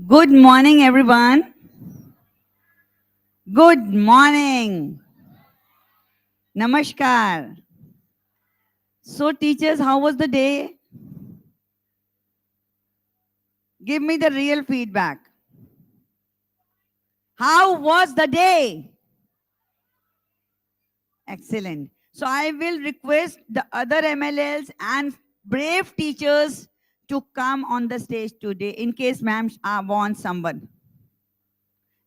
Good morning, everyone. Good morning. Namaskar. So, teachers, how was the day? Give me the real feedback. How was the day? Excellent. So, I will request the other MLLs and brave teachers to come on the stage today in case ma'am wants someone.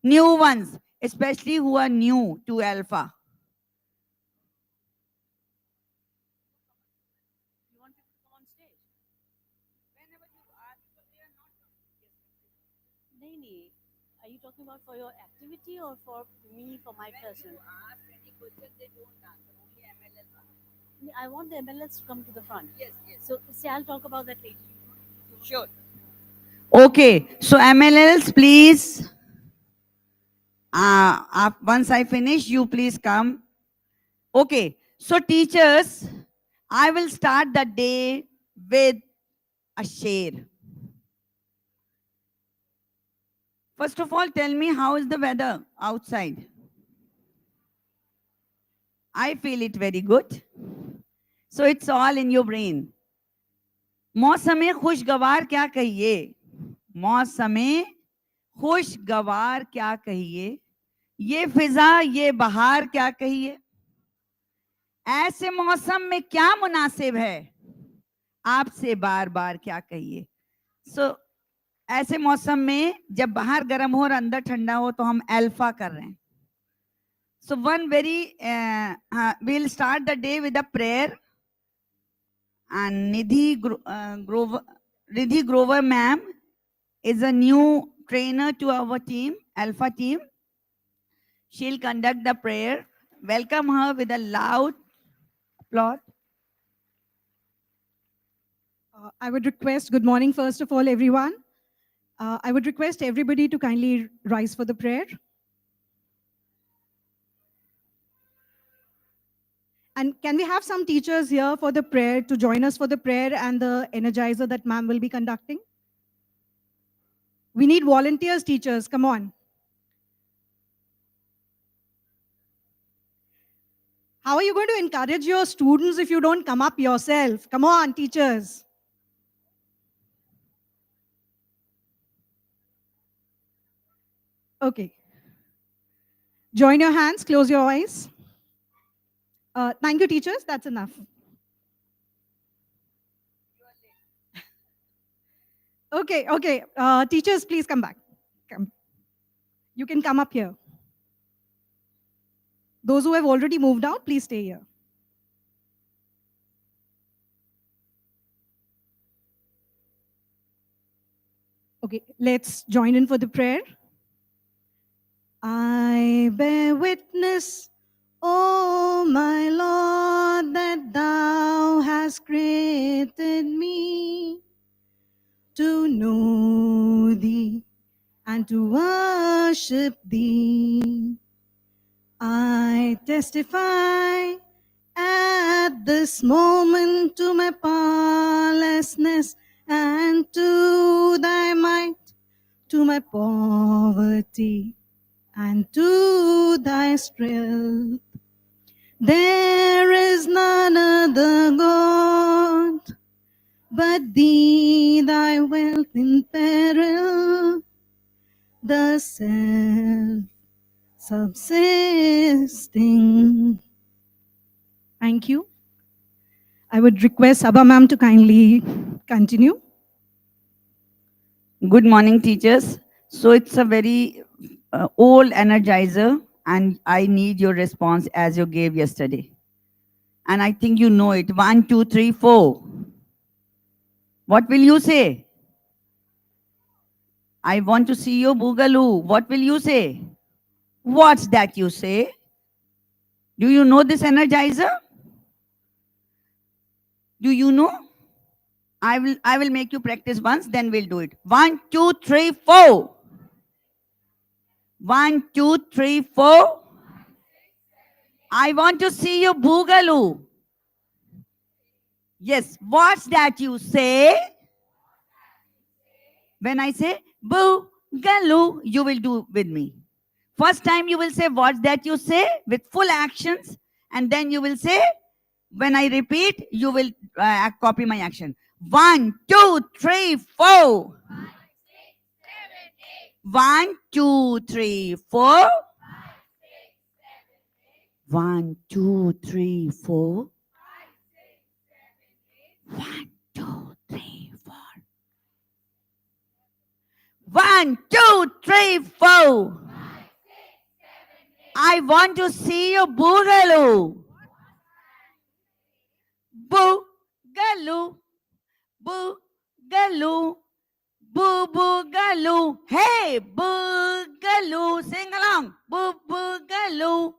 New ones, especially who are new to ALfA. Naini, are you talking about for your activity or for me, for my person? I want the MLS to come to the front. Yes. So, see, I'll talk about that later. Sure. Okay, so MLLs, please. Once I finish, you please come. Okay, so teachers, I will start the day with a share. First of all, tell me how is the weather outside? I feel it very good. So it's all in your brain. मौसमे खुशगवार क्या कहिए? मौसमे खुशगवार क्या कहिए? ये फिजा ये बहार क्या कहिए? ऐसे मौसम में क्या मुनासिब है? आपसे बार बार क्या कहिए? सो ऐसे मौसम में जब बाहर गर्म हो और अंदर ठंडा हो तो हम अल्फा कर रहे हैं. So one very we'll start the day with a prayer, and Nidhi Grover ma'am is a new trainer to our team, ALfA team. She'll conduct the prayer. Welcome her with a loud applause. I would request, good morning, first of all, everyone. I would request everybody to kindly rise for the prayer. And can we have some teachers here for the prayer, to join us for the prayer and the energizer that ma'am will be conducting? We need volunteers, teachers, come on. How are you going to encourage your students if you don't come up yourself? Come on, teachers. Okay. Join your hands, close your eyes. Thank you, teachers. That's enough. Okay. Teachers, please come back. Come. You can come up here. Those who have already moved out, please stay here. Okay, let's join in for the prayer. I bear witness, O my Lord, that thou hast created me to know thee and to worship thee. I testify at this moment to my powerlessness and to thy might, to my poverty and to thy strength. There is none other God but thee, thy wealth in peril, the self-subsisting. Thank you. I would request Sabha ma'am to kindly continue. Good morning, teachers. So it's a very old energizer, and I need your response as you gave yesterday. And I think you know it. 1, 2, 3, 4. What will you say? I want to see your boogaloo. What will you say? What's that you say? Do you know this energizer? Do you know? I will make you practice once, then we'll do it. 1, 2, 3, 4. 1, 2, 3, 4. I want to see you boogaloo. Yes, what's that you say? When I say boogaloo, you will do with me. First time you will say what's that you say with full actions, and then you will say, when I repeat, you will copy my action. 1, 2, 3, 4. 1, 2, 3, 4. 1, 2, 3, 4. 1, 2, 3, 4. 1, 2, 3, 4. I want to see you boogaloo. Boogaloo. Boogaloo. Boogaloo. Hey, boogaloo. Sing along. Boogaloo.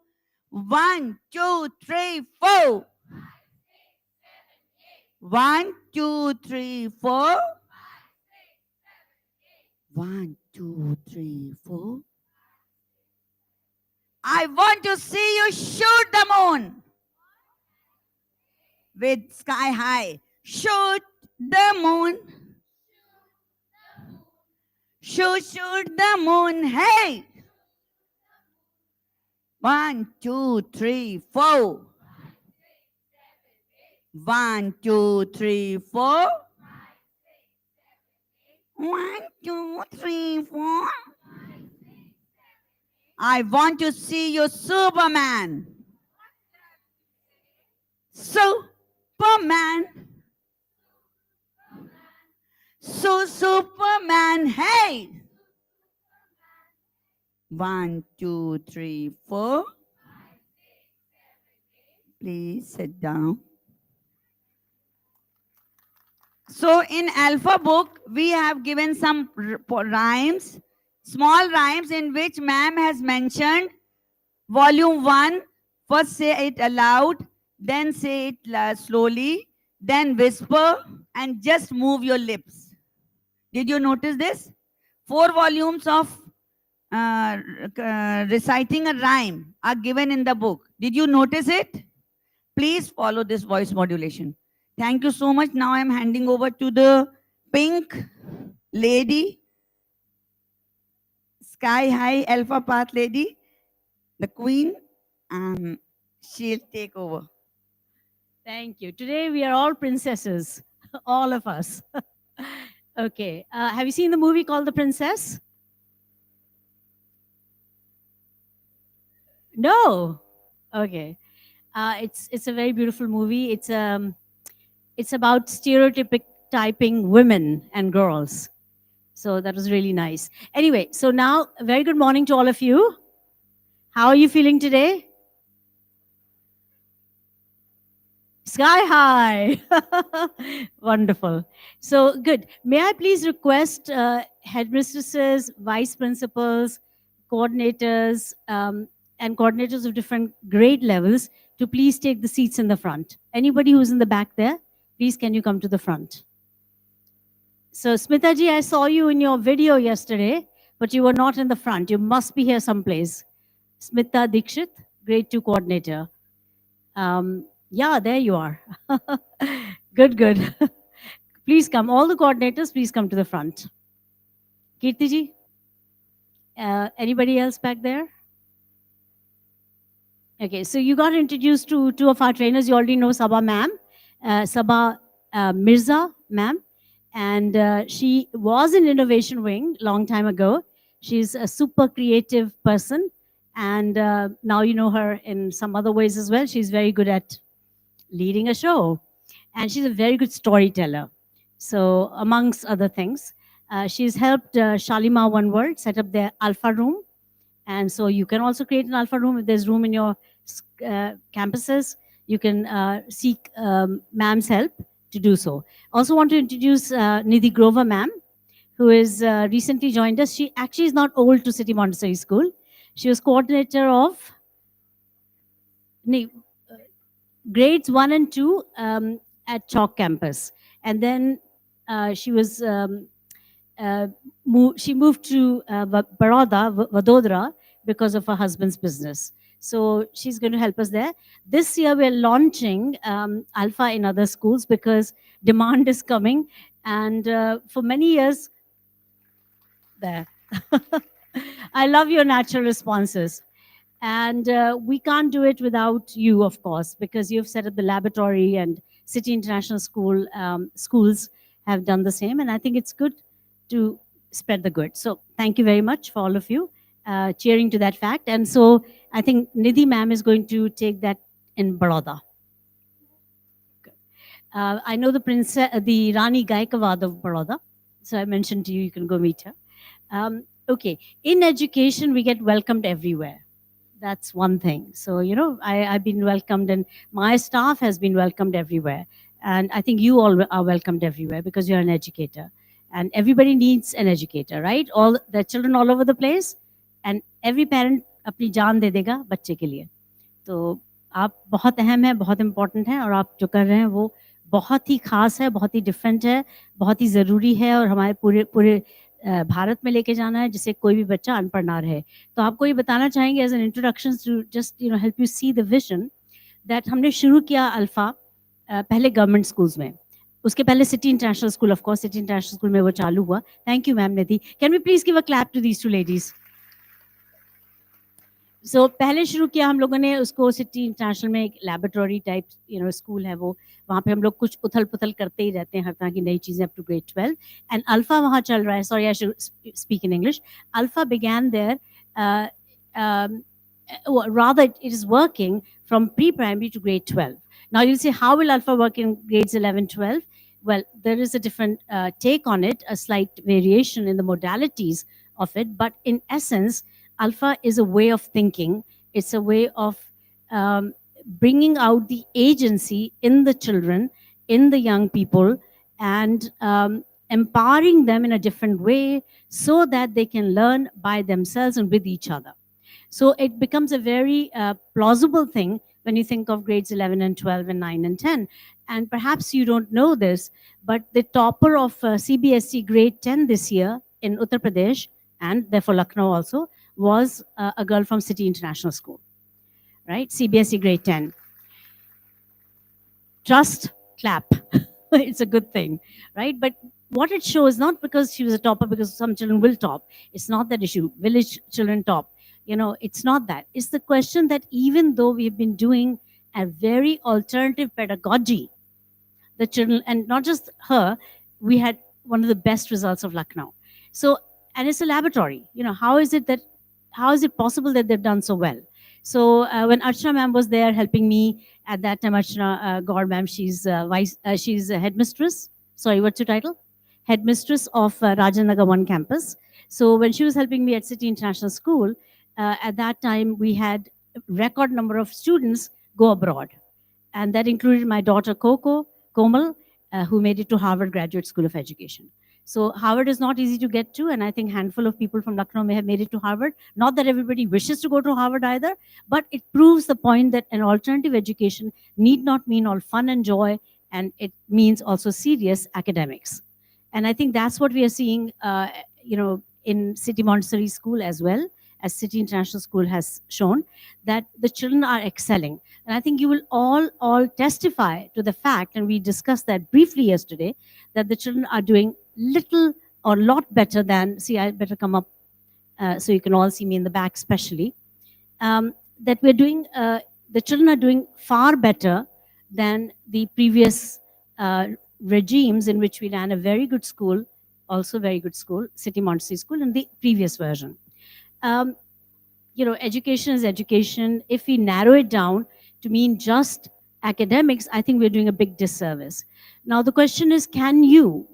1, 2, 3, 4. 1, 2, 3, 4. 1, 2, 3, 4. I want to see you shoot the moon with sky high. Shoot the moon. Shoot the moon. Hey. 1, 2, 3, 4. 1, 2, 3, 4. 1, 2, 3, 4. I want to see you Superman. Superman. Superman. Hey. 1, 2, 3, 4. Please sit down. So in ALfA book, we have given some rhymes, small rhymes in which ma'am has mentioned volume 1. First say it aloud, then say it slowly, then whisper and just move your lips. Did you notice this? 4 volumes of reciting a rhyme are given in the book. Did you notice it? Please follow this voice modulation. Thank you so much. Now I'm handing over to the pink lady, sky high ALfA path lady, the queen. She'll take over. Thank you. Today we are all princesses, all of us. Okay. Have you seen the movie called The Princess? No. Okay. It's a very beautiful movie. It's about stereotyping women and girls. So that was really nice. Anyway, so now a very good morning to all of you. How are you feeling today? Sky high. Wonderful. So good. May I please request headmistresses, vice principals, coordinators, and coordinators of different grade levels to please take the seats in the front. Anybody who's in the back there, please can you come to the front? So Smitaji, I saw you in your video yesterday, but you were not in the front. You must be here someplace. Smita Dikshit, grade 2 coordinator. Yeah, there you are. Good, good. Please come. All the coordinators, please come to the front. Kirtiji? Anybody else back there? Okay, so you got introduced to two of our trainers. You already know Sabha ma'am, Sabha Mirza ma'am. And she was in Innovation Wing long time ago. She's a super creative person. And now you know her in some other ways as well. She's very good at leading a show. And she's a very good storyteller. So amongst other things, she's helped Shalimar One World set up their ALfA room. And so you can also create an ALfA room if there's room in your campuses. You can seek ma'am's help to do so. Also want to introduce Nidhi Grover ma'am, who is recently joined us. She actually is not old to City Montessori School. She was coordinator of grades 1 and 2 at Chalk campus. And then she was she moved to Vadodara, because of her husband's business. So she's going to help us there. This year we're launching ALfA in other schools because demand is coming. And for many years, there. I love your natural responses. And we can't do it without you, of course, because you've set up the laboratory, and City International School schools have done the same. And I think it's good to spread the good. So thank you very much for all of you cheering to that fact. And so I think Nidhi ma'am is going to take that in Baroda. I know the princess, the Rani Gaikawad of Baroda. So I mentioned to you, you can go meet her. Okay, in education, we get welcomed everywhere. That's one thing. So, you know, I've been welcomed, and my staff has been welcomed everywhere. And I think you all are welcomed everywhere because you're an educator. And everybody needs an educator, right? All the children all over the place. And every parent अपनी जान दे देगा बच्चे के लिए. तो आप बहुत अहम है, बहुत इम्पोर्टेंट है, और आप जो कर रहे हैं वो बहुत ही खास है, बहुत ही डिफरेंट है, बहुत ही ज़रूरी है, और हमारे पूरे भारत में लेके जाना है जिससे कोई भी बच्चा अनपढ़ ना रहे. तो आपको ये बताना चाहेंगे as an introduction to just help you see the vision that हमने शुरू किया अल्फा पहले गवर्नमेंट स्कूल्स में, उसके पहले city international school, of course city international school में वो चालू हुआ. Thank you ma'am Nidhi. Can we please give a clap to these two ladies. So पहले शुरू किया हम लोगों ने उसको सिटी इंटरनेशनल में, एक लेबोरेटरी टाइप स्कूल है वो, वहाँ पे हम लोग कुछ उथल पुथल करते ही रहते हैं, हर तरह की नई चीज़ें up to grade 12. And alpha वहाँ चल रहा है. Sorry I should speak in English. Alpha began there, rather it is working from pre-primary to grade 12. Now you'll say, how will Alpha work in grades 11, 12? Well, there is a different take on it, a slight variation in the modalities of it, but in essence, Alpha is a way of thinking. It's a way of bringing out the agency in the children, in the young people, and empowering them in a different way so that they can learn by themselves and with each other. So it becomes a very plausible thing when you think of grades 11 and 12 and 9 and 10. And perhaps you don't know this, but the topper of CBSE grade 10 this year in Uttar Pradesh, and therefore Lucknow also, was a girl from City International School, right? CBSE grade 10. Trust, clap. It's a good thing, right? But what it shows, not because she was a topper, because some children will top. It's not that issue. Village children top. You know, it's not that. It's the question that even though we've been doing a very alternative pedagogy, the children, and not just her, we had one of the best results of Lucknow. So, and it's a laboratory. You know, how is it possible that they've done so well? So when Archana ma'am was there helping me at that time, Archana Gaur ma'am, she's she's a headmistress. Sorry, what's your title? Headmistress of Rajanagar 1 campus. So when she was helping me at City International School, at that time we had a record number of students go abroad. And that included my daughter Komal, who made it to Harvard Graduate School of Education. So Harvard is not easy to get to, and I think a handful of people from Lucknow may have made it to Harvard. Not that everybody wishes to go to Harvard either, but it proves the point that an alternative education need not mean all fun and joy, and it means also serious academics. And I think that's what we are seeing, in City Montessori School as well, as City International School has shown, that the children are excelling. And I think you will all testify to the fact, and we discussed that briefly yesterday, that the children are doing little or lot better than, see, I better come up so you can all see me in the back especially, that we're doing, the children are doing far better than the previous regimes in which we ran a very good school, also very good school, City Montessori School, in the previous version. Education is education. If we narrow it down to mean just academics, I think we're doing a big disservice. Now, the question is, can you,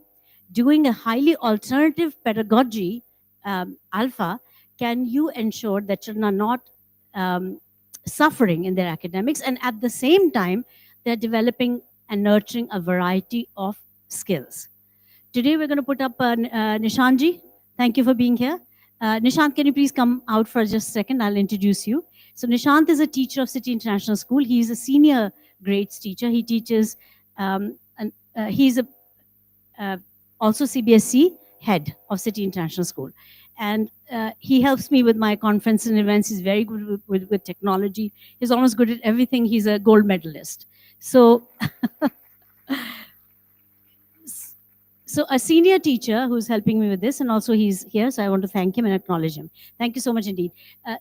doing a highly alternative pedagogy, ALfA, can you ensure that children are not suffering in their academics, and at the same time, they're developing and nurturing a variety of skills? Today, we're going to put up Nishanji. Thank you for being here. Nishant, can you please come out for just a second? I'll introduce you. So Nishant is a teacher of City International School. He's a senior grades teacher. He teaches, he's also CBSE head of City International School. And he helps me with my conference and events. He's very good with technology. He's almost good at everything. He's a gold medalist. So, so a senior teacher who's helping me with this, and also he's here, so I want to thank him and acknowledge him. Thank you so much indeed.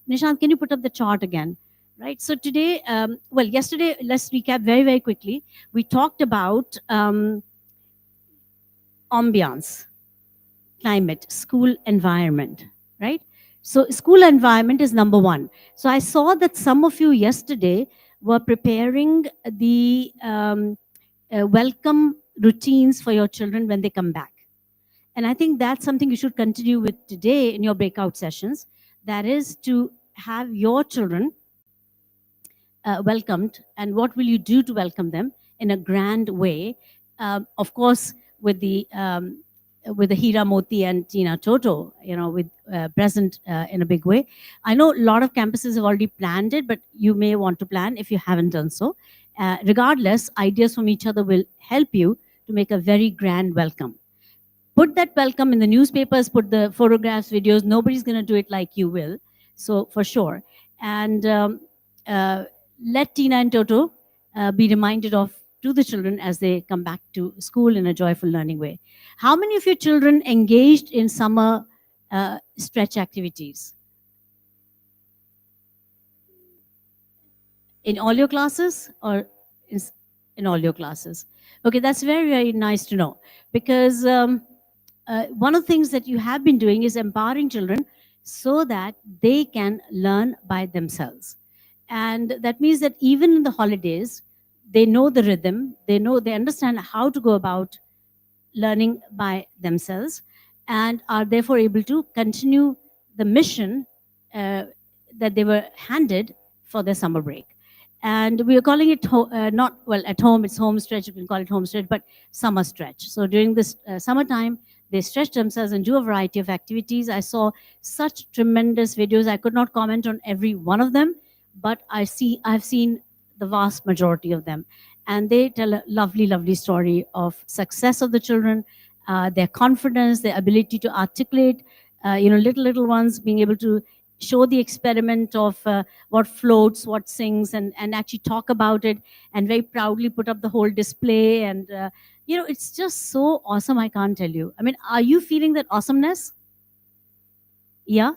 Nishant, can you put up the chart again? Right, so today, well, yesterday, let's recap very, very quickly. We talked about ambiance, climate, school environment, right? So school environment is number one. So I saw that some of you yesterday were preparing the welcome routines for your children when they come back. And I think that's something you should continue with today in your breakout sessions. That is to have your children welcomed, and what will you do to welcome them in a grand way? Of course, with the Hira Moti and Tina Toto, with present in a big way. I know a lot of campuses have already planned it, but you may want to plan if you haven't done so. Regardless, ideas from each other will help you to make a very grand welcome. Put that welcome in the newspapers, put the photographs, videos. Nobody's going to do it like you will. So for sure. And let Tina and Toto be reminded of to the children as they come back to school in a joyful learning way. How many of your children engaged in summer stretch activities? In all your classes or in all your classes? Okay, that's very, very nice to know, because one of the things that you have been doing is empowering children so that they can learn by themselves. And that means that even in the holidays, they know the rhythm, they understand how to go about learning by themselves, and are therefore able to continue the mission that they were handed for their summer break. And we are calling it not, well, at home, it's home stretch, you can call it home stretch, but summer stretch. So during this summertime, they stretch themselves and do a variety of activities. I saw such tremendous videos. I could not comment on every one of them, but I've seen the vast majority of them. And they tell a lovely, lovely story of success of the children, their confidence, their ability to articulate, little ones being able to show the experiment of what floats, what sings, and actually talk about it, and very proudly put up the whole display. And it's just so awesome, I can't tell you. I mean, are you feeling that awesomeness? Yeah?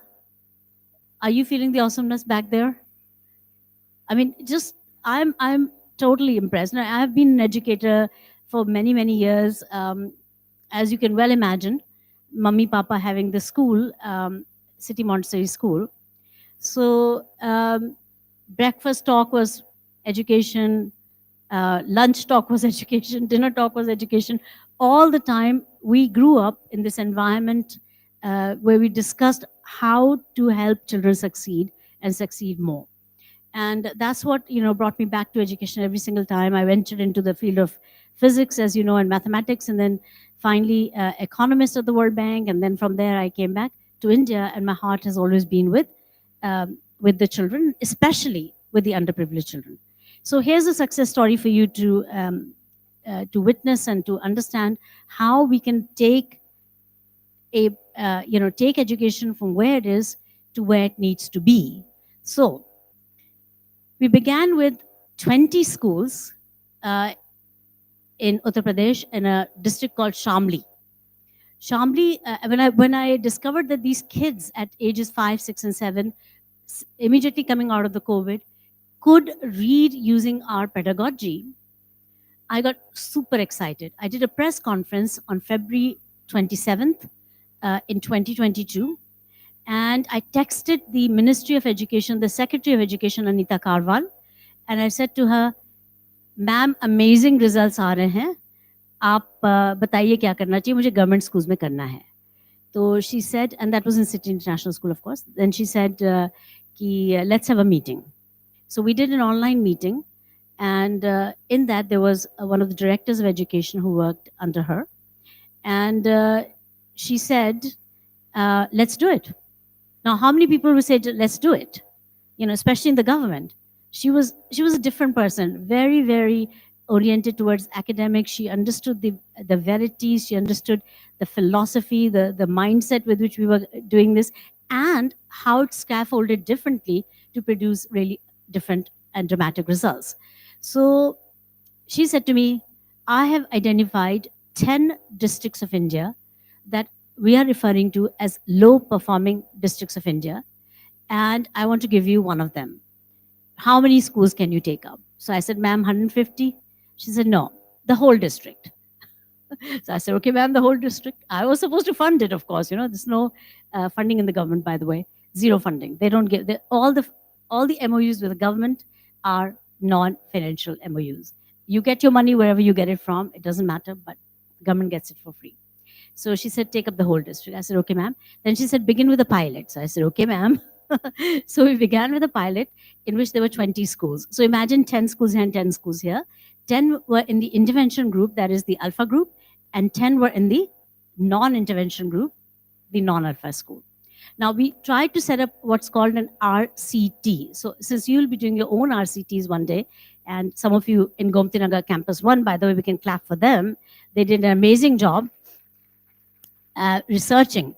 Are you feeling the awesomeness back there? I mean, just, I'm totally impressed. Now, I have been an educator for many, many years. As you can well imagine, Mummy, Papa having the school, City Montessori School. So breakfast talk was education, lunch talk was education, dinner talk was education. All the time, we grew up in this environment where we discussed how to help children succeed and succeed more. And that's what brought me back to education every single time. I ventured into the field of physics, as you know, and mathematics, and then finally economist at the World Bank. And then from there, I came back to India, and my heart has always been with the children, especially with the underprivileged children. So here's a success story for you to witness and to understand how we can take take education from where it is to where it needs to be. So we began with 20 schools in Uttar Pradesh in a district called Shamli. Shamli, when I discovered that these kids at ages 5, 6, and 7, immediately coming out of the COVID, could read using our pedagogy, I got super excited. I did a press conference on February 27th in 2022. And I texted the Ministry of Education, the Secretary of Education, Anita Karwal, and I said to her, "Ma'am, amazing results aa rahe hain. आप बताइए क्या करना चाहिए, मुझे government schools में करना है." तो she said, and that was in City International School, of course. Then she said, let's have a meeting. So we did an online meeting, and in that there was one of the directors of education who worked under her, and she said, let's do it. Now, how many people would say, let's do it? Especially in the government. She was a different person, very, very oriented towards academics. She understood the verities. She understood the philosophy, the mindset with which we were doing this, and how it's scaffolded differently to produce really different and dramatic results. So she said to me, I have identified 10 districts of India that we are referring to as low performing districts of India, and I want to give you one of them. How many schools can you take up? So I said, ma'am, 150. She said, no, the whole district. So I said, okay, ma'am, the whole district. I was supposed to fund it, of course. There's no funding in the government, by the way. Zero funding. They don't give all the MOUs with the government are non-financial MOUs. You get your money wherever you get it from. It doesn't matter, but government gets it for free. So she said, take up the whole district. I said, okay, ma'am. Then she said, begin with a pilot. So I said, okay, ma'am. So we began with a pilot in which there were 20 schools. So imagine 10 schools here and 10 schools here. 10 were in the intervention group, that is the ALfA group, and 10 were in the non-intervention group, the non-ALfA school. Now, we tried to set up what's called an RCT. So since you'll be doing your own RCTs one day, and some of you in Gomti Nagar Campus 1, by the way, we can clap for them. They did an amazing job researching,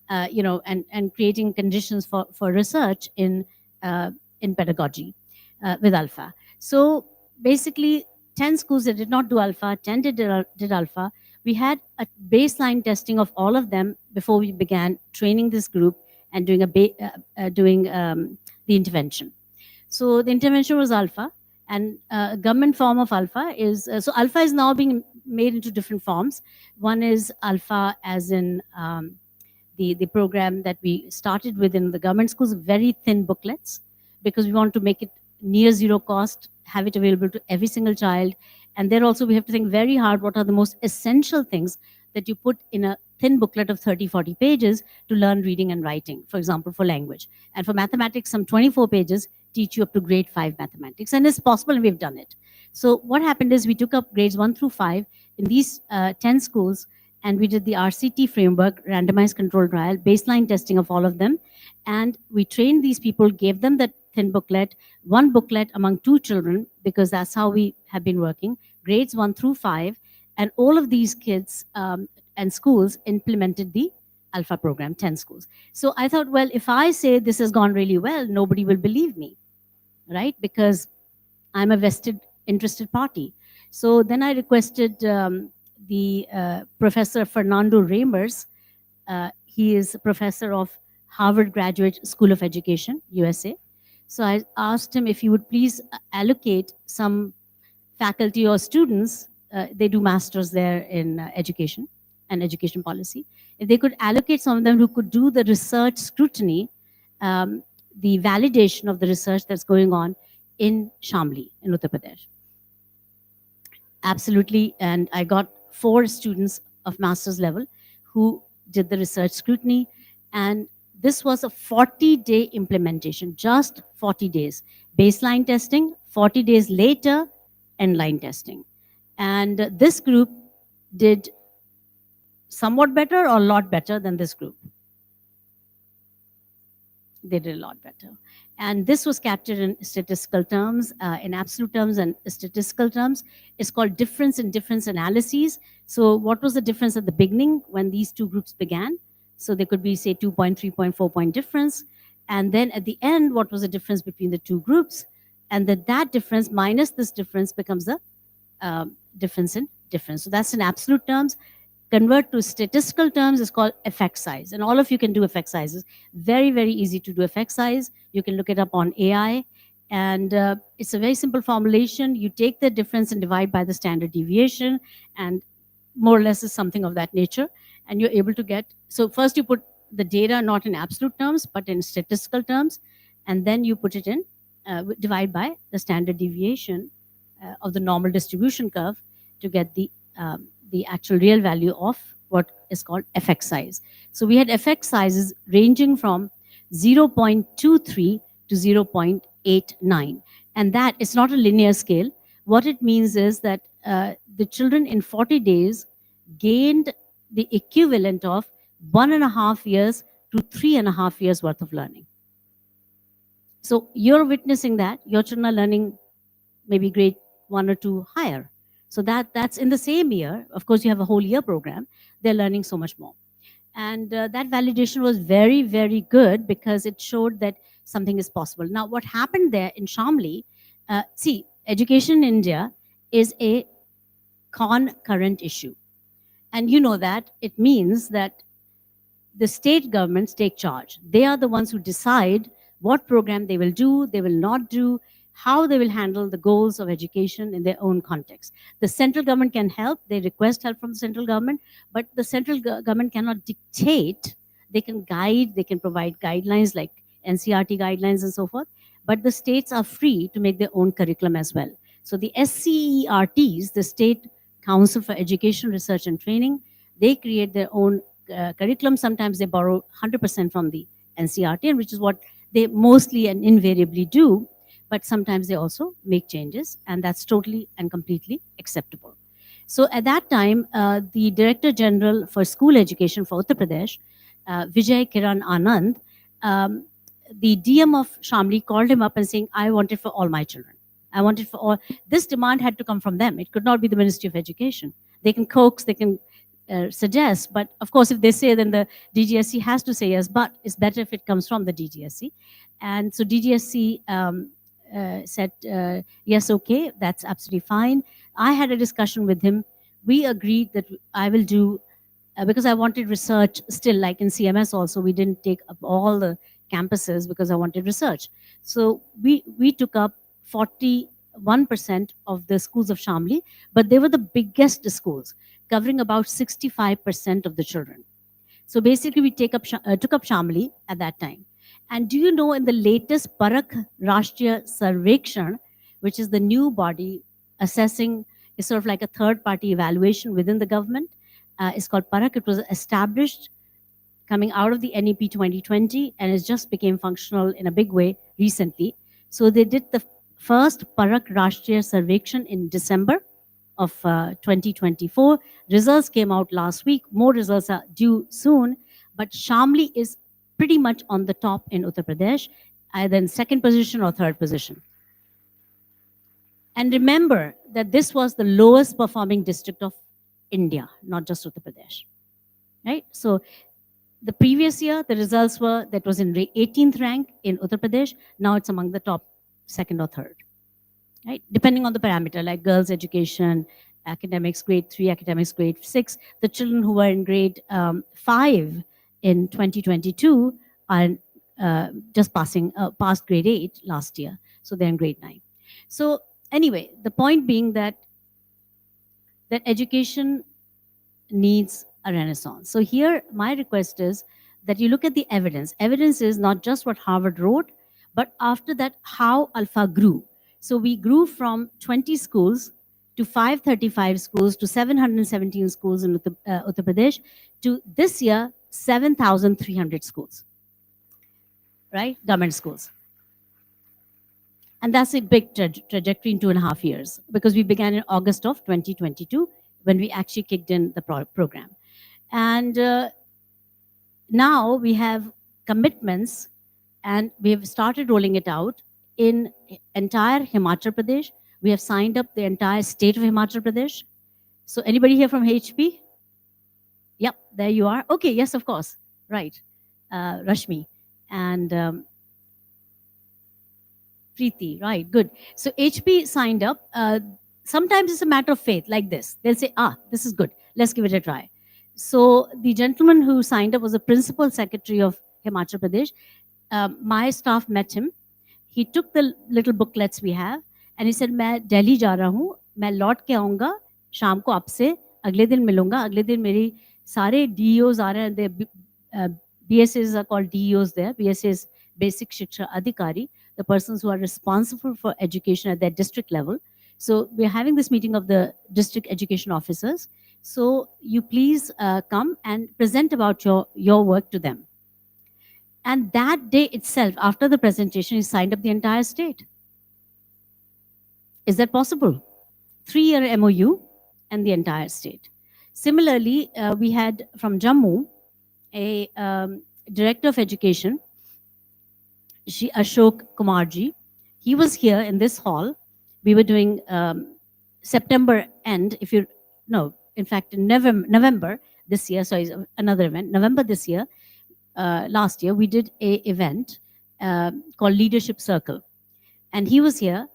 and creating conditions for research in pedagogy with ALfA. So basically, 10 schools that did not do ALfA, 10 did ALfA. We had a baseline testing of all of them before we began training this group and doing the intervention. So the intervention was ALfA, and government form of ALfA is so ALfA is now being made into different forms. One is ALfA as in the program that we started within the government schools, very thin booklets, because we want to make it near zero cost, have it available to every single child. And there also we have to think very hard what are the most essential things that you put in a thin booklet of 30, 40 pages to learn reading and writing, for example, for language. And for mathematics, some 24 pages teach you up to grade 5 mathematics. And it's possible, and we've done it. So what happened is we took up grades 1 through 5 in these 10 schools, and we did the RCT framework, randomized controlled trial, baseline testing of all of them. And we trained these people, gave them that thin booklet, one booklet among 2 children, because that's how we have been working, grades 1 through 5. And all of these kids and schools implemented the ALfA program, 10 schools. So I thought, well, if I say this has gone really well, nobody will believe me, right? Because I'm a vested, interested party. So then I requested the Professor Fernando Reimers. He is a professor of Harvard Graduate School of Education, USA. So I asked him if he would please allocate some faculty or students, they do masters there in education and education policy. If they could allocate some of them who could do the research scrutiny, the validation of the research that's going on in Shamli, in Uttar Pradesh. Absolutely, and I got 4 students of master's level who did the research scrutiny, and this was a 40-day implementation, just 40 days. Baseline testing, 40 days later, end-line testing. And this group did somewhat better or a lot better than this group. They did a lot better. And this was captured in statistical terms, in absolute terms and statistical terms. It's called difference in difference analyses. So what was the difference at the beginning when these 2 groups began? So there could be, say, 2 point, 3 point, 4 point difference. And then at the end, what was the difference between the 2 groups? And that difference minus this difference becomes the difference in difference. So that's in absolute terms. Convert to statistical terms is called effect size. And all of you can do effect sizes. Very, very easy to do effect size. You can look it up on AI. And it's a very simple formulation. You take the difference and divide by the standard deviation. And more or less is something of that nature. And you're able to get, so first you put the data not in absolute terms, but in statistical terms. And then you put it in, divide by the standard deviation of the normal distribution curve to get the actual real value of what is called effect size. So we had effect sizes ranging from 0.23 to 0.89. And that is not a linear scale. What it means is that the children in 40 days gained the equivalent of 1.5 years to 3.5 years worth of learning. So you're witnessing that. Your children are learning maybe grade one or two higher. So that's in the same year. Of course, you have a whole year program. They're learning so much more. And that validation was very, very good because it showed that something is possible. Now, what happened there in Shamli, see, education in India is a concurrent issue. And you know that it means that the state governments take charge. They are the ones who decide what program they will do, they will not do, how they will handle the goals of education in their own context. The central government can help, they request help from the central government, but the central government cannot dictate. They can guide, they can provide guidelines like NCRT guidelines and so forth, but the states are free to make their own curriculum as well. So the SCERTs, the State Council for Education, Research and Training, they create their own curriculum. Sometimes they borrow 100% from the NCRT, and which is what they mostly and invariably do. But sometimes they also make changes, and that's totally and completely acceptable. So at that time, the Director General for School Education for Uttar Pradesh, Vijay Kiran Anand, the DM of Shamli called him up and saying, I want it for all my children. I want it for all. This demand had to come from them. It could not be the Ministry of Education. They can coax, they can suggest, but of course, if they say, then the DGSC has to say yes, but it's better if it comes from the DGSC. And so DGSC said, yes, okay, that's absolutely fine. I had a discussion with him. We agreed that I will do, because I wanted research still, like in CMS also, we didn't take up all the campuses because I wanted research. So we took up 41% of the schools of Shamli, but they were the biggest schools, covering about 65% of the children. So basically, we took up Shamli at that time. And do you know, in the latest Parakh Rashtriya Sarvekshan, which is the new body assessing, is sort of like a third-party evaluation within the government, it's called Parakh. It was established coming out of the NEP 2020, and it just became functional in a big way recently. So they did the first Parakh Rashtriya Sarvekshan in December of 2024. Results came out last week. More results are due soon. But Shamli is pretty much on the top in Uttar Pradesh, either in second position or third position. And remember that this was the lowest performing district of India, not just Uttar Pradesh. Right? So the previous year, the results were that was in 18th rank in Uttar Pradesh. Now it's among the top second or third. Right? Depending on the parameter, like girls' education, academics grade 3, academics grade 6. The children who were in grade 5 in 2022 are just past grade 8 last year. So they're in grade 9. So anyway, the point being that education needs a renaissance. So here, my request is that you look at the evidence. Evidence is not just what Harvard wrote, but after that, how ALfA grew. So we grew from 20 schools to 535 schools to 717 schools in Uttar Pradesh to this year, 7,300 schools, right? Government schools. And that's a big trajectory in 2.5 years, because we began in August of 2022 when we actually kicked in the program. And now we have commitments, and we have started rolling it out in entire Himachal Pradesh. We have signed up the entire state of Himachal Pradesh. So anybody here from HP? Yep, there you are. Okay, yes, of course. Right. Rashmi and Preeti, right, good. So HP signed up. Sometimes it's a matter of faith, like this. They'll say, this is good. Let's give it a try. So the gentleman who signed up was the principal secretary of Himachal Pradesh. My staff met him. He took the little booklets we have and he said, मैं दिल्ली जा रहा हूँ, मैं लौट के आऊँगा, शाम को आपसे अगले दिन मिलूँगा, अगले दिन मेरी सारे DEOs आ रहे हैं, BSAs are called DEOs there, BSAs Basic Shiksha Adhikari, the persons who are responsible for education at their district level. So we're having this meeting of the district education officers. So you please come and present about your work to them. And that day itself, after the presentation, he signed up the entire state. Is that possible? 3-year MOU and the entire state. Similarly, we had from Jammu, a director of education, Ashok Kumarji. He was here in this hall. We were doing September end, if you no, in fact, in November this year, sorry, another event, November this year, last year, we did a event called Leadership Circle. And he was here,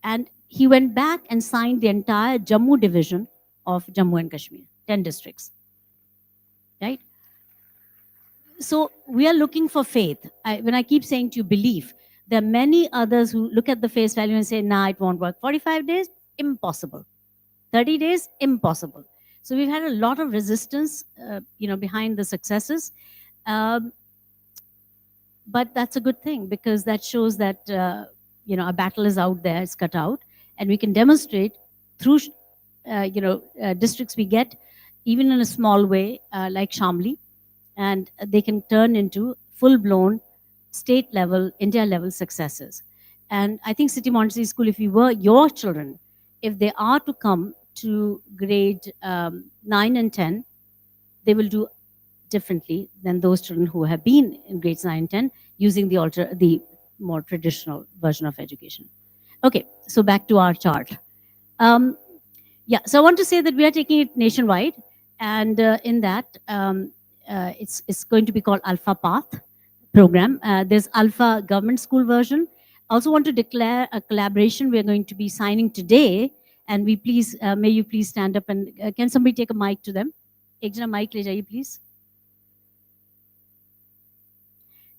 and he went back and signed the entire Jammu division of Jammu and Kashmir, 10 districts, right? So we are looking for faith. When I keep saying to you, belief, there are many others who look at the face value and say, nah, it won't work. 45 days, impossible. 30 days, impossible. So we've had a lot of resistance, behind the successes. But that's a good thing, because that shows that, a battle is out there, it's cut out, and we can demonstrate through, districts we get, even in a small way, like Shamli, and they can turn into full-blown state level, India level successes. And I think City Montessori School, if you were your children, if they are to come to grade 9 and 10, they will do differently than those children who have been in grades 9 and 10 using the more traditional version of education. Okay, so back to our chart. So I want to say that we are taking it nationwide, and in that, it's going to be called ALfA Path program. There's ALfA government school version. I also want to declare a collaboration we're going to be signing today, and may you please stand up, and can somebody take a mic to them? एक जना mic ले जाइए please.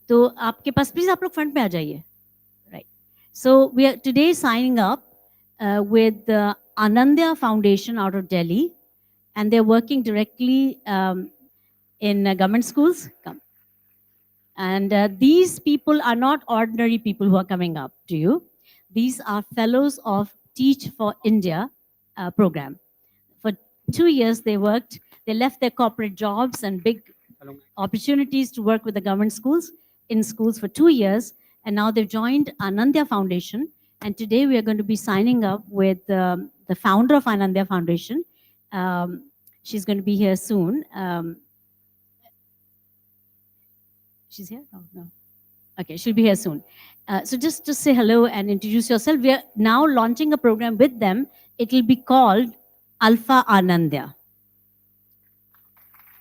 तो आपके पास please आप लोग front में आ जाइए. Right. So we are today signing up with the Anandya Foundation out of Delhi, and they're working directly in government schools. Come. And these people are not ordinary people who are coming up to you. These are fellows of Teach for India program. For 2 years they worked. They left their corporate jobs and big opportunities to work with the government schools, in schools for 2 years, and now they've joined Anandya Foundation. And today we are going to be signing up with the founder of Anandya Foundation. She's going to be here soon. She's here? No. Okay, she'll be here soon. So just say hello and introduce yourself. We are now launching a program with them. It will be called ALfA Anandya.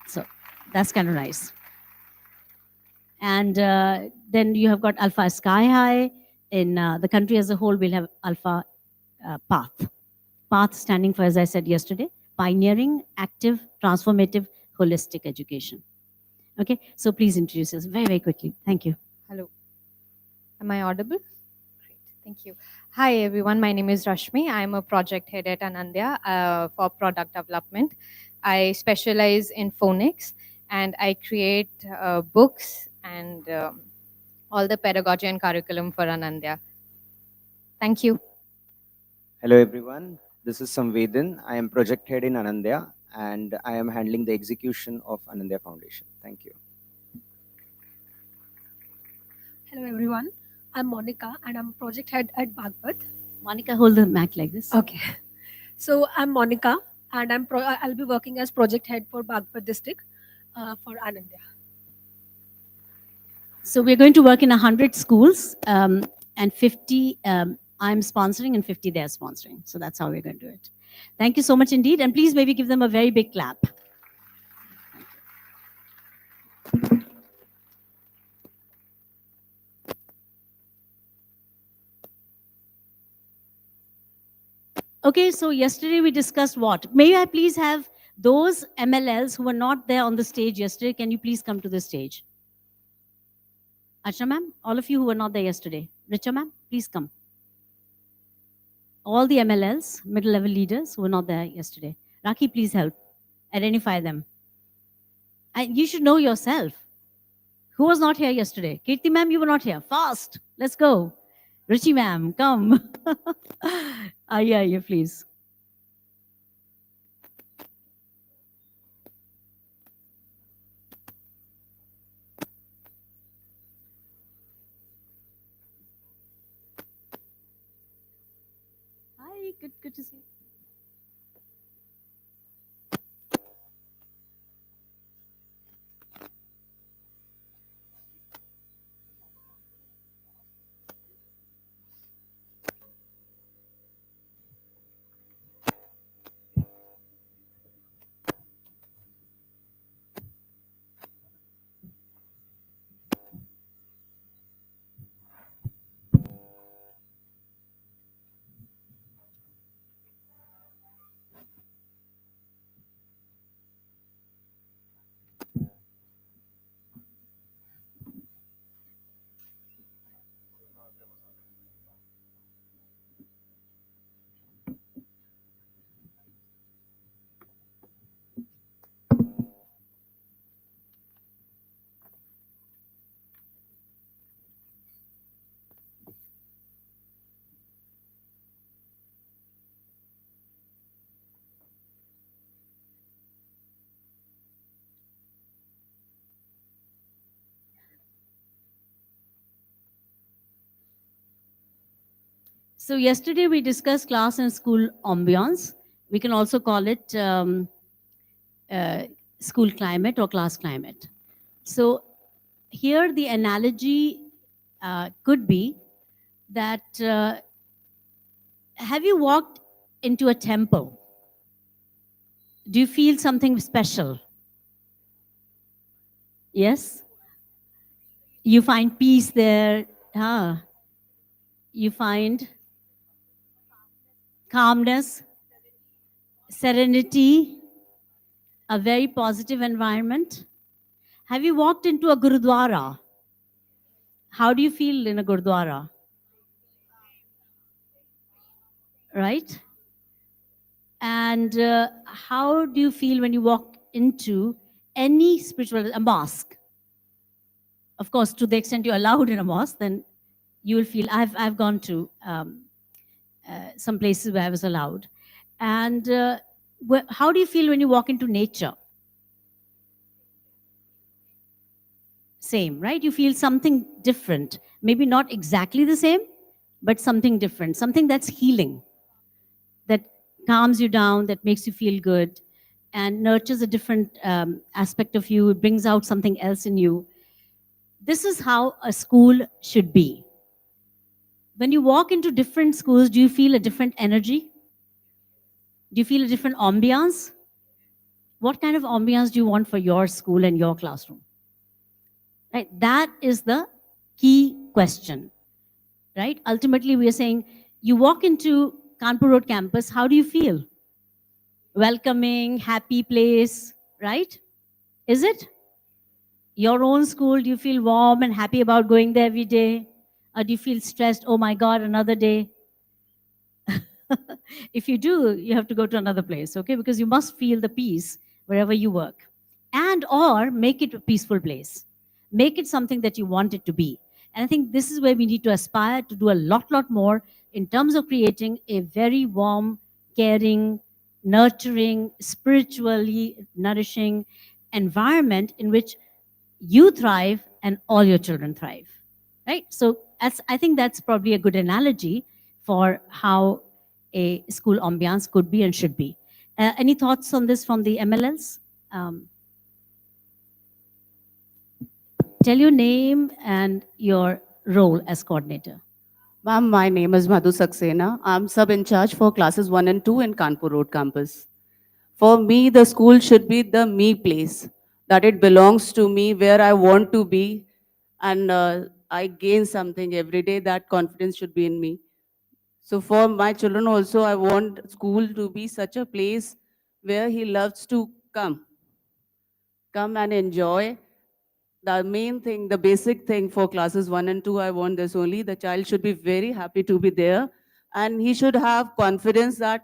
So that's kind of nice. And then you have got ALfA Sky High. In the country as a whole, we'll have ALfA Path. Path standing for, as I said yesterday, pioneering, active, transformative, holistic education. Okay, so please introduce us very, very quickly. Thank you. Hello. Am I audible? Great, thank you. Hi everyone, my name is Rashmi. I'm a project head at Anandya for product development. I specialize in phonics, and I create books and all the pedagogy and curriculum for Anandya. Thank you. Hello everyone, this is Samvedin. I am project head in Anandya, and I am handling the execution of Anandya Foundation. Thank you. Hello everyone, I'm Monica and I'm project head at Bagpat. Monica, hold the mic like this. Okay. So I'm Monica and I'll be working as project head for Bagpat district for Anandya. So we're going to work in 100 schools, and 50 I'm sponsoring and 50 they're sponsoring. So that's how we're going to do it. Thank you so much indeed. And please maybe give them a very big clap. Okay, so yesterday we discussed what? May I please have those MLLs who were not there on the stage yesterday, can you please come to the stage? Ashna ma'am, all of you who were not there yesterday. Richa ma'am, please come. All the MLLs, middle-level leaders who were not there yesterday. Rakhi, please help. Identify them. And you should know yourself. Who was not here yesterday? Kirti ma'am, you were not here. Fast. Let's go. Richi ma'am, come. Yeah, please. Hi, good to see you. So yesterday we discussed class and school ambiance. We can also call it school climate or class climate. So here the analogy could be that have you walked into a temple? Do you feel something special? Yes? You find peace there. You find calmness, serenity, a very positive environment. Have you walked into a gurudwara? How do you feel in a gurudwara? Right? And how do you feel when you walk into any spiritual, a mosque? Of course, to the extent you're allowed in a mosque, then you will feel, I've gone to some places where I was allowed. And how do you feel when you walk into nature? Same, right? You feel something different. Maybe not exactly the same, but something different, something that's healing, that calms you down, that makes you feel good, and nurtures a different aspect of you, it brings out something else in you. This is how a school should be. When you walk into different schools, do you feel a different energy? Do you feel a different ambiance? What kind of ambiance do you want for your school and your classroom? Right? That is the key question. Right? Ultimately, we are saying, you walk into Kanpur Road campus, how do you feel? Welcoming, happy place, right? Is it? Your own school, do you feel warm and happy about going there every day? Or do you feel stressed, oh my God, another day? If you do, you have to go to another place, okay? Because you must feel the peace wherever you work. And or make it a peaceful place. Make it something that you want it to be. And I think this is where we need to aspire to do a lot more in terms of creating a very warm, caring, nurturing, spiritually nourishing environment in which you thrive and all your children thrive, right? So I think that's probably a good analogy for how a school ambiance could be and should be. Any thoughts on this from the MLLs? Tell your name and your role as coordinator. Ma'am, my name is Madhu Saxena. I'm sub-in-charge for classes 1 and 2 in Kanpur Road campus. For me, the school should be the me place, that it belongs to me, where I want to be, and I gain something every day. That confidence should be in me. So for my children also, I want school to be such a place where he loves to come and enjoy. The main thing, the basic thing for classes 1 and 2, I want this only. The child should be very happy to be there, and he should have confidence that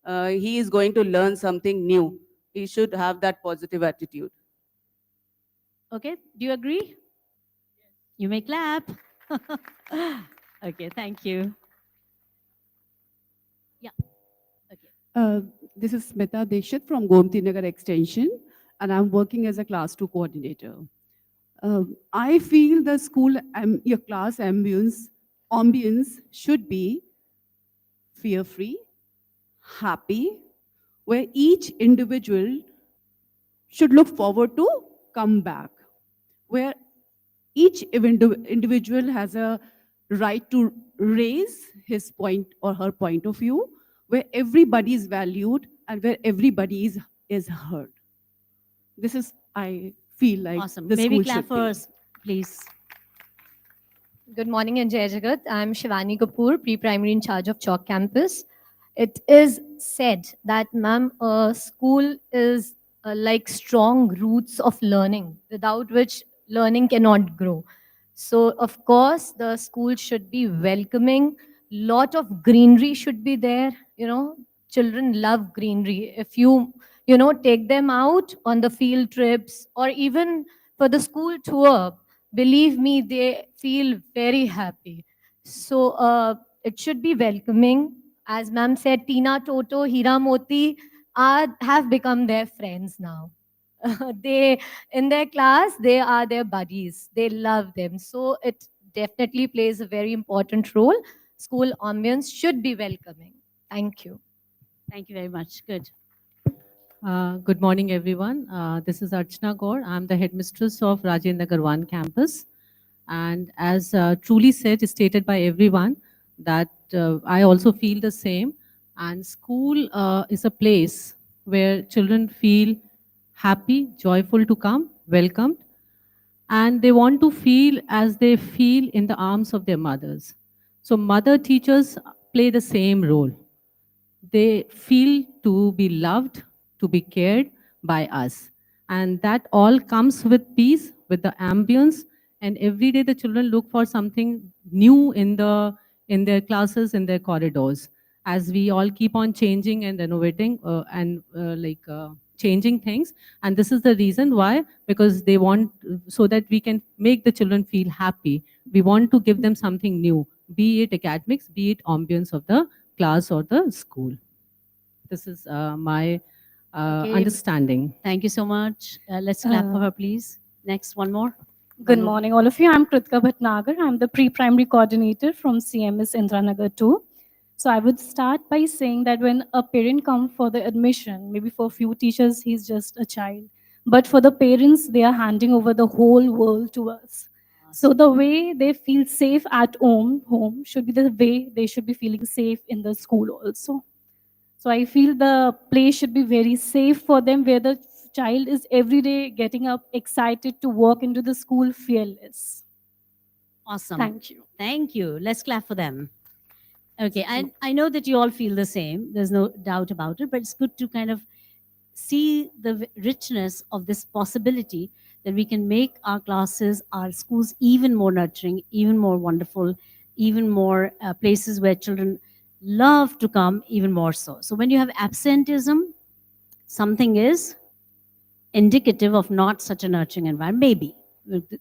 he is going to learn something new. He should have that positive attitude. Okay, do you agree? You may clap. Okay, thank you. Yeah, okay. This is Smita Deshit from Gomti Nagar Extension, and I'm working as a class 2 coordinator. I feel the school, your class ambience should be fear-free, happy, where each individual should look forward to come back, where each individual has a right to raise his point or her point of view, where everybody is valued and where everybody is heard. This is, I feel like, awesome. the Maybe school clap should for be. us, please. Good morning and Jai Jagat. I'm Shivani Kapoor, pre-primary in charge of Chalk campus. It is said that, ma'am, a school is like strong roots of learning, without which learning cannot grow. So, of course, the school should be welcoming. Lot of greenery should be there. You know, children love greenery. If you know, take them out on the field trips or even for the school tour, believe me, they feel very happy. So it should be welcoming. As ma'am said, Tina, Toto, Hira Moti have become their friends now. They, in their class, they are their buddies. They love them. So it definitely plays a very important role. school ambience should be welcoming. Thank you. Thank you very much. Good. Good morning, everyone. This is Archana Gaur. I'm the headmistress of Rajendra Nagar 1 campus. And as truly stated by everyone, that I also feel the same. And school is a place where children feel happy, joyful to come, welcomed, and they want to feel as they feel in the arms of their mothers. So mother teachers play the same role. They feel to be loved, to be cared by us. And that all comes with peace, with the ambience. And every day the children look for something new in their classes, in their corridors. As we all keep on changing and renovating changing things. And this is the reason why, because they want, so that we can make the children feel happy. We want to give them something new, be it academics, be it ambience of the class or the school. This is my Okay. understanding. Thank you so much. Let's clap for her, please. Next, one more. Good morning, all of you. I'm Kritika Bhatnagar. I'm the pre-primary coordinator from CMS Indranagar 2. So I would start by saying that when a parent comes for the admission, maybe for a few teachers, he's just a child. But for the parents, they are handing over the whole world to us. So the way they feel safe at home should be the way they should be feeling safe in the school also. So I feel the place should be very safe for them, where the child is every day getting up excited to walk into the school fearless. Awesome. Thank you. Thank you. Let's clap for them. Okay, I know that you all feel the same. There's no doubt about it, but it's good to kind of see the richness of this possibility that we can make our classes, our schools even more nurturing, even more wonderful, even more places where children love to come, even more so. So when you have absenteeism, something is indicative of not such a nurturing environment. Maybe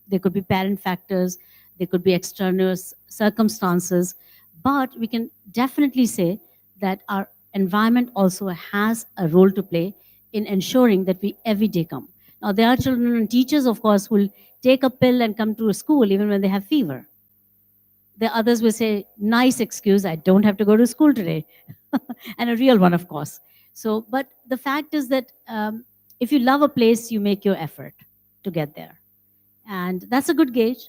there could be parent factors, there could be external circumstances, but we can definitely say that our environment also has a role to play in ensuring that we every day come. Now, there are children and teachers, of course, who will take a pill and come to a school even when they have fever. The others will say, nice excuse, I don't have to go to school today. And a real one, of course. So, but the fact is that if you love a place, you make your effort to get there. And that's a good gauge.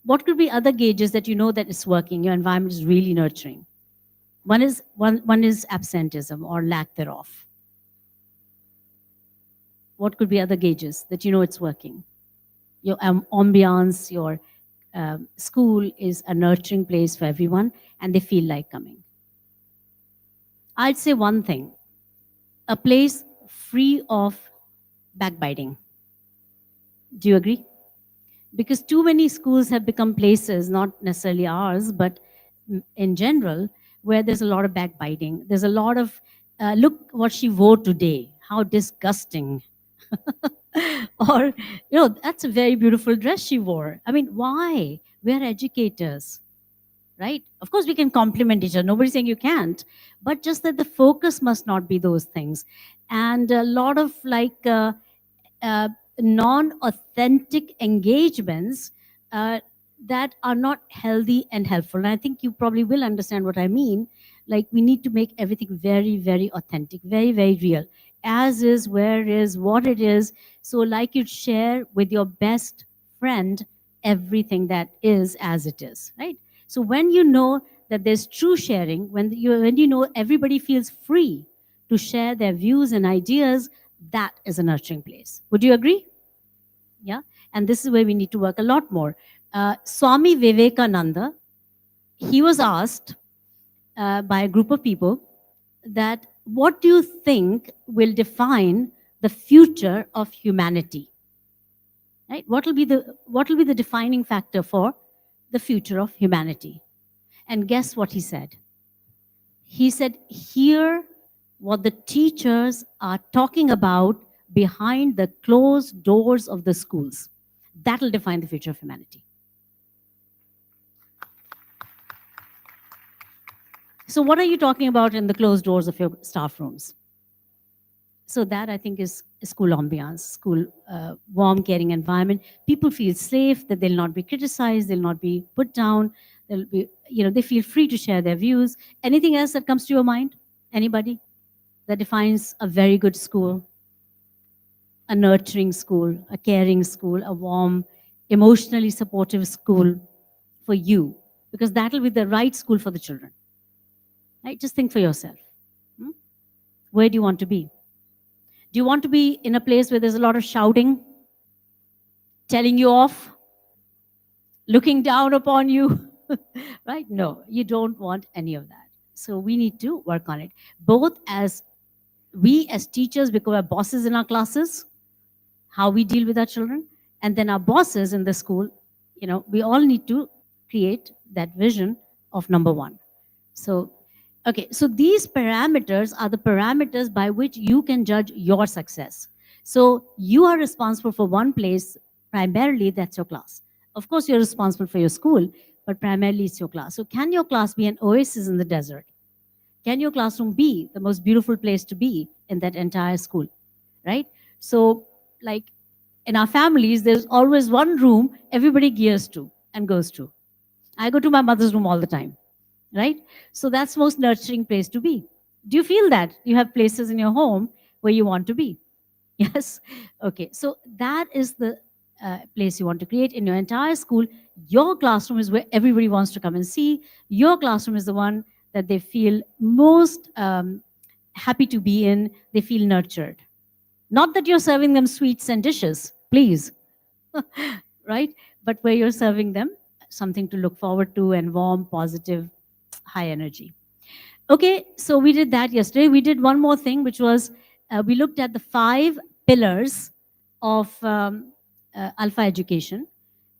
What could be other gauges that you know that it's working, your environment is really nurturing? One is absenteeism or lack thereof. What could be other gauges that you know it's working? Your ambiance, your school is a nurturing place for everyone and they feel like coming. I'd say one thing, a place free of backbiting. Do you agree? Because too many schools have become places, not necessarily ours, but in general, where there's a lot of backbiting. There's a lot of, look what she wore today, how disgusting. Or, that's a very beautiful dress she wore. I mean, why? We're educators, right? Of course, we can compliment each other. Nobody's saying you can't, but just that the focus must not be those things. And a lot of non-authentic engagements that are not healthy and helpful. And I think you probably will understand what I mean. Like, we need to make everything very, very authentic, very, very real. As is, where is, what it is. So like you'd share with your best friend everything that is as it is, right? So when you know that there's true sharing, when you know everybody feels free to share their views and ideas, that is a nurturing place. Would you agree? Yeah. And this is where we need to work a lot more. Swami Vivekananda, he was asked by a group of people that, what do you think will define the future of humanity? Right? What will be the defining factor for the future of humanity? And guess what he said? He said, hear what the teachers are talking about behind the closed doors of the schools. That will define the future of humanity. So what are you talking about in the closed doors of your staff rooms? So that I think is school ambiance, school warm, caring environment. People feel safe, that they'll not be criticized, they'll not be put down, they'll be, they feel free to share their views. Anything else that comes to your mind? Anybody? That defines a very good school, a nurturing school, a caring school, a warm, emotionally supportive school for you, because that'll be the right school for the children. Right? Just think for yourself. Where do you want to be? Do you want to be in a place where there's a lot of shouting, telling you off, looking down upon you? Right? No, you don't want any of that. So we need to work on it. Both as we as teachers become our bosses in our classes, how we deal with our children, and then our bosses in the school, we all need to create that vision of number one. So, okay, so these parameters are the parameters by which you can judge your success. So you are responsible for one place, primarily that's your class. Of course, you're responsible for your school, but primarily it's your class. So can your class be an oasis in the desert? Can your classroom be the most beautiful place to be in that entire school, right? So like in our families, there's always one room everybody gears to and goes to. I go to my mother's room all the time, right? So that's the most nurturing place to be. Do you feel that? You have places in your home where you want to be? Yes? Okay, so that is the place you want to create in your entire school. Your classroom is where everybody wants to come and see. Your classroom is the one that they feel most happy to be in. They feel nurtured. Not that you're serving them sweets and dishes, please, right? But where you're serving them something to look forward to and warm, positive, high energy. Okay, so we did that yesterday. We did one more thing, which was we looked at the 5 pillars of ALfA education.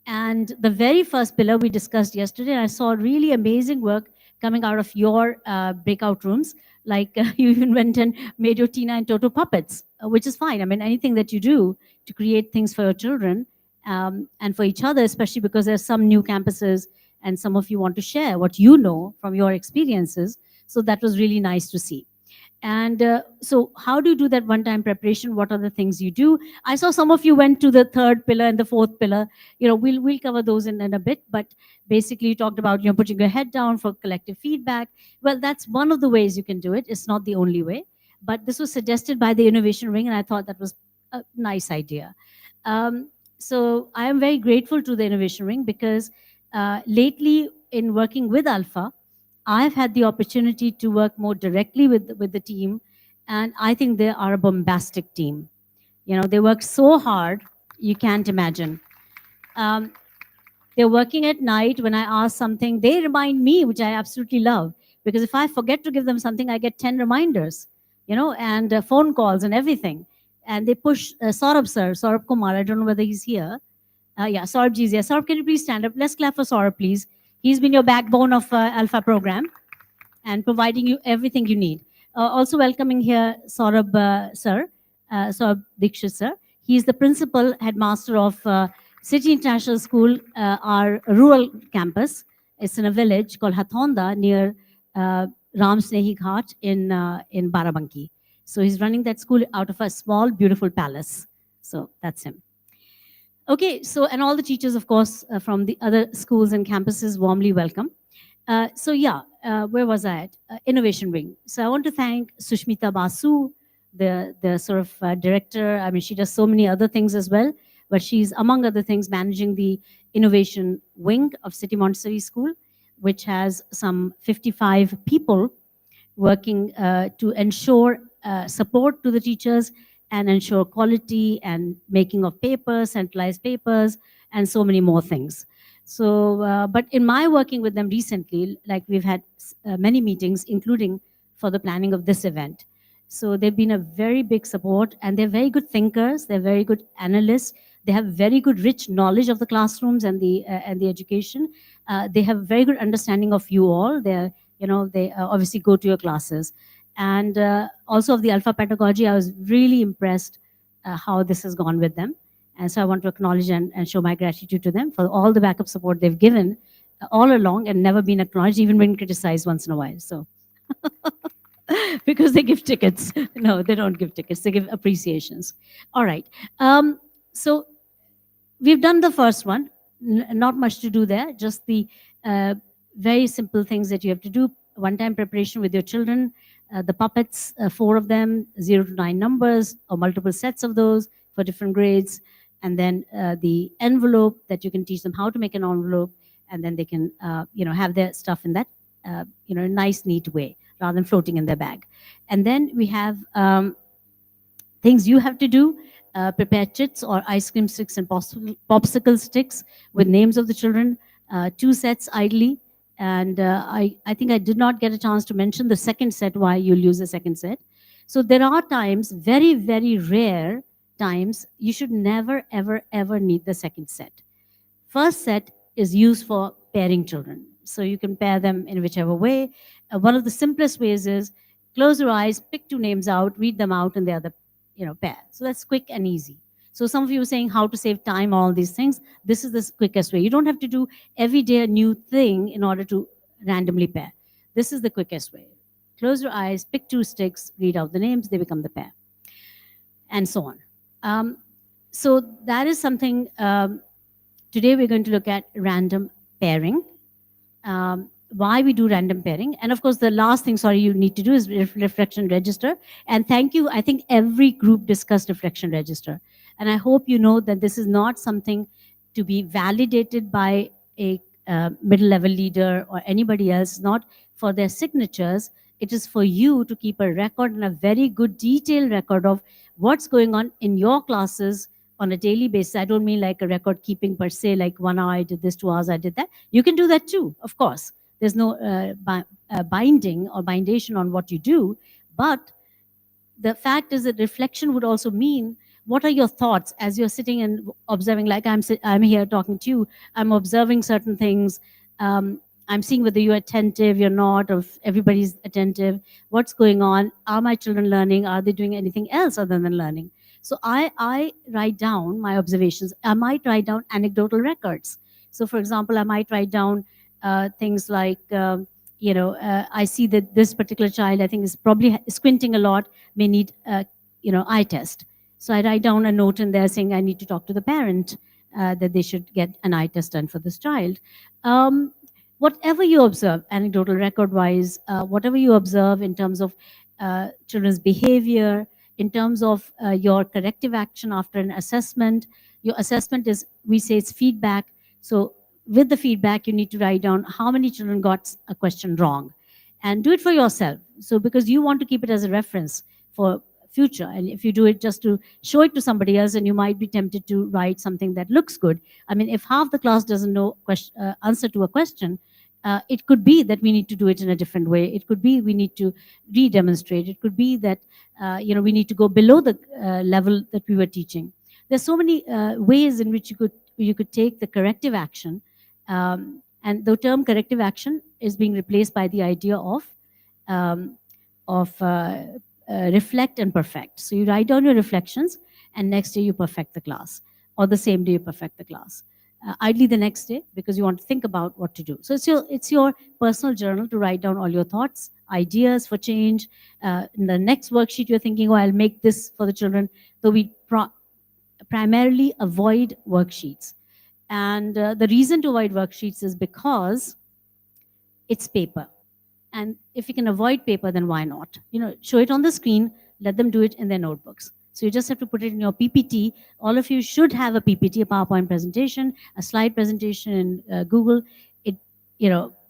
And the very first pillar we discussed yesterday, I saw really amazing work coming out of your breakout rooms. Like you even went and made your Tina and Toto puppets, which is fine. I mean, anything that you do to create things for your children and for each other, especially because there's some new campuses and some of you want to share what you know from your experiences. So that was really nice to see. And so how do you do that one-time preparation? What are the things you do? I saw some of you went to the 3rd pillar and the 4th pillar. We'll cover those in a bit, but basically you talked about, putting your head down for collective feedback. Well, that's one of the ways you can do it. It's not the only way, but this was suggested by the Innovation Ring, and I thought that was a nice idea. So I am very grateful to the Innovation Ring because lately in working with ALfA, I've had the opportunity to work more directly with the team, and I think they are a bombastic team. They work so hard, you can't imagine. They're working at night. When I ask something, they remind me, which I absolutely love, because if I forget to give them something, I get 10 reminders, and phone calls and everything. And they push Saurabh Kumar, I don't know whether he's here. Yeah, Saurabh ji is here. Saurabh, can you please stand up? Let's clap for Saurabh, please. He's been your backbone of ALfA program and providing you everything you need. Also welcoming here Saurabh sir, Saurabh Dikshit sir. He is the principal headmaster of City International School, our rural campus. It's in a village called Hathonda near Ram Snehi Ghat in Barabanki. So he's running that school out of a small, beautiful palace. So that's him. Okay, so, and all the teachers, of course, from the other schools and campuses, warmly welcome. So yeah, where was I at? Innovation Wing. So I want to thank Sushmita Basu, the sort of director. I mean, she does so many other things as well, but she's, among other things, managing the Innovation Wing of City Montessori School, which has some 55 people working to ensure support to the teachers and ensure quality and making of papers, centralized papers, and so many more things. So, but in my working with them recently, like we've had many meetings, including for the planning of this event. So they've been a very big support, and they're very good thinkers, they're very good analysts, they have very good rich knowledge of the classrooms and the education. They have very good understanding of you all. They obviously go to your classes. And also of the ALfA pedagogy, I was really impressed how this has gone with them. And so I want to acknowledge and show my gratitude to them for all the backup support they've given all along and never been acknowledged, even when criticized once in a while. So because they give tickets. No, they don't give tickets. They give appreciations. All right. So we've done the first one. Not much to do there. Just the very simple things that you have to do. One-time preparation with your children. The puppets, 4 of them, 0 to 9 numbers, or multiple sets of those for different grades. And then the envelope that you can teach them how to make an envelope, and then they can, have their stuff in that, nice, neat way, rather than floating in their bag. And then we have things you have to do. Prepare chits or ice cream sticks and popsicle sticks with names of the children, 2 sets ideally. And I think I did not get a chance to mention the second set, why you'll use the second set. So there are times, very, very rare times, you should never, ever, ever need the second set. First set is used for pairing children. So you can pair them in whichever way. One of the simplest ways is close your eyes, pick 2 names out, read them out, and they're the pair. So that's quick and easy. So some of you were saying how to save time, all these things. This is the quickest way. You don't have to do every day a new thing in order to randomly pair. This is the quickest way. Close your eyes, pick 2 sticks, read out the names, they become the pair, and so on. So that is something. Today we're going to look at random pairing. Why we do random pairing. And of course, the last thing, you need to do is reflection register. And thank you. I think every group discussed reflection register. And I hope you know that this is not something to be validated by a middle-level leader or anybody else, not for their signatures. It is for you to keep a record, and a very good detailed record of what's going on in your classes on a daily basis. I don't mean like a record keeping per se, like 1 hour I did this, 2 hours I did that. You can do that too, of course. There's no binding or bindation on what you do. But the fact is that reflection would also mean, what are your thoughts as you're sitting and observing? Like I'm here talking to you. I'm observing certain things. I'm seeing whether you're attentive, you're not, or if everybody's attentive. What's going on? Are my children learning? Are they doing anything else other than learning? So I write down my observations. I might write down anecdotal records. So for example, I might write down things like, I see that this particular child, I think, is probably squinting a lot, may need, eye test. So I write down a note in there saying I need to talk to the parent, that they should get an eye test done for this child. Whatever you observe, anecdotal record-wise, whatever you observe in terms of children's behavior, in terms of your corrective action after an assessment. Your assessment is, we say it's feedback. So with the feedback, you need to write down how many children got a question wrong, and do it for yourself. So because you want to keep it as a reference for future. And if you do it just to show it to somebody else, and you might be tempted to write something that looks good. I mean, if half the class doesn't know answer to a question, it could be that we need to do it in a different way. It could be we need to re-demonstrate. It could be that we need to go below the level that we were teaching. There's so many ways in which you could take the corrective action. And the term corrective action is being replaced by the idea of reflect and perfect. So you write down your reflections, and next day you perfect the class, or the same day you perfect the class. Ideally the next day, because you want to think about what to do. So it's your personal journal to write down all your thoughts, ideas for change. In the next worksheet, you're thinking, oh, I'll make this for the children. So we primarily avoid worksheets. And the reason to avoid worksheets is because it's paper. And if you can avoid paper, then why not? Show it on the screen, let them do it in their notebooks. So you just have to put it in your PPT. All of you should have a PPT, a PowerPoint presentation, a slide presentation in Google,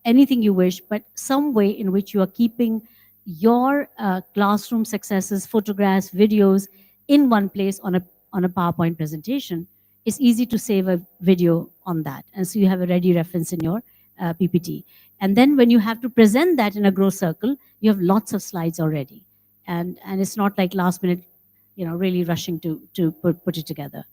anything you wish, but some way in which you are keeping your classroom successes, photographs, videos in one place on a PowerPoint presentation. It's easy to save a video on that. And so you have a ready reference in your PPT. And then when you have to present that in a grow circle, you have lots of slides already. And it's not like last minute, really rushing to put it together.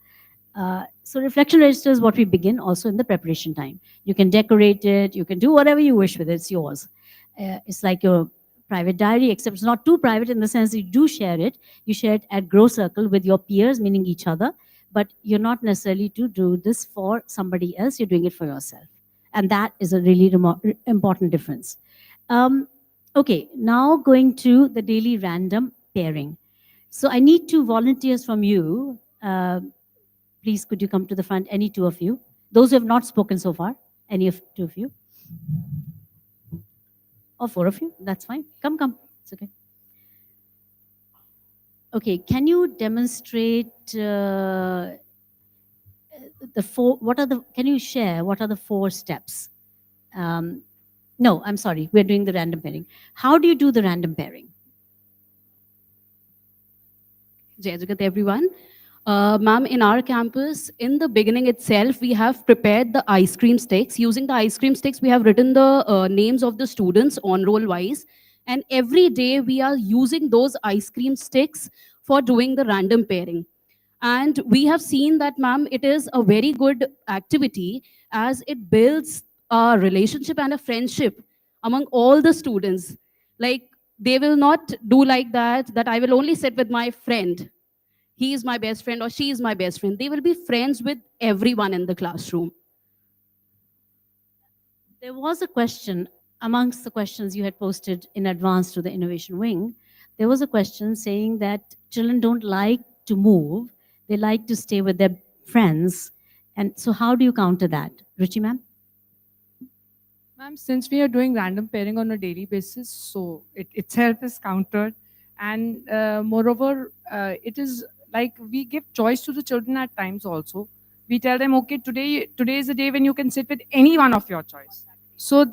So reflection register is what we begin also in the preparation time. You can decorate it, you can do whatever you wish with it, it's yours. It's like your private diary, except it's not too private in the sense that you do share it. You share it at grow circle with your peers, meaning each other, but you're not necessarily to do this for somebody else, you're doing it for yourself. And that is a really important difference. Okay, now going to the daily random pairing. So I need 2 volunteers from you. Please, could you come to the front, any 2 of you? Those who have not spoken so far, any of 2 of you? Or 4 of you, that's fine. Come, it's okay. Okay, can you demonstrate the 4, can you share what are the 4 steps? No, I'm sorry, we're doing the random pairing. How do you do the random pairing? Jai Jagat, everyone. Ma'am, in our campus, in the beginning itself, we have prepared the ice cream sticks. Using the ice cream sticks, we have written the names of the students on roll wise. And every day we are using those ice cream sticks for doing the random pairing. And we have seen that, ma'am, it is a very good activity as it builds a relationship and a friendship among all the students. Like, they will not do like that I will only sit with my friend. He is my best friend or she is my best friend. They will be friends with everyone in the classroom. There was a question amongst the questions you had posted in advance to the innovation wing. There was a question saying that children don't like to move, they like to stay with their friends. And so how do you counter that? Ruchi ma'am? Ma'am, since we are doing random pairing on a daily basis, so it itself is countered. And moreover, it is like we give choice to the children at times also. We tell them, okay, today is the day when you can sit with any one of your choice. So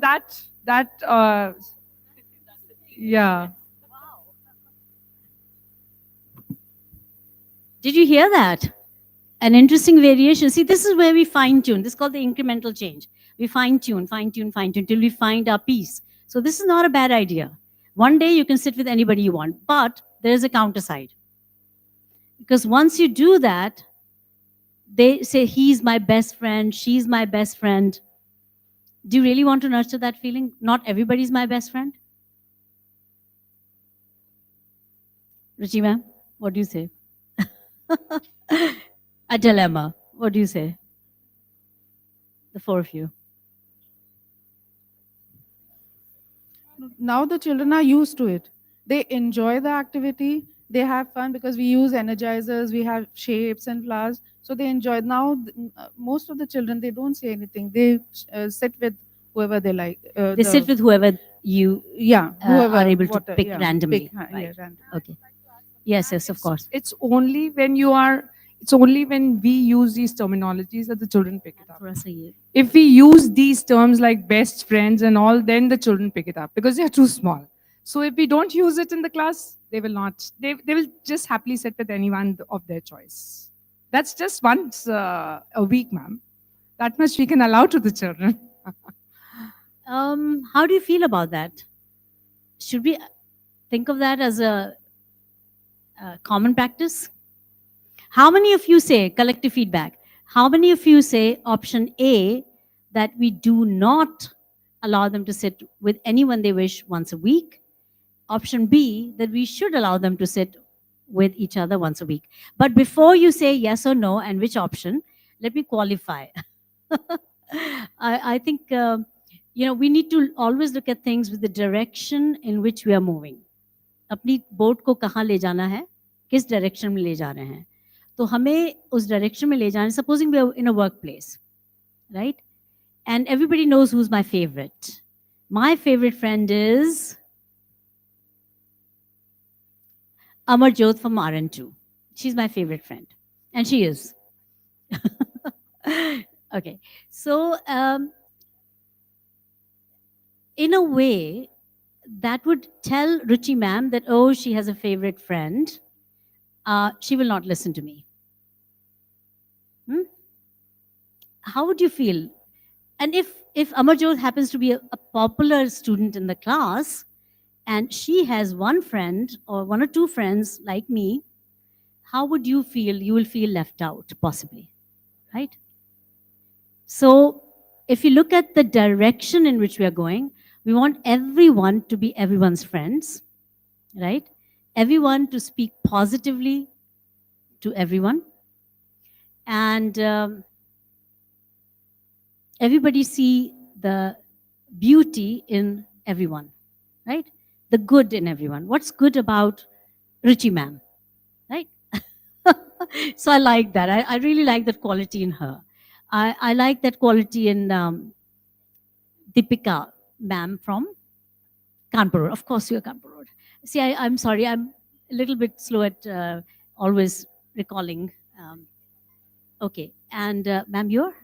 yeah. Did you hear that? An interesting variation. See, this is where we fine tune. This is called the incremental change. We fine tune till we find our peace. So this is not a bad idea. One day you can sit with anybody you want, but there is a counter side. Because once you do that, they say, he's my best friend, she's my best friend. Do you really want to nurture that feeling? Not everybody's my best friend. Ruchi ma'am, what do you say? A dilemma. What do you say? The 4 of you. Now the children are used to it. They enjoy the activity. They have fun because we use energizers, we have shapes and flowers. So they enjoy. Now, most of the children, they don't say anything. They sit with whoever they like. They sit with whoever you whoever are able to pick yeah, randomly. pick, right. yeah, randomly. Okay. Yes, of course. It's only when we use these terminologies that the children pick it up. If we use these terms like best friends and all, then the children pick it up because they are too small. So if we don't use it in the class, they will not. They will just happily sit with anyone of their choice. That's just once a week, ma'am. That much we can allow to the children. How do you feel about that? Should we think of that as a common practice? How many of you say, collective feedback, how many of you say option A, that we do not allow them to sit with anyone they wish once a week? Option B, that we should allow them to sit with each other once a week. But before you say yes or no and which option, let me qualify. I think, we need to always look at things with the direction in which we are moving. अपनी boat को कहाँ ले जाना है, किस direction में ले जा रहे हैं, तो हमें उस डायरेक्शन में ले जाना. Supposing we are in a workplace, right? And everybody knows who's my favorite. My favorite friend is Amarjot from RN2. She's my favorite friend. And she is. Okay. So, in a way, that would tell Ruchi ma'am that, oh, she has a favorite friend. She will not listen to me. How would you feel? And if Amarjot happens to be a popular student in the class, and she has one friend or 1 or 2 friends like me, how would you feel? You will feel left out, possibly, right? So if you look at the direction in which we are going, we want everyone to be everyone's friends, right? Everyone to speak positively to everyone. And everybody see the beauty in everyone, right? the good in everyone. What's good about Ruchi ma'am, right? So I like that. I really like that quality in her. I like that quality in Deepika ma'am from Kanpur Road. Of course, you're Kanpur Road. See, I'm sorry, I'm a little bit slow at always recalling. Okay, and ma'am, you're?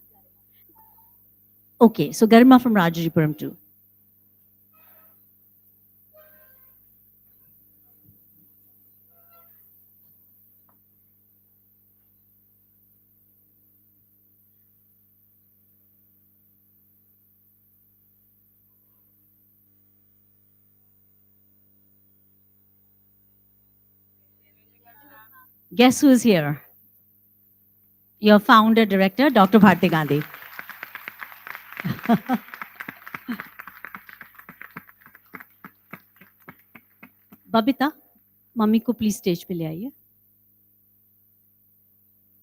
Okay, so Garima from Rajajipuram too. Guess who is here? Your founder, director, Dr. Bharti Gandhi. Babita, mummy को please stage पे ले आइए.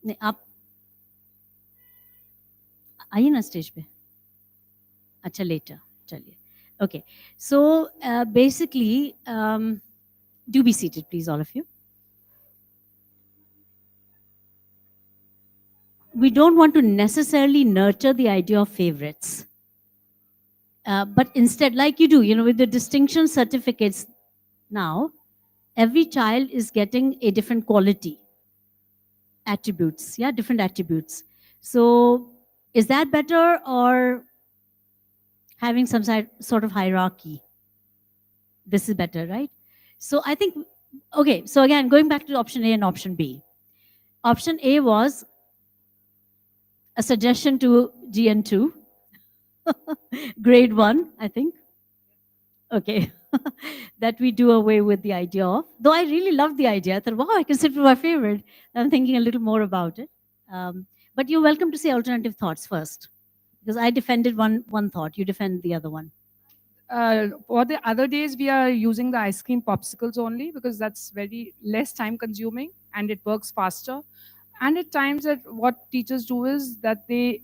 नहीं, आप आइए ना stage पे. अच्छा, लेटर. चलिए. Okay. So basically, do be seated, please, all of you. We don't want to necessarily nurture the idea of favorites. But instead, like you do, with the distinction certificates now, every child is getting a different quality, attributes, different attributes. So is that better, or having some sort of hierarchy? This is better, right? So I think, okay, so again, going back to option A and option B. Option A was a suggestion to GN2, grade 1, I think. Okay, that we do away with the idea of, though I really loved the idea. I thought, wow, I can sit with my favorite. I'm thinking a little more about it. But you're welcome to say alternative thoughts first, because I defended one thought, you defend the other one. For the other days, we are using the ice cream popsicles only because that's very less time consuming and it works faster. And at times, that what teachers do is they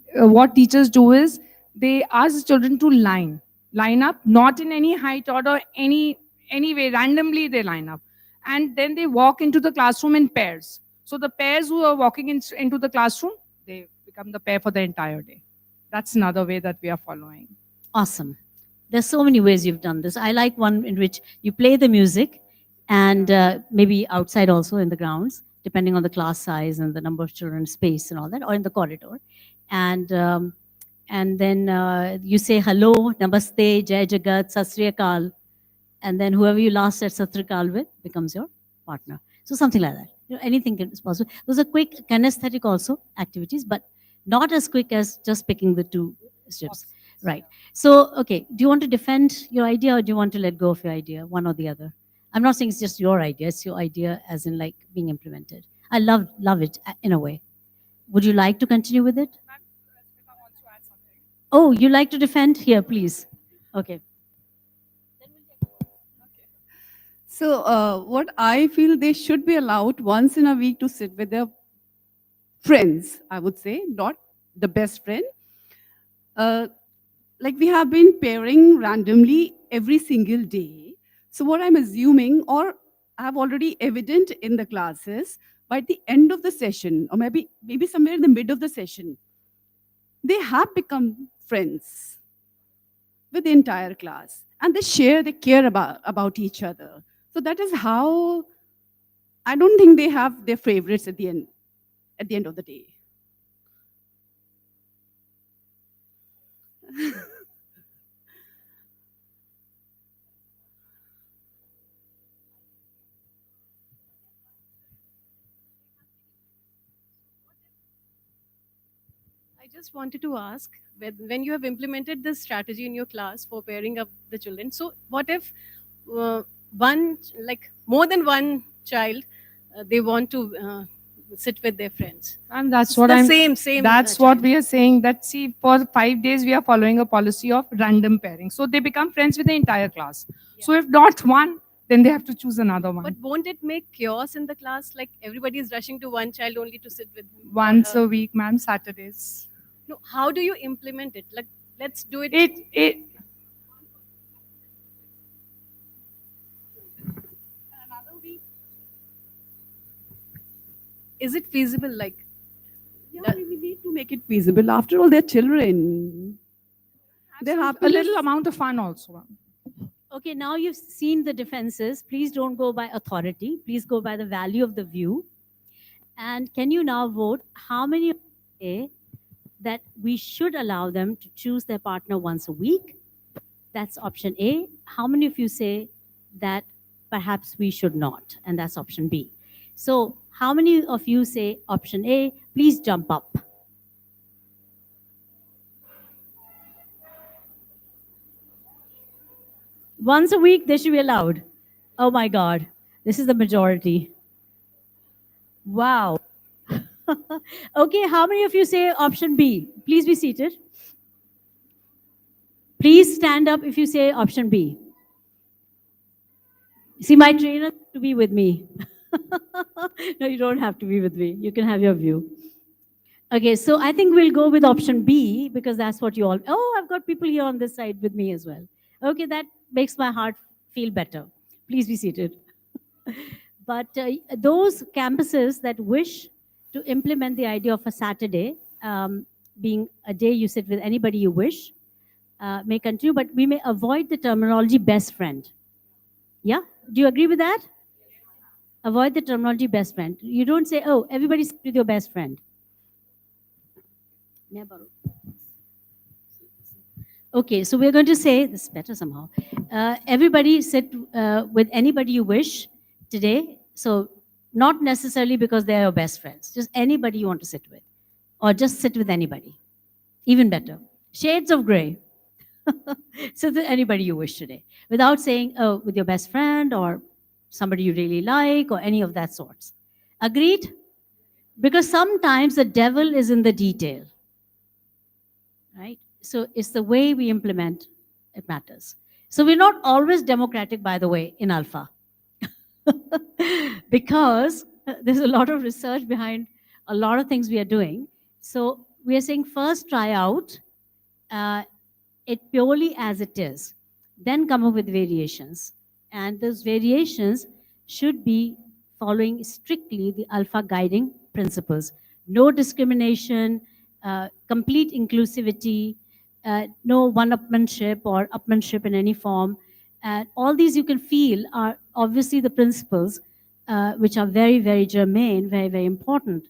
ask children to line up, not in any height order, any way, randomly they line up, and then they walk into the classroom in pairs. So the pairs who are walking into the classroom, they become the pair for the entire day. That's another way that we are following. Awesome. There's so many ways you've done this. I like one in which you play the music and maybe outside also in the grounds, depending on the class size and the number of children, space and all that, or in the corridor. And then you say hello, namaste, jai jagat, sat sri akal, and then whoever you last said sat sri akal with becomes your partner. So something like that. Anything is possible. Those are quick kinesthetic also activities, but not as quick as just picking the two strips. Right. So, okay, do you want to defend your idea or do you want to let go of your idea, one or the other? I'm not saying it's just your idea, it's your idea as in like being implemented. I love it in a way. Would you like to continue with it? Oh, you like to defend? Here, please. Okay. So what I feel, they should be allowed once in a week to sit with their friends, I would say, not the best friend. Like we have been pairing randomly every single day. So what I'm assuming, or I have already evident in the classes, by the end of the session, or maybe somewhere in the mid of the session, they have become friends with the entire class. And they care about each other. So that is how, I don't think they have their favorites at the end of the day. I just wanted to ask, when you have implemented this strategy in your class for pairing up the children, so what if more than one child, they want to sit with their friends? And that's It's what the same. That's what we are saying. That see, for 5 days we are following a policy of random pairing. So they become friends with the entire class. Yeah. So if not one, then they have to choose another one. But won't it make chaos in the class? Like everybody is rushing to one child only to sit with him? Once a week, ma'am, Saturdays. No, how do you implement it? Like, let's do it. is it feasible? Like, Yeah, we need to make it feasible. After all, they're children. They're happy. A little amount of fun also, ma'am. Okay, now you've seen the defenses. Please don't go by authority. Please go by the value of the view. And can you now vote how many of you say that we should allow them to choose their partner once a week? That's option A. How many of you say that perhaps we should not? And that's option B. So how many of you say option A? Please jump up. Once a week, they should be allowed. Oh my God, this is the majority. Wow. Okay, how many of you say option B? Please be seated. Please stand up if you say option B. See, my trainer to be with me. No, you don't have to be with me. You can have your view. Okay, so I think we'll go with option B because that's what you all. Oh, I've got people here on this side with me as well. Okay, that makes my heart feel better. Please be seated. But those campuses that wish to implement the idea of a Saturday being a day you sit with anybody you wish may continue, but we may avoid the terminology best friend. Yeah? Do you agree with that? Avoid the terminology best friend. You don't say, oh, everybody sit with your best friend. Okay, so we're going to say, this is better somehow. Everybody sit with anybody you wish today. So not necessarily because they're your best friends, just anybody you want to sit with. Or just sit with anybody. Even better. Shades of gray. Sit with anybody you wish today. Without saying, oh, with your best friend or somebody you really like or any of that sorts. Agreed? Because sometimes the devil is in the detail. Right? So it's the way we implement it matters. So we're not always democratic, by the way, in ALfA. Because there's a lot of research behind a lot of things we are doing. So we are saying first try out it purely as it is. Then come up with variations. And those variations should be following strictly the ALfA guiding principles. No discrimination, complete inclusivity, no one-upmanship or upmanship in any form. And all these you can feel are obviously the principles which are very, very germane, very, very important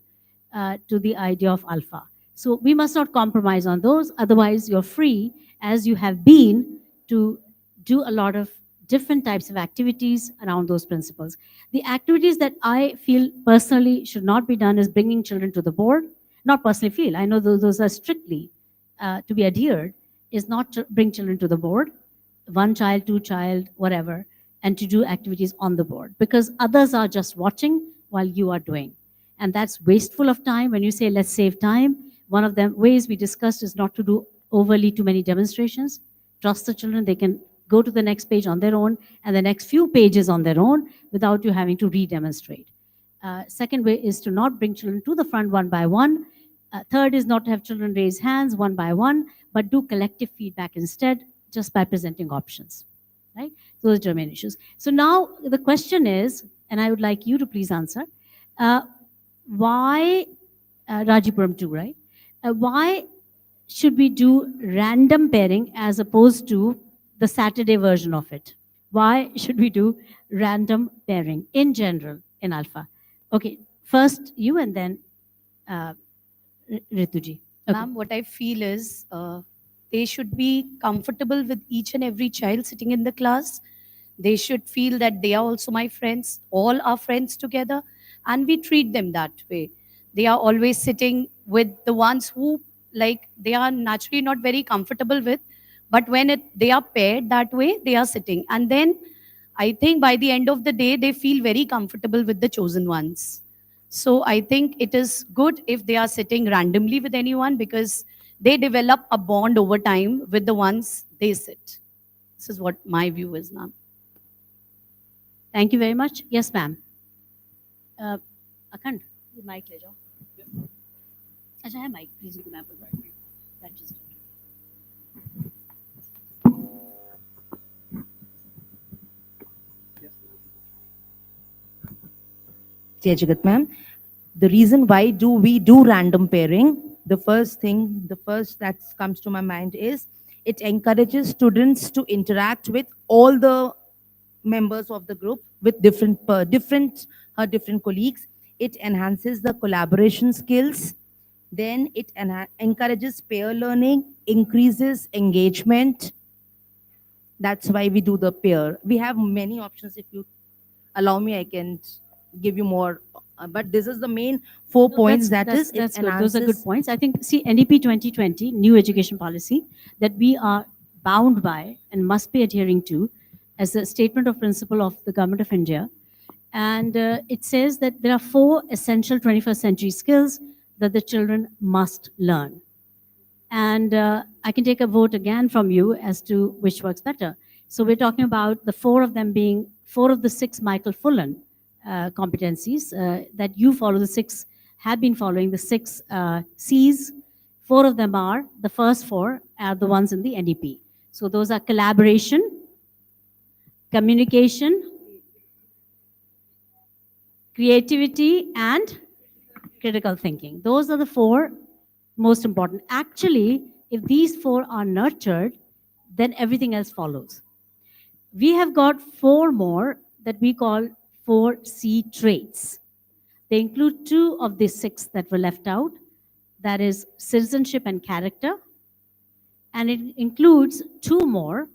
to the idea of ALfA. So we must not compromise on those, otherwise you're free, as you have been, to do a lot of different types of activities around those principles. The activities that I feel personally should not be done is bringing children to the board. Not personally feel, I know those are strictly to be adhered, is not to bring children to the board, one child, two child, whatever, and to do activities on the board, because others are just watching while you are doing. And that's wasteful of time. When you say, let's save time, one of the ways we discussed is not to do overly too many demonstrations. Trust the children, they can go to the next page on their own and the next few pages on their own without you having to re-demonstrate. Second way is to not bring children to the front one by one. Third is not to have children raise hands one by one, but do collective feedback instead, just by presenting options, right? Those are germane issues. So now the question is, and I would like you to please answer, why, Rajipuram 2, right? Why should we do random pairing as opposed to the Saturday version of it? Why should we do random pairing in general in ALfA? Okay, first you and then Rituji. Okay. Ma'am, what I feel is they should be comfortable with each and every child sitting in the class. They should feel that they are also my friends, all are friends together, and we treat them that way. They are always sitting with the ones who, like, they are naturally not very comfortable with, but when they are paired that way, they are sitting. And then I think by the end of the day, they feel very comfortable with the chosen ones. So I think it is good if they are sitting randomly with anyone, because they develop a bond over time with the ones they sit. This is what my view is, ma'am. Thank you very much. Yes, ma'am. Akhand, the mic ले जाओ. अच्छा है mic, please. मैं just. Jai Jagat ma'am. The reason why do we do random pairing, the first that comes to my mind is it encourages students to interact with all the members of the group with different colleagues. It enhances the collaboration skills. Then it encourages peer learning, increases engagement. That's why we do the pair. We have many options. If you allow me, I can give you more. But this is the main 4 points. That's good. Those are good points. I think, see, NEP 2020, new education policy, that we are bound by and must be adhering to as a statement of principle of the Government of India. And it says that there are 4 essential 21st century skills that the children must learn. And I can take a vote again from you as to which works better. So we're talking about the 4 of them being 4 of the 6 Michael Fullan competencies that you follow. The 6 have been following the 6 C's. 4 of them are, the first 4 are the ones in the NEP. So those are collaboration, communication, creativity, and critical thinking. Those are the 4 most important. Actually, if these 4 are nurtured, then everything else follows. We have got 4 more that we call 4C traits. They include 2 of the 6 that were left out. That is citizenship and character. And it includes 2 more,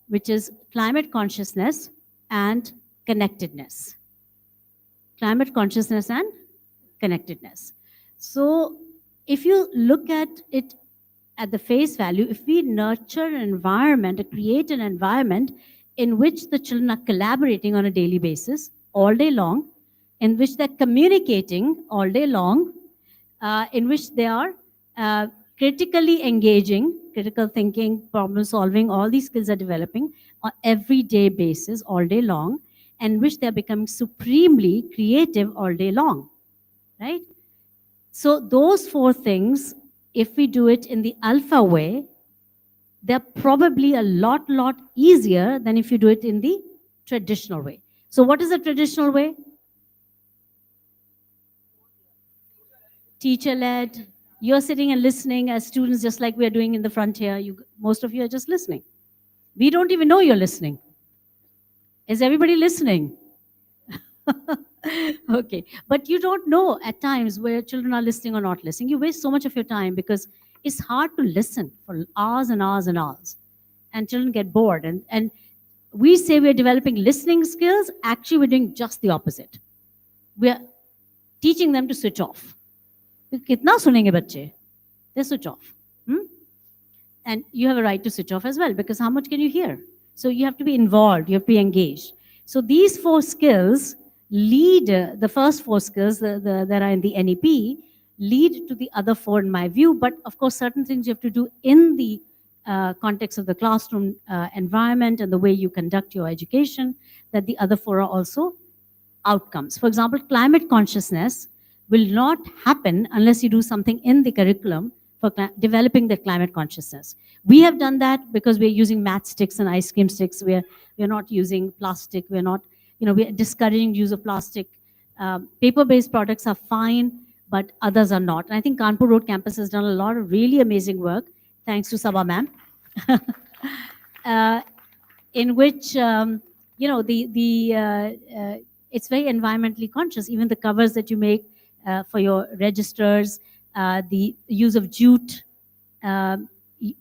which is climate consciousness and connectedness. Climate consciousness and connectedness. So if you look at it at the face value, if we nurture an environment, create an environment in which the children are collaborating on a daily basis, all day long, in which they're communicating all day long, in which they are critically engaging, critical thinking, problem solving, all these skills are developing on everyday basis, all day long, and which they're becoming supremely creative all day long, right? So those 4 things, if we do it in the ALfA way, they're probably a lot easier than if you do it in the traditional way. So what is the traditional way? Teacher-led. You're sitting and listening as students, just like we're doing in the front here. Most of you are just listening. We don't even know you're listening. Is everybody listening? Okay, but you don't know at times where children are listening or not listening. You waste so much of your time because it's hard to listen for hours and hours and hours. And children get bored. And we say we're developing listening skills. Actually, we're doing just the opposite. We're teaching them to switch off. Kitna sunenge bacche? They switch off. And you have a right to switch off as well, because how much can you hear? So you have to be involved, you have to be engaged. So these 4 skills lead, the first 4 skills that are in the NEP, lead to the other 4 in my view. But of course, certain things you have to do in the context of the classroom environment and the way you conduct your education, that the other 4 are also outcomes. For example, climate consciousness will not happen unless you do something in the curriculum for developing the climate consciousness. We have done that because we're using matchsticks and ice cream sticks. We're not using plastic. We're not, we're discouraging use of plastic. Paper-based products are fine, but others are not. And I think Kanpur Road campus has done a lot of really amazing work, thanks to Sabha ma'am, in which, it's very environmentally conscious. Even the covers that you make for your registers, the use of jute,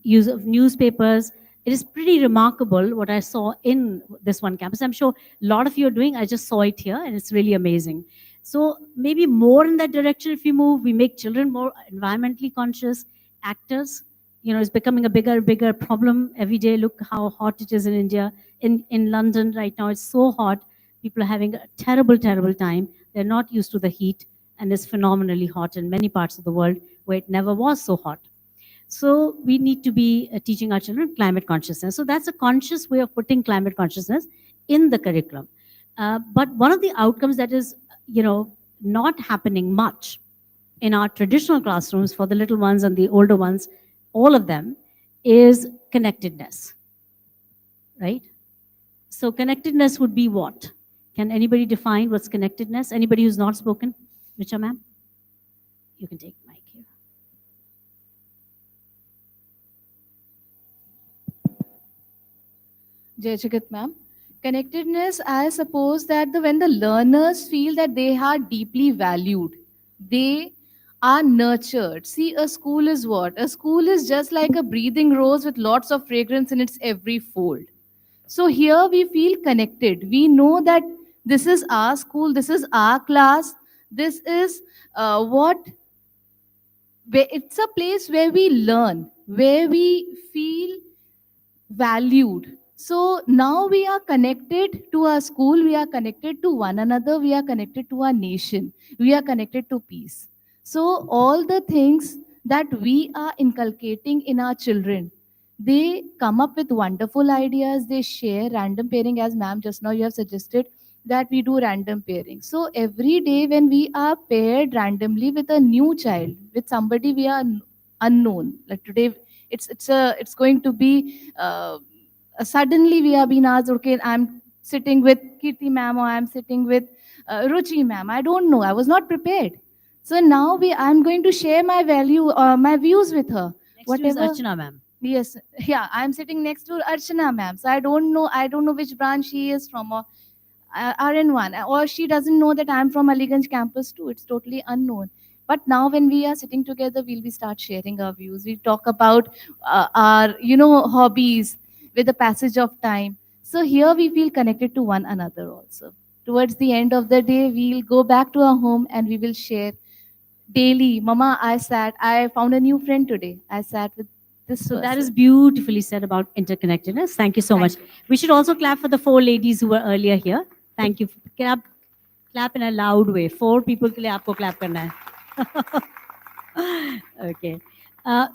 use of newspapers. It is pretty remarkable what I saw in this one campus. I'm sure a lot of you are doing. I just saw it here, and it's really amazing. So maybe more in that direction if we move. We make children more environmentally conscious actors. It's becoming a bigger problem every day. Look how hot it is in India. In London right now, it's so hot. People are having a terrible time. They're not used to the heat, and it's phenomenally hot in many parts of the world where it never was so hot. So we need to be teaching our children climate consciousness. So that's a conscious way of putting climate consciousness in the curriculum. But one of the outcomes that is, not happening much in our traditional classrooms for the little ones and the older ones, all of them, is connectedness, right? So connectedness would be what? Can anybody define what's connectedness? Anybody who's not spoken? Richa ma'am? You can take the mic here. Jai Jagat ma'am. Connectedness, I suppose that when the learners feel that they are deeply valued, they are nurtured. See, a school is what? A school is just like a breathing rose with lots of fragrance in its every fold. So here we feel connected. We know that this is our school, this is our class, this is what it's a place where we learn, where we feel valued. So now we are connected to our school, we are connected to one another, we are connected to our nation, we are connected to peace. So all the things that we are inculcating in our children, they come up with wonderful ideas, they share random pairing, as ma'am just now you have suggested that we do random pairing. So every day when we are paired randomly with a new child, with somebody we are unknown, like today it's going to be suddenly we are being asked, okay, I'm sitting with Kirti ma'am or I'm sitting with Ruchi ma'am. I don't know. I was not prepared. So now I'm going to share my my views with her. Next to is Archana ma'am. Yes, yeah, I'm sitting next to Archana ma'am. So I don't know which branch she is from, or RN1, or she doesn't know that I'm from Aliganj campus too. It's totally unknown. But now when we are sitting together, we'll be start sharing our views. We talk about our, hobbies with the passage of time. So here we feel connected to one another also. Towards the end of the day, we'll go back to our home and we will share daily. Mama, I found a new friend today. I sat with this So that person. is beautifully said about interconnectedness. Thank you so much. We should also clap for the 4 ladies who were earlier here. Thank you. Clap in a loud way. 4 people के लिए आपको clap करना है. Okay.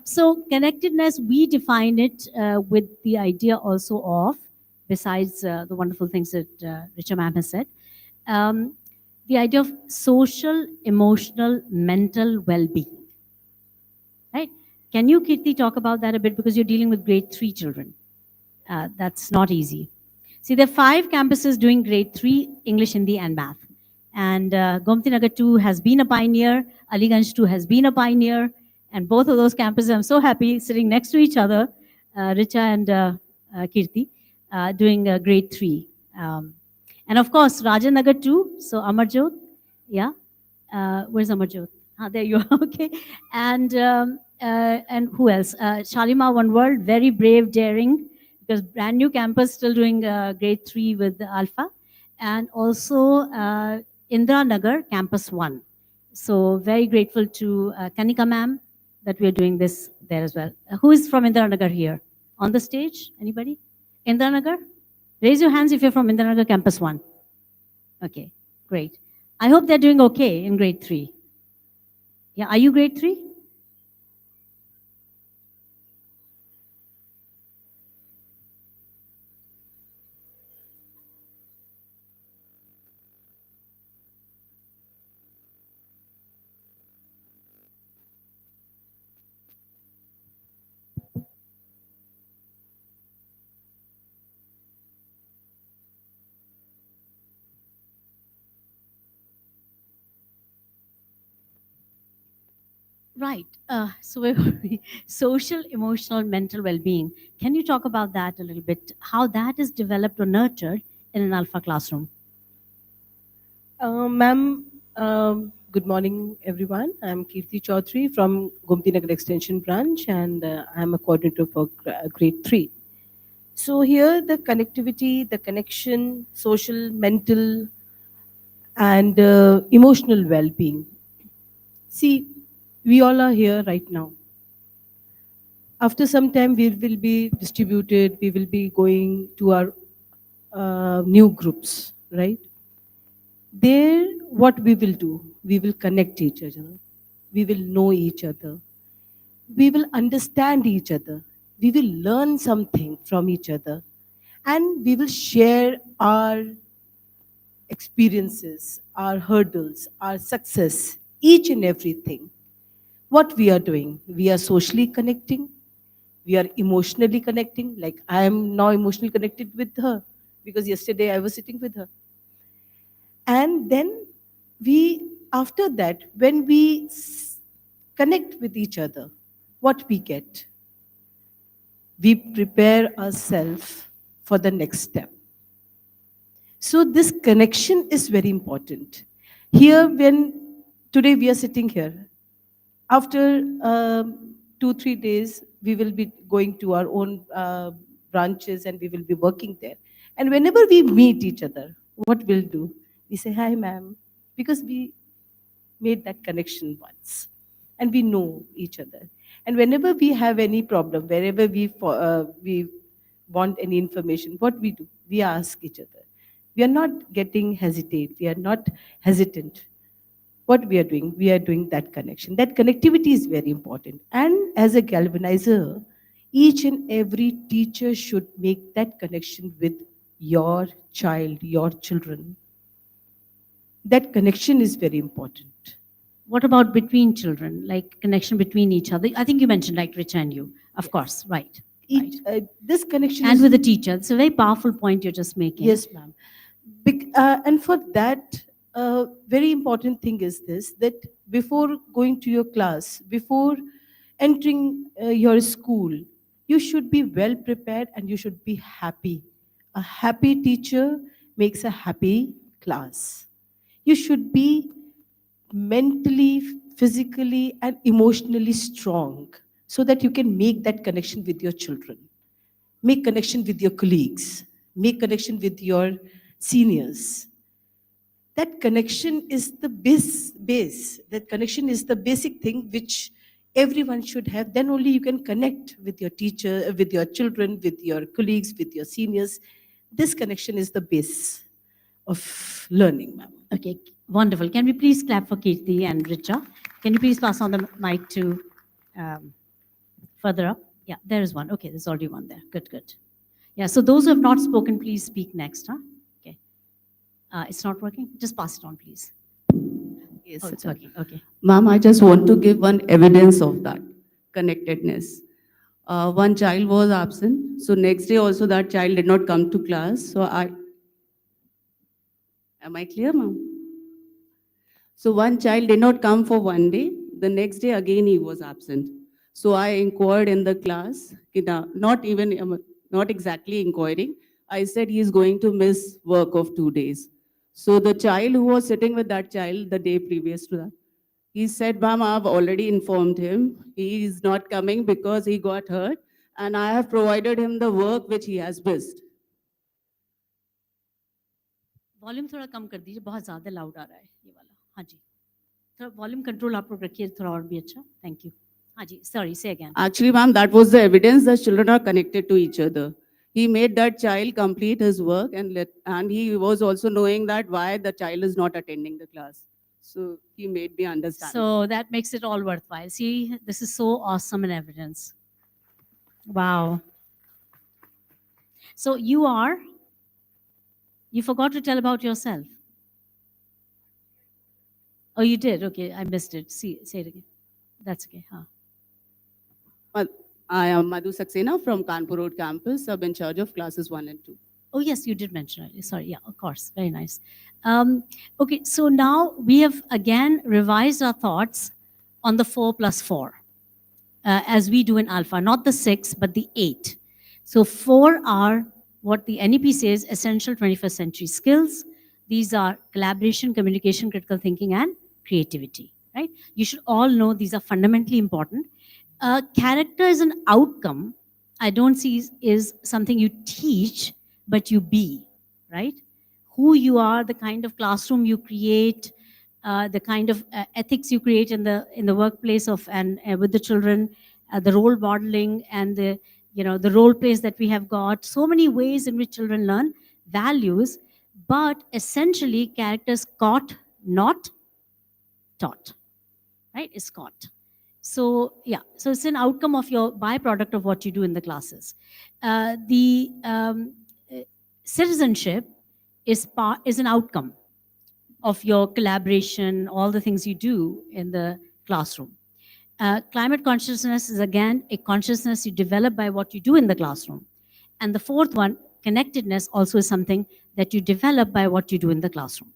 So connectedness, we define it with the idea also of, besides the wonderful things that Richa ma'am has said, the idea of social, emotional, mental well-being. Right? Can you, Kirti, talk about that a bit, because you're dealing with grade 3 children? That's not easy. See, there are 5 campuses doing grade 3 English, Hindi, and math. And Gomti Nagar 2 has been a pioneer, Aliganj 2 has been a pioneer, and both of those campuses, I'm so happy, sitting next to each other, Richa and Kirti, doing grade 3. And of course, Rajan Nagar 2, so Amarjot, yeah. Where's Amarjot? There you are, okay. And who else? Shalima One World, very brave, daring, because brand new campus, still doing grade 3 with ALfA. And also Indra Nagar, Campus 1. So very grateful to Kanika ma'am that we're doing this there as well. Who is from Indra Nagar here? On the stage, anybody? Indra Nagar? Raise your hands if you're from Indra Nagar, Campus 1. Okay, great. I hope they're doing okay in grade 3. Yeah, are you grade 3? Right. So where were we? Social, emotional, mental well-being. Can you talk about that a little bit? How that is developed or nurtured in an ALfA classroom? Ma'am, good morning, everyone. I'm Kirti Chaudhary from Gomti Nagar Extension Branch, and I'm a coordinator for grade 3. So here, the connectivity, the connection, social, mental, and emotional well-being. See, we all are here right now. After some time, we will be distributed, we will be going to our new groups, right? There, what we will do, we will connect each other, we will know each other, we will understand each other, we will learn something from each other, and we will share our experiences, our hurdles, our success, each and everything. What we are doing, we are socially connecting, we are emotionally connecting, like I am now emotionally connected with her because yesterday I was sitting with her. And then after that, when we connect with each other, what we get? We prepare ourselves for the next step. So this connection is very important. Here, when today we are sitting here, after 2-3 days, we will be going to our own branches and we will be working there. And whenever we meet each other, what we'll do? We say, hi, ma'am, because we made that connection once and we know each other. And whenever we have any problem, wherever we want any information, what we do? We ask each other. We are not getting hesitate. We are not hesitant. What we are doing that connection. That connectivity is very important. And as a galvanizer, each and every teacher should make that connection with your child, your children. That connection is very important. What about between children, like connection between each other? I think you mentioned like Richa and you, of course, right. This connection And is with the teacher. It's a very powerful point you're just making. Yes, ma'am. And for that, very important thing is this, that before going to your class, before entering your school, you should be well prepared and you should be happy. A happy teacher makes a happy class. You should be mentally, physically, and emotionally strong so that you can make that connection with your children. Make connection with your colleagues, make connection with your seniors. That connection is the base. That connection is the basic thing which everyone should have. Then only you can connect with your teacher, with your children, with your colleagues, with your seniors. This connection is the base of learning, ma'am. Okay, wonderful. Can we please clap for Kirti and Richa? Can you please pass on the mic to further up? Yeah, there is one. Okay, there's already one there. Good, good. Yeah, so those who have not spoken, please speak next, huh? Okay. It's not working? Just pass it on, please. Yes, oh, it's working. Okay. Ma'am, I just want to give one evidence of that connectedness. One child was absent, so next day also that child did not come to class. So am I clear, ma'am? So one child did not come for one day. The next day again he was absent. So I inquired in the class, not exactly inquiring. I said he is going to miss work of 2 days. So the child who was sitting with that child the day previous to that, he said, ma'am, I've already informed him. He is not coming because he got hurt and I have provided him the work which he has missed. Volume थोड़ा कम कर दीजिए, बहुत ज़्यादा loud आ रहा है ये वाला. हाँ जी, थोड़ा वॉल्यूम कंट्रोल आप लोग रखिए थोड़ा और भी अच्छा. Thank you. हाँ जी, sorry, say again. Actually, ma'am, that was the evidence that children are connected to each other. He made that child complete his work and he was also knowing that why the child is not attending the class. So he made me understand. So that makes it all worthwhile. See, this is so awesome in evidence. Wow. So you forgot to tell about yourself. Oh, you did? Okay, I missed it. Say it again. That's okay. Huh. I am Madhu Saxena from Kanpur Road campus, sub in charge of classes 1 and 2. Oh, yes, you did mention it. Sorry, yeah, of course. Very nice. Okay, so now we have again revised our thoughts on the 4+4, as we do in ALfA, not the 6, but the 8. So 4 are what the NEP says, essential 21st century skills. These are collaboration, communication, critical thinking, and creativity, right? You should all know these are fundamentally important. Character is an outcome. I don't see is something you teach, but you be, right? Who you are, the kind of classroom you create, the kind of ethics you create in the workplace and with the children, the role modeling and the role plays that we have got. So many ways in which children learn values, but essentially characters caught, not taught, right? Is caught. So yeah, so it's an outcome of your byproduct of what you do in the classes. Citizenship is an outcome of your collaboration, all the things you do in the classroom. Climate consciousness is again a consciousness you develop by what you do in the classroom. And the fourth one, connectedness, also is something that you develop by what you do in the classroom,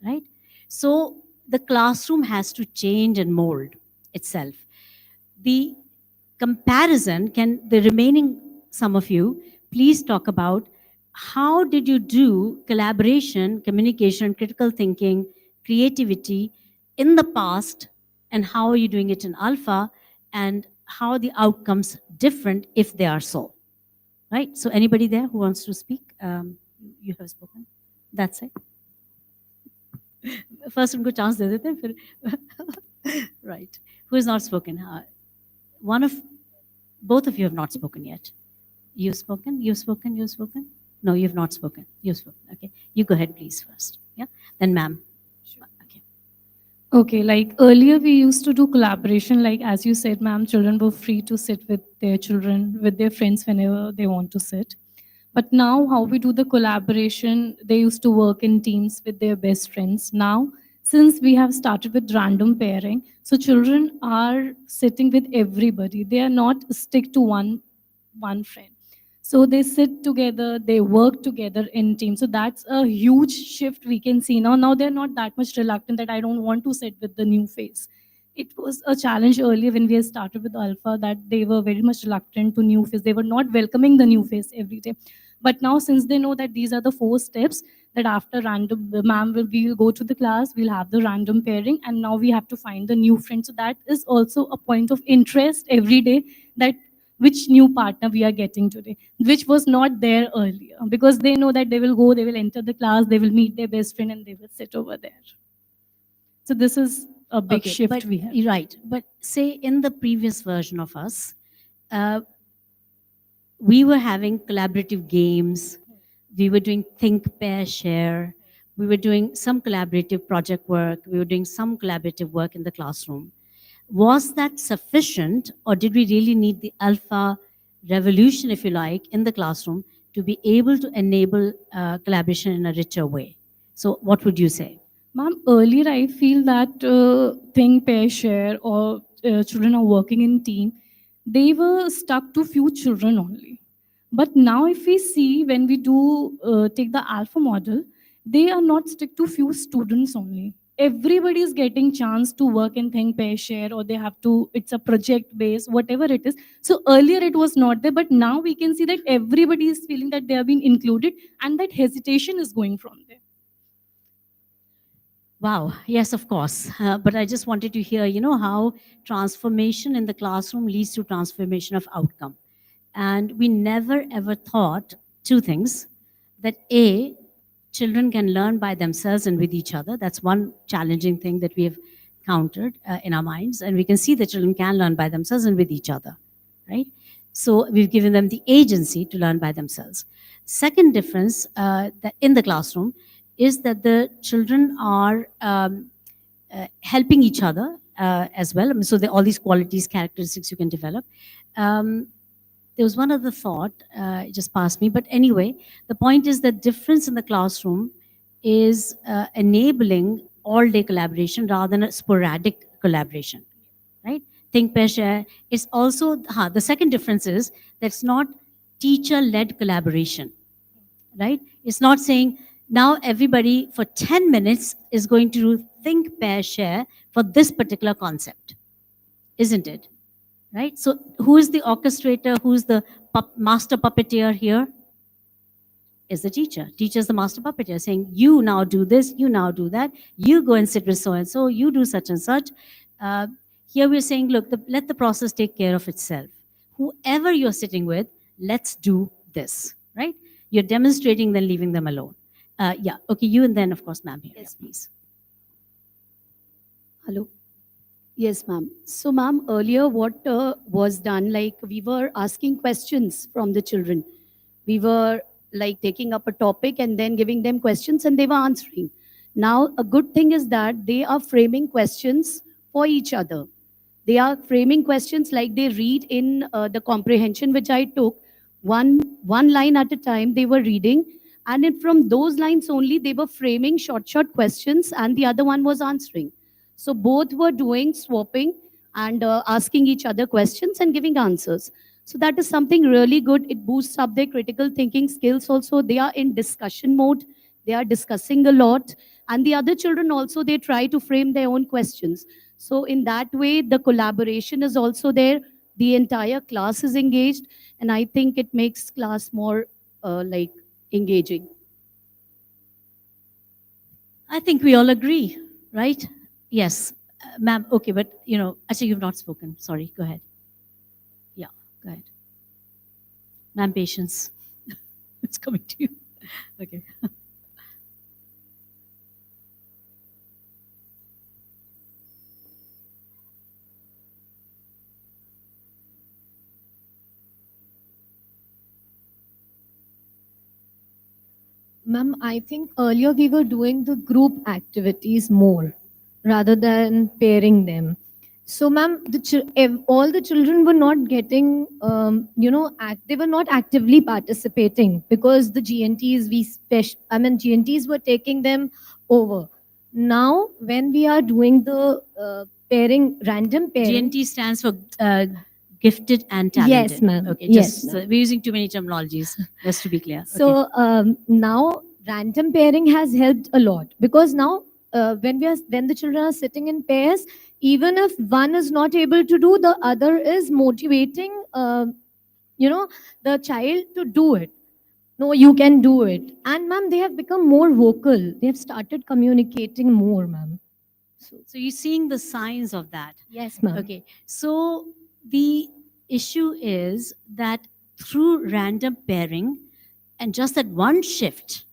right? So the classroom has to change and mold. itself. The comparison, can the remaining some of you please talk about how did you do collaboration, communication, critical thinking, creativity in the past, and how are you doing it in ALfA, and how are the outcomes different if they are so? Right? So anybody there who wants to speak? You have spoken. That's it. First उनको chance दे देते हैं फिर right. Who has not spoken? One of both of you have not spoken yet. You've spoken. You've spoken. You've spoken. No, you've not spoken. You've spoken. Okay, you go ahead, please first. Yeah, then ma'am. Okay, like earlier we used to do collaboration, like as you said, ma'am, children were free to sit with their children, with their friends whenever they want to sit. But now how we do the collaboration, they used to work in teams with their best friends. Now, since we have started with random pairing, so children are sitting with everybody. They are not stick to one friend. So they sit together, they work together in teams. So that's a huge shift we can see now. Now they're not that much reluctant that I don't want to sit with the new face. It was a challenge earlier when we started with ALfA that they were very much reluctant to new face. They were not welcoming the new face every day. But now since they know that these are the 4 steps, that after random, the ma'am we'll go to the class, we'll have the random pairing, and now we have to find the new friend. So that is also a point of interest every day, that which new partner we are getting today, which was not there earlier, because they know that they will go, they will enter the class, they will meet their best friend, and they will sit over there. So this is a big shift but, we have. Right, but say in the previous version of us, we were having collaborative games, we were doing think, pair, share, we were doing some collaborative project work, we were doing some collaborative work in the classroom. Was that sufficient, or did we really need the ALfA revolution, if you like, in the classroom to be able to enable collaboration in a richer way? So what would you say? Ma'am, earlier I feel that think, pair, share, or children are working in team, they were stuck to few children only. But now if we see, when we do take the ALfA model, they are not stick to few students only. Everybody is getting chance to work in think, pair, share, or they have to, it's a project base, whatever it is. So earlier it was not there, but now we can see that everybody is feeling that they have been included, and that hesitation is going from there. Wow, yes, of course. But I just wanted to hear, how transformation in the classroom leads to transformation of outcome. And we never ever thought 2 things, that A, children can learn by themselves and with each other. That's one challenging thing that we have countered in our minds. And we can see that children can learn by themselves and with each other, right? So we've given them the agency to learn by themselves. Second difference that in the classroom is that the children are helping each other as well. So all these qualities, characteristics you can develop. There was one other thought, it just passed me. But anyway, the point is that difference in the classroom is enabling all-day collaboration rather than a sporadic collaboration, right? Think, pair, share. It's also, the second difference is that it's not teacher-led collaboration, right? It's not saying, now everybody for 10 minutes is going to think, pair, share for this particular concept, isn't it? Right? So who is the orchestrator? Who's the master puppeteer here? Is the teacher. Teacher is the master puppeteer, saying, you now do this, you now do that, you go and sit with so-and-so, you do such and such. Here we're saying, look, let the process take care of itself. Whoever you're sitting with, let's do this, right? You're demonstrating, then leaving them alone. Yeah, okay, you, and then of course, ma'am here, yes, please. Hello. Yes, ma'am. So, ma'am, earlier what was done, like we were asking questions from the children. We were like taking up a topic and then giving them questions and they were answering. Now, a good thing is that they are framing questions for each other. They are framing questions like they read in the comprehension which I took. One line at a time they were reading, and from those lines only they were framing short questions, and the other one was answering. So both were doing swapping and asking each other questions and giving answers. So that is something really good. It boosts up their critical thinking skills also. They are in discussion mode. They are discussing a lot. And the other children also, they try to frame their own questions. So in that way, the collaboration is also there. The entire class is engaged, and I think it makes class more like engaging. I think we all agree, right? Yes, ma'am. Okay, but actually, you've not spoken. Sorry. Go ahead. Yeah, go ahead, ma'am. Patience. It's coming to you. Okay. Ma'am, I think earlier we were doing the group activities more rather than pairing them. So, ma'am, all the children were not getting, they were not actively participating because the GNTs, GNTs were taking them over. Now, when we are doing the random pairing. GNT stands for gifted and talented. Yes, ma'am. Okay, Yes, just ma'am. we're using too many terminologies. Just to be clear. So now random pairing has helped a lot because now when the children are sitting in pairs, even if one is not able to do, the other is motivating the child to do it. No, you can do it. And ma'am, they have become more vocal. They have started communicating more, ma'am. So you're seeing the signs of that. Yes, ma'am. Okay. So the issue is that through random pairing and just that one shift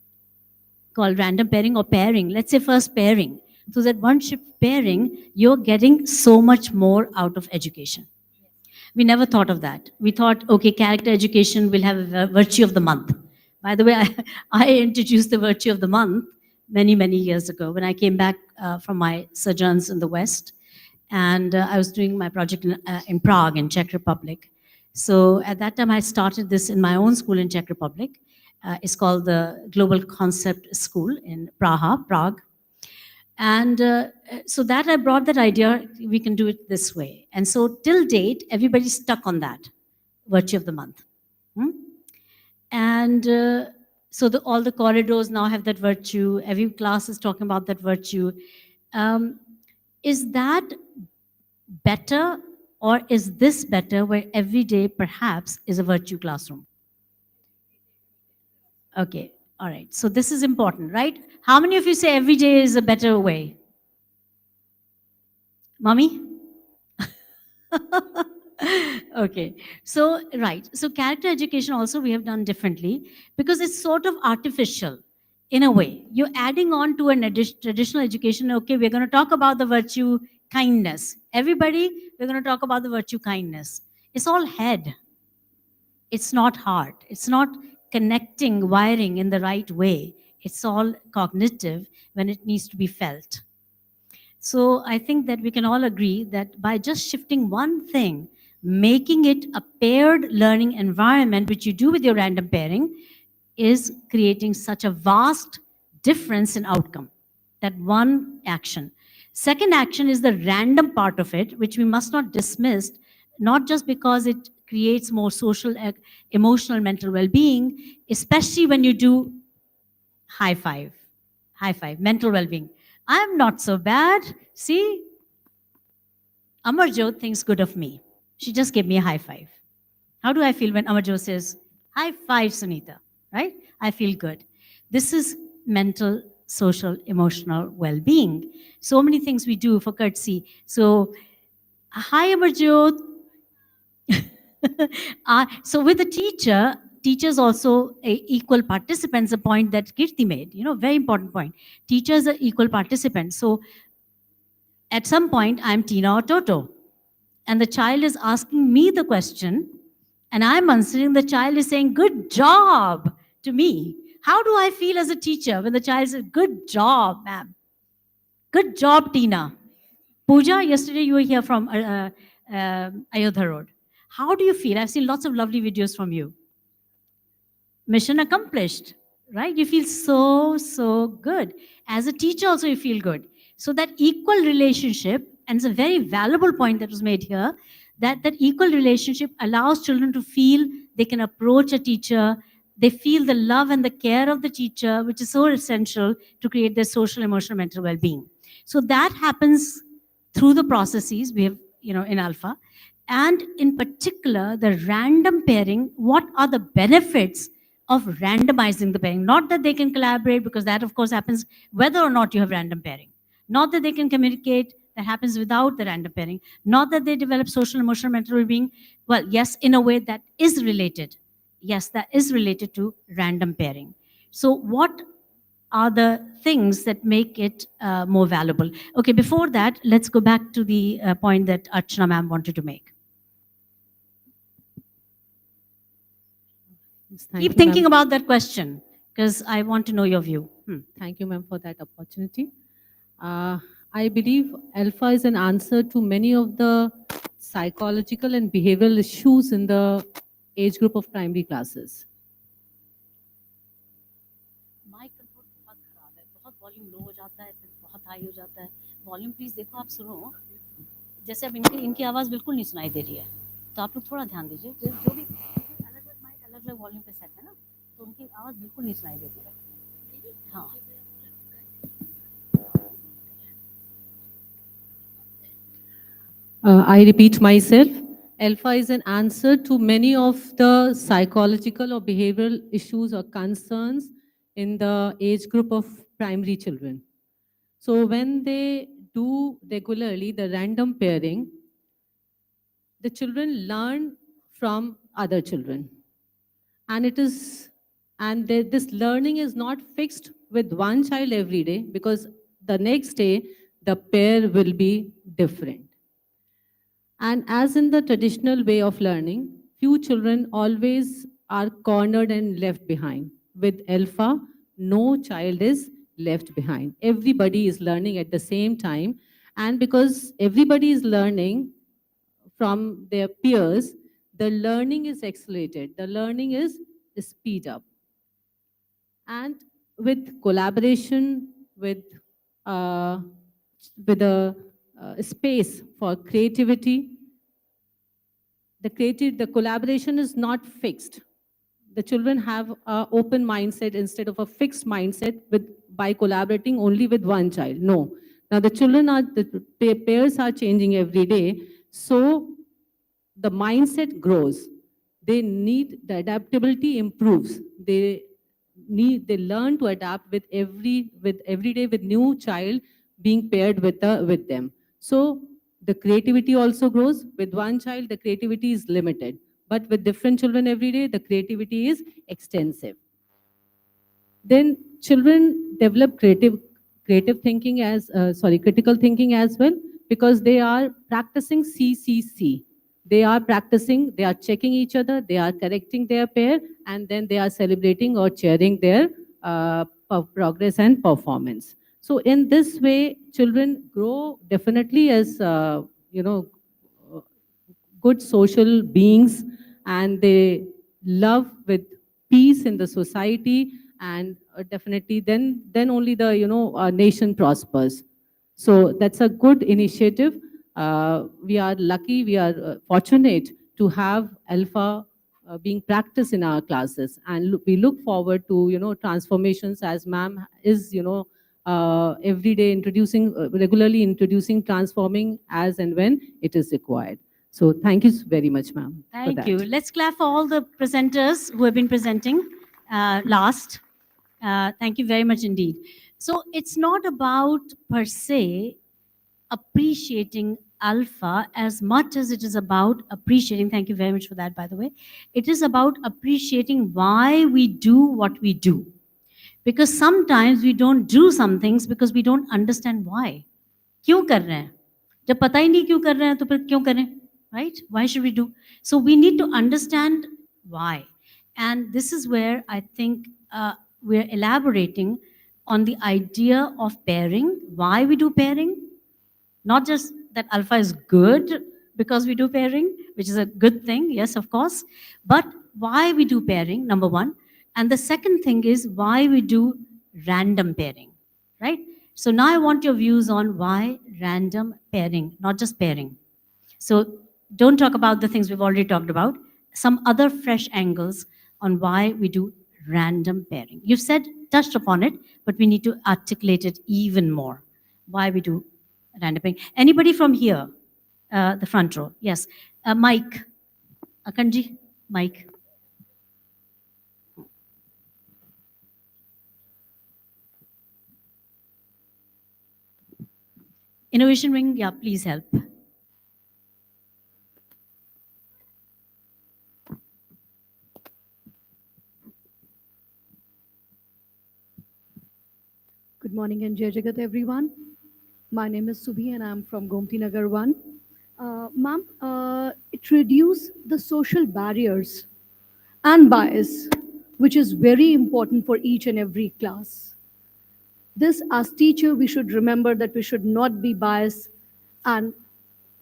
called random pairing or pairing, let's say first pairing. So that one shift pairing, you're getting so much more out of education. We never thought of that. We thought, okay, character education will have a virtue of the month. By the way, I introduced the virtue of the month many, many years ago when I came back from my sojourns in the West. And I was doing my project in Prague, in Czech Republic. So at that time, I started this in my own school in Czech Republic. It's called the Global Concept School in Prague. And so that I brought that idea, we can do it this way. And so till date, everybody's stuck on that, virtue of the month. And so all the corridors now have that virtue. Every class is talking about that virtue. Is that better, or is this better where every day perhaps is a virtue classroom? Okay, all right. So this is important, right? How many of you say every day is a better way? Mommy? Okay, so right. So character education also we have done differently because it's sort of artificial in a way. You're adding on to an traditional education. Okay, we're going to talk about the virtue kindness. Everybody, we're going to talk about the virtue kindness. It's all head. It's not heart. It's not connecting, wiring in the right way. It's all cognitive when it needs to be felt. So I think that we can all agree that by just shifting one thing, making it a paired learning environment, which you do with your random pairing, is creating such a vast difference in outcome. That one action. Second action is the random part of it, which we must not dismiss, not just because it creates more social, emotional, mental well-being, especially when you do high five, mental well-being. I'm not so bad. See, Amarjot thinks good of me. She just gave me a high five. How do I feel when Amarjot says, high five, Sunita, right? I feel good. This is mental, social, emotional well-being. So many things we do for courtesy. So, hi, Amarjot. So with the teacher, teachers also equal participants, a point that Kirti made, very important point. Teachers are equal participants. So at some point, I'm Tina or Toto. And the child is asking me the question, and I'm answering. The child is saying, good job to me. How do I feel as a teacher when the child says, good job, ma'am? Good job, Tina. Pooja, yesterday you were here from Ayodhya Road. How do you feel? I've seen lots of lovely videos from you. Mission accomplished, right? You feel so, so good. As a teacher also you feel good. So that equal relationship, and it's a very valuable point that was made here, that equal relationship allows children to feel they can approach a teacher, they feel the love and the care of the teacher, which is so essential to create their social, emotional, mental well-being. So that happens through the processes we have, in ALfA, and in particular, the random pairing, what are the benefits of randomizing the pairing? Not that they can collaborate, because that, of course, happens whether or not you have random pairing. Not that they can communicate, that happens without the random pairing. Not that they develop social, emotional, mental well-being. Well, yes, in a way that is related. Yes, that is related to random pairing. So what are the things that make it more valuable? Okay, before that, let's go back to the point that Archana ma'am wanted to make. Yes, Keep thinking about that question, because I want to know your view. Thank you, ma'am, for that opportunity. I believe ALfA is an answer to many of the psychological and behavioral issues in the age group of primary classes. Mic control बहुत खराब है, बहुत volume low हो जाता है, फिर बहुत high हो जाता है. वॉल्यूम प्लीज देखो, आप सुनो. जैसे अब इनकी आवाज़ बिल्कुल नहीं सुनाई दे रही है, तो आप लोग थोड़ा ध्यान दीजिए. जो भी अलग अलग माइक अलग अलग वॉल्यूम पे सेट है ना, तो उनकी आवाज़ बिल्कुल नहीं सुनाई देती है. हाँ. I repeat myself, ALfA is an answer to many of the psychological or behavioral issues or concerns in the age group of primary children. So when they do regularly the random pairing, the children learn from other children. And this learning is not fixed with one child every day, because the next day the pair will be different. And as in the traditional way of learning, few children always are cornered and left behind. With ALfA, no child is left behind. Everybody is learning at the same time. And because everybody is learning from their peers, the learning is accelerated. The learning is speed up. And with collaboration, with a space for creativity, the collaboration is not fixed. The children have an open mindset instead of a fixed mindset by collaborating only with one child. No. Now the pairs are changing every day, so the mindset grows. The adaptability improves. They learn to adapt with every day with new child being paired with them. So the creativity also grows. With one child, the creativity is limited. But with different children every day, the creativity is extensive. Then children develop critical thinking as well, because they are practicing CCC. They are checking each other, they are correcting their pair, and then they are celebrating or cheering their progress and performance. So in this way, children grow definitely as, good social beings, and they love with peace in the society, and definitely then only the nation prospers. So that's a good initiative. We are lucky, we are fortunate to have ALfA being practiced in our classes, and we look forward to transformations, as ma'am is every day regularly introducing, transforming as and when it is required. So thank you very much, ma'am. Thank you. Let's clap for all the presenters who have been presenting last. Thank you very much indeed. So it's not about per se appreciating ALfA as much as it is about appreciating, thank you very much for that, by the way. It is about appreciating why we do what we do. Because sometimes we don't do some things because we don't understand why. क्यों कर रहे हैं? जब पता ही नहीं क्यों कर रहे हैं तो फिर क्यों करें? Right? Why should we do? So we need to understand why. And this is where I think we're elaborating on the idea of pairing, why we do pairing. Not just that ALfA is good because we do pairing, which is a good thing, yes, of course, but why we do pairing, number one. And the second thing is why we do random pairing, right? So now I want your views on why random pairing, not just pairing. So don't talk about the things we've already talked about, some other fresh angles on why we do random pairing. You've touched upon it, but we need to articulate it even more, why we do random pairing. Anybody from here? The front row. Yes. Mike. Akanji. Mike. Innovation Wing, yeah, please help. Good morning and Jai Jagat, everyone. My name is Subhi and I'm from Gomti Nagar 1. Ma'am, it reduces the social barriers and bias, which is very important for each and every class. This, as teacher, we should remember that we should not be biased, and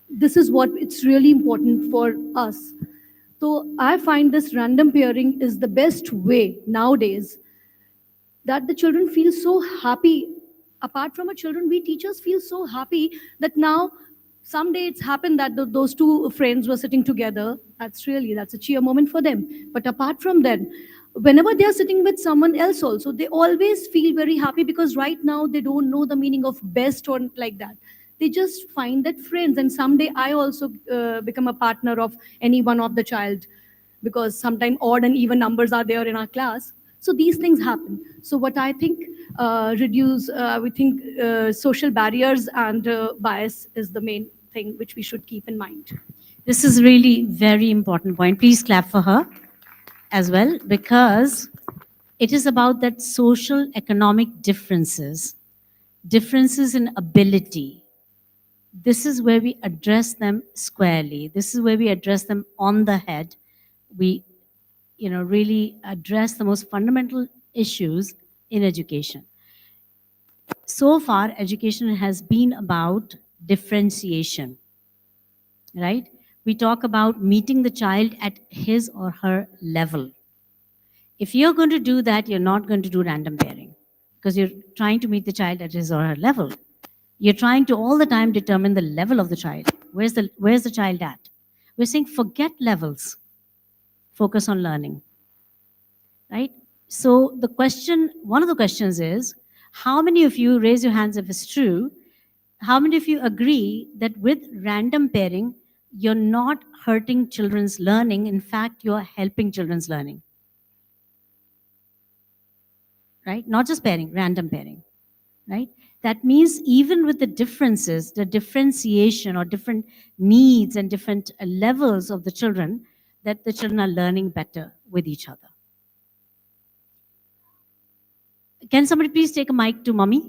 this is what it's really important for us. So I find this random pairing is the best way nowadays that the children feel so happy. Apart from our children, we teachers feel so happy that now someday it's happened that those two friends were sitting together. That's a cheer moment for them. But apart from that, whenever they are sitting with someone else also, they always feel very happy because right now they don't know the meaning of best or like that. They just find that friends, and someday I also become a partner of any one of the child, because sometimes odd and even numbers are there in our class. So these things happen. So what I think we think social barriers and bias is the main thing which we should keep in mind. This is really very important point. Please clap for her as well, because it is about that social economic differences, differences in ability. This is where we address them squarely. This is where we address them on the head. We, really address the most fundamental issues in education. So far, education has been about differentiation, right? We talk about meeting the child at his or her level. If you're going to do that, you're not going to do random pairing, because you're trying to meet the child at his or her level. You're trying to all the time determine the level of the child. Where's the child at? We're saying forget levels, focus on learning, right? So one of the questions is, how many of you, raise your hands if it's true, how many of you agree that with random pairing, you're not hurting children's learning, in fact, you're helping children's learning? Right? Not just pairing, random pairing, right? That means even with the differences, the differentiation or different needs and different levels of the children, that the children are learning better with each other. Can somebody please take a mic to mommy?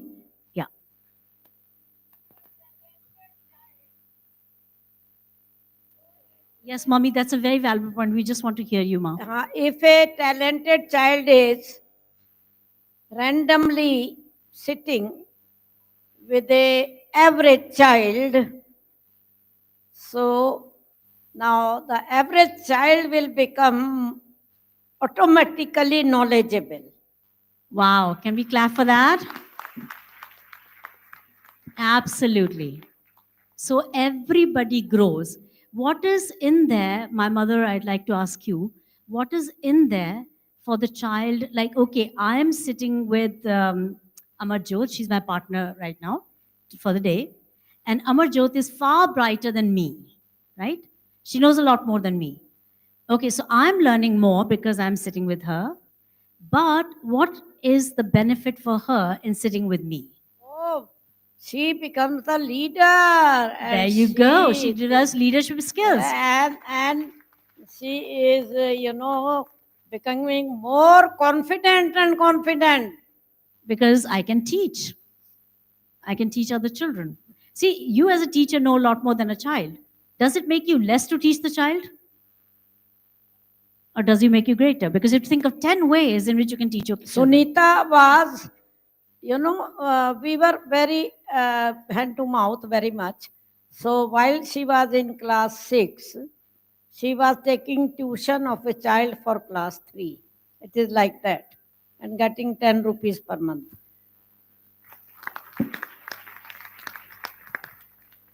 Yeah. Yes, mommy, that's a very valuable point. We just want to hear you, ma. If a talented child is randomly sitting with a average child, so now the average child will become automatically knowledgeable. Wow, can we clap for that? Absolutely. So everybody grows. What is in there, my mother, I'd like to ask you, what is in there for the child? Like, okay, I am sitting with Amarjot, she's my partner right now for the day. And Amarjot is far brighter than me, right? She knows a lot more than me. Okay, so I'm learning more because I'm sitting with her. But what is the benefit for her in sitting with me? Oh, she becomes the leader. There you go. She develops leadership skills. And she is, becoming more confident and confident. Because I can teach. I can teach other children. See, you as a teacher know a lot more than a child. Does it make you less to teach the child? Or does it make you greater? Because you think of 10 ways in which you can teach your children. Sunita was, we were very hand to mouth very much. So while she was in class 6, she was taking tuition of a child for class 3. It is like that. And getting 10 rupees per month.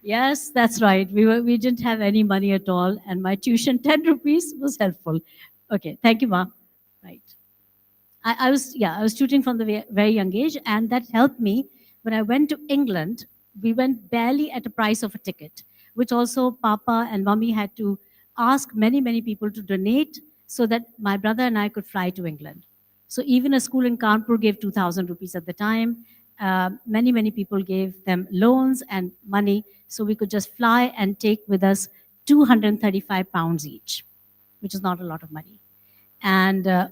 Yes, that's right. We didn't have any money at all, and my tuition 10 rupees was helpful. Okay, thank you, Ma. Right. I was tutoring from the very young age, and that helped me when I went to England. we went barely at the price of a ticket, which also Papa and Mummy had to ask many, many people to donate so that my brother and I could fly to England. So even a school in Kanpur gave 2,000 rupees at the time. Many, many people gave them loans and money so we could just fly and take with us 235 pounds each, which is not a lot of money. And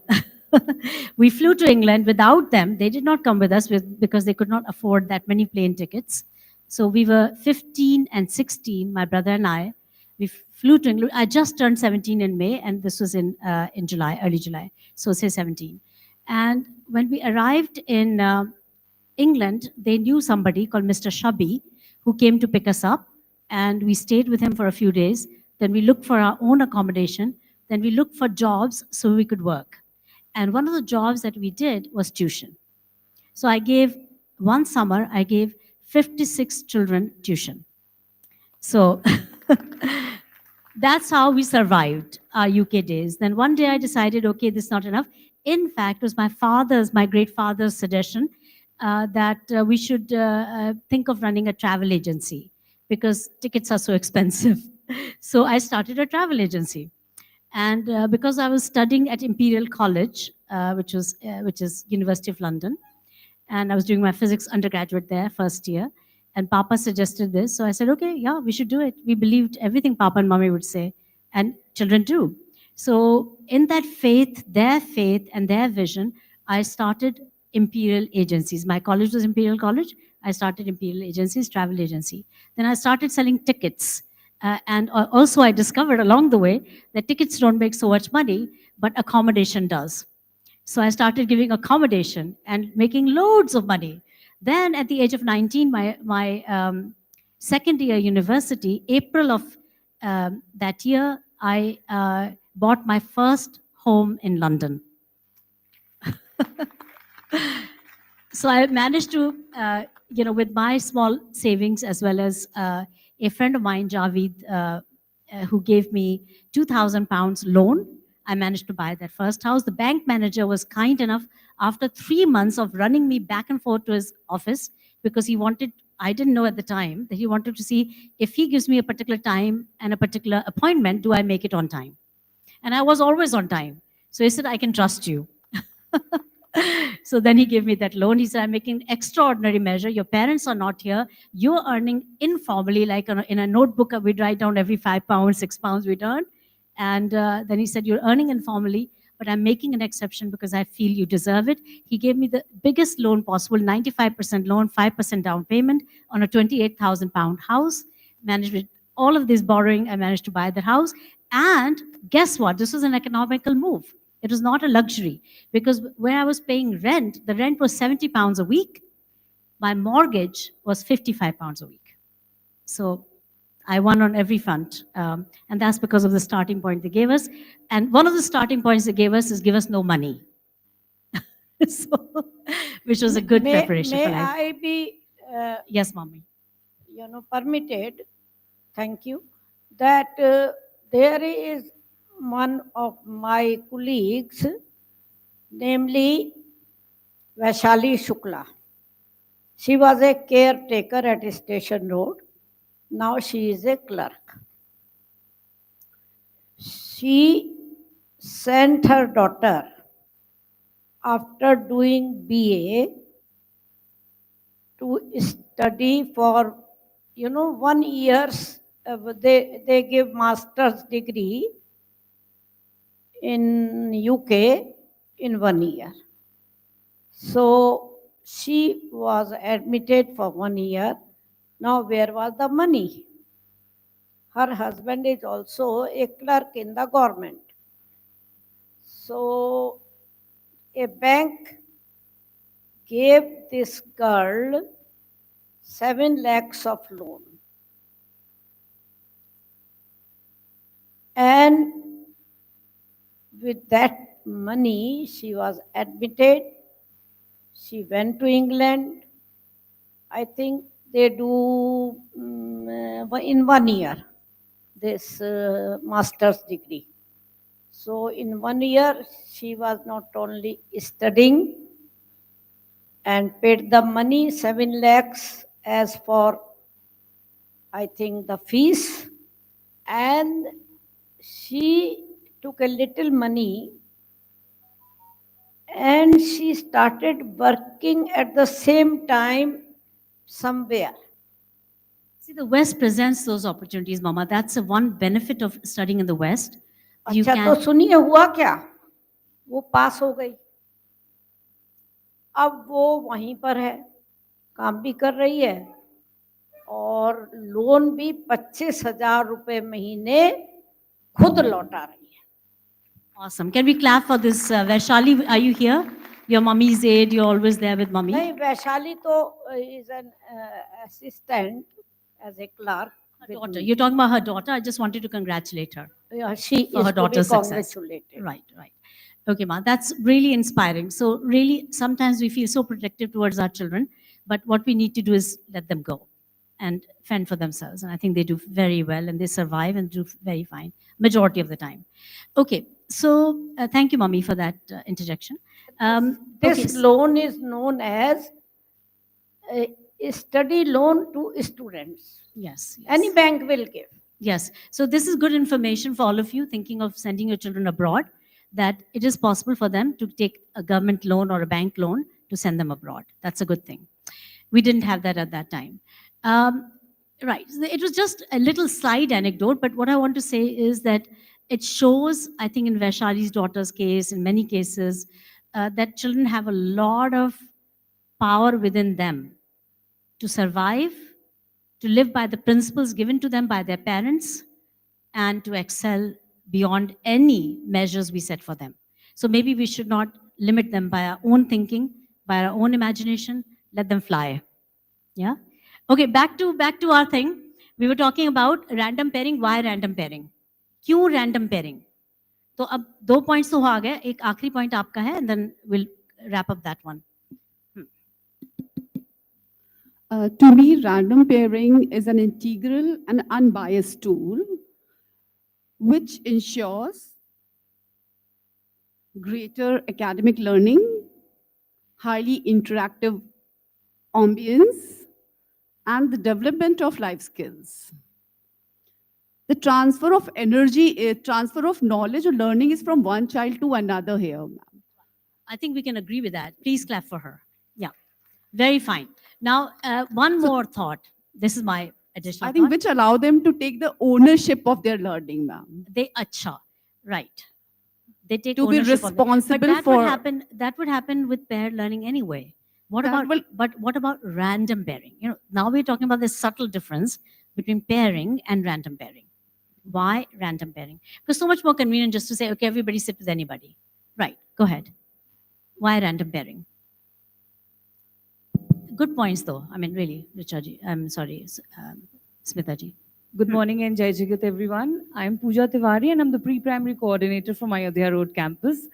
we flew to England without them. They did not come with us because they could not afford that many plane tickets. So we were 15 and 16, my brother and I. We flew to England. I just turned 17 in May, and this was in July, early July. So say 17. And when we arrived in England, they knew somebody called Mr. Shabby who came to pick us up, and we stayed with him for a few days. Then we looked for our own accommodation. Then we looked for jobs so we could work. And one of the jobs that we did was tuition. So one summer, I gave 56 children tuition. So that's how we survived our UK days. Then one day I decided, okay, this is not enough. In fact, it was my great father's suggestion that we should think of running a travel agency because tickets are so expensive. So I started a travel agency. And because I was studying at Imperial College, which is University of London, and I was doing my physics undergraduate there, first year, and Papa suggested this. So I said, okay, yeah, we should do it. We believed everything Papa and Mommy would say, and children do. So in that faith and their vision, I started Imperial agencies. My college was Imperial College. I started Imperial agencies, travel agency. Then I started selling tickets. And also I discovered along the way that tickets don't make so much money, but accommodation does. So I started giving accommodation and making loads of money. Then at the age of 19, my second year university, April of that year, I bought my first home in London. So I managed to, with my small savings as well as a friend of mine, Javid, who gave me £2,000 loan, I managed to buy that first house. The bank manager was kind enough, after 3 months of running me back and forth to his office, because I didn't know at the time that he wanted to see if he gives me a particular time and a particular appointment, do I make it on time? And I was always on time. So he said, I can trust you. So then he gave me that loan. He said, I'm making extraordinary measure. Your parents are not here. You're earning informally, like in a notebook, we'd write down every £5, £6 we'd earn. And then he said, you're earning informally, but I'm making an exception because I feel you deserve it. He gave me the biggest loan possible, 95% loan, 5% down payment on a £28,000 house. Managed with all of this borrowing, I managed to buy the house. And guess what? This was an economical move. It was not a luxury because where I was paying rent, the rent was £70 a week. My mortgage was £55 a week. So I won on every front. And that's because of the starting point they gave us. And one of the starting points they gave us is give us no money. So, which was a good preparation for life. May I be yes, Mommy. Permitted, thank you, that there is one of my colleagues, namely Vaishali Shukla. She was a caretaker at Station Road. Now she is a clerk. She sent her daughter, after doing BA, to study for 1 year. They give master's degree in UK in 1 year. So she was admitted for 1 year. Now where was the money? Her husband is also a clerk in the government. So a bank gave this girl 7 lakhs of loan. And with that money, she was admitted. She went to England. I think they do in 1 year this master's degree. So in 1 year, she was not only studying and paid the money, 7 lakhs as for I think, the fees, and she took a little money and she started working at the same time somewhere. See, the West presents those opportunities, Mama. That's the one benefit of studying in the West. You अच्छा, can. तो सुनिए हुआ क्या, वो पास हो गई, अब वो वहीं पर है, काम भी कर रही है और लोन भी 25,000 रुपए महीने खुद लौटा रही है. Awesome. Can we clap for this? Vaishali, are you here? Your mummy's aide, you're always there with mummy. नहीं, वैशाली तो is an assistant as a clerk. Her daughter. You're talking about her daughter. I just wanted to congratulate her. Yeah, she for is her to be daughter's success. congratulated. Right, right. Okay, Ma, that's really inspiring. So really, sometimes we feel so protective towards our children, but what we need to do is let them go and fend for themselves. And I think they do very well and they survive and do very fine, majority of the time. Okay, so thank you, Mommy, for that interjection. This loan is known as a study loan to students. Yes, yes. Any bank will give. Yes. So this is good information for all of you thinking of sending your children abroad, that it is possible for them to take a government loan or a bank loan to send them abroad. That's a good thing. We didn't have that at that time. Right. So it was just a little side anecdote, but what I want to say is that it shows, I think in Vaishali's daughter's case, in many cases, that children have a lot of power within them to survive, to live by the principles given to them by their parents, and to excel beyond any measures we set for them. So maybe we should not limit them by our own thinking, by our own imagination. Let them fly. Yeah. Okay. Back to our thing. We were talking about random pairing. Why random pairing? क्यों random pairing? तो अब 2 points तो हो गए. एक आखिरी point आपका है, and then we'll wrap up that one. To me, random pairing is an integral and unbiased tool which ensures greater academic learning, highly interactive ambience, and the development of life skills. The transfer of energy, transfer of knowledge or learning is from one child to another here, ma'am. I think we can agree with that. Please clap for her. Yeah, very fine. Now, one more thought. This is my additional I think thought. which allow them to take the ownership of their learning, ma'am. They acha, right. They take To be ownership of it. responsible But that for- would happen with paired learning anyway. What about random pairing? You know, now we're talking about this subtle difference between pairing and random pairing. Why random pairing? Because so much more convenient just to say, okay, everybody sit with anybody. Right, go ahead. Why random pairing? Good points though. I mean, really, Richaji. I'm sorry, Smitaji. Good morning and Jai Jagat everyone. I'm Pooja Tiwari and I'm the pre-primary coordinator from Ayodhya Road campus.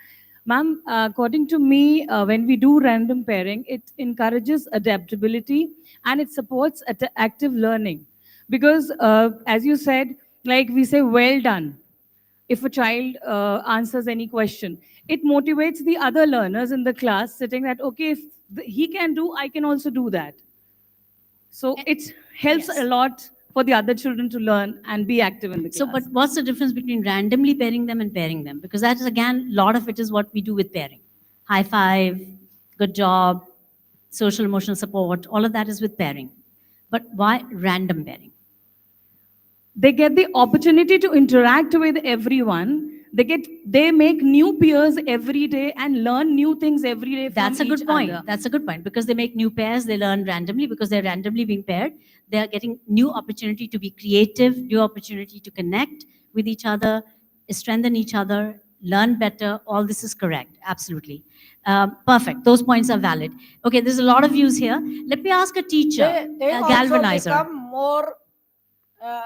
Ma'am, according to me, when we do random pairing, it encourages adaptability and it supports active learning. Because as you said, like we say, well done. If a child answers any question, it motivates the other learners in the class sitting that, okay, if he can do, I can also do that. So it helps a lot for the other children to learn and be active in the class. So, but what's the difference between randomly pairing them and pairing them? Because that is, again, a lot of it is what we do with pairing. High five, good job, social emotional support, all of that is with pairing. But why random pairing? They get the opportunity to interact with everyone. They make new peers every day and learn new things every day. That's a from good each point. other. That's a good point, because they make new pairs, they learn randomly because they're randomly being paired. They are getting new opportunity to be creative, new opportunity to connect with each other, strengthen each other, learn better. All this is correct. Absolutely. Perfect. Those points are valid. Okay, there's a lot of views here. Let me ask a teacher, They a also galvanizer. become more.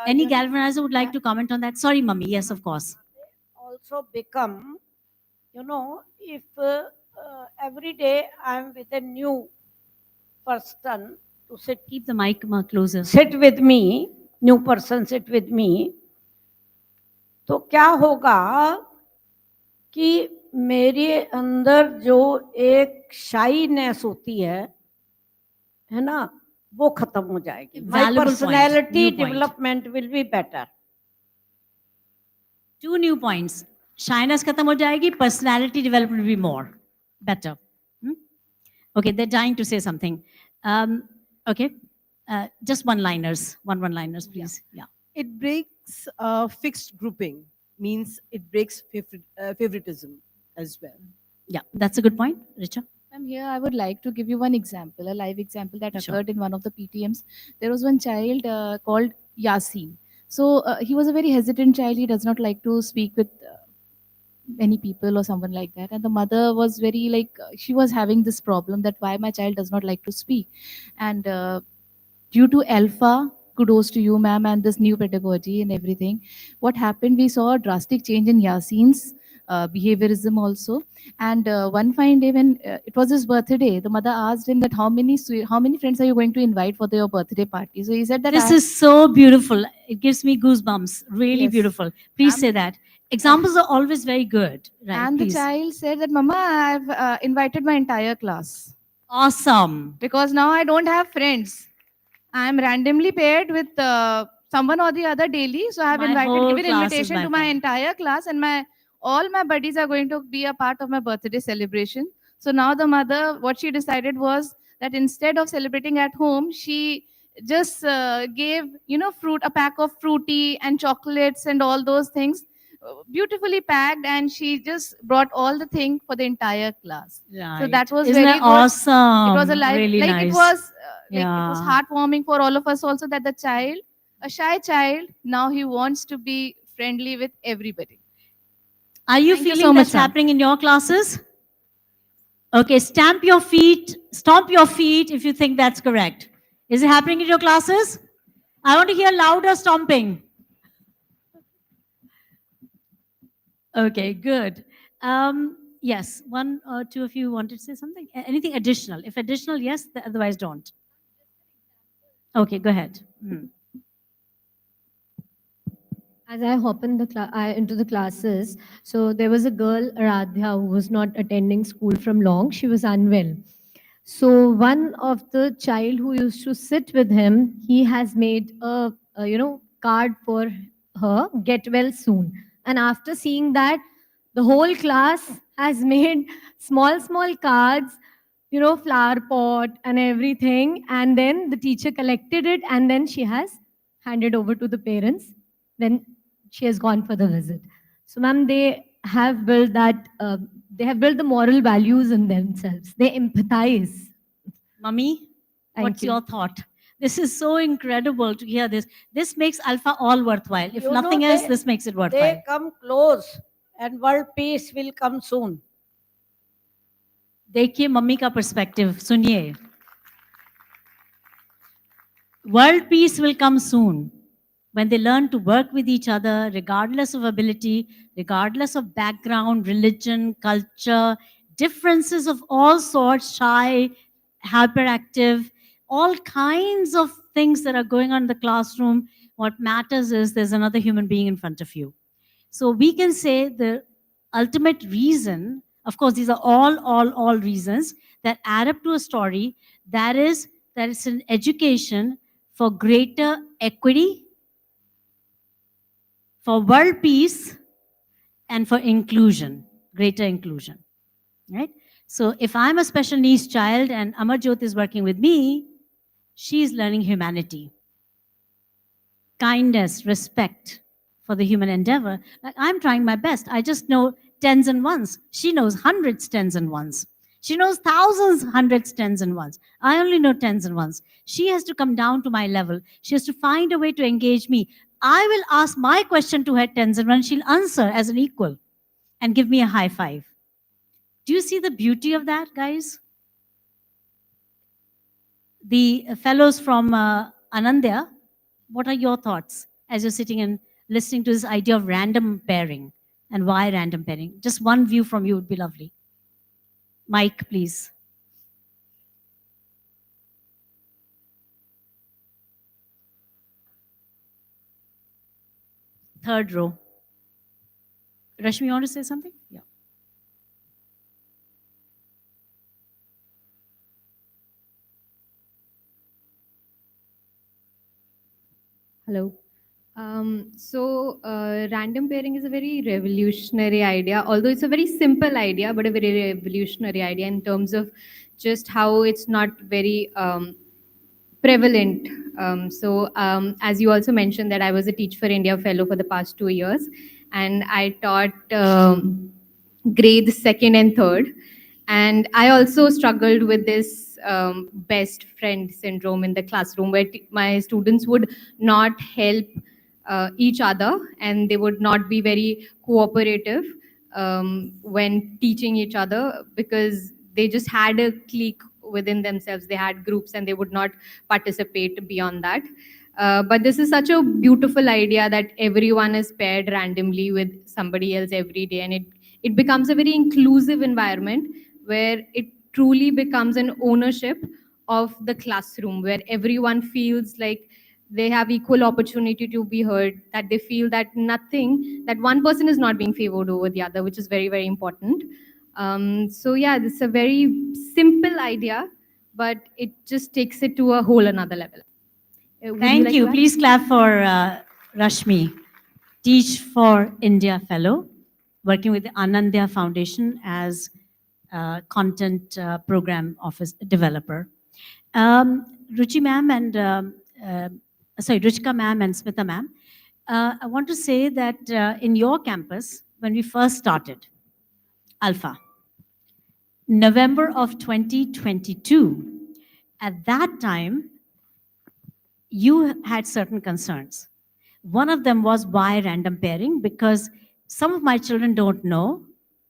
Any galvanizer would like to comment on that? Sorry, Mummy. Yes, of course. Also become, you know, if every day I'm with a new person to sit. Keep the mic closer. Sit with me, new person sit with me. तो क्या होगा कि मेरे अंदर जो एक shyness होती है ना, वो खत्म हो जाएगी. My Valuable point, personality new point. development will be better. Two new points. Shyness khatam ho jayegi, personality development will be more better. Okay, they're dying to say something. Okay, just one-liners, one-liners, please. Yeah. It breaks fixed grouping, means it breaks favoritism as well. Yeah, that's a good point, Richa. Here I would like to give you one example, a live example that Sure. occurred in one of the PTMs. There was one child called Yasin. So he was a very hesitant child. He does not like to speak with many people or someone like that. And the mother was very like, she was having this problem that why my child does not like to speak. And due to ALfA, kudos to you, ma'am, and this new pedagogy and everything, what happened, we saw a drastic change in Yasin's behaviorism also. And one fine day when it was his birthday, the mother asked him that how many friends are you going to invite for your birthday party? So he said that This is so beautiful. It gives me goosebumps. Really Yes. beautiful. Please say that. Examples are always very good. Right, and please. the child said that, Mama, I've invited my entire class. Awesome. Because now I don't have friends. I'm randomly paired with someone or the other daily. So I have My whole given class is invitation my to my friend. entire class, and all my buddies are going to be a part of my birthday celebration. So now the mother, what she decided was that instead of celebrating at home, she just gave, a pack of fruity and chocolates and all those things, beautifully packed, and she just brought all the thing for the entire class. So Right. that was Isn't very that good. awesome? It was a live, Really like nice. it was it Yeah. was heartwarming for all of us also, that the child, a shy child, now he wants to be friendly with everybody. Are you Thank you feeling so much, that's ma'am. happening in your classes? Okay, stamp your feet, stomp your feet if you think that's correct. Is it happening in your classes? I want to hear louder stomping. Okay, good. Yes, one or two of you wanted to say something? Anything additional? If additional, yes, otherwise don't. Okay, go ahead. As I hop in into the classes, so there was a girl, Aradhya, who was not attending school from long. She was unwell. So one of the child who used to sit with him, he has made a card for her, get well soon. And after seeing that, the whole class has made small cards, flower pot and everything. And then the teacher collected it, and then she has handed over to the parents. Then she has gone for the visit. So, ma'am, they have built that, they have built the moral values in themselves. They empathize. Mummy, what's you. your thought? This is so incredible to hear this. This makes ALfA all worthwhile. If You know, nothing else, they- this makes it worthwhile. They come close, and world peace will come soon. देखिए mummy का perspective सुनिए. World peace will come soon when they learn to work with each other regardless of ability, regardless of background, religion, culture, differences of all sorts, shy, hyperactive, all kinds of things that are going on in the classroom. What matters is there's another human being in front of you. So we can say the ultimate reason, of course, these are all reasons that add up to a story, that is that it's an education for greater equity, for world peace, and for inclusion, greater inclusion, right? So if I'm a special needs child and Amarjyot is working with me, she's learning humanity, kindness, respect for the human endeavor. Like, I'm trying my best. I just know tens and ones. She knows hundreds, tens and ones. She knows thousands, hundreds, tens and ones. I only know tens and ones. She has to come down to my level. She has to find a way to engage me. I will ask my question to her tens and ones. She'll answer as an equal and give me a high five. Do you see the beauty of that, guys? The fellows from Anandya, what are your thoughts as you're sitting and listening to this idea of random pairing, and why random pairing? Just one view from you would be lovely. Mike, please. Third row. Rashmi, you want to say something? Yeah. Hello. Random pairing is a very revolutionary idea, although it's a very simple idea, but a very revolutionary idea in terms of just how it's not very prevalent. As you also mentioned, that I was a Teach for India fellow for the past 2 years, and I taught grade second and third. And I also struggled with this best friend syndrome in the classroom, where my students would not help each other, and they would not be very cooperative when teaching each other, because they just had a clique within themselves. They had groups and they would not participate beyond that. But this is such a beautiful idea that everyone is paired randomly with somebody else every day, and it becomes a very inclusive environment where it truly becomes an ownership of the classroom, where everyone feels like they have equal opportunity to be heard, that they feel that nothing, that one person is not being favored over the other, which is very, very important. Yeah, this is a very simple idea, but it just takes it to a whole another level. Would Thank like you. to add? Please clap for Rashmi, Teach for India Fellow, working with the Anandya Foundation as content program office developer. Ruchi ma'am and, Ruchika ma'am and Smita ma'am, I want to say that in your campus, when we first started ALfA, November of 2022, at that time, you had certain concerns. One of them was why random pairing? Because some of my children don't know,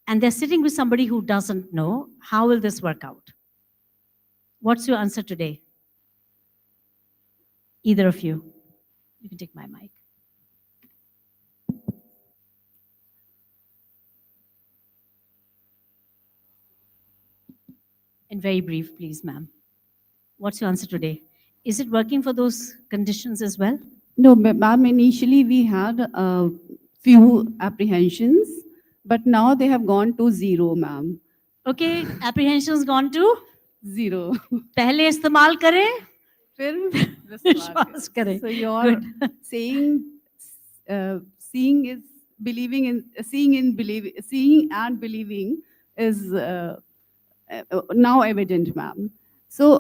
and they're sitting with somebody who doesn't know. How will this work out? What's your answer today? Either of you. You can take my mic. And very brief, please, ma'am. What's your answer today? Is it working for those conditions as well? No, ma'am, initially we had a few apprehensions, but now they have gone to zero, ma'am. Okay, apprehensions gone to? Zero. पहले इस्तेमाल करें, फिर विश्वास करें. So your Good. saying, seeing is believing in, seeing and believing is now evident, ma'am. So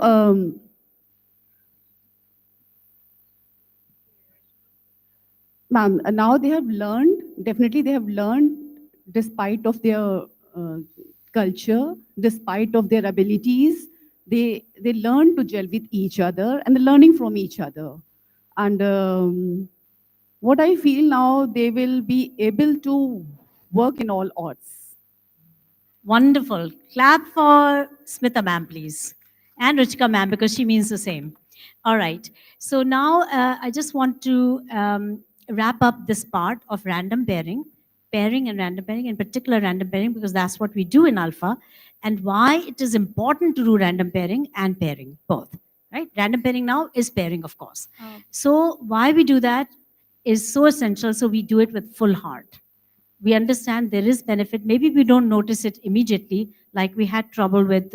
ma'am, now they have learned, definitely they have learned despite of their culture, despite of their abilities, they learn to gel with each other and they're learning from each other. And what I feel now, they will be able to work in all odds. Wonderful. Clap for Smita ma'am, please. And Ruchika ma'am, because she means the same. All right. So now I just want to wrap up this part of random pairing and random pairing, in particular random pairing, because that's what we do in ALfA, and why it is important to do random pairing and pairing, both. Right? Random pairing now is pairing, of course. So why we do that is so essential, so we do it with full heart. We understand there is benefit. Maybe we don't notice it immediately, like we had trouble with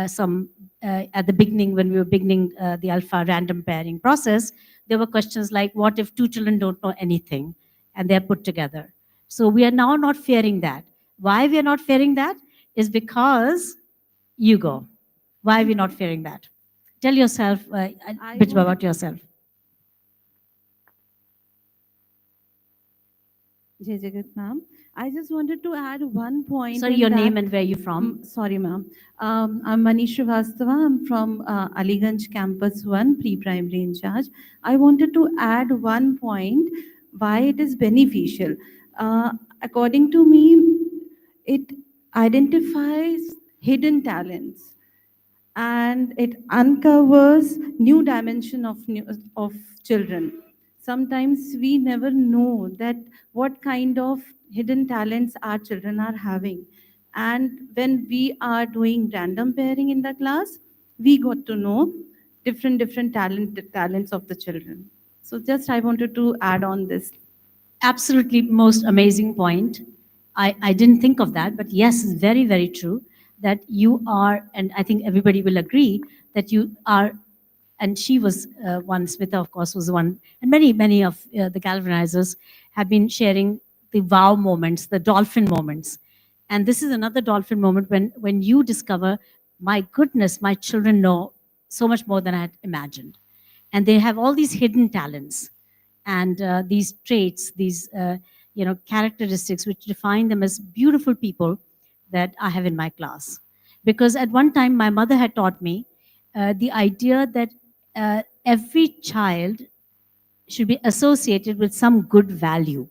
some at the beginning when we were beginning the ALfA random pairing process. There were questions like, what if two children don't know anything and they're put together? So we are now not fearing that. Why we are not fearing that is because you go. Why are we not fearing that? Tell yourself a bit about yourself. Jai Jagat ma'am. I just wanted to add one point. Sorry, in your that- name and where you're from? Sorry, ma'am. I'm Manish Srivastava. I'm from Aliganj Campus 1, pre-primary in charge. I wanted to add one point why it is beneficial. According to me, it identifies hidden talents and it uncovers new dimension of children. Sometimes we never know that what kind of hidden talents our children are having, and when we are doing random pairing in the class, we got to know different talents of the children. So just I wanted to add on this. Absolutely most amazing point. I didn't think of that, but yes, it's very, very true that you are, and I think everybody will agree, that you are and she was one, Smita, of course, was one, and many of the galvanizers have been sharing the wow moments, the dolphin moments. And this is another dolphin moment when you discover, my goodness, my children know so much more than I had imagined. And they have all these hidden talents and these traits, these characteristics which define them as beautiful people that I have in my class. Because at one time, my mother had taught me the idea that every child should be associated with some good value,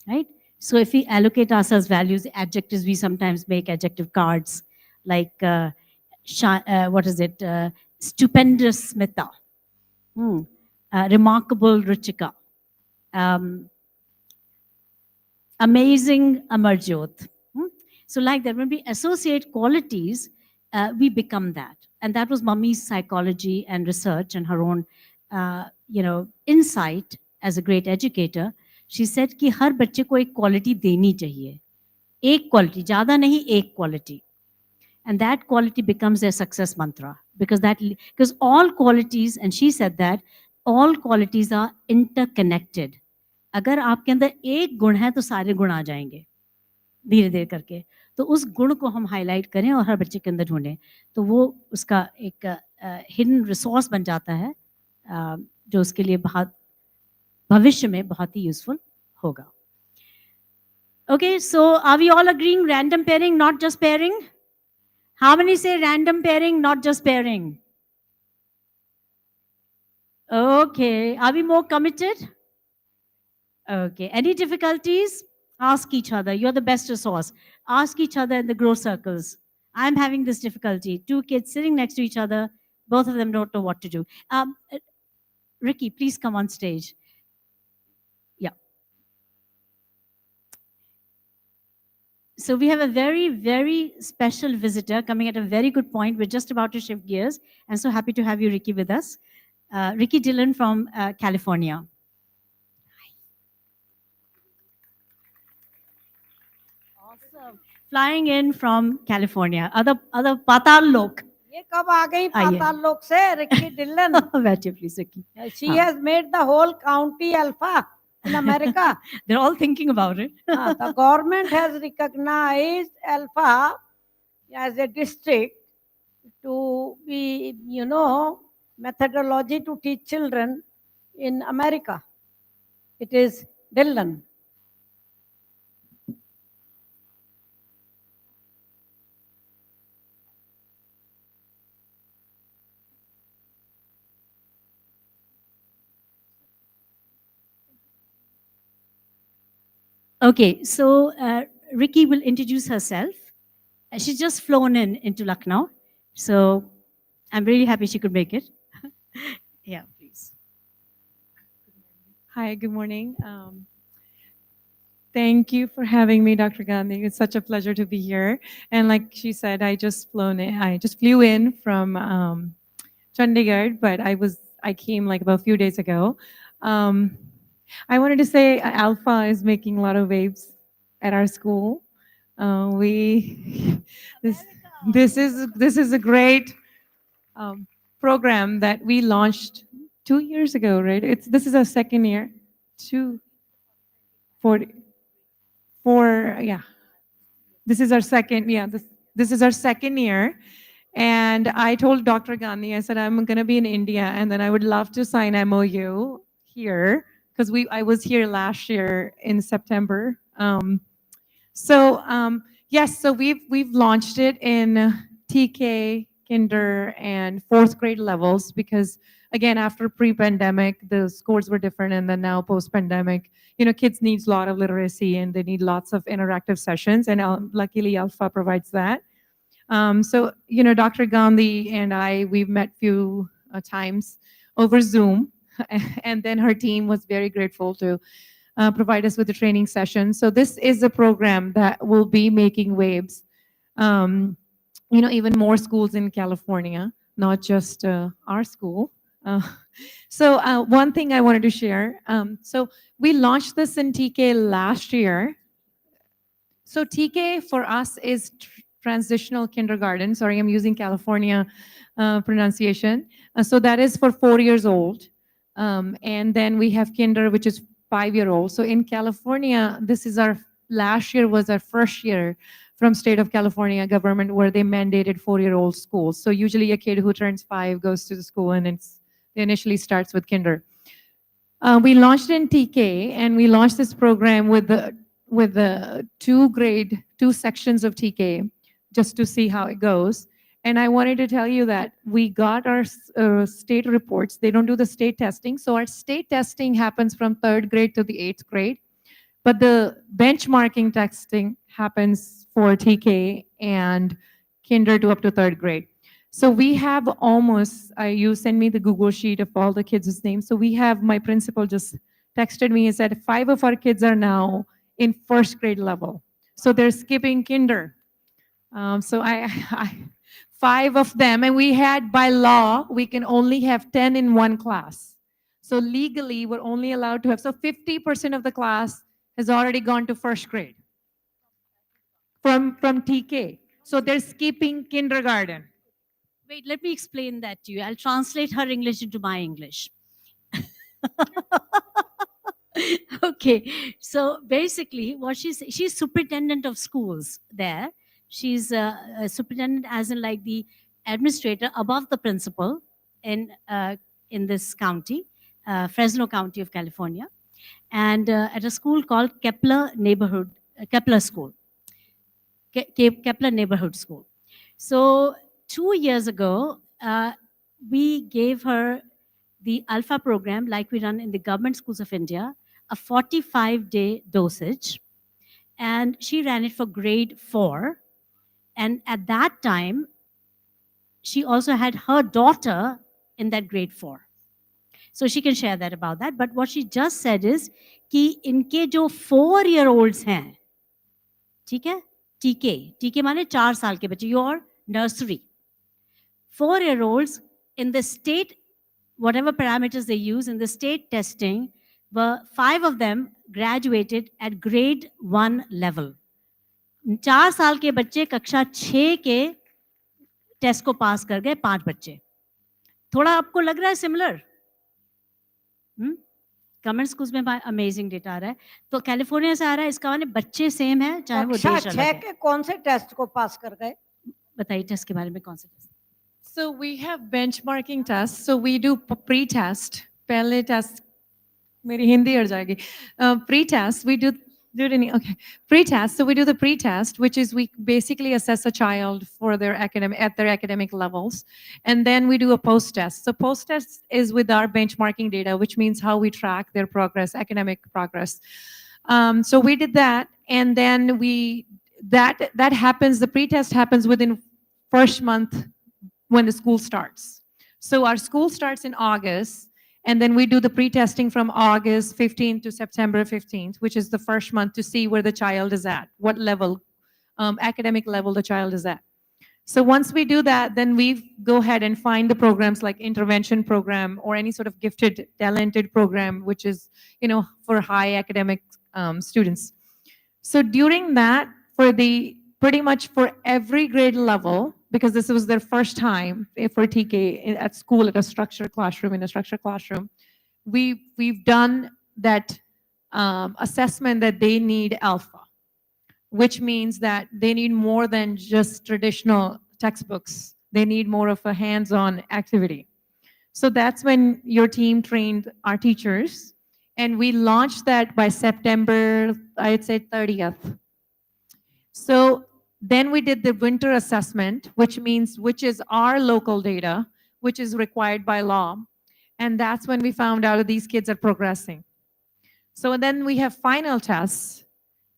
right? So if we allocate ourselves values, adjectives, we sometimes make adjective cards like, what is it? Stupendous Smita, remarkable Ruchika, amazing Amarjot. So like that, when we associate qualities, we become that. And that was Mummy's psychology and research and her own, insight as a great educator. She said कि हर बच्चे को एक quality देनी चाहिए. एक quality, ज़्यादा नहीं, एक quality. And that quality becomes their success mantra because all qualities, and she said that all qualities are interconnected. अगर आपके अंदर एक गुण है तो सारे गुण आ जाएंगे धीरे धीरे करके. तो उस गुण को हम हाईलाइट करें और हर बच्चे के अंदर ढूंढें तो वो उसका एक हिडन रिसोर्स बन जाता है जो उसके लिए बहुत भविष्य में बहुत ही यूजफुल होगा. Okay, so are we all agreeing random pairing, not just pairing? How many say random pairing, not just pairing? Okay, are we more committed? Okay, any difficulties? Ask each other. You're the best resource. Ask each other in the grow circles. I'm having this difficulty. Two kids sitting next to each other, both of them don't know what to do. Ricky, please come on stage. Yeah. So we have a very, very special visitor coming at a very good point. We're just about to shift gears. I'm so happy to have you, Ricky, with us. Ricky Dillon from California. Awesome. Flying in from California. Other Patal Lok. ये कब आ गई पाताल लोक से Ricky Dillon? बैठिए please Ricky. She has made the whole county alpha in America. They're all thinking about it. The government has recognized alpha as a district to be, methodology to teach children in America. It is Dillon. Okay, so Ricky will introduce herself. She's just flown into Lucknow, so I'm really happy she could make it. Yeah, please. Hi, good morning. Thank you for having me, Dr. Gandhi. It's such a pleasure to be here. And like she said, I just flew in from Chandigarh, but I came like about a few days ago. I wanted to say ALfA is making a lot of waves at our school. This is a great program that we launched 2 years ago, right? This is our second year. 4, yeah. This is our second, this is our second year. And I told Dr. Gandhi, I said, I'm going to be in India, and then I would love to sign MOU here, because I was here last year in September. Yes, so we've launched it in TK, Kinder, and 4th grade levels, because again, after pre-pandemic, the scores were different, and then now post-pandemic, kids need a lot of literacy and they need lots of interactive sessions, and luckily ALfA provides that. Dr. Gandhi and we've met few times over Zoom, and then her team was very grateful to provide us with the training session. So this is a program that will be making waves, even more schools in California, not just our school. One thing I wanted to share. So we launched this in TK last year. So TK for us is transitional kindergarten. Sorry, I'm using California pronunciation. So that is for 4 years old. And then we have kinder, which is 5-year-old. So in California, this is last year was our first year from state of California government where they mandated 4-year-old schools. So usually a kid who turns 5 goes to the school and it initially starts with kinder. We launched in TK, and we launched this program with the two sections of TK, just to see how it goes. And I wanted to tell you that we got our state reports. They don't do the state testing, so our state testing happens from 3rd grade to the 8th grade, but the benchmarking testing happens for TK and kinder to up to 3rd grade. So we have almost, you send me the Google sheet of all the kids' names. So we have, my principal just texted me and said 5 of our kids are now in 1st grade level. So they're skipping kinder. So I 5 of them, and we had, by law, we can only have 10 in one class. So legally, we're only allowed to have, so 50% of the class has already gone to 1st grade from TK. So they're skipping kindergarten. Wait, let me explain that to you. I'll translate her English into my English. Okay, so basically what she's superintendent of schools there. She's a superintendent as in like the administrator above the principal in this county, Fresno County of California, and at a school called Kepler School, Kepler Neighborhood School. So 2 years ago, we gave her the ALfA program, like we run in the government schools of India, a 45-day dosage. And she ran it for grade 4. And at that time, she also had her daughter in that grade 4. So she can share that about that. But what she just said is कि इनके जो 4-year-olds हैं, ठीक है? TK माने 4 साल के बच्चे, your nursery. 4-year-olds in the state, whatever parameters they use in the state testing, 5 of them graduated at grade 1 level. 4 साल के बच्चे कक्षा 6 के टेस्ट को पास कर गए, 5 बच्चे. थोड़ा आपको लग रहा है सिमिलर? गवर्नमेंट स्कूल्स में अमेजिंग डेटा आ रहा है. तो कैलिफोर्निया से आ रहा है, इसका माने बच्चे सेम है, चाहे वो देश अलग है. के कौन से टेस्ट को पास कर गए? बताइए टेस्ट के बारे में, कौन से test? So we have benchmarking tests. So we do pre-test. पहले test, मेरी हिंदी अड़ जाएगी. Pre-test, we do it in, okay. Pre-test, so we do the pre-test, which is we basically assess a child for their academic levels. And then we do a post-test. So post-test is with our benchmarking data, which means how we track their progress, academic progress. So we did that, and then that happens, the pre-test happens within first month when the school starts. So our school starts in August, and then we do the pre-testing from August 15th to September 15th, which is the first month to see where the child is at, what level, academic level the child is at. So once we do that, then we go ahead and find the programs like intervention program or any sort of gifted, talented program, which is, for high academic students. So during that, pretty much for every grade level, because this was their first time for TK at school in a structured classroom, we've done that assessment that they need ALfA, which means that they need more than just traditional textbooks. They need more of a hands-on activity. So that's when your team trained our teachers, and we launched that by September, I'd say 30th. So then we did the winter assessment, which is our local data, which is required by law. And that's when we found out that these kids are progressing. So then we have final tests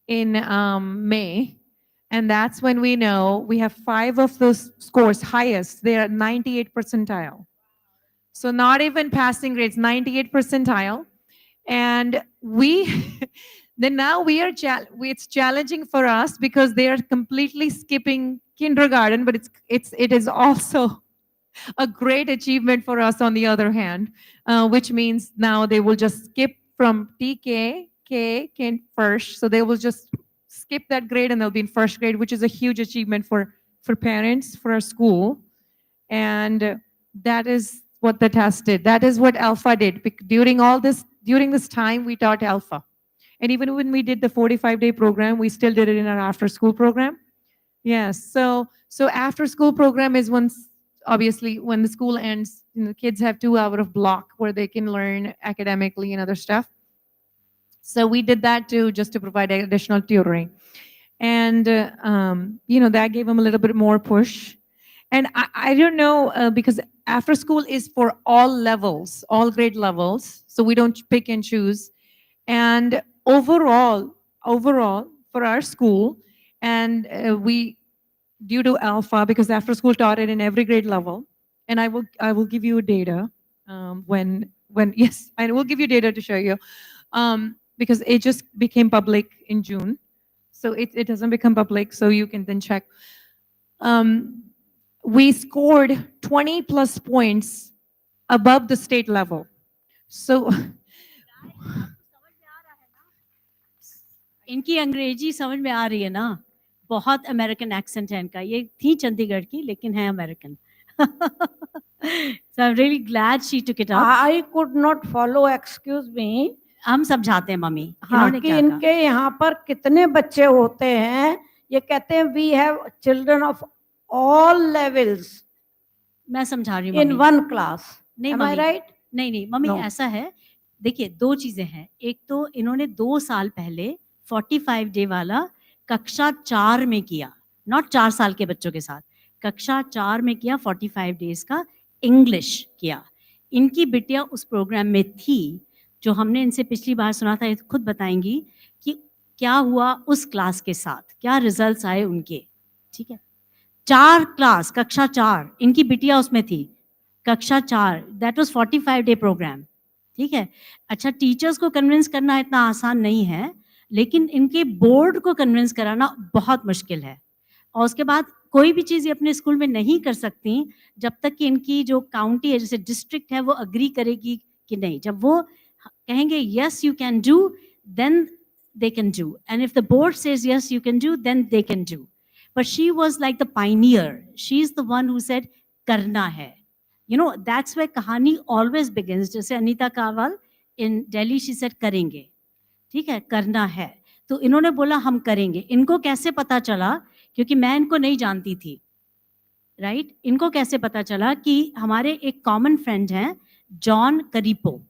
in May. And that's when we know we have 5 of those scores highest. They're at 98 percentile. So not even passing grades, 98 percentile. And then now it's challenging for us because they are completely skipping kindergarten, but it is also a great achievement for us on the other hand, which means now they will just skip from TK, K first, so they will just skip that grade and they'll be in first grade, which is a huge achievement for parents, for our school. And that is what the test did. That is what ALfA did. During this time, we taught ALfA. And even when we did the 45-day program, we still did it in our after-school program. Yes. So after-school program is once, obviously, when the school ends, the kids have 2 hours of block where they can learn academically and other stuff. So we did that too, just to provide additional tutoring. And, that gave them a little bit more push. And I don't know, because after school is for all levels, all grade levels. So we don't pick and choose. And overall, for our school, and we, due to ALfA, because after school taught it in every grade level, and I will give you data when yes, I will give you data to show you, because it just became public in June, so it doesn't become public, so you can then check. We scored 20 plus points above the state level. So इनकी अंग्रेजी समझ में आ रही है ना, बहुत American accent है इनका, ये थी चंडीगढ़ की लेकिन है American. So I'm really glad she took it up. I could not follow, excuse me. हम समझाते हैं मम्मी. हाँ कि इनके यहाँ पर कितने बच्चे होते हैं, ये कहते हैं we have children of all levels. मैं समझा रही हूँ in one class. नहीं Am I मम्मी, right? नहीं मम्मी, No. ऐसा है, देखिए 2 चीजें हैं. एक तो इन्होंने 2 साल पहले 45 डे वाला कक्षा 4 में किया, नॉट 4 साल के बच्चों के साथ, कक्षा 4 में किया 45 डेज का इंग्लिश किया. इनकी बिटिया उस प्रोग्राम में थी, जो हमने इनसे पिछली बार सुना था, ये खुद बताएंगी कि क्या हुआ उस क्लास के साथ, क्या रिजल्ट्स आए उनके. ठीक है, 4 क्लास, कक्षा 4, इनकी बिटिया उसमें थी, कक्षा 4, दैट वाज 45 डे प्रोग्राम. ठीक है, अच्छा, टीचर्स को कन्विंस करना इतना आसान नहीं है, लेकिन इनके बोर्ड को कन्विंस कराना बहुत मुश्किल है. और उसके बाद कोई भी चीज़ ये अपने स्कूल में नहीं कर सकती जब तक कि इनकी जो काउंटी है, जैसे डिस्ट्रिक्ट है, वो अग्री करेगी कि नहीं. जब वो कहेंगे yes you can do, then they can do, and if the board says yes you can do, then they can do. But she was like the pioneer. She's the one who said karna hai. You know, that's where kahani always begins. जैसे अनीता कावल in Delhi, she said करेंगे. ठीक है, करना है, तो इन्होंने बोला हम करेंगे. इनको कैसे पता चला, क्योंकि मैं इनको नहीं जानती थी, राइट? इनको कैसे पता चला कि हमारे एक कॉमन फ्रेंड हैं जॉन करीपो,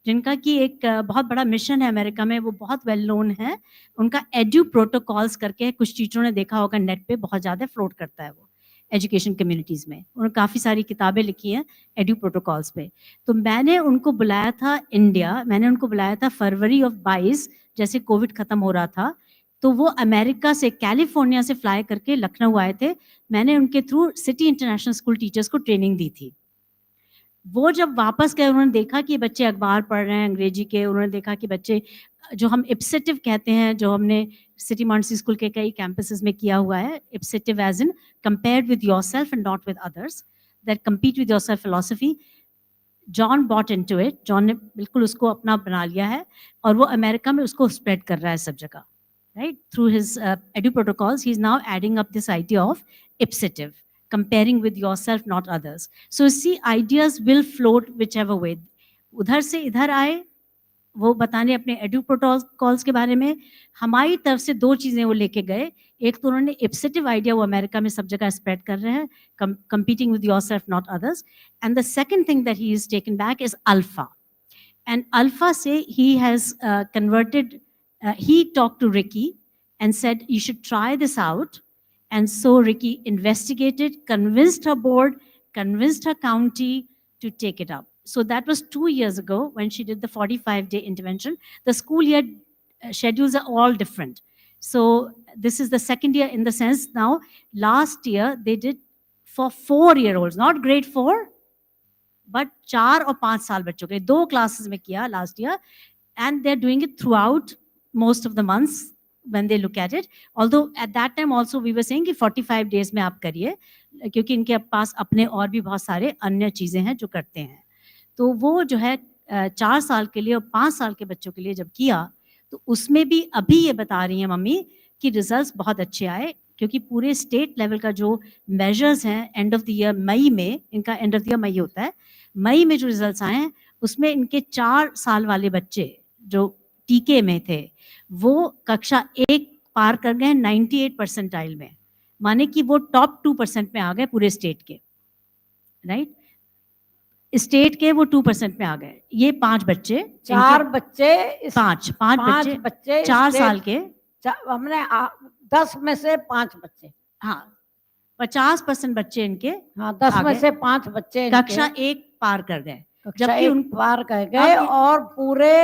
जिनका कि एक बहुत बड़ा मिशन है अमेरिका में, वो बहुत वेल नोन है. उनका एड्यू प्रोटोकॉल्स करके कुछ टीचरों ने देखा होगा नेट पे, बहुत ज़्यादा फ्लोट करता है वो एजुकेशन कम्युनिटीज़ में. उन्होंने काफ़ी सारी किताबें लिखी हैं एड्यू प्रोटोकॉल्स पे. तो मैंने उनको बुलाया था इंडिया, मैंने उनको बुलाया था फरवरी ऑफ 22, जैसे कोविड ख़त्म हो रहा था. तो वो अमेरिका से, कैलिफोर्निया से फ्लाई करके लखनऊ आए थे. मैंने उनके through city international school teachers को ट्रेनिंग दी थी. वो जब वापस गए, उन्होंने देखा कि बच्चे अखबार पढ़ रहे हैं अंग्रेजी के. उन्होंने देखा कि बच्चे, जो हम इप्सेटिव कहते हैं, जो हमने सिटी मॉन्टेसरी स्कूल के कई कैंपसेस में किया हुआ है, ipsative as in compared with yourself and not with others, that compete with yourself philosophy. John bought into it. John ने बिल्कुल उसको अपना बना लिया है, और वो अमेरिका में उसको स्प्रेड कर रहा है सब जगह, right? Through his edu protocols he is now adding up this idea of ipsative, comparing with yourself, not others. So see, ideas will float whichever way. उधर से इधर आए, वो बताने अपने एडू प्रोटोकॉल्स के बारे में. हमारी तरफ से 2 चीज़ें वो लेके गए. एक तो उन्होंने इप्सेटिव आइडिया वो अमेरिका में सब जगह स्प्रेड कर रहे हैं, competing with yourself, not others. And the second thing that he has taken back is ALfA. And ALfA से he has converted, he talked to Ricky and said, you should try this out. And so Ricky investigated, convinced her board, convinced her county to take it up. So that was 2 years ago when she did the 45-day intervention. The school year schedules are all different. So this is the second year in the sense now. Last year they did for 4-year-olds, not grade 4, but 4 और 5 साल बच्चों के 2 classes में किया last year. And they're doing it throughout most of the months when they look at it. Although at that time also we were saying कि 45 days में आप करिए, क्योंकि इनके पास अपने और भी बहुत सारे अन्य चीज़ें हैं जो करते हैं. तो वो जो है 4 साल के लिए और 5 साल के बच्चों के लिए जब किया, तो उसमें भी अभी ये बता रही हैं मम्मी कि रिजल्ट्स बहुत अच्छे आए, क्योंकि पूरे स्टेट लेवल का जो मेजर्स हैं एंड ऑफ द ईयर मई में, इनका एंड ऑफ द ईयर मई होता है, मई में जो रिजल्ट्स आए हैं उसमें इनके 4 साल वाले बच्चे जो टीके में थे वो कक्षा 1 पार कर गए 98 परसेंटाइल में, माने कि वो टॉप 2% में आ गए पूरे स्टेट के, राइट? स्टेट के वो 2% में आ गए। ये 5 बच्चे, 4 बच्चे, 5 बच्चे 4 साल के, हमने 10 में से 5 बच्चे, हाँ 50% बच्चे इनके, हाँ 10 में से 5 बच्चे कक्षा 1 पार कर गए, जबकि उन पार कर गए और पूरे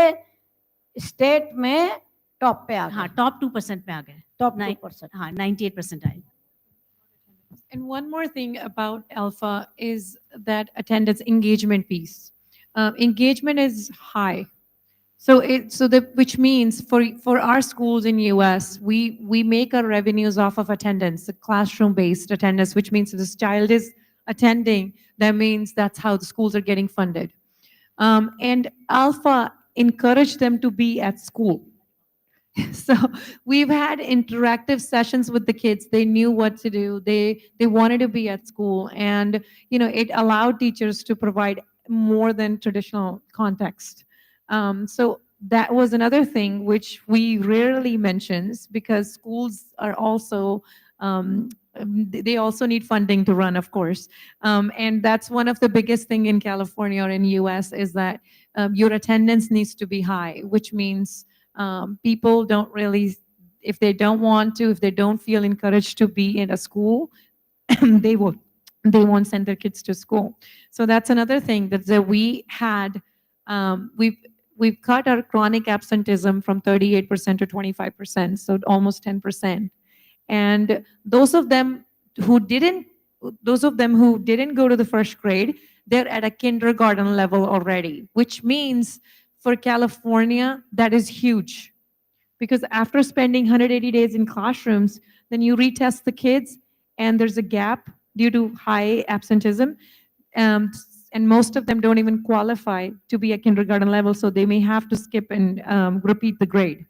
स्टेट में टॉप पे आ गए। हाँ टॉप 2% में आ गए, टॉप 2%, हाँ 98% आए। And one more thing about ALfA is that attendance engagement piece. Engagement is high. Which means for our schools in US, we make our revenues off of attendance, the classroom-based attendance, which means if this child is attending, that means that's how the schools are getting funded. And ALfA encouraged them to be at school. So we've had interactive sessions with the kids. They knew what to do. They wanted to be at school, and it allowed teachers to provide more than traditional context. So that was another thing which we rarely mentions, because schools are also they also need funding to run, of course. And that's one of the biggest thing in California or in US is that your attendance needs to be high, which means people don't really, if they don't want to, if they don't feel encouraged to be in a school, they won't send their kids to school. So that's another thing that we had. We've cut our chronic absenteeism from 38% to 25%, so almost 10%. And those of them who didn't go to the first grade, they're at a kindergarten level already, which means for California, that is huge. Because after spending 180 days in classrooms, then you retest the kids, and there's a gap due to high absenteeism. And most of them don't even qualify to be at kindergarten level, so they may have to skip and repeat the grade.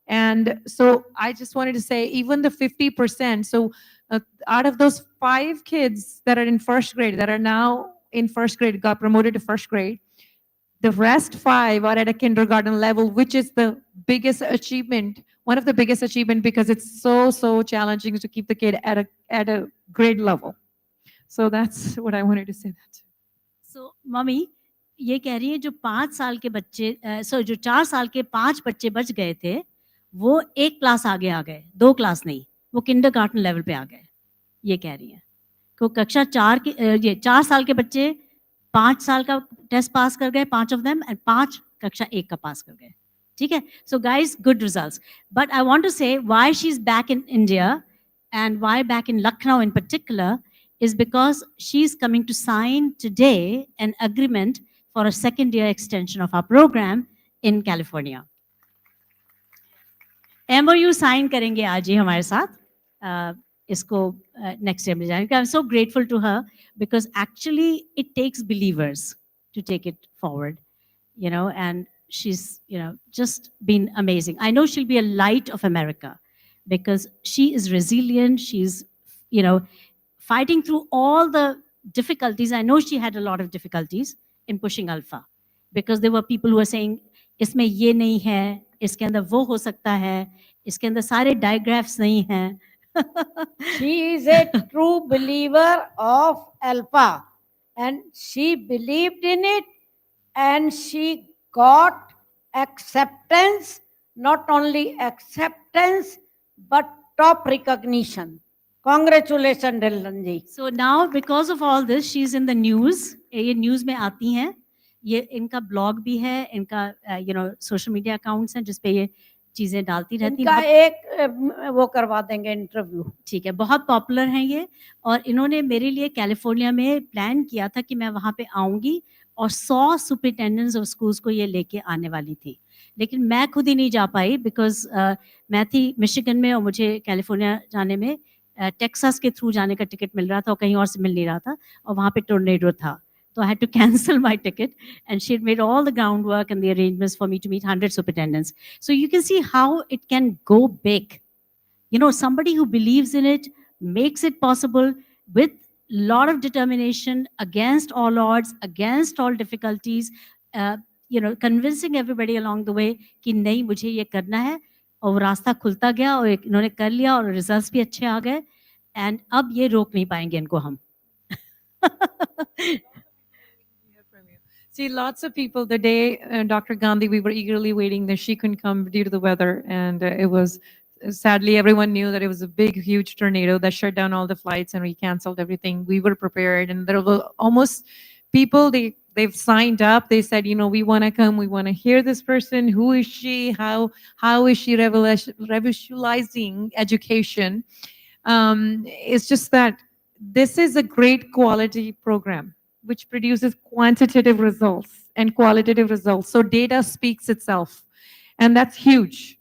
And so I just wanted to say, even the 50%, so out of those 5 kids that are in first grade, that are now in first grade, got promoted to first grade, the rest 5 are at a kindergarten level, which is the biggest achievement, one of the biggest achievement, because it's so challenging to keep the kid at a grade level. So that's what I wanted to say. That. So, mummy ये कह रही है जो 5 साल के बच्चे, जो 4 साल के 5 बच्चे बच गए थे, वो 1 क्लास आगे आ गए, 2 क्लास नहीं, वो किंडरगार्टन लेवल पे आ गए, ये कह रही है। तो कक्षा 4 के ये 4 साल के बच्चे 5 साल का टेस्ट पास कर गए, 5 of them, and 5 कक्षा 1 का पास कर गए, ठीक है? So guys, good results. But I want to say why she's back in India and why back in Lucknow in particular is because she's coming to sign today an agreement for a second-year extension of our program in California. MOU sign करेंगे आज ही हमारे साथ, इसको next year में जाएंगे. I'm so grateful to her because actually it takes believers to take it forward, and she's, just been amazing. I know she'll be a light of America because she is resilient. She's, fighting through all the difficulties. I know she had a lot of difficulties in pushing ALfA because there were people who were saying, इसमें ये नहीं है, इसके अंदर वो हो सकता है, इसके अंदर सारे diagraphs नहीं हैं. She is a true believer of ALfA, and she believed in it, and she got acceptance, not only acceptance, but top recognition. Congratulations, Dillan ji. So now, because of all this, she's in the news. ये news में आती हैं. ये इनका blog भी है, इनका social media accounts हैं जिस पे ये चीजें डालती रहती हैं. इनका एक वो करवा देंगे इंटरव्यू. ठीक है, बहुत पॉपुलर हैं ये, और इन्होंने मेरे लिए कैलिफोर्निया में प्लान किया था कि मैं वहाँ पे आऊँगी और 100 सुपरिटेंडेंट्स ऑफ स्कूल्स को ये लेके आने वाली थी, लेकिन मैं खुद ही नहीं जा पाई बिकॉज मैं थी मिशिगन में और मुझे कैलिफोर्निया जाने में टेक्सास के थ्रू जाने का टिकट मिल रहा था और कहीं और से मिल नहीं रहा था, और वहाँ पे टोर्नेडो था. So I had to cancel my ticket, and she had made all the groundwork and the arrangements for me to meet 100 superintendents. So you can see how it can go big. somebody who believes in it, makes it possible with lot of determination, against all odds, against all difficulties, uh, convincing everybody along the way कि नहीं मुझे ये करना है, और वो रास्ता खुलता गया और इन्होंने कर लिया और रिजल्ट्स भी अच्छे आ गए, एंड अब ये रोक नहीं पाएंगे इनको हम. See, lots of people, the day Dr. Gandhi, we were eagerly waiting that she couldn't come due to the weather. And it was, sadly, everyone knew that it was a big, huge tornado that shut down all the flights and we canceled everything. We were prepared. And there were almost people, they've signed up. They said, we want to come. We want to hear this person. Who is she? How is she revolutionizing education? It's just that this is a great quality program which produces quantitative results and qualitative results. So data speaks itself. And that's huge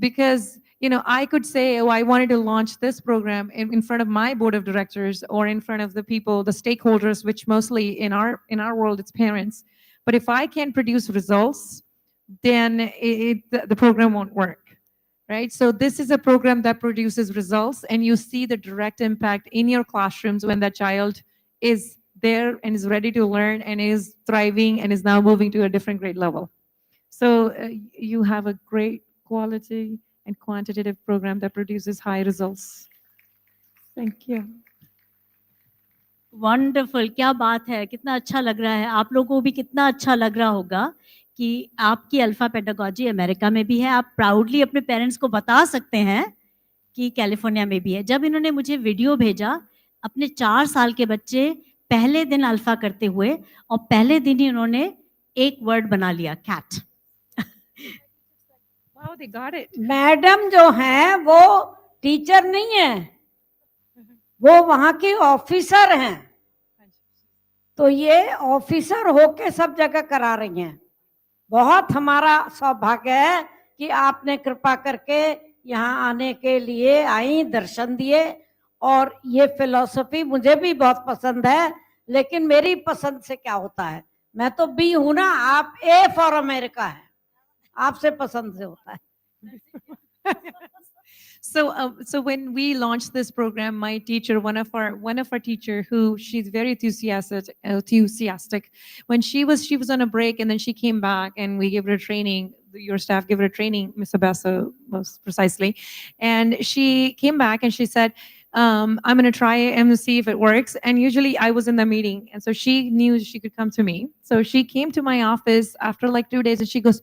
because, I could say, oh, I wanted to launch this program in front of my board of directors or in front of the people, the stakeholders, which mostly in our world, it's parents. But if I can't produce results, then the program won't work. Right? So this is a program that produces results and you see the direct impact in your classrooms when that child is there and is ready to learn and is thriving and is now moving to a different grade level. So you have a great quality and quantitative program that produces high results. Thank you. Wonderful, क्या बात है, कितना अच्छा लग रहा है. आप लोगों को भी कितना अच्छा लग रहा होगा कि आपकी अल्फा पेडागोजी अमेरिका में भी है. आप प्राउडली अपने पेरेंट्स को बता सकते हैं कि कैलिफोर्निया में भी है. जब इन्होंने मुझे वीडियो भेजा, अपने 4 साल के बच्चे पहले दिन अल्फा करते हुए और पहले दिन ही उन्होंने एक वर्ड बना लिया, cat. Wow, they got it. Madam जो हैं वो टीचर नहीं है, वो वहां के ऑफिसर हैं. तो ये ऑफिसर होके सब जगह करा रही हैं. बहुत हमारा सौभाग्य है कि आपने कृपा करके यहाँ आने के लिए आई, दर्शन दिए. और ये फिलॉसफी मुझे भी बहुत पसंद है, लेकिन मेरी पसंद से क्या होता है, मैं तो बी हूं ना, आप ए फॉर अमेरिका है, आपसे पसंद से होता है. So when we launched this program, my teacher, one of our teacher, who she's very enthusiastic. When she was on a break and then she came back and we gave her training. Your staff gave her training, Miss Abessa, most precisely, and she came back and she said, I'm going to try it and see if it works. And usually I was in the meeting, and so she knew she could come to me. So she came to my office after like 2 days, and she goes,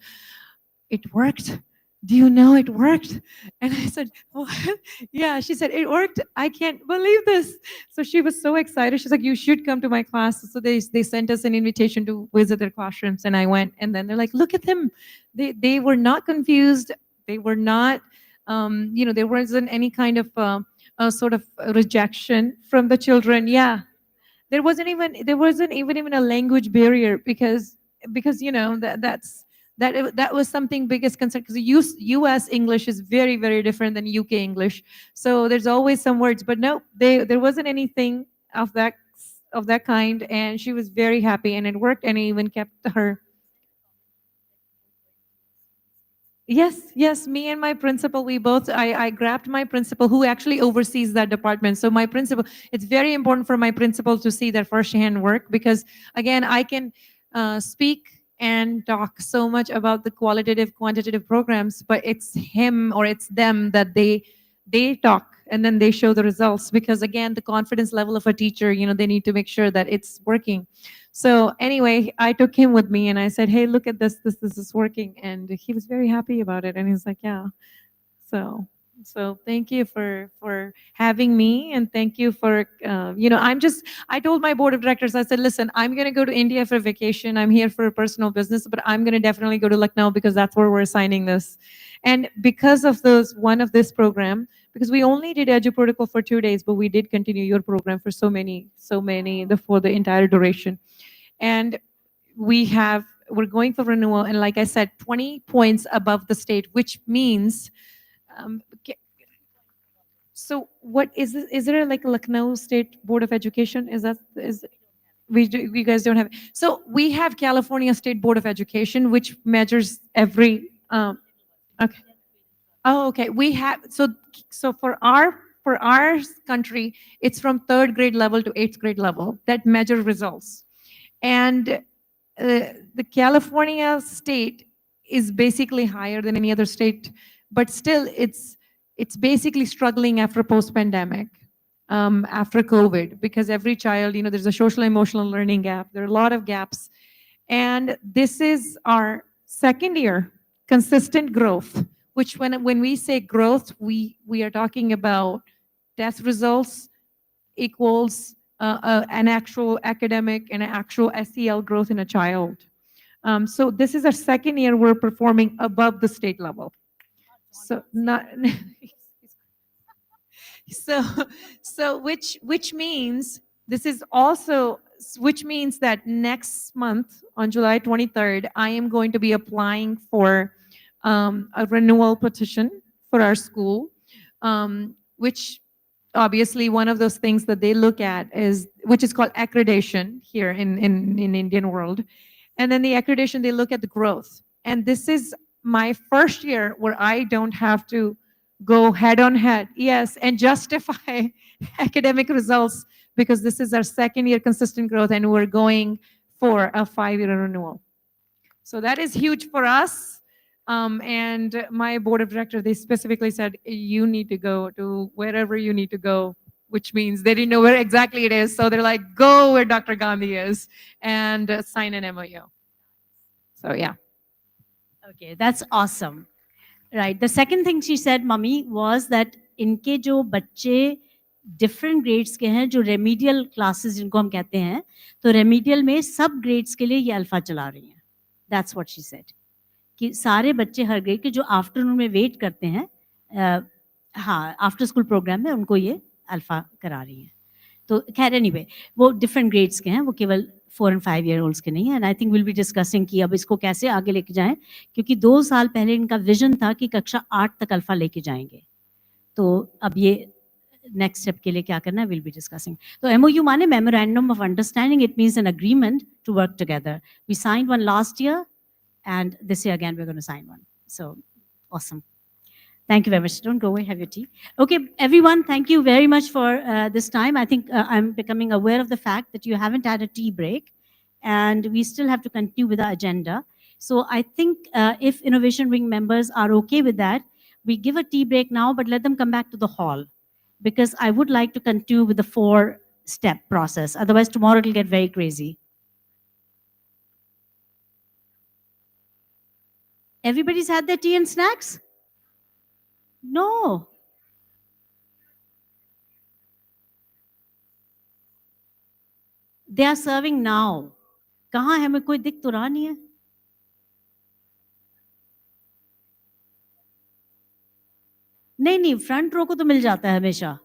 "It worked. Do you know it worked?" And I said, "What?" Yeah, she said, "It worked. I can't believe this." So she was so excited. She's like, "You should come to my class." So they sent us an invitation to visit their classrooms, and I went. And then they're like, "Look at them. They were not confused. They were not, there wasn't any kind of a sort of rejection from the children." Yeah, there wasn't even a language barrier because that was something biggest concern, because US English is very, very different than UK English. So there's always some words, but no, there wasn't anything of that kind, and she was very happy, and it worked, and it even kept her. Yes, me and my principal, I grabbed my principal, who actually oversees that department. So my principal, it's very important for my principal to see that firsthand work, because again, I can speak and talk so much about the qualitative, quantitative programs, but it's him or it's them that they talk and then they show the results, because again, the confidence level of a teacher, they need to make sure that it's working. So anyway, I took him with me and I said, "Hey, look at this is working." And he was very happy about it. And he's like, "Yeah." So thank you for having me, and thank you for, I told my board of directors, I said, "Listen, I'm going to go to India for vacation. I'm here for a personal business, but I'm going to definitely go to Lucknow because that's where we're assigning this." And because of this program, because we only did Edu Protocol for 2 days, but we did continue your program for so many, for the entire duration. And we're going for renewal. And like I said, 20 points above the state, which means, so what is this? Is there like a Lucknow State Board of Education? You guys don't have it. So we have California State Board of Education, which measures every, okay. Oh, okay. We have so for our country, it's from third grade level to eighth grade level that measure results, and the California state is basically higher than any other state, but still it's basically struggling after post-pandemic, after COVID, because every child, there's a social emotional learning gap. There are a lot of gaps, and this is our second year consistent growth. Which when we say growth, we are talking about test results equals an actual academic and an actual SEL growth in a child. So this is our second year we're performing above the state level. So not so which means this is also which means that next month on July 23rd, I am going to be applying for a renewal petition for our school, which obviously one of those things that they look at is which is called accreditation here in Indian world. And then the accreditation, they look at the growth. And this is my first year where I don't have to go head on head, yes, and justify academic results, because this is our second year consistent growth and we're going for a 5-year renewal. So that is huge for us. And my board of directors, they specifically said, you need to go to wherever you need to go, which means they didn't know where exactly it is. So they're like, go where Dr. Gandhi is and sign an MOU. So yeah. Okay, that's awesome. Right. The second thing she said, mummy, was that इनके जो बच्चे different grades के हैं, जो remedial classes जिनको हम कहते हैं, तो remedial में सब grades के लिए ये अल्फा चला रही हैं. That's what she said. कि सारे बच्चे हर grade के जो afternoon में wait करते हैं, हाँ, after school program में उनको ये अल्फा करा रही हैं. तो खैर anyway, वो different grades के हैं, वो केवल 4 and 5 year olds के नहीं है. And I think we'll be discussing कि अब इसको कैसे आगे लेके जाएं, क्योंकि 2 साल पहले इनका विजन था कि कक्षा 8 तक अल्फा लेके जाएंगे. तो अब ये नेक्स्ट स्टेप के लिए क्या करना है, विल बी डिस्कसिंग. तो एमओयू माने memorandum of understanding. It means an agreement to work together. We signed one last year and this year again we're going to sign one. So awesome. Thank you very much. Don't go away, have your tea. Okay, everyone, thank you very much for this time. I think I'm becoming aware of the fact that you haven't had a tea break and we still have to continue with our agenda. So I think if Innovation Wing members are okay with that, we give a tea break now, but let them come back to the hall, because I would like to continue with the 4-step process. Otherwise, tomorrow it'll get very crazy. Everybody's had their tea and snacks? No. They are serving now. कहाँ है, हमें कोई दिख तो रहा नहीं है. नहीं, फ्रंट रो को तो मिल जाता है हमेशा.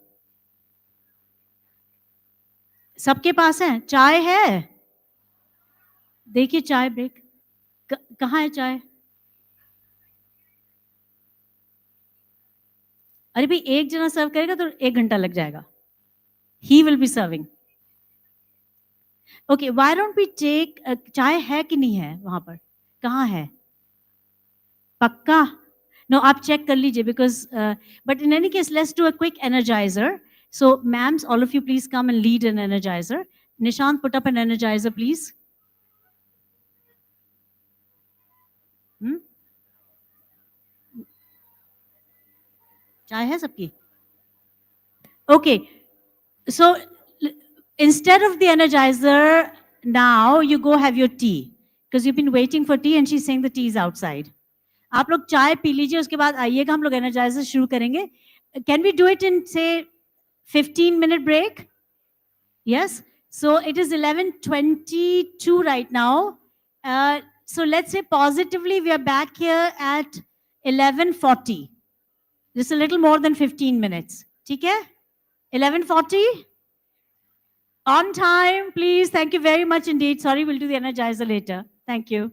सबके पास है. चाय है? देखिए चाय ब्रेक. कहाँ है चाय? अरे भाई, एक जना सर्व करेगा तो 1 घंटा लग जाएगा. He will be serving. Okay, why don't we take चाय है कि नहीं है वहां पर? कहाँ है? पक्का? No, आप check कर लीजिए, because but in any case, let's do a quick energizer. So, ma'ams, all of you please come and lead an energizer. Nishant, put up an energizer, please. चाय है सबकी? Okay, so instead of the energizer, now you go have your tea, because you've been waiting for tea and she's saying the tea is outside. आप लोग चाय P लीजिए, उसके बाद आइएगा, हम लोग energizer शुरू करेंगे. Can we do it in, say, 15-minute break? Yes? So it is 11:22 right now. So let's say positively we are back here at 11:40. Just a little more than 15 minutes. ठीक है? 11:40? On time, please. Thank you very much indeed. Sorry, we'll do the energizer later. Thank you.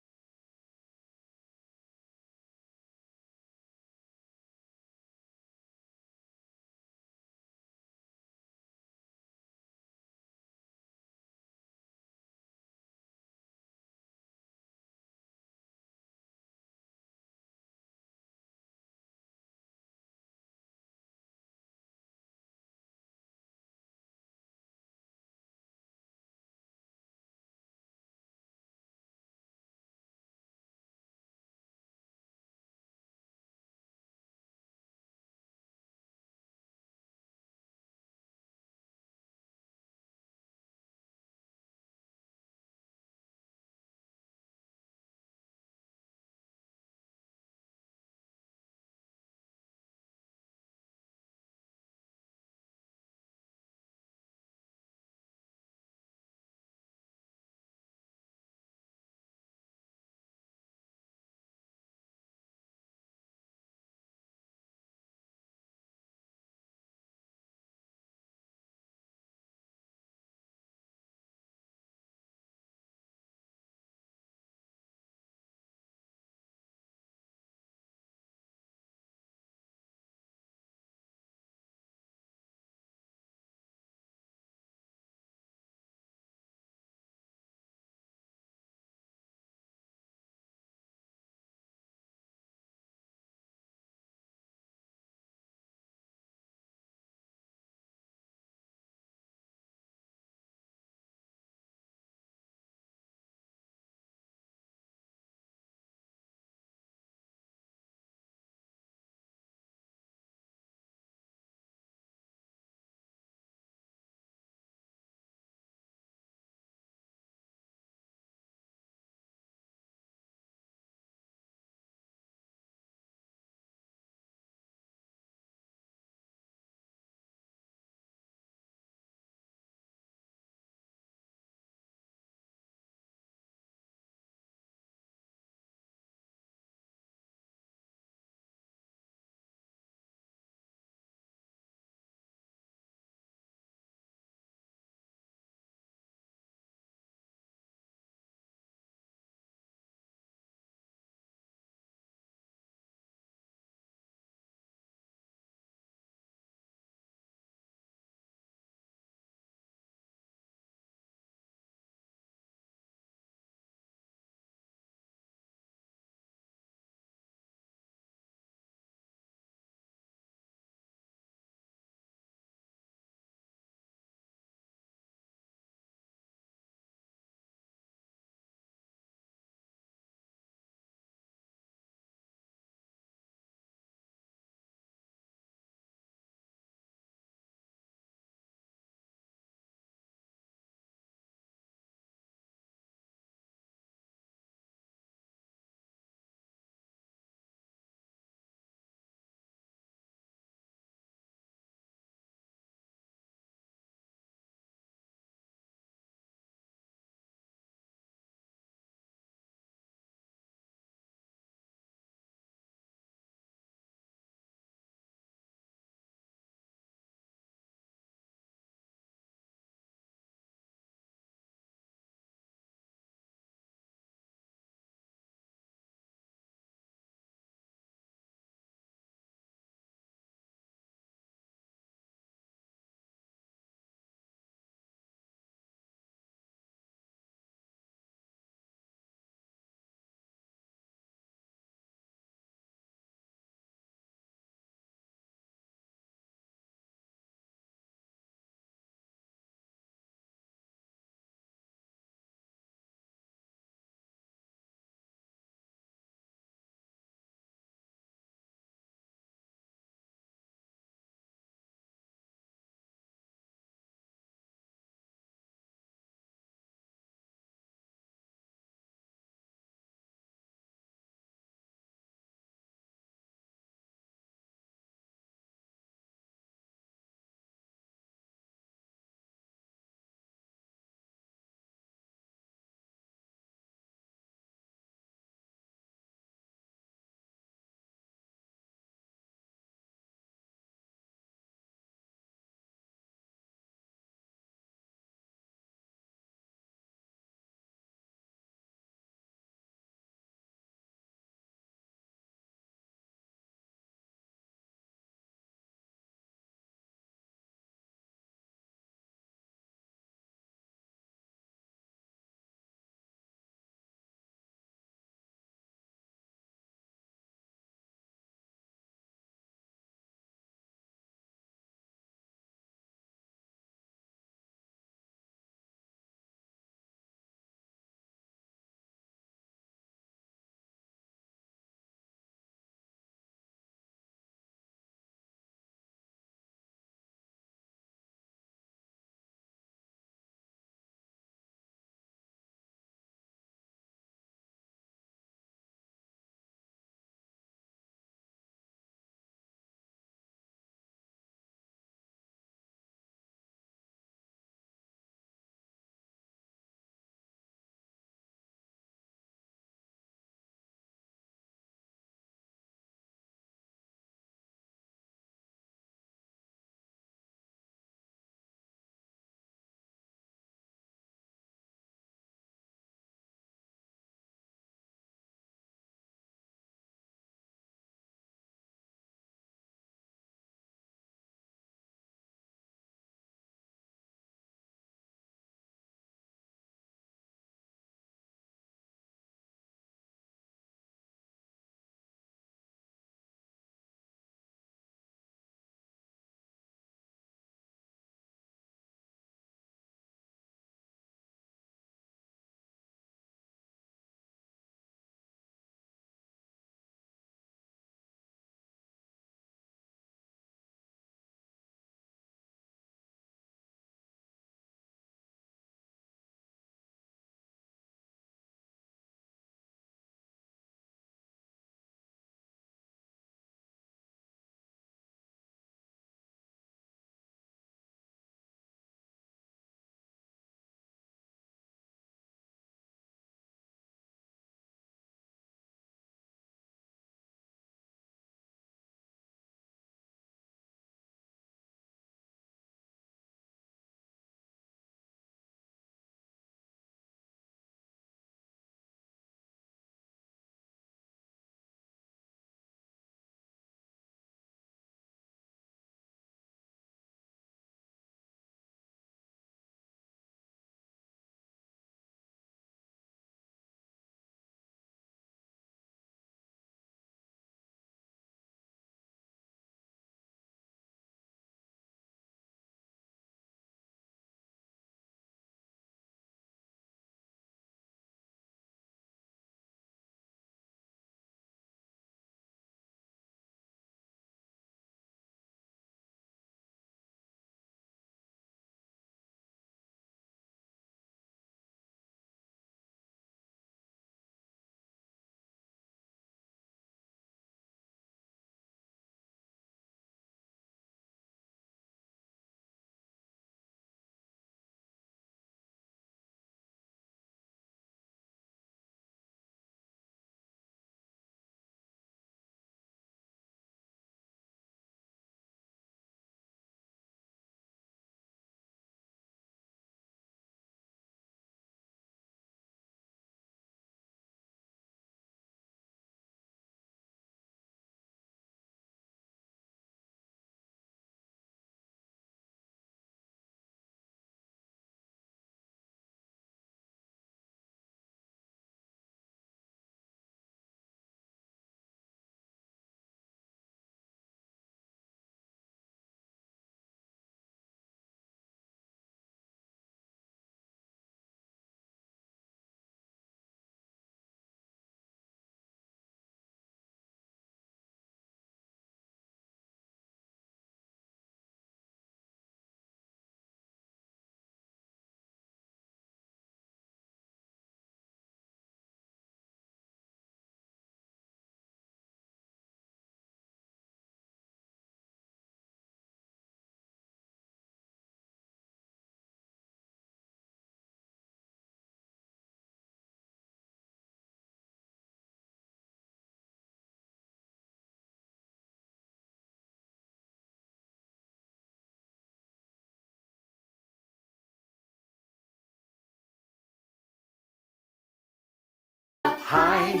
high,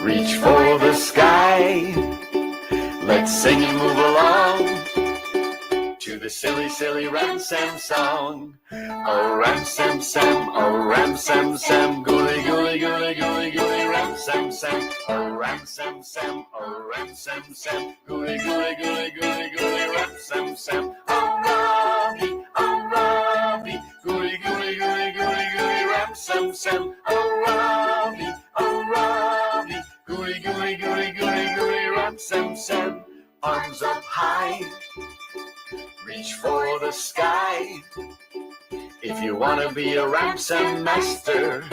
reach for the sky. Let's sing and move along to the silly, silly ram-sam song. Oh, ram-sam-sam, oh, ram-sam-sam, gooly, gooly, gooly, gooly, gooly, ram-sam-sam. Oh, ram-sam-sam, oh, ram-sam-sam, gooly, gooly, gooly, gooly, gooly, ram-sam-sam. Oh, Robbie, gooly, gooly, gooly, gooly, gooly, ram-sam-sam. Oh, Robbie, gooly, gooly, gooly, gooly, gooly, ram-sam-sam. Arms up high, reach for the sky. If you want to be a ram-sam master,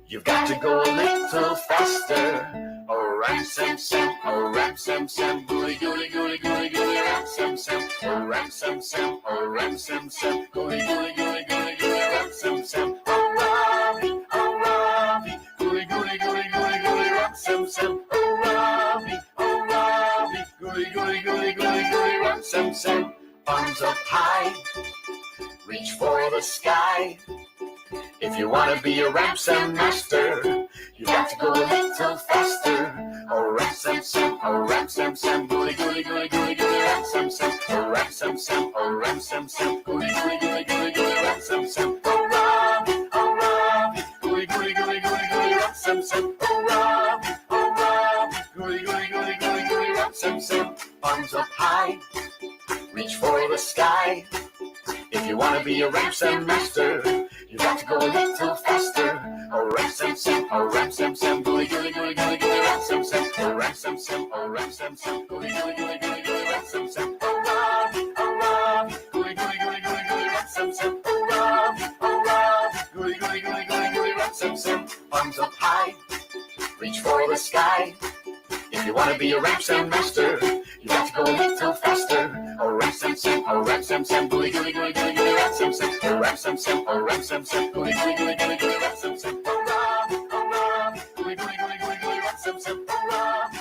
you've got to go a little faster. Oh, ram-sam-sam, oh, ram-sam-sam, gooly, gooly, gooly, gooly, gooly, ram-sam-sam. Oh, ram-sam-sam, oh, ram-sam-sam, gooly, gooly, gooly, gooly, gooly, ram-sam-sam. Oh, Robbie, gooly, gooly, gooly, gooly, gooly, ram-sam-sam. Oh, Robbie, gooly, gooly, gooly, gooly, gooly, ram-sam-sam. Arms up high, reach for the sky. If you want to be a ram-sam master, you got to go a little faster. Oh, ram-sam-sam, oh, ram-sam-sam, gooly, gooly, gooly, gooly, gooly, ram-sam-sam. Oh, ram-sam-sam, oh, ram-sam-sam, gooly, gooly, gooly, gooly, gooly, ram-sam-sam. Oh, Robbie, gooly, gooly, gooly, gooly, gooly, ram-sam-sam. Oh, Robbie, gooly, gooly, gooly, gooly, gooly, ram-sam-sam. Arms up high, reach for the sky. If you want to be a ram-sam master, you got to go a little faster. Oh, ram-sam-sam, oh, ram-sam-sam, gooly, gooly, gooly, gooly, gooly, ram-sam-sam. Oh, ram-sam-sam, oh, ram-sam-sam, gooly, gooly, gooly, gooly, gooly, ram-sam-sam. Oh, Robbie, gooly, gooly, gooly, gooly, gooly, ram-sam-sam. Oh, Robbie, gooly, gooly, gooly, gooly, gooly, ram-sam-sam. Arms up high, reach for the sky. If you want to be a ram-sam master, you got to go a little faster. Oh, ram-sam-sam, oh, ram-sam-sam, gooly, gooly, gooly, gooly, gooly, ram-sam-sam. Oh, ram-sam-sam, oh, ram-sam-sam, gooly, gooly, gooly, gooly, gooly, ram-sam-sam. Oh, Robbie, gooly, gooly, gooly, gooly, gooly, ram-sam-sam. Oh, Robbie,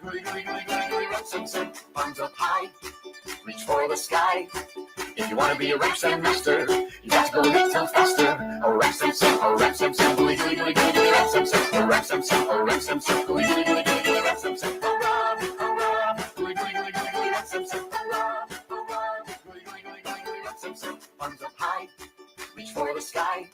gooly, gooly, gooly, gooly, gooly, ram-sam-sam. Arms up high, reach for the sky. If you want to be a ram-sam master, you got to go a little faster. Oh, ram-sam-sam, oh, ram-sam-sam, gooly, gooly, gooly, gooly, gooly, ram-sam-sam. Oh, ram-sam-sam, oh, ram-sam-sam, gooly, gooly, gooly, gooly, gooly, ram-sam-sam. Oh, Robbie, gooly, gooly, gooly, gooly, gooly, ram-sam-sam. Oh, Robbie, gooly, gooly, gooly, gooly, gooly, ram-sam-sam. Arms up high, reach for the sky.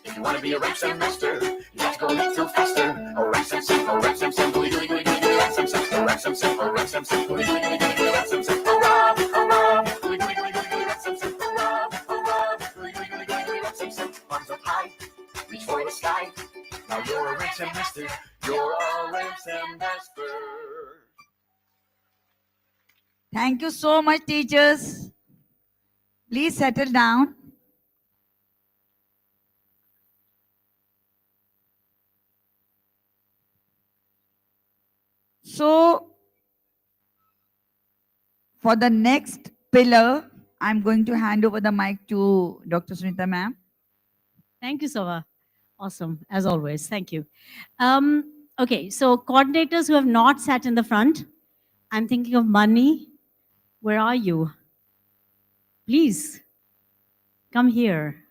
If you want to be a ram-sam master, you got to go a little faster. Oh, ram-sam-sam, oh, ram-sam-sam, gooly, gooly, gooly, gooly, gooly, ram-sam-sam. Oh, ram-sam-sam, oh, ram-sam-sam, gooly, gooly, gooly, gooly, gooly, ram-sam-sam. Oh, Robbie, gooly, gooly, gooly, gooly, gooly, ram-sam-sam. Oh, Robbie, gooly, gooly, gooly, gooly, gooly, ram-sam-sam. Arms up high, reach for the sky. Now you're a ram-sam master. You're a ram-sam master. Thank you so much, teachers. Please settle down. So, for the next pillar, I'm going to hand over the mic to Dr. Sunita ma'am. Thank you, Sava. Awesome, as always. Thank you. Okay, so coordinators who have not sat in the front, I'm thinking of Mani. Where are you? Please, come here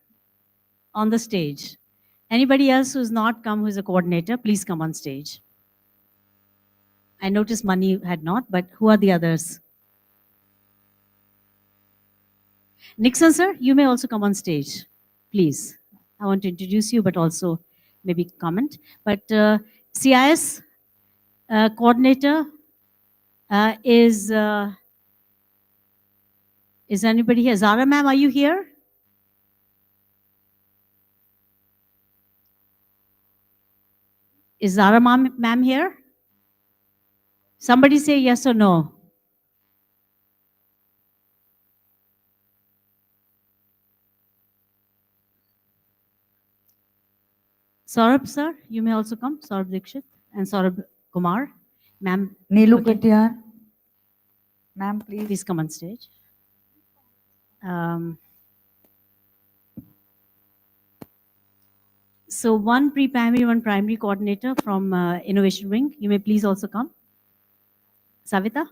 on the stage. Anybody else who's not come who's a coordinator, please come on stage. I noticed Mani had not, but who are the others? Nixon, sir, you may also come on stage, please. I want to introduce you, but also maybe comment. But CIS coordinator is anybody here? Zara ma'am, are you here? Is Zara ma'am here? Somebody say yes or no. Saurabh, sir, you may also come. Saurabh Dikshit and Saurabh Kumar. Ma'am. Neelu Katiyar. Ma'am, please. Please come on stage. So one pre-primary, one primary coordinator from Innovation Wing. You may please also come. Savita?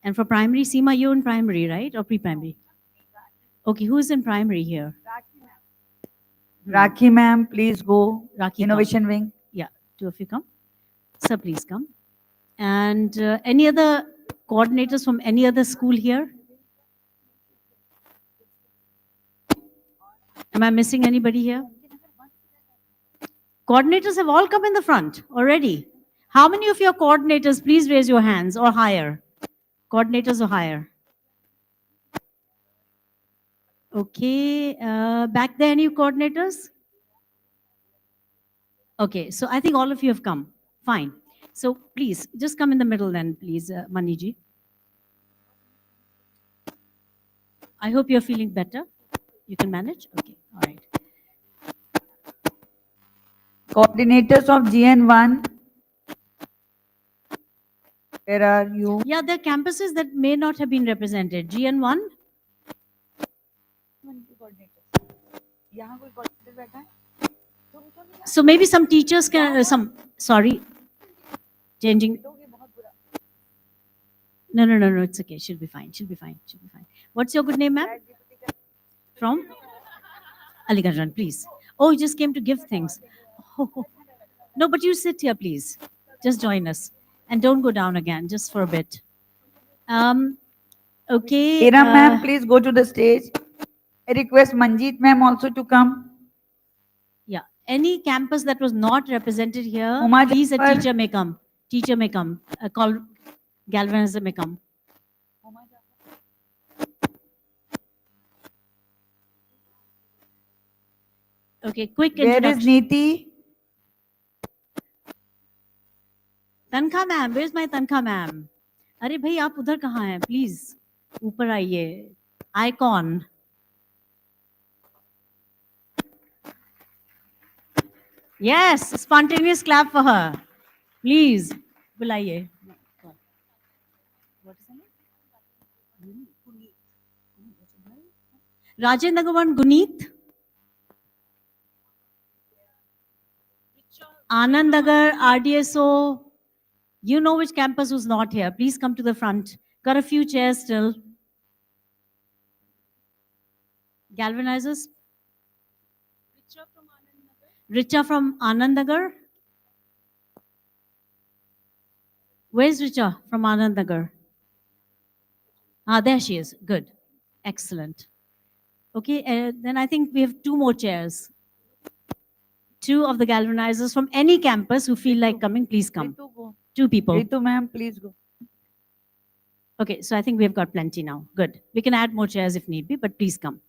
And for primary, Seema, you're in primary, right? Or pre-primary? Okay, who's in primary here? Rakhi ma'am, please go. Rakhi, Innovation come. wing. Yeah, two of you come. Sir, please come. And any other coordinators from any other school here? Am I missing anybody here? Coordinators have all come in the front already. How many of your coordinators, please raise your hands, or higher? Coordinators or higher? Okay, back there, any coordinators? Okay, so I think all of you have come. Fine. So please, just come in the middle then, please, Maniji. I hope you're feeling better. You can manage? Okay, all right. Coordinators of GN1. Where are you? Yeah, there are campuses that may not have been represented. GN1? So maybe some teachers can, sorry, changing. No, it's okay. She'll be fine. She'll be fine. She'll be fine. What's your good name, ma'am? From? Aliganj, please. Oh, you just came to give things. Oh. No, but you sit here, please. Just join us. And don't go down again, just for a bit. Okay. Hira ma'am, please go to the stage. I request Manjeet ma'am also to come. Yeah. Any campus that was not represented here, Uma please a Jafar. teacher may come. Teacher may come. A call galvanizer may come. Okay, quick Where is introduction. Neeti? Tankha ma'am, where's my Tankha ma'am? अरे भाई आप उधर कहाँ हैं? Please ऊपर आइए. Icon. Yes, spontaneous clap for her. Please बुलाइए. Rajendra Gavan Guneet. Anand Nagar, RDSO. You know which campus was not here. Please come to the front. Got a few chairs still. Galvanizers. Richa from Anand Nagar. Where's Richa from Anand Nagar? Ah, there she is. Good. Excellent. Okay, then I think we have two more chairs. Two of the galvanizers from any campus who feel like coming, please come. Two people. Ritu ma'am, please go. Okay, so I think we've got plenty now. Good. We can add more chairs if need be, but please come.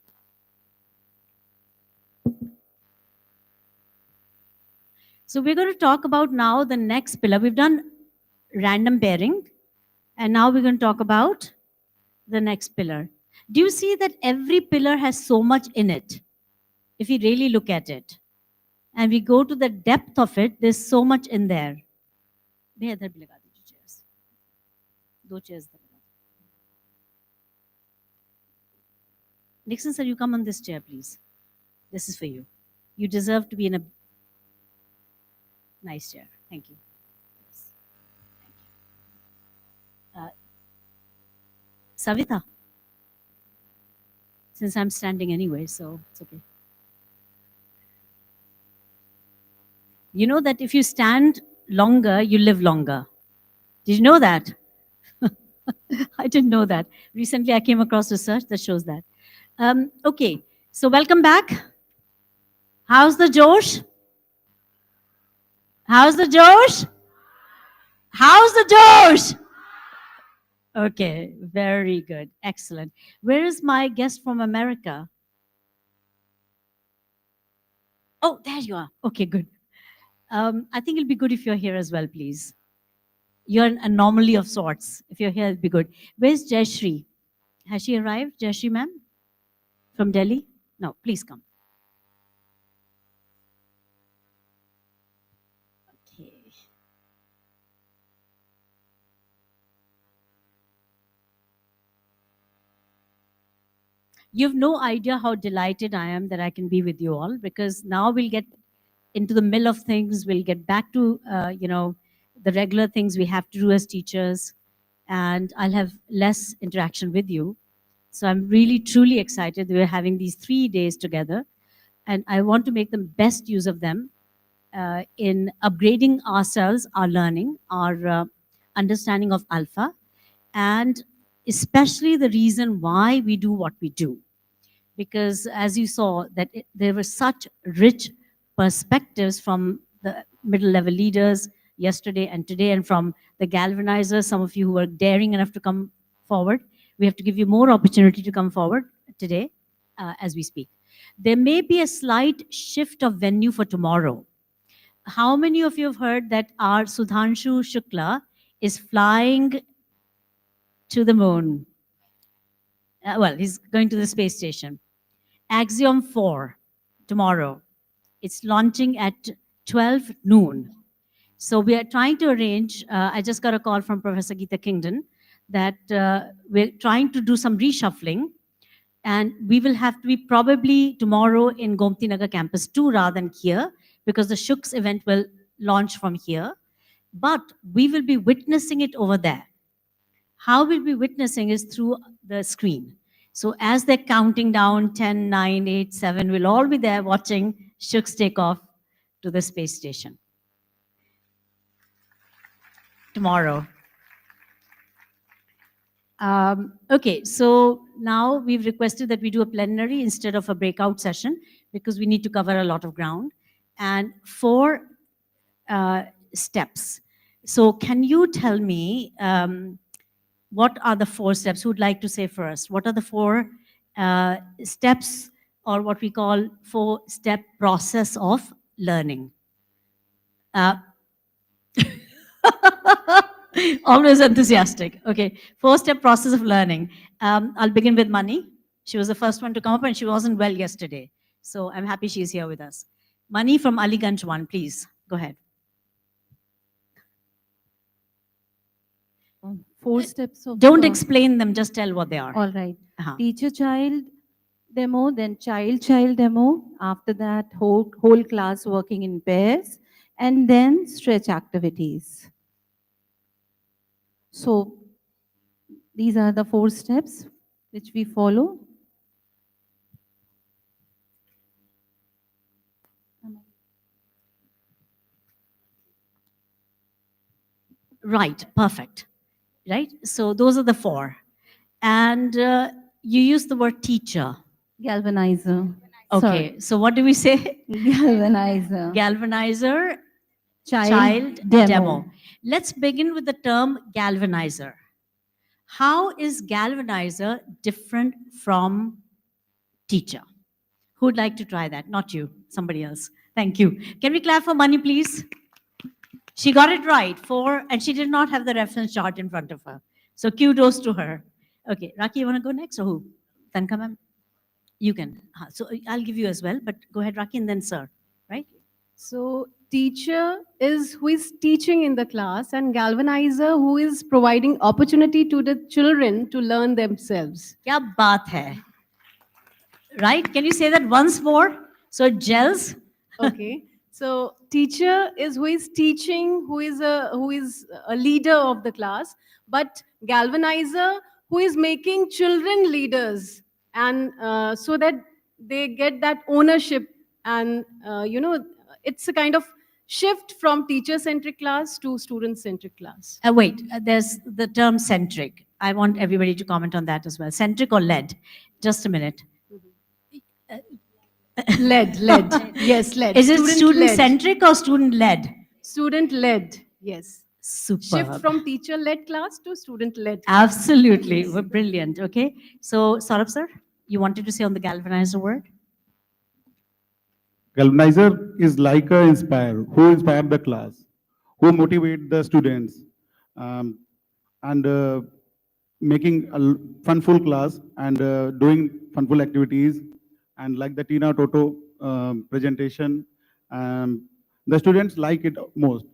So we're going to talk about now the next pillar. We've done random pairing, and now we're going to talk about the next pillar. Do you see that every pillar has so much in it? If you really look at it, and we go to the depth of it, there's so much in there. Chairs. Two chairs. Nixon sir, you come on this chair, please. This is for you. You deserve to be in a nice chair. Thank you. Savita. Since I'm standing anyway, so it's okay. You know that if you stand longer, you live longer. Did you know that? I didn't know that. Recently, I came across research that shows that. Okay, so welcome back. How's the Josh? How's the Josh? How's the Josh? Okay, very good. Excellent. Where is my guest from America? Oh, there you are. Okay, good. I think it'll be good if you're here as well, please. You're an anomaly of sorts. If you're here, it'll be good. Where's Jayashri? Has she arrived, Jayashri ma'am? From Delhi? No, please come. Okay. You have no idea how delighted I am that I can be with you all, because now we'll get into the mill of things. We'll get back to, the regular things we have to do as teachers, and I'll have less interaction with you. So I'm really, truly excited that we're having these 3 days together. and I want to make the best use of them in upgrading ourselves, our learning, our understanding of ALfA, and especially the reason why we do what we do. Because as you saw, that there were such rich perspectives from the middle level leaders yesterday and today, and from the galvanizers, some of you who were daring enough to come forward. We have to give you more opportunity to come forward today as we speak. There may be a slight shift of venue for tomorrow. How many of you have heard that our Sudhanshu Shukla is flying to the moon? Well, he's going to the space station. Axiom 4 tomorrow. It's launching at 12 noon. So we are trying to arrange, I just got a call from Professor Geeta Kingdon that we're trying to do some reshuffling, and we will have to be probably tomorrow in Gomti Nagar campus 2 rather than here, because the Shooks event will launch from here, but we will be witnessing it over there. How we'll be witnessing is through the screen. So as they're counting down 10, 9, 8, 7, we'll all be there watching Shooks take off to the space station tomorrow. Okay, so now we've requested that we do a plenary instead of a breakout session because we need to cover a lot of ground. And 4 steps. So can you tell me what are the 4 steps? Who'd like to say first? What are the 4 steps, or what we call 4-step process of learning? Always enthusiastic. Okay, 4-step process of learning. I'll begin with Mani. She was the first one to come up and she wasn't well yesterday. So I'm happy she's here with us. Mani from Aliganj 1, please. Go ahead. 4 steps of... Don't explain them, just tell what they are. All right. Uh-huh. Teacher-child demo, then child-child demo. After that, whole class working in pairs, and then stretch activities. So these are the 4 steps which we follow. Right, perfect. Right? So those are the 4. And you use the word teacher. Galvanizer. Okay, Sorry. so what do we say? Galvanizer. Galvanizer, Child demo. demo. Let's begin with the term galvanizer. How is galvanizer different from teacher? Who'd like to try that? Not you, somebody else. Thank you. Can we clap for Mani, please? She got it right, 4, and she did not have the reference chart in front of her. So kudos to her. Okay, Raki, you want to go next or who? Tanka ma'am? You can. So I'll give you as well, but go ahead, Raki, and then sir, right? So teacher is who is teaching in the class, and galvanizer who is providing opportunity to the children to learn themselves. Kya baat hai? Right? Can you say that once more? So it gels. Okay. So teacher is who is teaching, who is a leader of the class, but galvanizer who is making children leaders, and so that they get that ownership, and it's a kind of shift from teacher-centric class to student-centric class. Wait, there's the term centric. I want everybody to comment on that as well. Centric or led? Just a minute. Led. Yes, led. Is it student-centric or student-led? Student-led, yes. Superb. Shift from teacher-led class to student-led. Absolutely. We're brilliant. Okay. So, Saurabh sir, you wanted to say on the galvanizer word? Galvanizer is like a inspire, who inspire the class, who motivate the students, and making a funful class and doing funful activities, and like the Tina Toto presentation, the students like it most.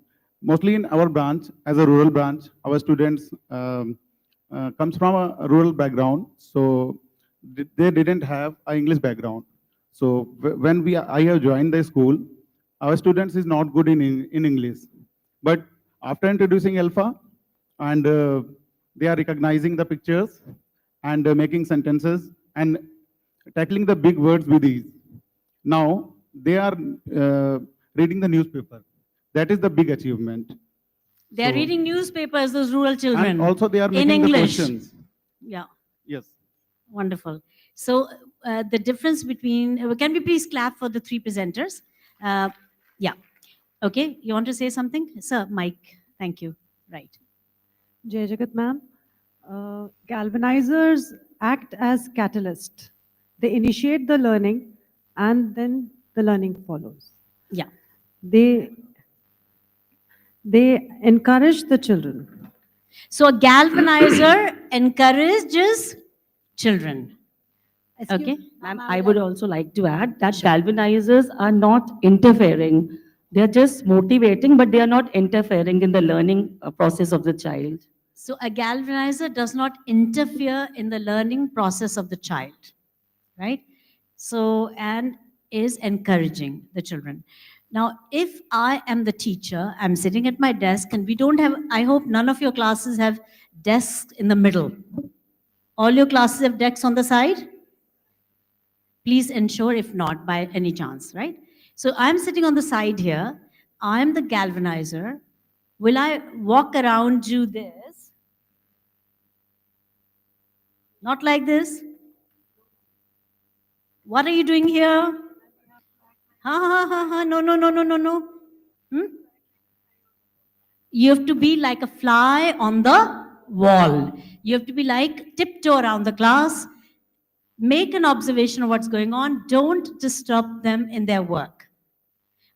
Mostly in our branch, as a rural branch, our students comes from a rural background, so they didn't have an English background. So when I have joined the school, our students is not good in English. But after introducing ALfA, and they are recognizing the pictures and making sentences and tackling the big words with ease. Now they are reading the newspaper. That is the big achievement. They are So- reading newspapers, those rural children. And also they are in making the English. questions. Yeah. Yes. Wonderful. So the difference between, can we please clap for the three presenters? Yeah. Okay, you want to say something? Sir, Mike, thank you. Right. Jai Jagat ma'am, galvanizers act as catalyst. They initiate the learning and then the learning follows. Yeah. They encourage the children. So a galvanizer encourages children. Okay. Ma'am, I would also like to add that galvanizers are not interfering. They're just motivating, but they are not interfering in the learning process of the child. So a galvanizer does not interfere in the learning process of the child, right? So, and is encouraging the children. Now, if I am the teacher, I'm sitting at my desk and we don't have, I hope none of your classes have desks in the middle. All your classes have desks on the side? Please ensure if not by any chance, right? So I'm sitting on the side here. I'm the galvanizer. Will I walk around do this? Not like this. What are you doing here? Ha ha ha ha, no, no, no, no, no, no. You have to be like a fly on the wall. You have to be like tiptoe around the class. Make an observation of what's going on. Don't disturb them in their work.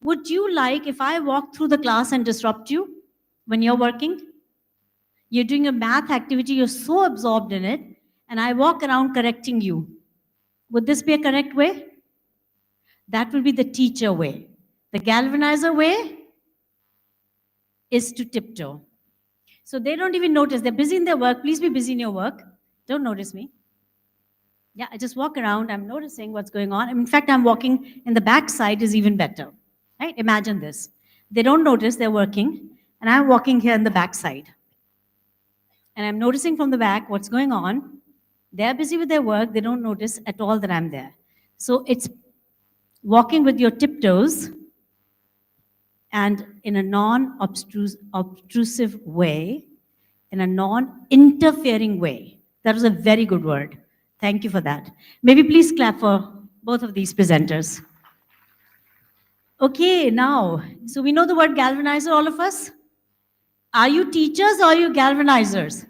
Would you like if I walk through the class and disrupt you when you're working? You're doing a math activity, you're so absorbed in it, and I walk around correcting you. Would this be a correct way? That will be the teacher way. The galvanizer way is to tiptoe. So they don't even notice. They're busy in their work. Please be busy in your work. Don't notice me. Yeah, I just walk around. I'm noticing what's going on. In fact, I'm walking in the back side is even better. Right? Imagine this. They don't notice they're working, and I'm walking here in the back side. And I'm noticing from the back what's going on. They're busy with their work. They don't notice at all that I'm there. So it's walking with your tiptoes and in a non-obtrusive way, in a non-interfering way. That was a very good word. Thank you for that. Maybe please clap for both of these presenters. Okay, now, so we know the word galvanizer, all of us? Are you teachers or are you galvanizers?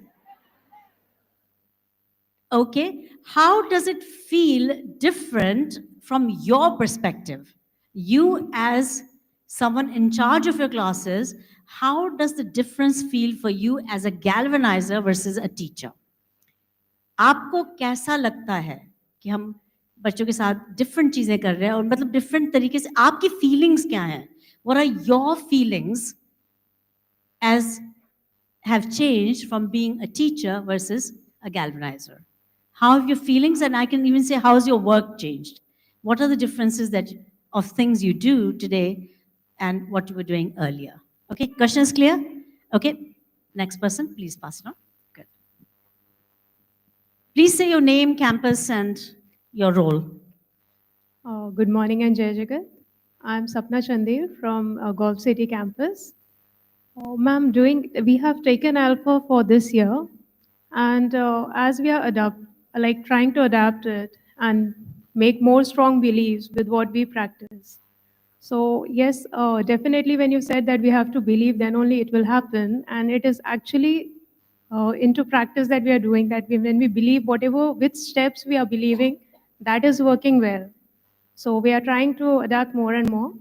Okay, how does it feel different from your perspective? You as someone in charge of your classes, how does the difference feel for you as a galvanizer versus a teacher? आपको कैसा लगता है कि हम बच्चों के साथ different चीजें कर रहे हैं और मतलब डिफरेंट तरीके से आपकी फीलिंग्स क्या हैं? What are your feelings as have changed from being a teacher versus a galvanizer? How have your feelings, and I can even say, how's your work changed? What are the differences of things you do today and what you were doing earlier? Okay, question is clear? Okay, next person, please pass it on. Good. Please say your name, campus, and your role. Good morning and Jai Jagat. I'm Sapna Chandir from Golf City campus. Ma'am, we have taken ALfA for this year, and as we are trying to adapt it and make more strong beliefs with what we practice. So yes, definitely when you said that we have to believe, then only it will happen, and it is actually into practice that we are doing that. When we believe which steps we are believing, that is working well. So we are trying to adapt more and more.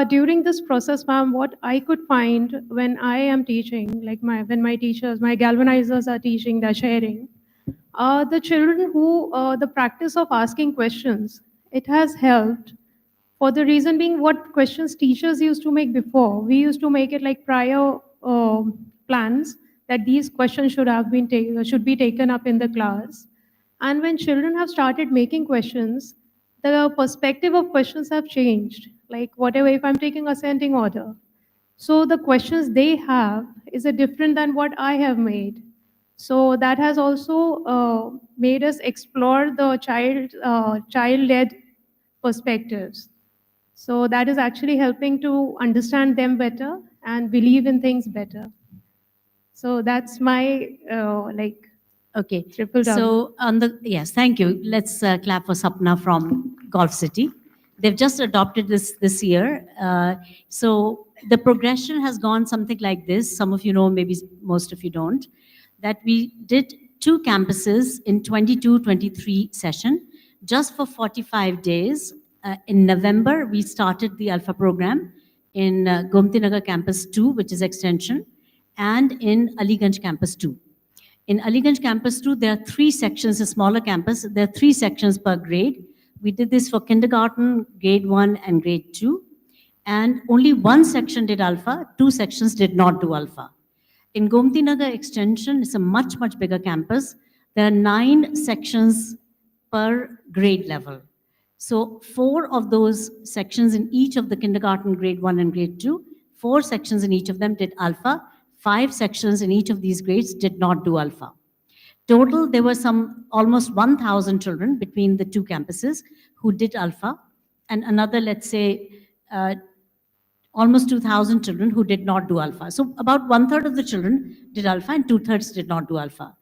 During this process, ma'am, what I could find when I am teaching, like when my teachers, my galvanizers are teaching, they're sharing, the children who, the practice of asking questions, it has helped for the reason being what questions teachers used to make before. We used to make it like prior plans that these questions should be taken up in the class. And when children have started making questions, the perspective of questions have changed. Like whatever, if I'm taking ascending order. So the questions they have is a different than what I have made. So that has also made us explore the child-led perspectives. So that is actually helping to understand them better and believe in things better. So that's my Okay. triple W. So yes, thank you. Let's clap for Sapna from Golf City. They've just adopted this year. So the progression has gone something like this. Some of you know, maybe most of you don't. That we did 2 campuses in 22-23 session, just for 45 days. In November, we started the ALfA program in Gomti Nagar Campus 2, which is extension, and in Aliganj Campus 2. In Aliganj Campus 2, there are 3 sections, a smaller campus. There are 3 sections per grade. We did this for kindergarten, grade 1, and grade 2. And only 1 section did ALfA, 2 sections did not do ALfA. In Gomti Nagar Extension, it's a much, much bigger campus. There are 9 sections per grade level. So 4 of those sections in each of the kindergarten, grade 1 and grade 2, 4 sections in each of them did ALfA. 5 sections in each of these grades did not do ALfA. Total, there were almost 1,000 children between the 2 campuses who did ALfA, and another, let's say, almost 2,000 children who did not do ALfA. So about 1/3 of the children did ALfA and 2/3 did not do ALfA.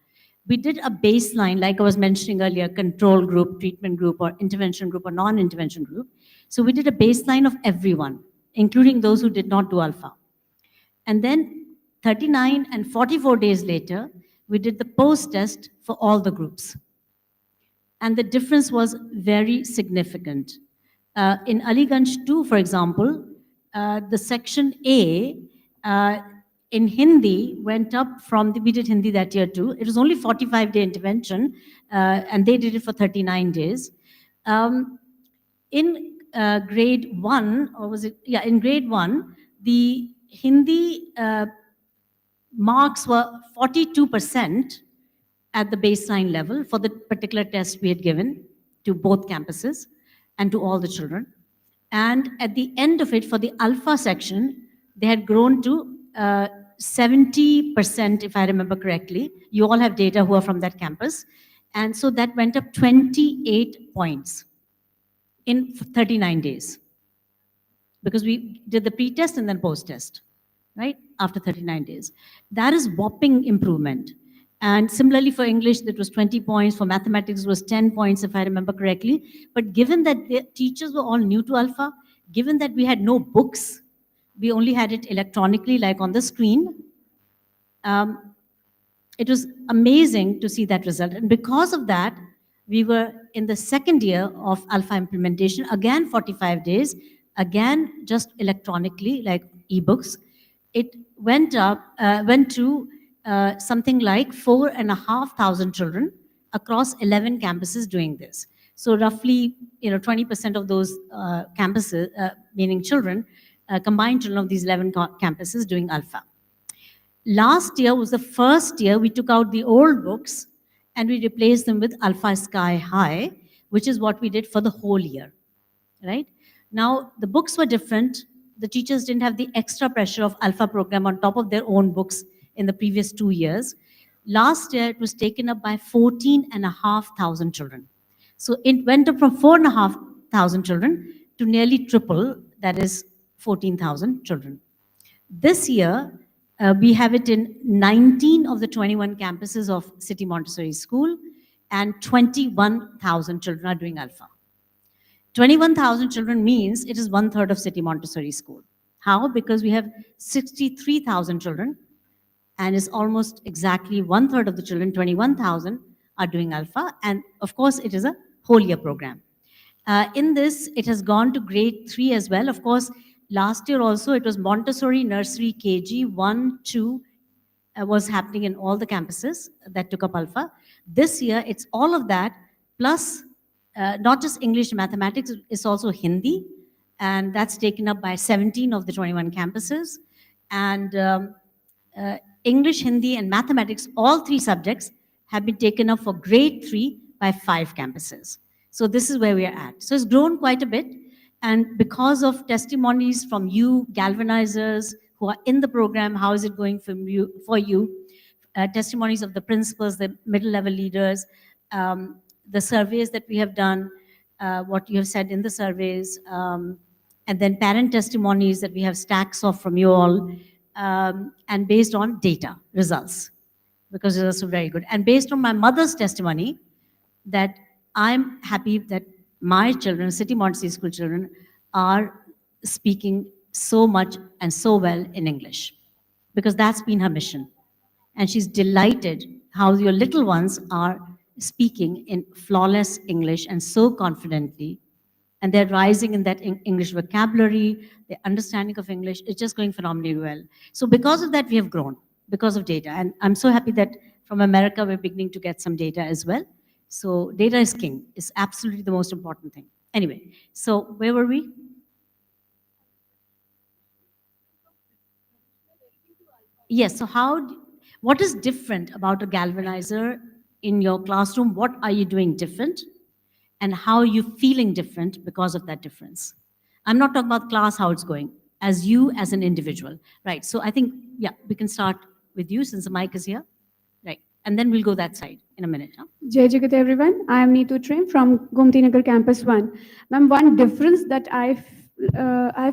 We did a baseline, like I was mentioning earlier, control group, treatment group, or intervention group, or non-intervention group. So we did a baseline of everyone, including those who did not do ALfA. And then 39 and 44 days later, we did the post-test for all the groups. And the difference was very significant. In Aliganj 2, for example, the section A in Hindi went up from, we did Hindi that year too. It was only 45-day intervention, and they did it for 39 days. In grade 1, or was it? Yeah, in grade 1, the Hindi marks were 42% at the baseline level for the particular test we had given to both campuses and to all the children. And at the end of it, for the ALfA section, they had grown to 70%, if I remember correctly. You all have data who are from that campus. And so that went up 28 points in 39 days. Because we did the pre-test and then post-test, right? After 39 days. That is whopping improvement. And similarly for English, that was 20 points. For mathematics, it was 10 points, if I remember correctly. But given that the teachers were all new to ALfA, given that we had no books, we only had it electronically, like on the screen, it was amazing to see that result. And because of that, we were in the second year of ALfA implementation, again 45 days, again just electronically, like ebooks. It went to something like 4,500 children across 11 campuses doing this. So roughly, 20% of those campuses, meaning children, combined children of these 11 campuses doing ALfA. Last year was the first year we took out the old books and we replaced them with ALfA Sky High, which is what we did for the whole year, right? Now, the books were different. The teachers didn't have the extra pressure of ALfA program on top of their own books in the previous 2 years. Last year, it was taken up by 14,500 children. So it went up from 4,500 children to nearly triple, that is 14,000 children. This year, we have it in 19 of the 21 campuses of City Montessori School, and 21,000 children are doing ALfA. 21,000 children means it is 1/3 of City Montessori School. How? Because we have 63,000 children, and it's almost exactly 1/3 of the children, 21,000, are doing ALfA, and of course, it is a whole year program. In this, it has gone to grade 3 as well. Of course, last year also, it was Montessori Nursery KG 1, 2 was happening in all the campuses that took up ALfA. This year, it's all of that, plus not just English and mathematics, it's also Hindi, and that's taken up by 17 of the 21 campuses. And English, Hindi, and mathematics, all 3 subjects have been taken up for grade 3 by 5 campuses. So this is where we are at. So it's grown quite a bit. And because of testimonies from you, galvanizers who are in the program, how is it going for you? Testimonies of the principals, the middle level leaders, the surveys that we have done, what you have said in the surveys, and then parent testimonies that we have stacks of from you all, and based on data, results, because results are very good. And based on my mother's testimony, that I'm happy that my children, City Montessori School children, are speaking so much and so well in English, because that's been her mission. And she's delighted how your little ones are speaking in flawless English and so confidently. And they're rising in that English vocabulary, their understanding of English is just going phenomenally well. So because of that, we have grown, because of data. And I'm so happy that from America, we're beginning to get some data as well. So data is king, is absolutely the most important thing. Anyway, so where were we? Yes, so what is different about a galvanizer in your classroom? What are you doing different? And how are you feeling different because of that difference? I'm not talking about class, how it's going, as you as an individual. Right, so I think, yeah, we can start with you since the mic is here. Right, and then we'll go that side in a minute. Huh? Jai Jagat everyone, I am Neetu Trim from Gomti Nagar Campus 1. Ma'am, one difference that I've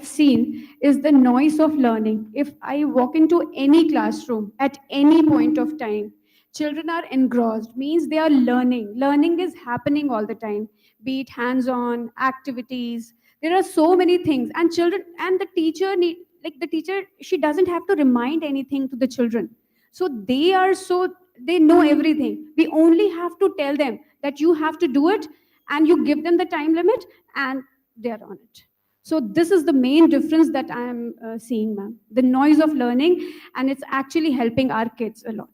seen is the noise of learning. If I walk into any classroom at any point of time, children are engrossed, means they are learning. Learning is happening all the time, be it hands-on, activities. There are so many things, and children and the teacher the teacher, she doesn't have to remind anything to the children. So they know everything. We only have to tell them that you have to do it, and you give them the time limit, and they're on it. So this is the main difference that I am seeing, ma'am. The noise of learning, and it's actually helping our kids a lot.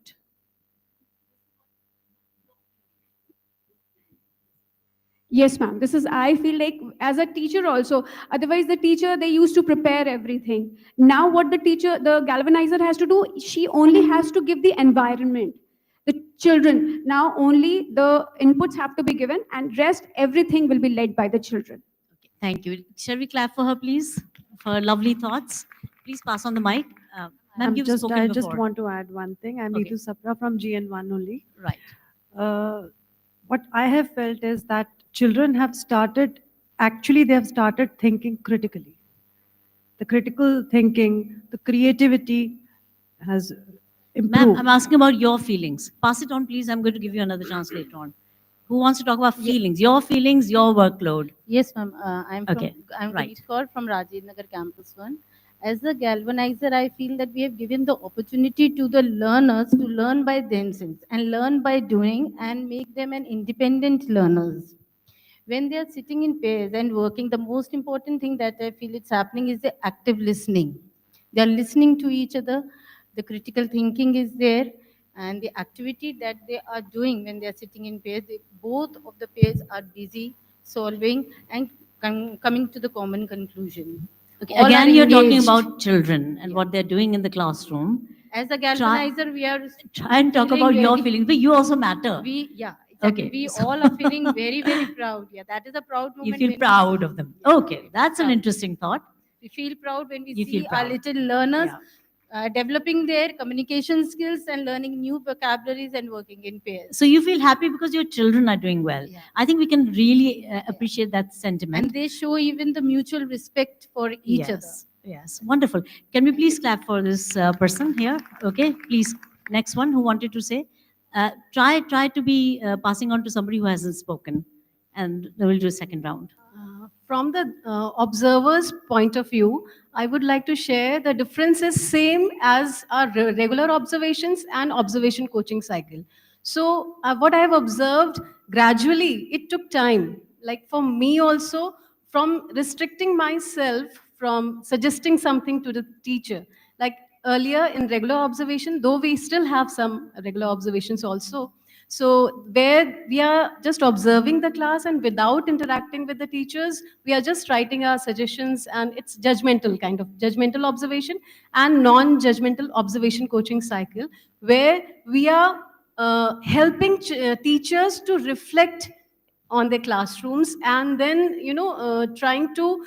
Yes, ma'am. This is, I feel like, as a teacher also. Otherwise, the teacher, they used to prepare everything. Now, what the galvanizer has to do, she only has to give the environment. The children, now only the inputs have to be given, and rest, everything will be led by the children. Okay, thank you. Shall we clap for her, please, for her lovely thoughts? Please pass on the mic. Ma'am, you've spoken I before. just want to add one thing. I'm Okay. Neetu Sapra from GN1 only. Right. What I have felt is that children have started, actually they have started thinking critically. The critical thinking, the creativity has improved. Ma'am, I'm asking about your feelings. Pass it on, please. I'm going to give you another chance later on. Who wants to talk about feelings? Your feelings, your workload. Yes, ma'am. I'm Okay, I'm right. Kaur from Rajiv Nagar Campus 1. As a galvanizer, I feel that we have given the opportunity to the learners to learn by themselves and learn by doing and make them an independent learners. When they are sitting in pairs and working, the most important thing that I feel it's happening is the active listening. They are listening to each other. The critical thinking is there, and the activity that they are doing when they are sitting in pairs, both of the pairs are busy solving and coming to the common conclusion. Okay, All again, are you're talking engaged. about children and what they're doing in the classroom. As a galvanizer, we are Try and talk feeling about your very- feelings, but you also matter. Exactly. Okay, We so- all are feeling very, very proud. Yeah, that is a proud moment. You feel when proud of them. Okay, that's an proud. interesting thought. We feel proud when we You feel see our proud. little learners developing their communication skills and learning new vocabularies and working in pairs. So you feel happy because your children are doing well. I think we can really appreciate that sentiment. And they show even the mutual respect for each other. Yes, wonderful. Can we please clap for this person here? Okay, please. Next one, who wanted to say? Try to be passing on to somebody who hasn't spoken, and then we'll do a second round. From the observer's point of view, I would like to share the differences same as our regular observations and observation coaching cycle. So what I have observed gradually, it took time. Like for me also, from restricting myself from suggesting something to the teacher. Like earlier in regular observation, though we still have some regular observations also, so where we are just observing the class and without interacting with the teachers, we are just writing our suggestions, and it's judgmental, kind of judgmental observation and non-judgmental observation coaching cycle, where we are helping teachers to reflect on their classrooms, and then trying to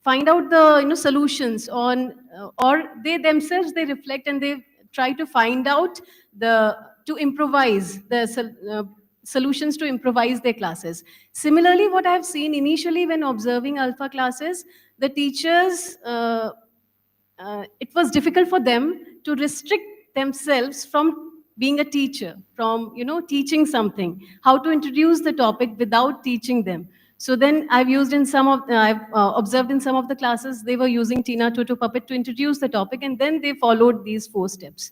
find out the solutions on or they themselves, they reflect and they try to find out the to improvise the solutions to improvise their classes. Similarly, what I've seen initially when observing ALfA classes, the teachers, it was difficult for them to restrict themselves from being a teacher, from teaching something, how to introduce the topic without teaching them. So then I've used in some of, I've observed in some of the classes, they were using Tina Toto puppet to introduce the topic, and then they followed these 4 steps.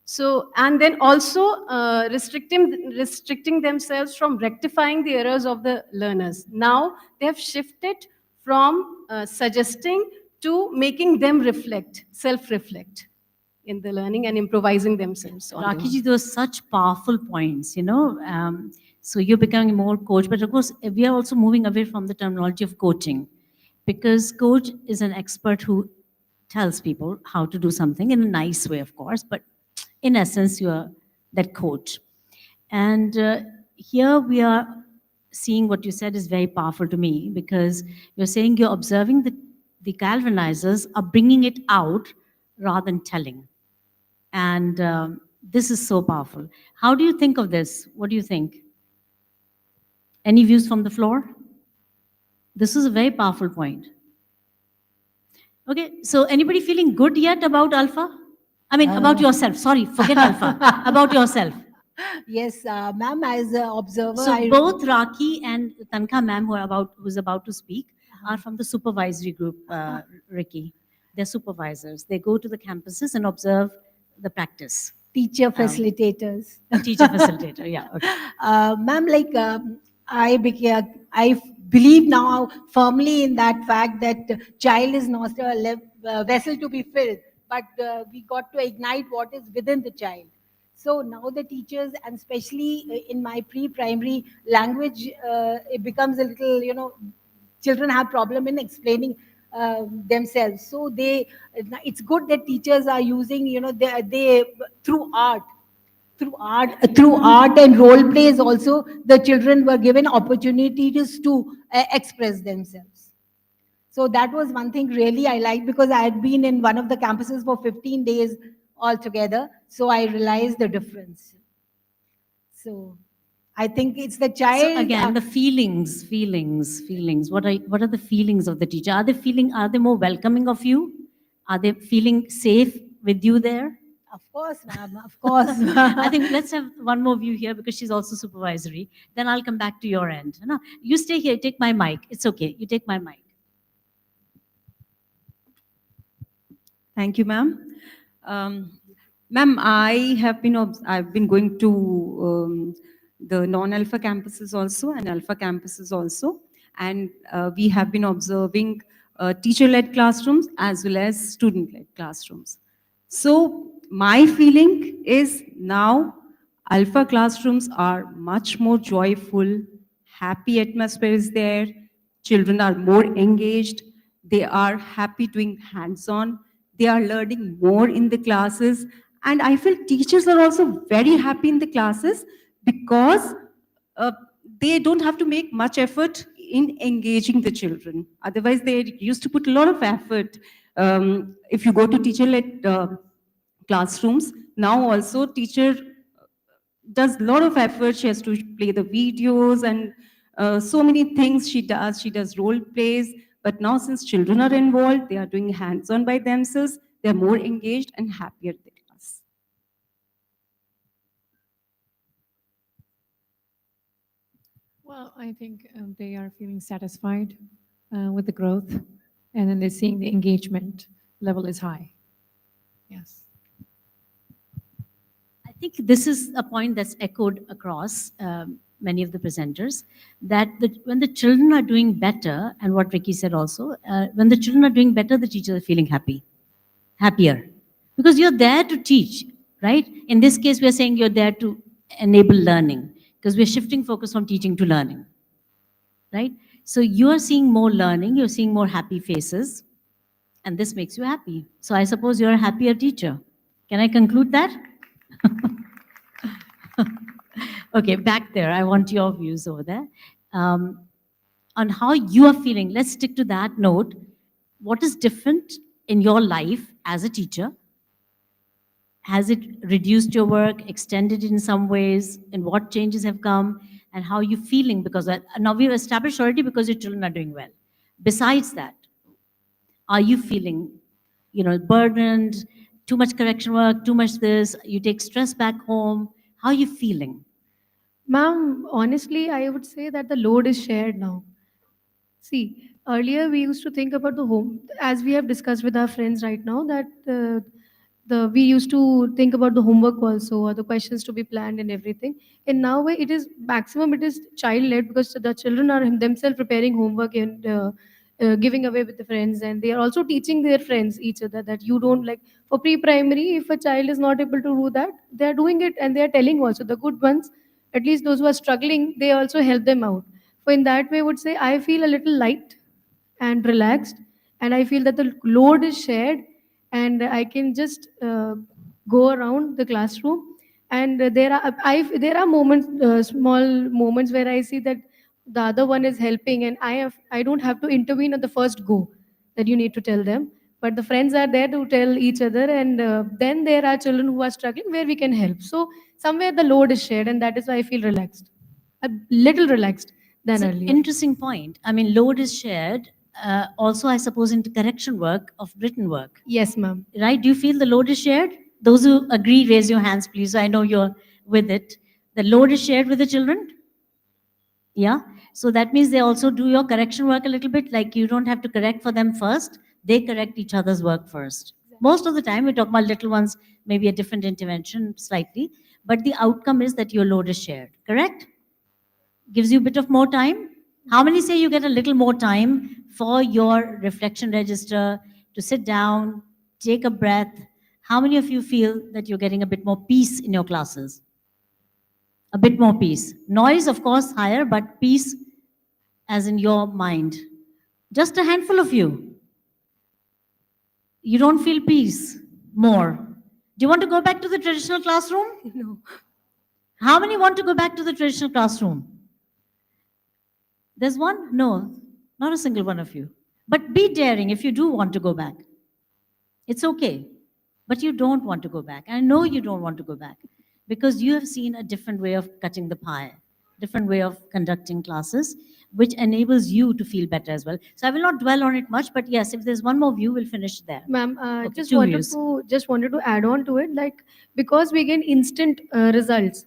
So, and then also restricting themselves from rectifying the errors of the learners. Now they have shifted from suggesting to making them reflect, self-reflect in the learning and improvising themselves. On their own. Rakiji, those such powerful points, so you're becoming more coach, but of course, we are also moving away from the terminology of coaching, because coach is an expert who tells people how to do something in a nice way, of course, but in essence, you are that coach. And here we are seeing what you said is very powerful to me, because you're saying you're observing the galvanizers are bringing it out rather than telling. And this is so powerful. How do you think of this? What do you think? Any views from the floor? This is a very powerful point. Okay, so anybody feeling good yet about ALfA? I mean, about yourself. Sorry, forget ALfA. About yourself. Yes, ma'am, as an observer, So both Raki and Tanka ma'am, who's about to speak, are from the supervisory group, Ricky. They're supervisors. They go to the campuses and observe the practice. Teacher facilitators. Teacher facilitator, yeah. Okay. Ma'am, like I believe now firmly in that fact that child is not a vessel to be filled, but we got to ignite what is within the child. So now the teachers, and especially in my pre-primary language, it becomes a little, children have problem in explaining themselves. So it's good that teachers are using, they through art and role plays also, the children were given opportunities to express themselves. So that was one thing really I liked, because I had been in one of the campuses for 15 days altogether. So I realized the difference. So I think it's the child. So again, the feelings. What are the feelings of the teacher? Are they more welcoming of you? Are they feeling safe with you there? Of course, ma'am, of course. I think let's have one more view here, because she's also supervisory. Then I'll come back to your end. No, you stay here, take my mic. It's okay, you take my mic. Thank you, ma'am. Ma'am, I've been going to the non-ALfA campuses also and ALfA campuses also. And we have been observing teacher-led classrooms as well as student-led classrooms. So my feeling is now ALfA classrooms are much more joyful, happy atmosphere is there, children are more engaged, they are happy doing hands-on, they are learning more in the classes, and I feel teachers are also very happy in the classes, because they don't have to make much effort in engaging the children. Otherwise, they used to put a lot of effort. If you go to teacher-led classrooms, now also teacher does a lot of effort. She has to play the videos and so many things she does. She does role plays. But now since children are involved, they are doing hands-on by themselves, they're more engaged and happier in the class. Well, I think they are feeling satisfied with the growth, and then they're seeing the engagement level is high. Yes. I think this is a point that's echoed across many of the presenters, that when the children are doing better, and what Ricky said also, when the children are doing better, the teachers are feeling happier. Because you're there to teach, right? In this case, we're saying you're there to enable learning, because we're shifting focus from teaching to learning, right? So you're seeing more learning, you're seeing more happy faces, and this makes you happy. So I suppose you're a happier teacher. Can I conclude that? Okay, back there, I want your views over there. On how you are feeling, let's stick to that note. What is different in your life as a teacher? Has it reduced your work, extended in some ways, and what changes have come? and how you're feeling because now we've established already because your children are doing well. Besides that, are you feeling, burdened, too much correction work, too much this, you take stress back home? How are you feeling? Ma'am, honestly, I would say that the load is shared now. See, earlier we used to think about the home, as we have discussed with our friends right now, that we used to think about the homework also, or the questions to be planned and everything. And now it is maximum, it is child led, because the children are themselves preparing homework and giving away with the friends, and they are also teaching their friends each other that you don't like for pre-primary. If a child is not able to do that, they are doing it and they are telling also the good ones, at least those who are struggling, they also help them out. So in that way, I would say I feel a little light and relaxed, and I feel that the load is shared, and I can just go around the classroom. And there are moments, small moments, where I see that the other one is helping, and I don't have to intervene at the first go, that you need to tell them. But the friends are there to tell each other, and then there are children who are struggling where we can help. So somewhere the load is shared, and that is why I feel relaxed, a little relaxed than It's an earlier. interesting point. I mean, load is shared. Also, I suppose, into correction work of written work. Yes, ma'am. Right? Do you feel the load is shared? Those who agree, raise your hands, please. I know you're with it. The load is shared with the children? Yeah. So that means they also do your correction work a little bit, like you don't have to correct for them first. They correct each other's work first. Most of the time, we talk about little ones, maybe a different intervention slightly, but the outcome is that your load is shared, correct? Gives you a bit of more time. How many say you get a little more time for your reflection register, to sit down, take a breath? How many of you feel that you're getting a bit more peace in your classes? A bit more peace. Noise, of course, higher, but peace as in your mind. Just a handful of you. You don't feel peace more. Do you want to go back to the traditional classroom? No. How many want to go back to the traditional classroom? There's one? No, not a single one of you. But be daring if you do want to go back. It's okay. But you don't want to go back. I know you don't want to go back because you have seen a different way of cutting the pie, different way of conducting classes, which enables you to feel better as well. So I will not dwell on it much, but yes, if there's one more view, we'll finish there. Ma'am, Okay, just 2 wanted views. to add on to it, like because we get instant results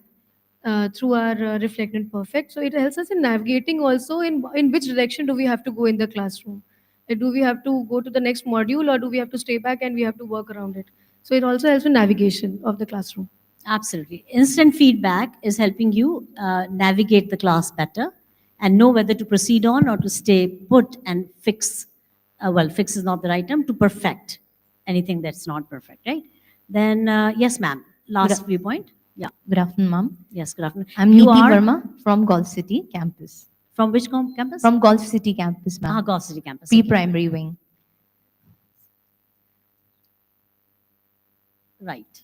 through our Reflect and Perfect, so it helps us in navigating also in which direction do we have to go in the classroom. Do we have to go to the next module, or do we have to stay back and we have to work around it? So it also helps in navigation of the classroom. Absolutely. Instant feedback is helping you navigate the class better and know whether to proceed on or to stay put and fix. Well, fix is not the right term, to perfect anything that's not perfect, right? Then, yes, ma'am. Last viewpoint. Yeah. Good afternoon, ma'am. Yes, good afternoon. I'm You Neeti are Verma from Golf City campus. from which campus? From Golf City campus, ma'am. Ah, Golf City campus. okay. Pre-primary wing. Right.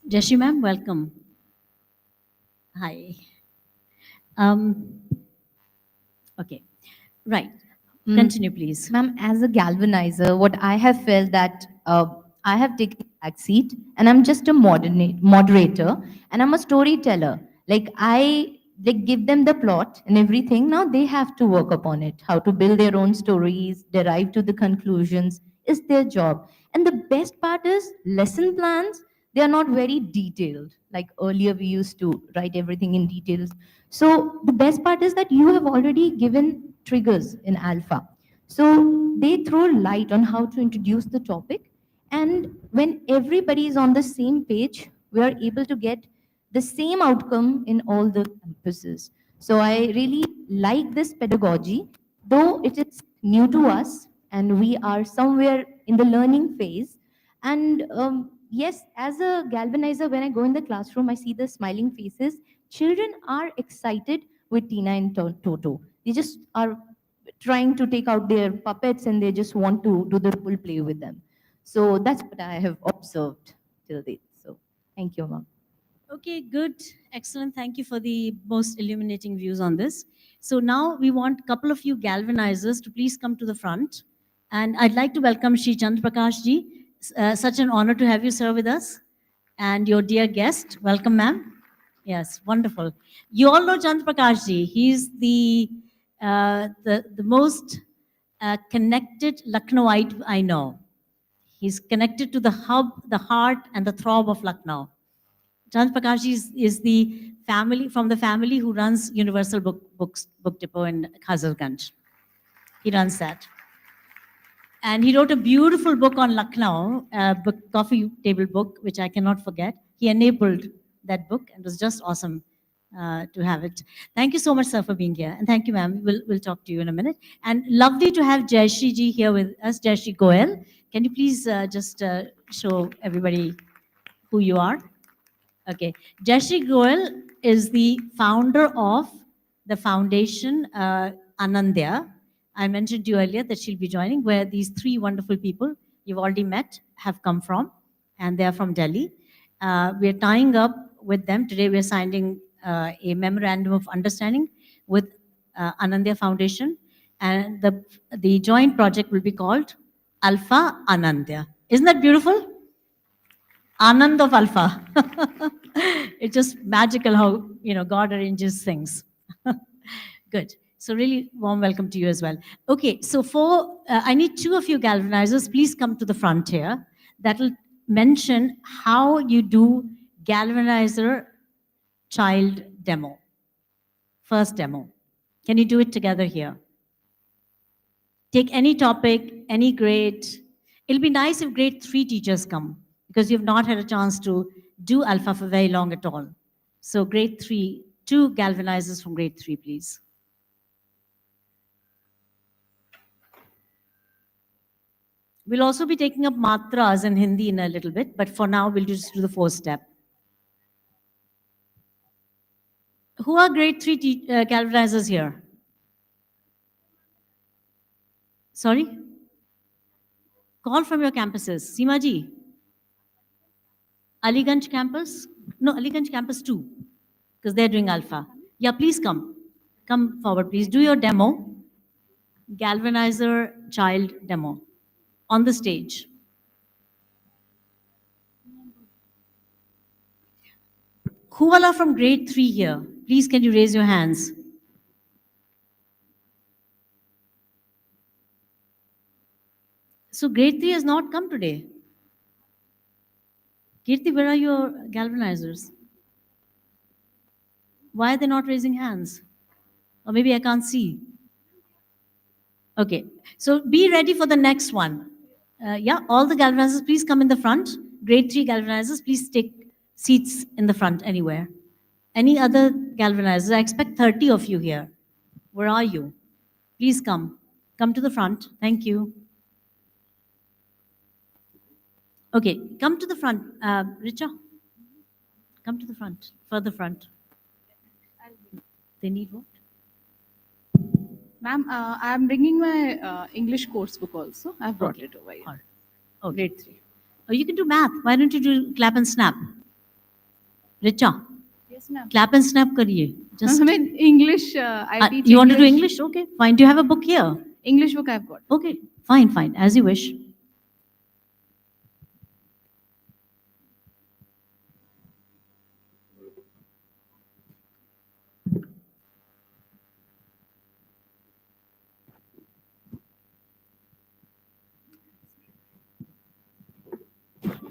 Jashi ma'am, welcome. Hi. Okay, right. Continue, please. Ma'am, as a galvanizer, what I have felt that I have taken a back seat, and I'm just a moderator, and I'm a storyteller. Like I give them the plot and everything. Now they have to work upon it. How to build their own stories, derive to the conclusions is their job. And the best part is lesson plans. They are not very detailed. Like earlier, we used to write everything in details. So the best part is that you have already given triggers in ALfA. So they throw light on how to introduce the topic. And when everybody is on the same page, we are able to get the same outcome in all the campuses. So I really like this pedagogy, though it is new to us and we are somewhere in the learning phase. And yes, as a galvanizer, when I go in the classroom, I see the smiling faces. Children are excited with Tina and Toto. They just are trying to take out their puppets and they just want to do the role play with them. So that's what I have observed till date. So thank you, ma'am. Okay, good. Excellent. Thank you for the most illuminating views on this. So now we want a couple of you galvanizers to please come to the front. And I'd like to welcome Shri Chandra Prakash ji. Such an honor to have you, sir, with us. and your dear guest. Welcome, ma'am. Yes, wonderful. You all know Chand Prakash ji. He's the most connected Lucknowite I know. He's connected to the hub, the heart, and the throb of Lucknow. Chand Prakash ji is the family from the family who runs Universal Book Depot in Khazarganj. He runs that. And he wrote a beautiful book on Lucknow, a book, coffee table book, which I cannot forget. He enabled that book, and it was just awesome to have it. Thank you so much, sir, for being here. And thank you, ma'am. We'll talk to you in a minute. And lovely to have Jayashri ji here with us, Jayashri Goel. Can you please just show everybody who you are? Okay. Jayashri Goel is the founder of the foundation Anandya. I mentioned to you earlier that she'll be joining, where these three wonderful people you've already met have come from, and they're from Delhi. We're tying up with them. Today we're signing a memorandum of understanding with Anandya Foundation, and the joint project will be called ALfA Anandya. Isn't that beautiful? Anand of ALfA. It's just magical how, God arranges things. Good. So really warm welcome to you as well. Okay, so I need two of you galvanizers. Please come to the front here. That'll mention how you do galvanizer child demo. First demo. Can you do it together here? Take any topic, any grade. It'll be nice if grade 3 teachers come, because you've not had a chance to do ALfA for very long at all. So grade 3, 2 galvanizers from grade 3, please. We'll also be taking up matras in Hindi in a little bit, but for now, we'll just do the 4-step. Who are grade 3 galvanizers here? Sorry? Call from your campuses. Seema ji. Aliganj campus? No, Aliganj campus 2, because they're doing ALfA. Yeah, please come. Come forward, please. Do your demo. Galvanizer child demo on the stage. Who all are from grade 3 here? Please, can you raise your hands? So grade 3 has not come today. Kirti, where are your galvanizers? Why are they not raising hands? Or maybe I can't see. Okay, so be ready for the next one. Yeah, all the galvanizers, please come in the front. Grade 3 galvanizers, please take seats in the front anywhere. Any other galvanizers? I expect 30 of you here. Where are you? Please come. Come to the front. Thank you. Okay, come to the front. Richa, come to the front, further front. They need what? Ma'am, I'm bringing my English course book also. I've brought it over here. Oh, grade 3. Oh, you can do math. Why don't you do clap and snap? Richa. Yes, ma'am. Clap and snap kariye. Just I mean, English. I teach you want to do English? Okay, fine. Do you have a book here? English book I've got. Okay, fine, fine. As you wish.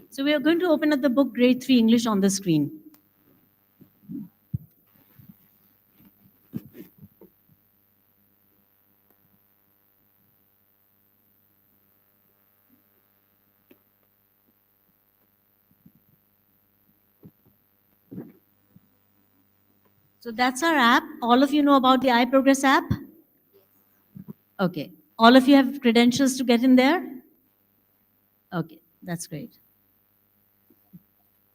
So we are going to open up the book grade 3 English on the screen. So that's our app. All of you know about the iProgress app? Okay. All of you have credentials to get in there? Okay, that's great.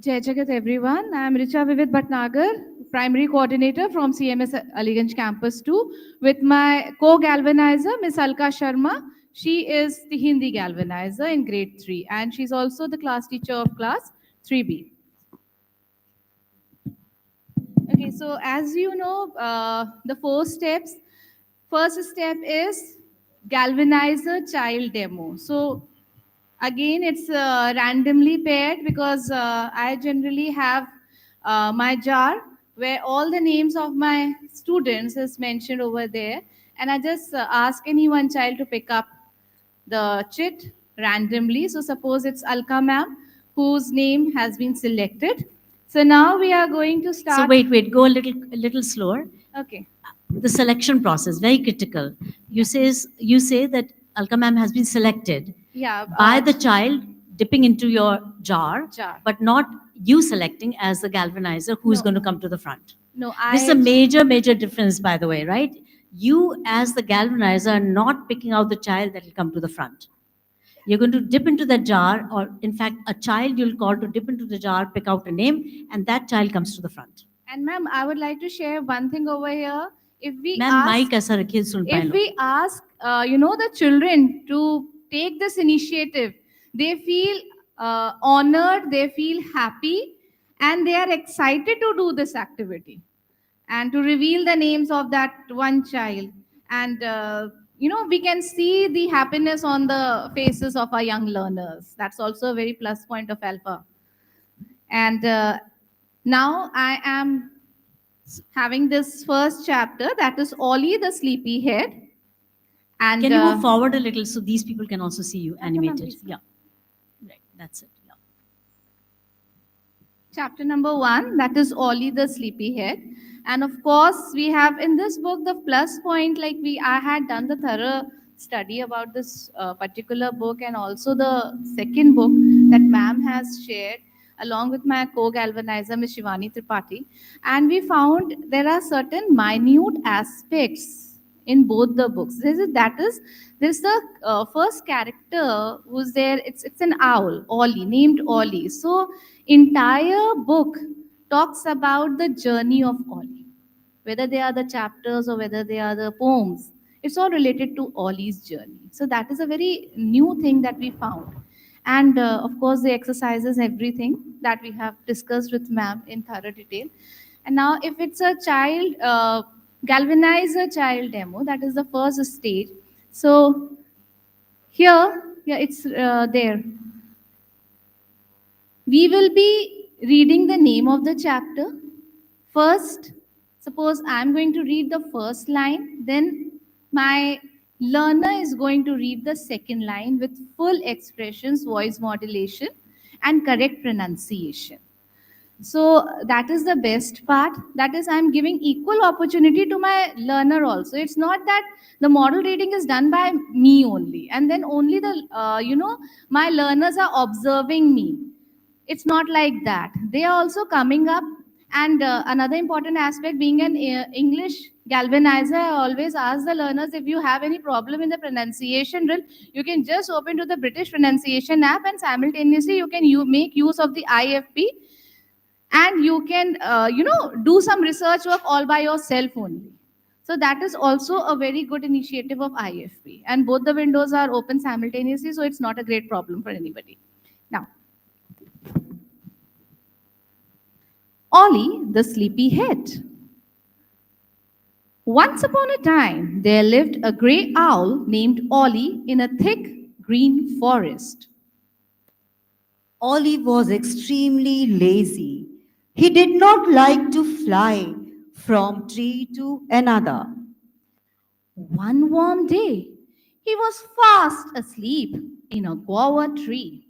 Jai Jagat everyone. I am Richa Vivid Bhatnagar, Primary Coordinator from CMS Aliganj Campus 2 with my co-galvanizer, Ms. Alka Sharma. She is the Hindi galvanizer in grade 3 and she's also the class teacher of class 3B. Okay, so as you know, the 4 steps. First step is galvanizer child demo. So Again, it's randomly paired because I generally have my jar where all the names of my students is mentioned over there, and I just ask any one child to pick up the chit randomly. So suppose it's Alka ma'am, whose name has been selected. So now we are going to start. So wait, go a little slower. Okay. The selection process, very critical. You say that Alka ma'am has been selected Yeah. by the child dipping into your jar, but not you selecting as the galvanizer who is No. going to come to the front. No, This is a major difference, by the way, right? You as the galvanizer are not picking out the child that will come to the front. You're going to dip into the jar, or in fact, a child you'll call to dip into the jar, pick out a name, and that child comes to the front. And ma'am, I would like to share one thing over here. If we Ma'am, ask, mic ऐसा रखिए, सुन पाए if लोग. we ask, the children to take this initiative, they feel honored, they feel happy, and they are excited to do this activity and to reveal the names of that one child. And we can see the happiness on the faces of our young learners. That's also a very plus point of ALfA. And now I am having this first chapter, that is Ollie the Sleepyhead. And Can you move forward a little so these people can also see you animated? Yeah. Right, that's it. Yeah. Chapter number 1, that is Ollie the Sleepyhead. And of course, we have in this book the plus point, like I had done the thorough study about this particular book, and also the second book that ma'am has shared along with my co-galvanizer, Ms. Shivani Tripathi. And we found there are certain minute aspects in both the books. There's the first character who's there. It's an owl, Ollie, named Ollie. So entire book talks about the journey of Ollie, whether they are the chapters or whether they are the poems. It's all related to Ollie's journey. So that is a very new thing that we found. And of course, the exercises, everything that we have discussed with ma'am in thorough detail. And now, if it's a child, galvanize a child demo, that is the first stage. So here, yeah, it's there. We will be reading the name of the chapter. First, suppose I'm going to read the first line, then my learner is going to read the second line with full expressions, voice modulation, and correct pronunciation. So that is the best part. That is, I'm giving equal opportunity to my learner also. It's not that the model reading is done by me only, and then only my learners are observing me. It's not like that. They are also coming up. And another important aspect, being an English galvanizer, I always ask the learners, if you have any problem in the pronunciation drill, you can just open to the British pronunciation app, and simultaneously you can make use of the IFP, and you can do some research work all by yourself only. So that is also a very good initiative of IFP, and both the windows are open simultaneously, so it's not a great problem for anybody. Now, Ollie the Sleepyhead. Once upon a time, there lived a grey owl named Ollie in a thick green forest. Ollie was extremely lazy. He did not like to fly from tree to another. One warm day, he was fast asleep in a guava tree.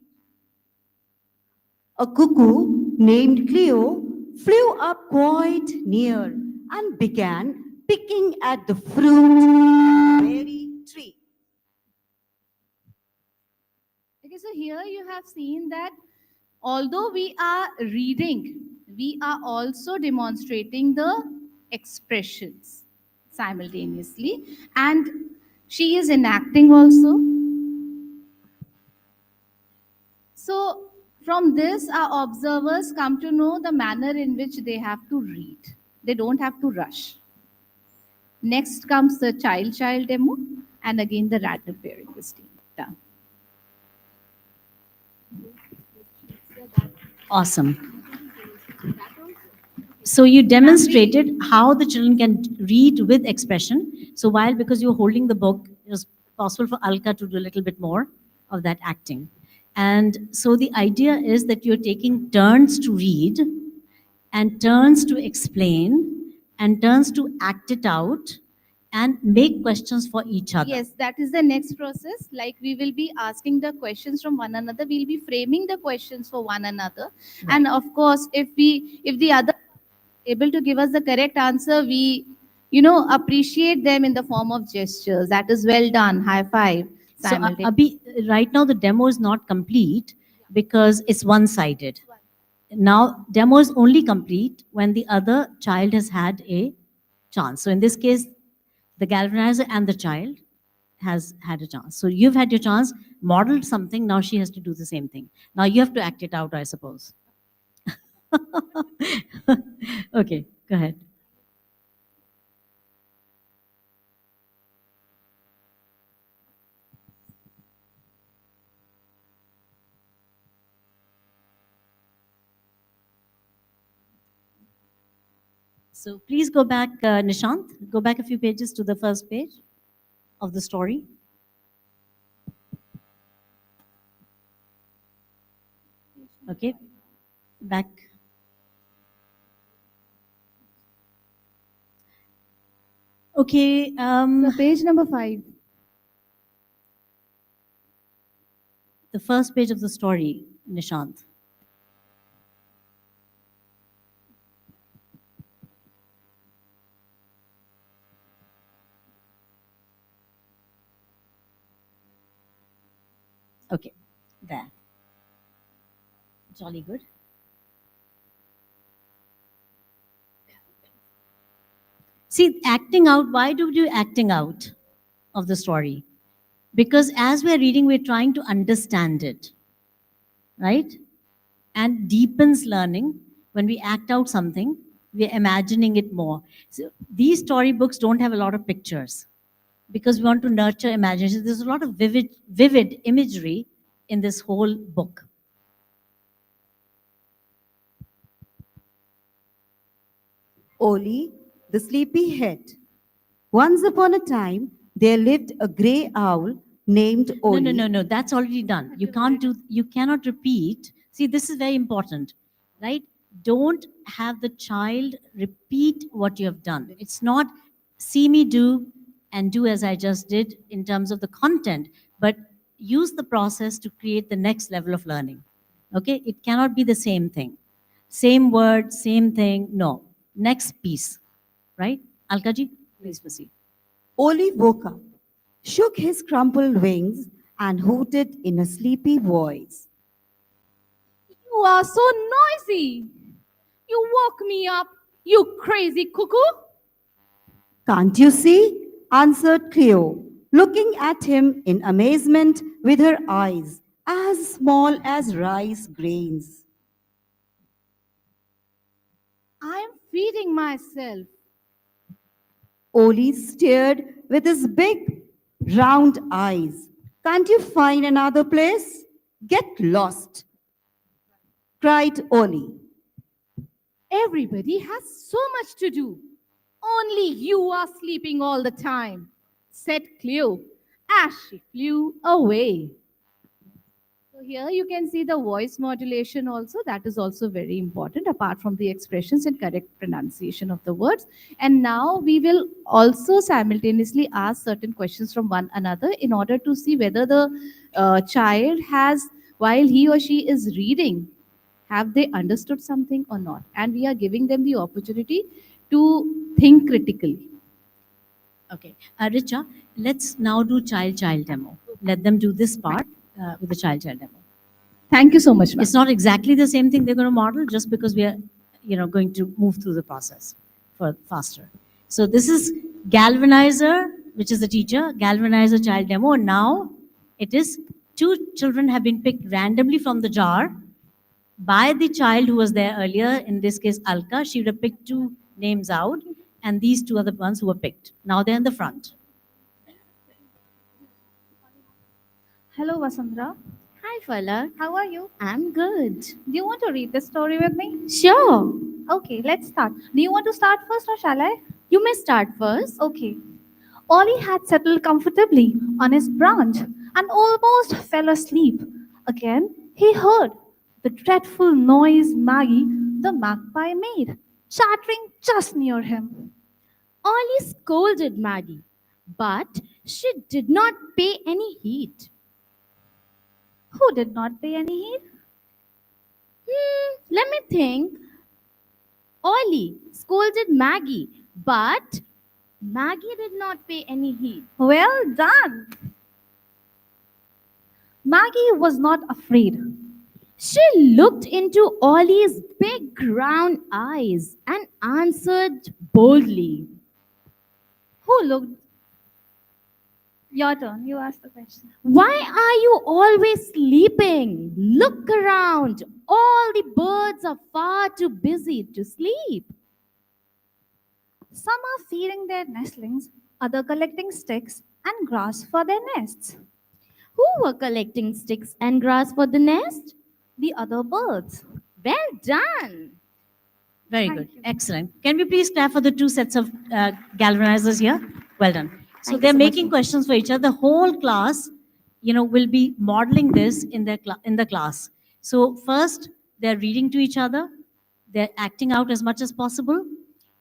A cuckoo named Cleo flew up quite near and began picking at the fruit berry tree. Okay, so here you have seen that although we are reading, we are also demonstrating the expressions simultaneously, and she is enacting also. So from this, our observers come to know the manner in which they have to read. They don't have to rush. Next comes the child demo, and again the random pairing is done. Awesome. So you demonstrated how the children can read with expression. So because you're holding the book, it was possible for Alka to do a little bit more of that acting. And so the idea is that you're taking turns to read and turns to explain and turns to act it out and make questions for each other. Yes, that is the next process. Like we will be asking the questions from one another. We'll be framing the questions for one another. Right. And of course, if the other able to give us the correct answer, we appreciate them in the form of gestures. That is well done. High five. So, Abhi, right now the demo is not complete because it's one-sided. Now, demo is only complete when the other child has had a chance. So in this case, the galvanizer and the child has had a chance. So you've had your chance, modeled something, now she has to do the same thing. Now you have to act it out, I suppose. Okay, go ahead. So please go back, Nishant, go back a few pages to the first page of the story. Okay, back. Okay. So page number 5. The first page of the story, Nishant. Okay, there. Jolly good. See, acting out, why do you acting out of the story? Because as we're reading, we're trying to understand it, right? And deepens learning. When we act out something, we're imagining it more. So these storybooks don't have a lot of pictures because we want to nurture imagination. There's a lot of vivid imagery in this whole book. Oli, the sleepyhead. Once upon a time, there lived a grey owl named Oli. No. That's already done. You cannot repeat. See, this is very important, right? Don't have the child repeat what you have done. It's not see me do and do as I just did in terms of the content, but use the process to create the next level of learning. Okay? It cannot be the same thing. Same word, same thing. No. Next piece, right? Alkaji, please proceed. Oli woke up, shook his crumpled wings, and hooted in a sleepy voice. You are so noisy. You woke me up, you crazy cuckoo. Can't you see? Answered Cleo, looking at him in amazement with her eyes as small as rice grains. I am feeding myself. Oli stared with his big, round eyes. Can't you find another place? Get lost, cried Oli. Everybody has so much to do. Only you are sleeping all the time, said Cleo as she flew away. So here you can see the voice modulation also. That is also very important apart from the expressions and correct pronunciation of the words. And now we will also simultaneously ask certain questions from one another in order to see whether the child has, while he or she is reading, have they understood something or not. And we are giving them the opportunity to think critically. Okay. Richa, let's now do child-child demo. Let them do this part with the child-child demo. Thank you so much, ma'am. It's not exactly the same thing they're going to model just because we are, going to move through the process for faster. So this is Galvanizer, which is the teacher, Galvanizer child demo. And now it is 2 children have been picked randomly from the jar by the child who was there earlier. In this case, Alka. She would have picked 2 names out, and these 2 are the ones who were picked. Now they're in the front. Hello, Vasandra. Hi, Falak. How are you? I'm good. Do you want to read the story with me? Sure. Okay, let's start. Do you want to start first or shall I? You may start first. Okay. Ollie had settled comfortably on his branch and almost fell asleep Again, he heard the dreadful noise Maggie, the magpie, made, chattering just near him. Ollie scolded Maggie, but she did not pay any heed. Who did not pay any heed? Let me think. Ollie scolded Maggie, but Maggie did not pay any heed. Well done. Maggie was not afraid. She looked into Ollie's big round eyes and answered boldly. Who looked? Your turn. You ask the question. Why are you always sleeping? Look around. All the birds are far too busy to sleep. Some are feeding their nestlings, other collecting sticks and grass for their nests. Who were collecting sticks and grass for the nest? The other birds. Well done. Very good. Excellent. Can we please clap for the two sets of galvanizers here? Well done. So they're making questions for each other. The whole class, will be modeling this in the class. So first, they're reading to each other. They're acting out as much as possible.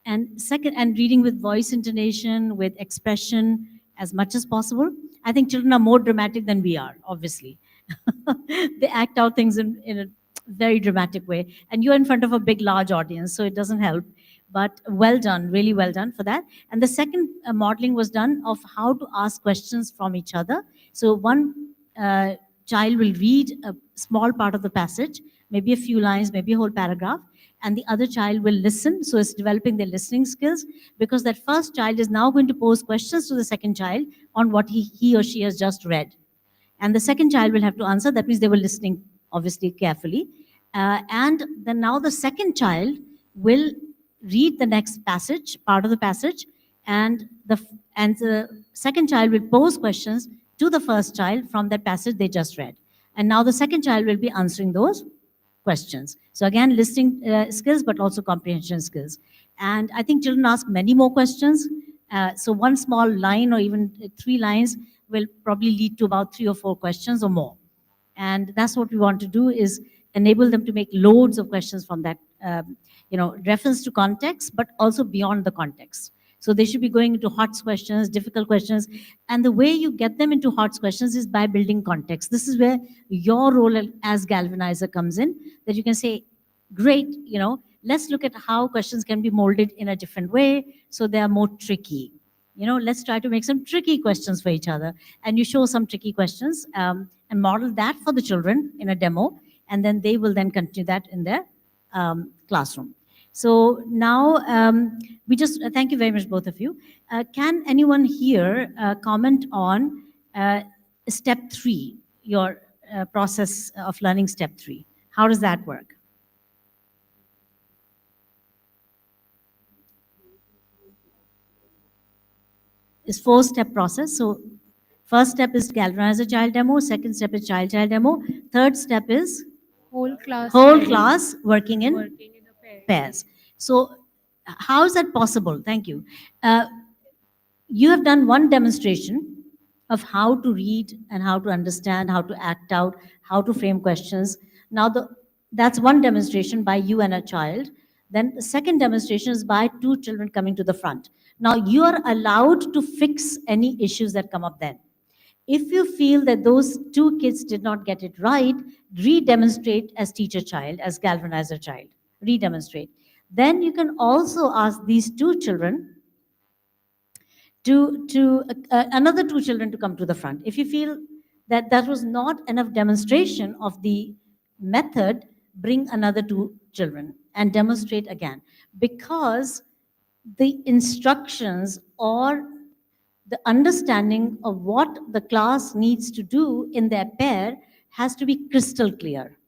And second, and reading with voice intonation, with expression as much as possible. I think children are more dramatic than we are, obviously. They act out things in a very dramatic way. And you're in front of a big, large audience, so it doesn't help. But well done, really well done for that. And the second modeling was done of how to ask questions from each other. So one child will read a small part of the passage, maybe a few lines, maybe a whole paragraph, and the other child will listen. So it's developing their listening skills, because that first child is now going to pose questions to the second child on what he or she has just read. And the second child will have to answer. That means they were listening, obviously, carefully. And then now the second child will read the next passage, part of the passage, and the second child will pose questions to the first child from that passage they just read. And now the second child will be answering those questions. So again, listening skills, but also comprehension skills. And I think children ask many more questions. So one small line or even 3 lines will probably lead to about 3 or 4 questions or more. And that's what we want to do, is enable them to make loads of questions from that, reference to context, but also beyond the context. So they should be going into HOTS questions, difficult questions. And the way you get them into HOTS questions is by building context. This is where your role as galvanizer comes in, that you can say, great, let's look at how questions can be molded in a different way so they are more tricky. Let's try to make some tricky questions for each other. And you show some tricky questions and model that for the children in a demo. And then they will then continue that in their classroom. So now we just thank you very much, both of you. Can anyone here comment on step 3, your process of learning step 3? How does that work? It's 4-step process. So first step is galvanize a child demo. Second step is child demo. Third step is Whole class working in pairs. So how is that possible? Thank you. You have done one demonstration of how to read and how to understand, how to act out, how to frame questions. Now that's one demonstration by you and a child. Then the second demonstration is by 2 children coming to the front. Now you are allowed to fix any issues that come up then. If you feel that those 2 kids did not get it right, re-demonstrate as teacher child, as galvanizer child, re-demonstrate. Then you can also ask these 2 children to another 2 children to come to the front. If you feel that that was not enough demonstration of the method, bring another 2 children and demonstrate again. Because the instructions or the understanding of what the class needs to do in their pair has to be crystal clear,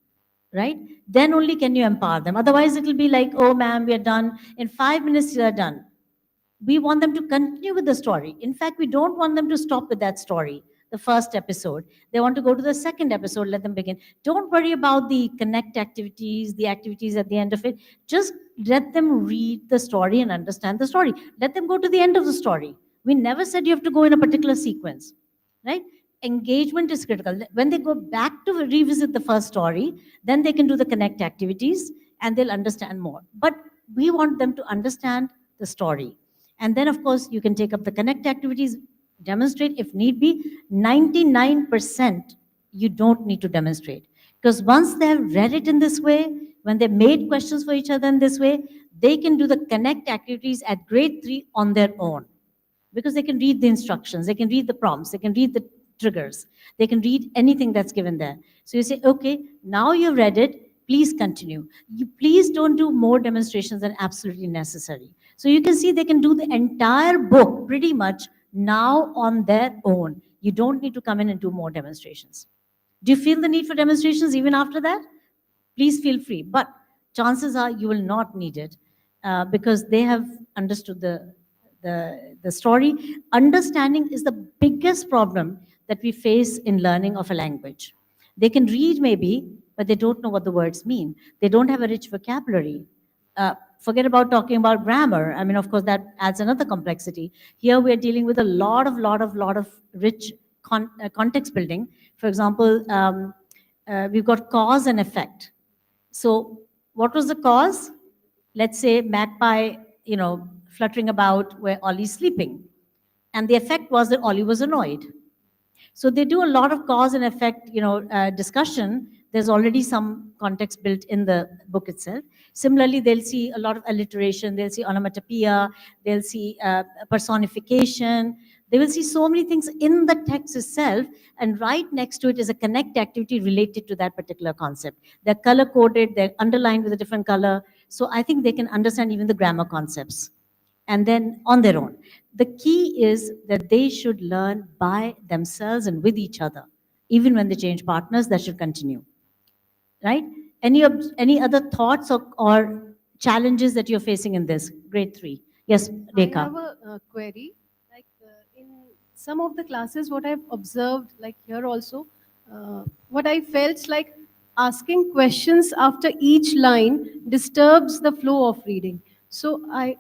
right? Then only can you empower them. Otherwise, it will be like, oh, ma'am, we are done. In 5 minutes, you are done. We want them to continue with the story. In fact, we don't want them to stop with that story, the first episode. They want to go to the second episode, let them begin. Don't worry about the connect activities, the activities at the end of it. Just let them read the story and understand the story. Let them go to the end of the story. We never said you have to go in a particular sequence, right? engagement is critical. When they go back to revisit the first story, then they can do the connect activities and they'll understand more. But we want them to understand the story. And then, of course, you can take up the connect activities, demonstrate if need be. 99% you don't need to demonstrate. Because once they have read it in this way, when they made questions for each other in this way, they can do the connect activities at grade 3 on their own. Because they can read the instructions, they can read the prompts, they can read the triggers, they can read anything that's given there. So you say, okay, now you've read it, please continue. You please don't do more demonstrations than absolutely necessary. So you can see they can do the entire book pretty much now on their own. You don't need to come in and do more demonstrations. Do you feel the need for demonstrations even after that? Please feel free. But chances are you will not need it because they have understood the story. Understanding is the biggest problem that we face in learning of a language. They can read maybe, but they don't know what the words mean. They don't have a rich vocabulary. Forget about talking about grammar. I mean, of course, that adds another complexity. Here we're dealing with a lot of rich context building. For example, we've got cause and effect. So what was the cause? Let's say magpie, fluttering about where Ollie's sleeping. And the effect was that Ollie was annoyed. So they do a lot of cause and effect, discussion. There's already some context built in the book itself. Similarly, they'll see a lot of alliteration. They'll see onomatopoeia. They'll see personification. They will see so many things in the text itself, and right next to it is a connect activity related to that particular concept. They're color-coded, they're underlined with a different color, so I think they can understand even the grammar concepts, and then on their own. The key is that they should learn by themselves and with each other. Even when they change partners, that should continue, right? Any other thoughts or challenges that you're facing in this, grade 3? Yes, Rekha. I have a query. Like in some of the classes, what I've observed, like here also, what I felt like asking questions after each line disturbs the flow of reading. So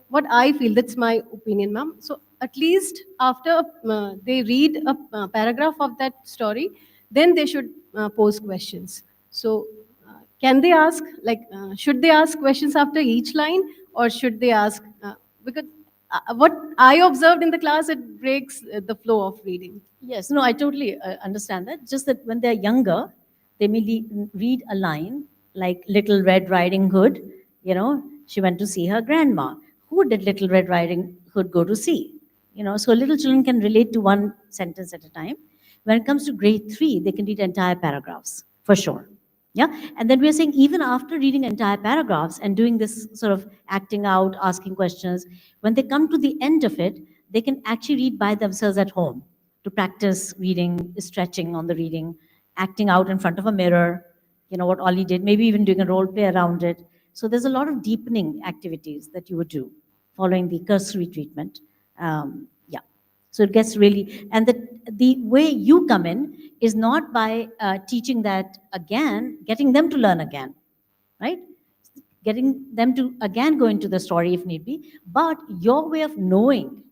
what I feel, that's my opinion, ma'am. So at least after they read a paragraph of that story, then they should pose questions. So can they ask, like, should they ask questions after each line, or should they ask, because what I observed in the class, it breaks the flow of reading. Yes, no, I totally understand that. Just that when they're younger, they may read a line like Little Red Riding Hood, she went to see her grandma. Who did Little Red Riding Hood go to see? So little children can relate to one sentence at a time. When it comes to grade 3, they can read entire paragraphs, for sure. Yeah, and then we're saying even after reading entire paragraphs and doing this sort of acting out, asking questions, when they come to the end of it, they can actually read by themselves at home to practice reading, stretching on the reading, acting out in front of a mirror, what Ollie did, maybe even doing a role play around it. So there's a lot of deepening activities that you would do following the cursory treatment. Yeah, so it gets really, and the way you come in is not by teaching that again, getting them to learn again, right? Getting them to again go into the story if need be, but your way of knowing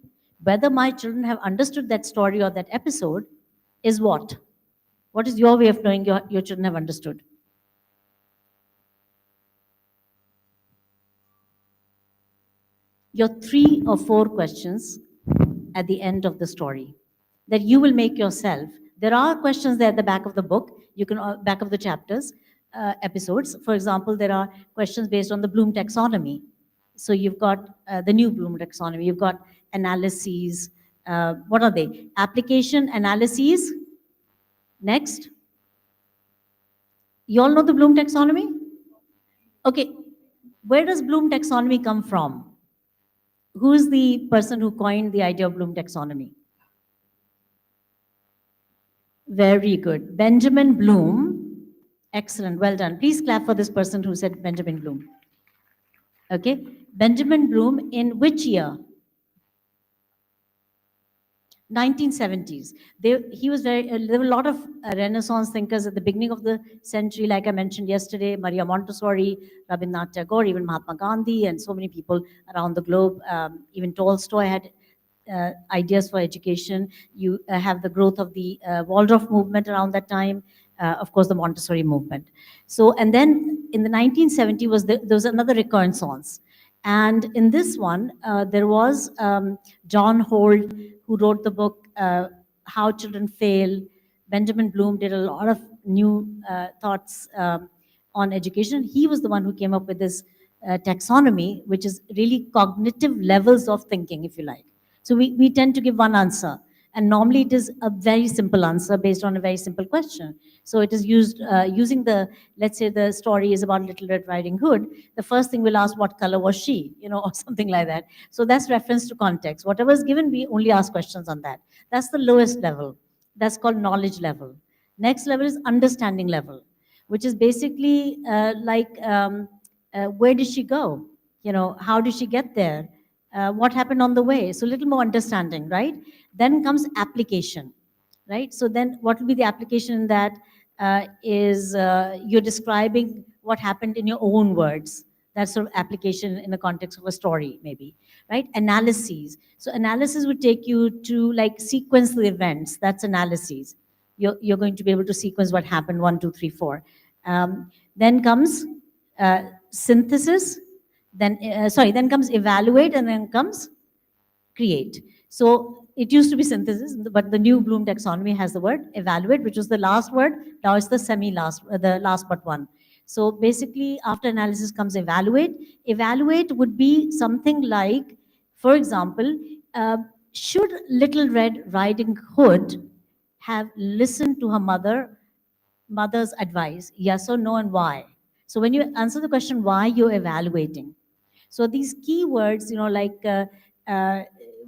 whether my children have understood that story or that episode is what? What is your way of knowing your children have understood? Your 3 or 4 questions at the end of the story that you will make yourself. There are questions there at the back of the book, you can back of the chapters, episodes. For example, there are questions based on the Bloom taxonomy. So you've got the new Bloom taxonomy, you've got analyses. What are they? Application, analyses. Next. You all know the Bloom taxonomy? Okay, where does Bloom taxonomy come from? Who is the person who coined the idea of Bloom taxonomy? Very good. Benjamin Bloom. Excellent. Well done. Please clap for this person who said Benjamin Bloom. Okay. Benjamin Bloom in which year? 1970s. There were a lot of Renaissance thinkers at the beginning of the century, like I mentioned yesterday, Maria Montessori, Rabindranath Tagore, even Mahatma Gandhi, and so many people around the globe. Even Tolstoy had ideas for education. You have the growth of the Waldorf movement around that time, of course, the Montessori movement. So, and then in the 1970s there was another reconnaissance. And in this one, there was John Holt, who wrote the book, How Children Fail. Benjamin Bloom did a lot of new thoughts on education. He was the one who came up with this taxonomy, which is really cognitive levels of thinking, if you like. So we tend to give one answer. And normally it is a very simple answer based on a very simple question. So it is used using the, let's say the story is about Little Red Riding Hood. The first thing we'll ask, what color was she? You know, or something like that. So that's reference to context. Whatever is given, we only ask questions on that. That's the lowest level. That's called knowledge level. Next level is understanding level, which is basically where did she go? You know, how did she get there? What happened on the way? So a little more understanding, right? Then comes application, right? So then what will be the application in that is you're describing what happened in your own words. That's sort of application in the context of a story, maybe, right? Analyses. So analysis would take you to like sequence the events. That's analyses. You're going to be able to sequence what happened, 1, 2, 3, 4. Then comes synthesis, then comes evaluate, and then comes create. So it used to be synthesis, but the new Bloom taxonomy has the word evaluate, which was the last word. Now it's the semi-last, the last but one. So basically, after analysis comes evaluate. Evaluate would be something like, for example, should Little Red Riding Hood have listened to her mother's advice? Yes or no, and why? So when you answer the question why, you're evaluating. So these keywords, you know, like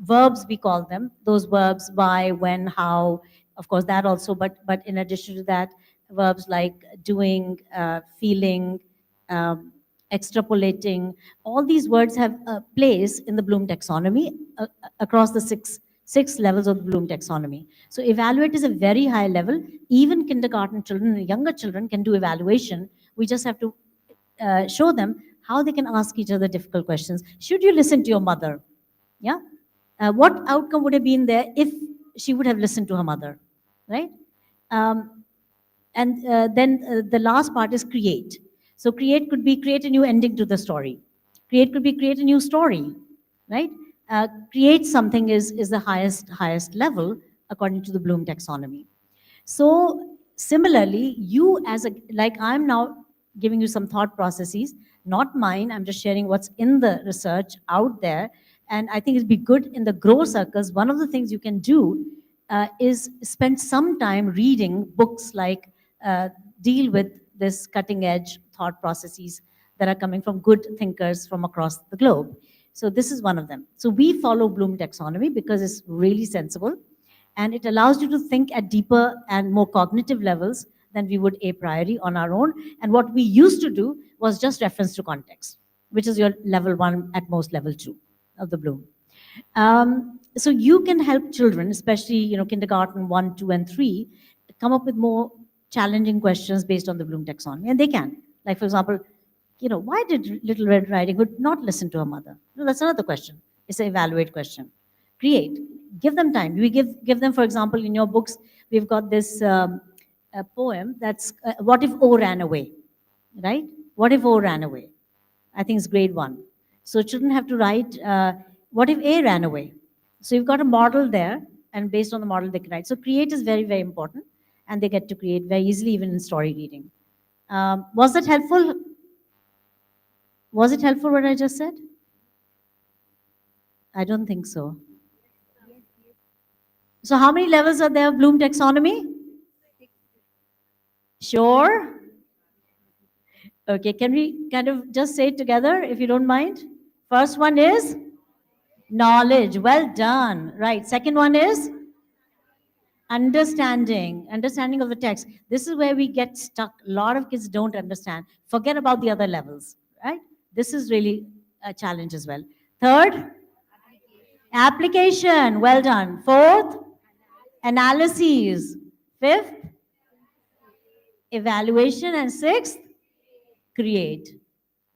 verbs, we call them, those verbs, why, when, how, of course, that also, but in addition to that, verbs like doing, feeling, extrapolating, all these words have a place in the Bloom taxonomy across the six levels of the Bloom taxonomy. So evaluate is a very high level. Even kindergarten children and younger children can do evaluation. We just have to show them how they can ask each other difficult questions. Should you listen to your mother? Yeah. What outcome would have been there if she would have listened to her mother, right? And then the last part is create. So create could be create a new ending to the story. Create could be create a new story, right? Create something is the highest level according to the Bloom taxonomy. So similarly, you as a, like I'm now giving you some thought processes, not mine, I'm just sharing what's in the research out there. And I think it'd be good in the grow circles. One of the things you can do is spend some time reading books like deal with this cutting edge thought processes that are coming from good thinkers from across the globe. So this is one of them. So we follow Bloom taxonomy because it's really sensible. And it allows you to think at deeper and more cognitive levels than we would a priori on our own. And what we used to do was just reference to context, which is your level 1, at most level 2 of the Bloom. So you can help children, especially, you know, kindergarten 1, 2, and 3, come up with more challenging questions based on the Bloom taxonomy. And they can. Like, for example, you know, why did Little Red Riding Hood not listen to her mother? No, that's another question. It's an evaluate question. Create. Give them time. We give them, for example, in your books, we've got this poem that's, what if O ran away, right? What if O ran away? I think it's grade 1. So children have to write, what if A ran away? So you've got a model there, and based on the model they can write. So create is very, very important, and they get to create very easily, even in story reading. Was that helpful? Was it helpful what I just said? I don't think so. So how many levels are there of Bloom taxonomy? Sure? Okay, can we kind of just say it together, if you don't mind? First one is knowledge. Well done. Right. Second one is understanding of the text. This is where we get stuck. A lot of kids don't understand. Forget about the other levels, right? This is really a challenge as well. Third, application. Well done. Fourth, analyses. Fifth, evaluation. And sixth, create,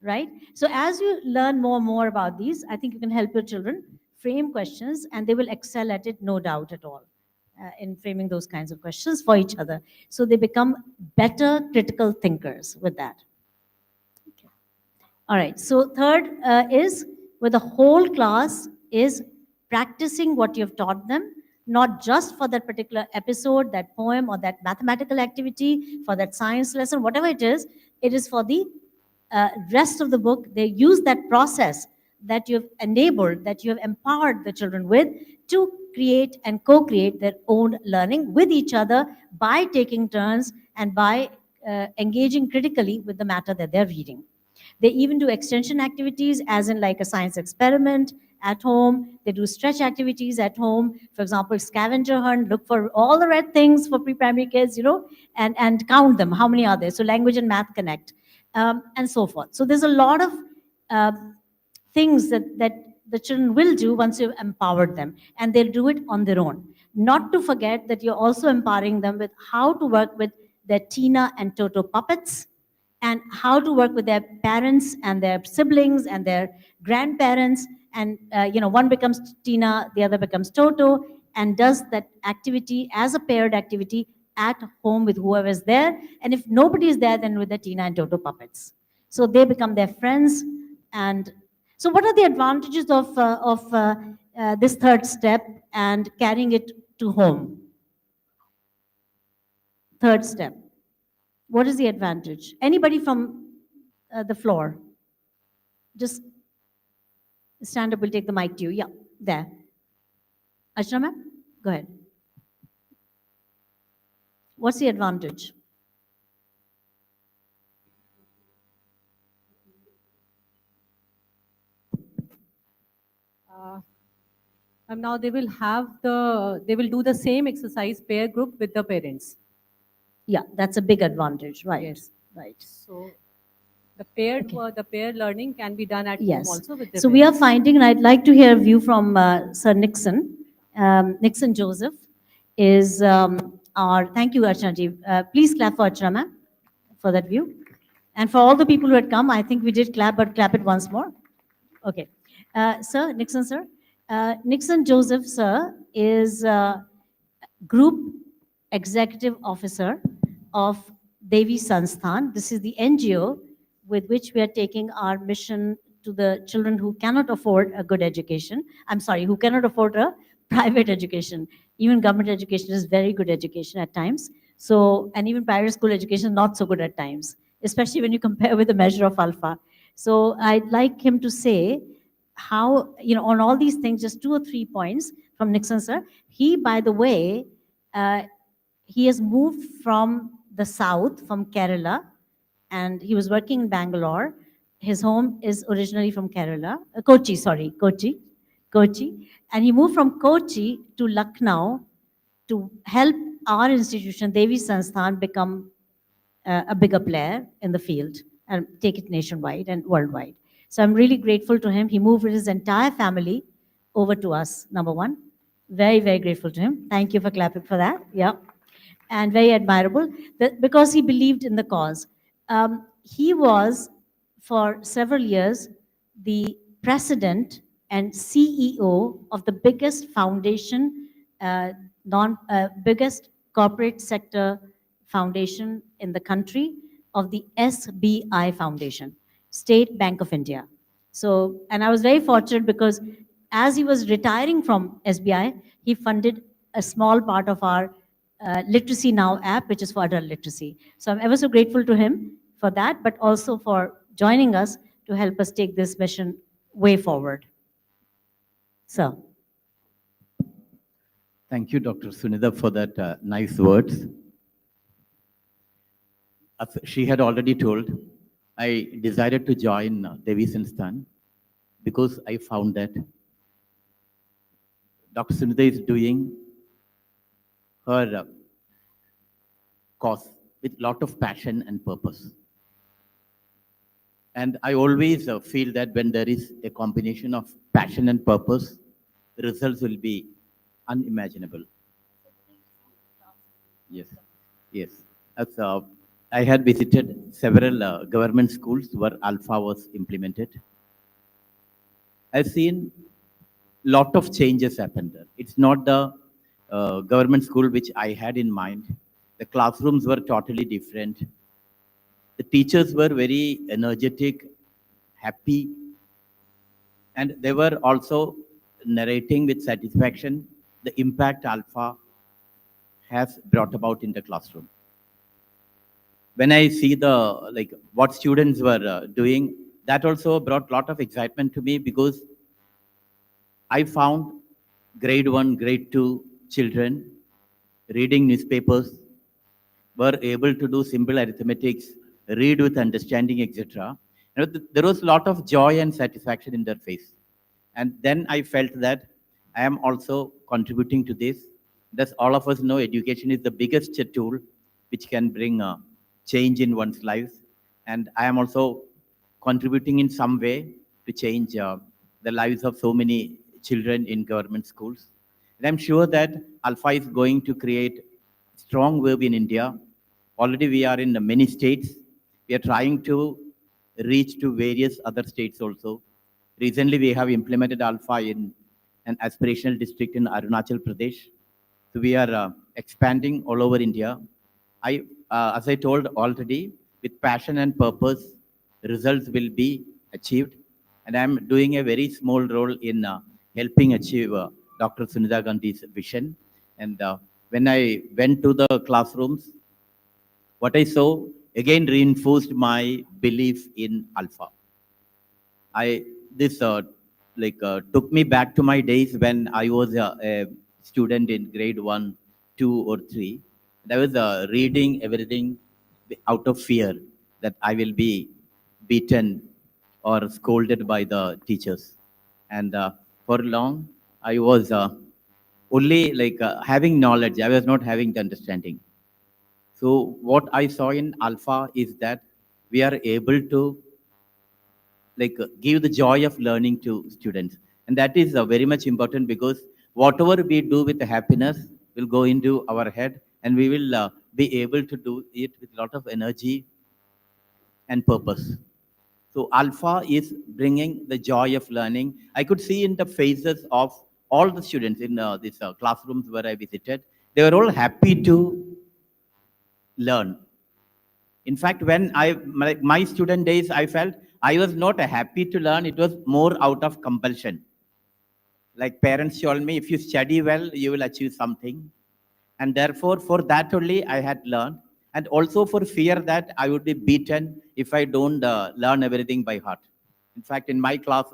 right? So as you learn more and more about these, I think you can help your children frame questions, and they will excel at it, no doubt at all, in framing those kinds of questions for each other. So they become better critical thinkers with that. All right, so third is where the whole class is practicing what you've taught them, not just for that particular episode, that poem, or that mathematical activity, for that science lesson, whatever it is for the rest of the book. They use that process that you've enabled, that you have empowered the children with, to create and co-create their own learning with each other by taking turns and by engaging critically with the matter that they're reading. They even do extension activities, as in like a science experiment at home. They do stretch activities at home. For example, scavenger hunt, look for all the red things for pre-primary kids, and count them. How many are there? So language and math connect, and so forth. So there's a lot of things that the children will do once you've empowered them, and they'll do it on their own. Not to forget that you're also empowering them with how to work with their Tina and Toto puppets, and how to work with their parents and their siblings and their grandparents. And one becomes Tina, the other becomes Toto, and does that activity as a paired activity at home with whoever is there. And if nobody is there, then with the Tina and Toto puppets. So they become their friends. And so what are the advantages of this third step and carrying it to home? Third step. What is the advantage? Anybody from the floor? Just stand up, we'll take the mic to you. Yeah, there. Ashna ma'am, go ahead. What's the advantage? And now they will do the same exercise pair group with the parents. Yeah, that's a big advantage, right? Yes. Right. So the pair learning can be done at home Yes. also with the So we are parents. finding, and I'd like to hear a view from Sir Nixon. Nixon Joseph is thank you, Archana ji. Please clap for Archana ma'am for that view. And for all the people who had come, I think we did clap, but clap it once more. Okay. Sir, Nixon sir. Nixon Joseph sir is Group Executive Officer of Devi Sansthan. This is the NGO with which we are taking our mission to the children who cannot afford a good education. I'm sorry, who cannot afford a private education. Even government education is very good education at times. So, and even private school education not so good at times, especially when you compare with the measure of ALfA. So I'd like him to say how, on all these things, just 2 or 3 points from Nixon sir. He, by the way, he has moved from the south, from Kerala, and he was working in Bangalore. His home is originally from Kerala, Kochi. And he moved from Kochi to Lucknow to help our institution, Devi Sansthan, become a bigger player in the field and take it nationwide and worldwide. So I'm really grateful to him. He moved with his entire family over to us, number one. Very, very grateful to him. Thank you for clapping for that. Yeah. And very admirable because he believed in the cause. He was, for several years, the president and CEO of the biggest foundation, biggest corporate sector foundation in the country, of the SBI Foundation, State Bank of India. So, and I was very fortunate because as he was retiring from SBI, he funded a small part of our Literacy Now app, which is for adult literacy. So I'm ever so grateful to him for that, but also for joining us to help us take this mission way forward. So. Thank you, Dr. Sunitha, for that nice words. As she had already told, I decided to join Devi Sansthan because I found that Dr. Sunitha is doing her cause with a lot of passion and purpose. And I always feel that when there is a combination of passion and purpose, the results will be unimaginable. Yes, yes. As I had visited several government schools where ALfA was implemented. I've seen a lot of changes happened there. It's not the government school which I had in mind. The classrooms were totally different. The teachers were very energetic, happy, and they were also narrating with satisfaction the impact ALfA has brought about in the classroom. When I see the what students were doing, that also brought a lot of excitement to me, because I found grade 1, grade 2 children reading newspapers, were able to do simple arithmetics, read with understanding, etc. There was a lot of joy and satisfaction in their face. And then I felt that I am also contributing to this. Thus, all of us know education is the biggest tool which can bring change in one's life. And I am also contributing in some way to change the lives of so many children in government schools. And I'm sure that ALfA is going to create strong wave in India. Already we are in many states. We are trying to reach to various other states also. Recently, we have implemented ALfA in an aspirational district in Arunachal Pradesh. So we are expanding all over India. As I told already, with passion and purpose, results will be achieved. And I'm doing a very small role in helping achieve Dr. Sunita Gandhi's vision. And when I went to the classrooms, what I saw again reinforced my belief in ALfA. This took me back to my days when I was a student in grade 1, 2, or 3. And I was reading everything out of fear that I will be beaten or scolded by the teachers. And for long, I was only having knowledge. I was not having the understanding. So what I saw in ALfA is that we are able to give the joy of learning to students. And that is very much important, because whatever we do with the happiness will go into our head, and we will be able to do it with a lot of energy and purpose. So ALfA is bringing the joy of learning. I could see in the faces of all the students in these classrooms where I visited, they were all happy to learn. In fact, when my student days, I felt I was not happy to learn. It was more out of compulsion. Like parents told me, if you study well, you will achieve something. And therefore, for that only, I had learned. And also for fear that I would be beaten if I don't learn everything by heart. In fact, in my class,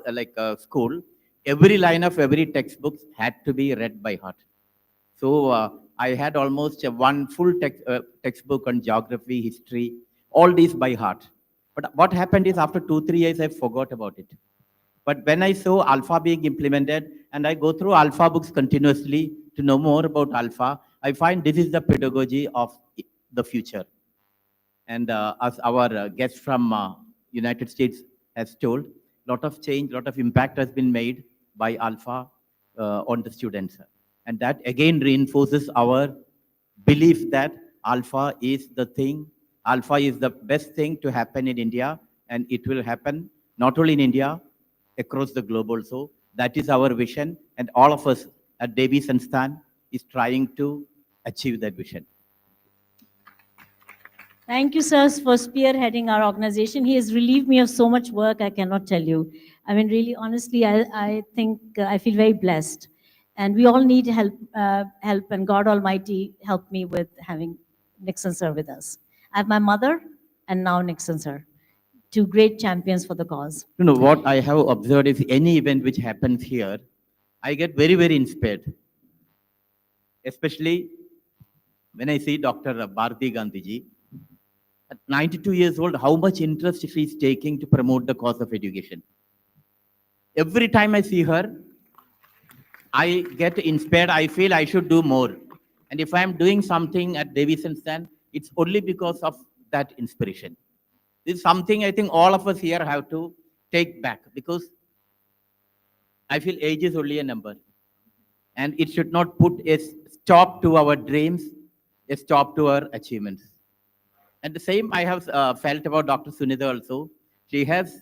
school, every line of every textbook had to be read by heart. So I had almost one full textbook on geography, history, all these by heart. But what happened is after 2, 3 years, I forgot about it. But when I saw ALfA being implemented, and I go through ALfA books continuously to know more about ALfA, I find this is the pedagogy of the future. And as our guest from United States has told, a lot of change, lot of impact has been made by ALfA on the students. And that again reinforces our belief that ALfA is the thing, ALfA is the best thing to happen in India, and it will happen not only in India, across the globe also. That is our vision, and all of us at Devi Sansthan is trying to achieve that vision. Thank you, sir, for spearheading our organization. He has relieved me of so much work, I cannot tell you. I mean, really, honestly, I think I feel very blessed. And we all need help, and God Almighty helped me with having Nixon sir with us. I have my mother and now Nixon sir, two great champions for the cause. You know, what I have observed is any event which happens here, I get very, very inspired. Especially when I see Dr. Bharati Gandhiji, at 92 years old, how much interest she is taking to promote the cause of education. Every time I see her, I get inspired. I feel I should do more. And if I'm doing something at Devi Sansthan, it's only because of that inspiration. This is something I think all of us here have to take back, because I feel age is only a number. And it should not put a stop to our dreams, a stop to our achievements. And the same I have felt about Dr. Sunita also. She has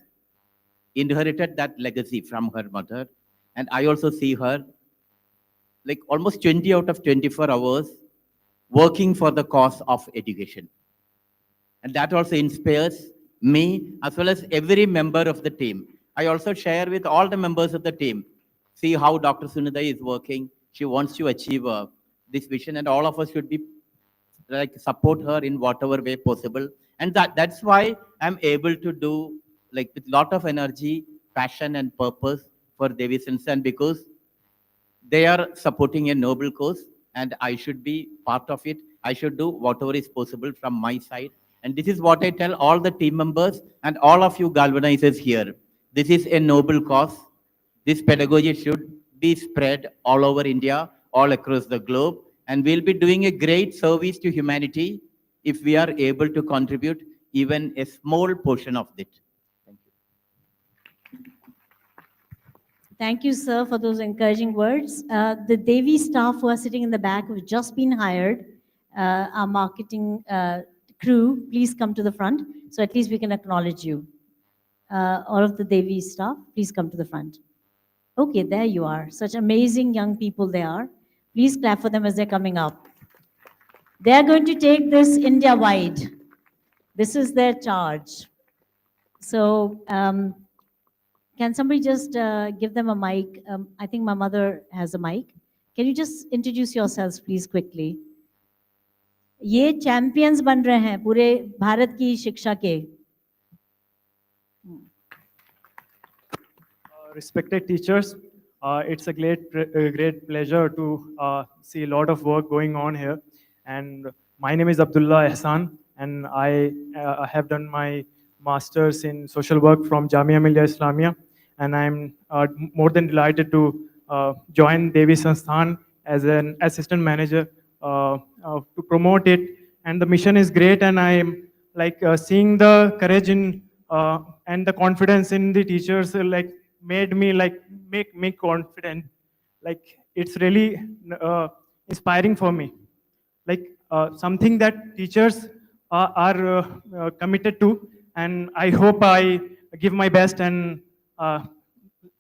inherited that legacy from her mother. And I also see her like almost 20 out of 24 hours working for the cause of education. And that also inspires me as well as every member of the team. I also share with all the members of the team, see how Dr. Sunida is working. She wants to achieve this vision, and all of us should be like support her in whatever way possible. And that's why I'm able to do like with lot of energy, passion, and purpose for Devi Sansan, because they are supporting a noble cause, and I should be part of it. I should do whatever is possible from my side. And this is what I tell all the team members and all of you galvanizers here. This is a noble cause. This pedagogy should be spread all over India, all across the globe, and we'll be doing a great service to humanity if we are able to contribute even a small portion of it. Thank you, sir, for those encouraging words. The Devi staff who are sitting in the back who have just been hired, our marketing crew, please come to the front so at least we can acknowledge you. All of the Devi staff, please come to the front. Okay, there you are. Such amazing young people they are. Please clap for them as they're coming up. They are going to take this India-wide. This is their charge. So, can somebody just give them a mic? I think my mother has a mic. Can you just introduce yourselves, please, quickly? ये champions बन रहे हैं पूरे भारत की शिक्षा के. Respected teachers, it's a great pleasure to see a lot of work going on here. And my name is Abdullah Ehsan, and I have done my master's in social work from Jamia Millia Islamia, and I'm more than delighted to join Devi Sansthan as an assistant manager to promote it. And the mission is great, and I'm like seeing the courage in and the confidence in the teachers like made me like make me confident. Like it's really inspiring for me. Like something that teachers are committed to, and I hope I give my best, and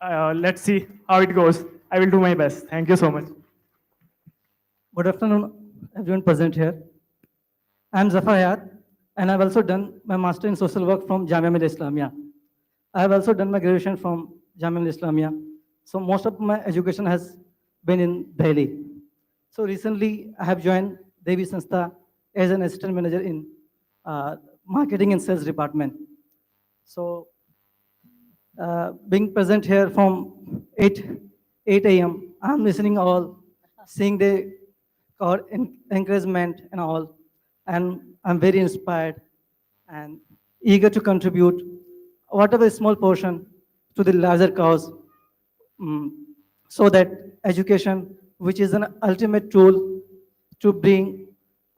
let's see how it goes. I will do my best. Thank you so much. Good afternoon, everyone present here. I'm Zafar Hayat, and I've also done my master in social work from Jamia Millia Islamia. I have also done my graduation from Jamia Millia Islamia. So most of my education has been in Delhi. So recently, I have joined Devi Sanstha as an assistant manager in marketing and sales department. So being present here from 8 a.m., I'm listening all, seeing the encouragement and all, and I'm very inspired and eager to contribute whatever small portion to the larger cause, so that education, which is an ultimate tool to bring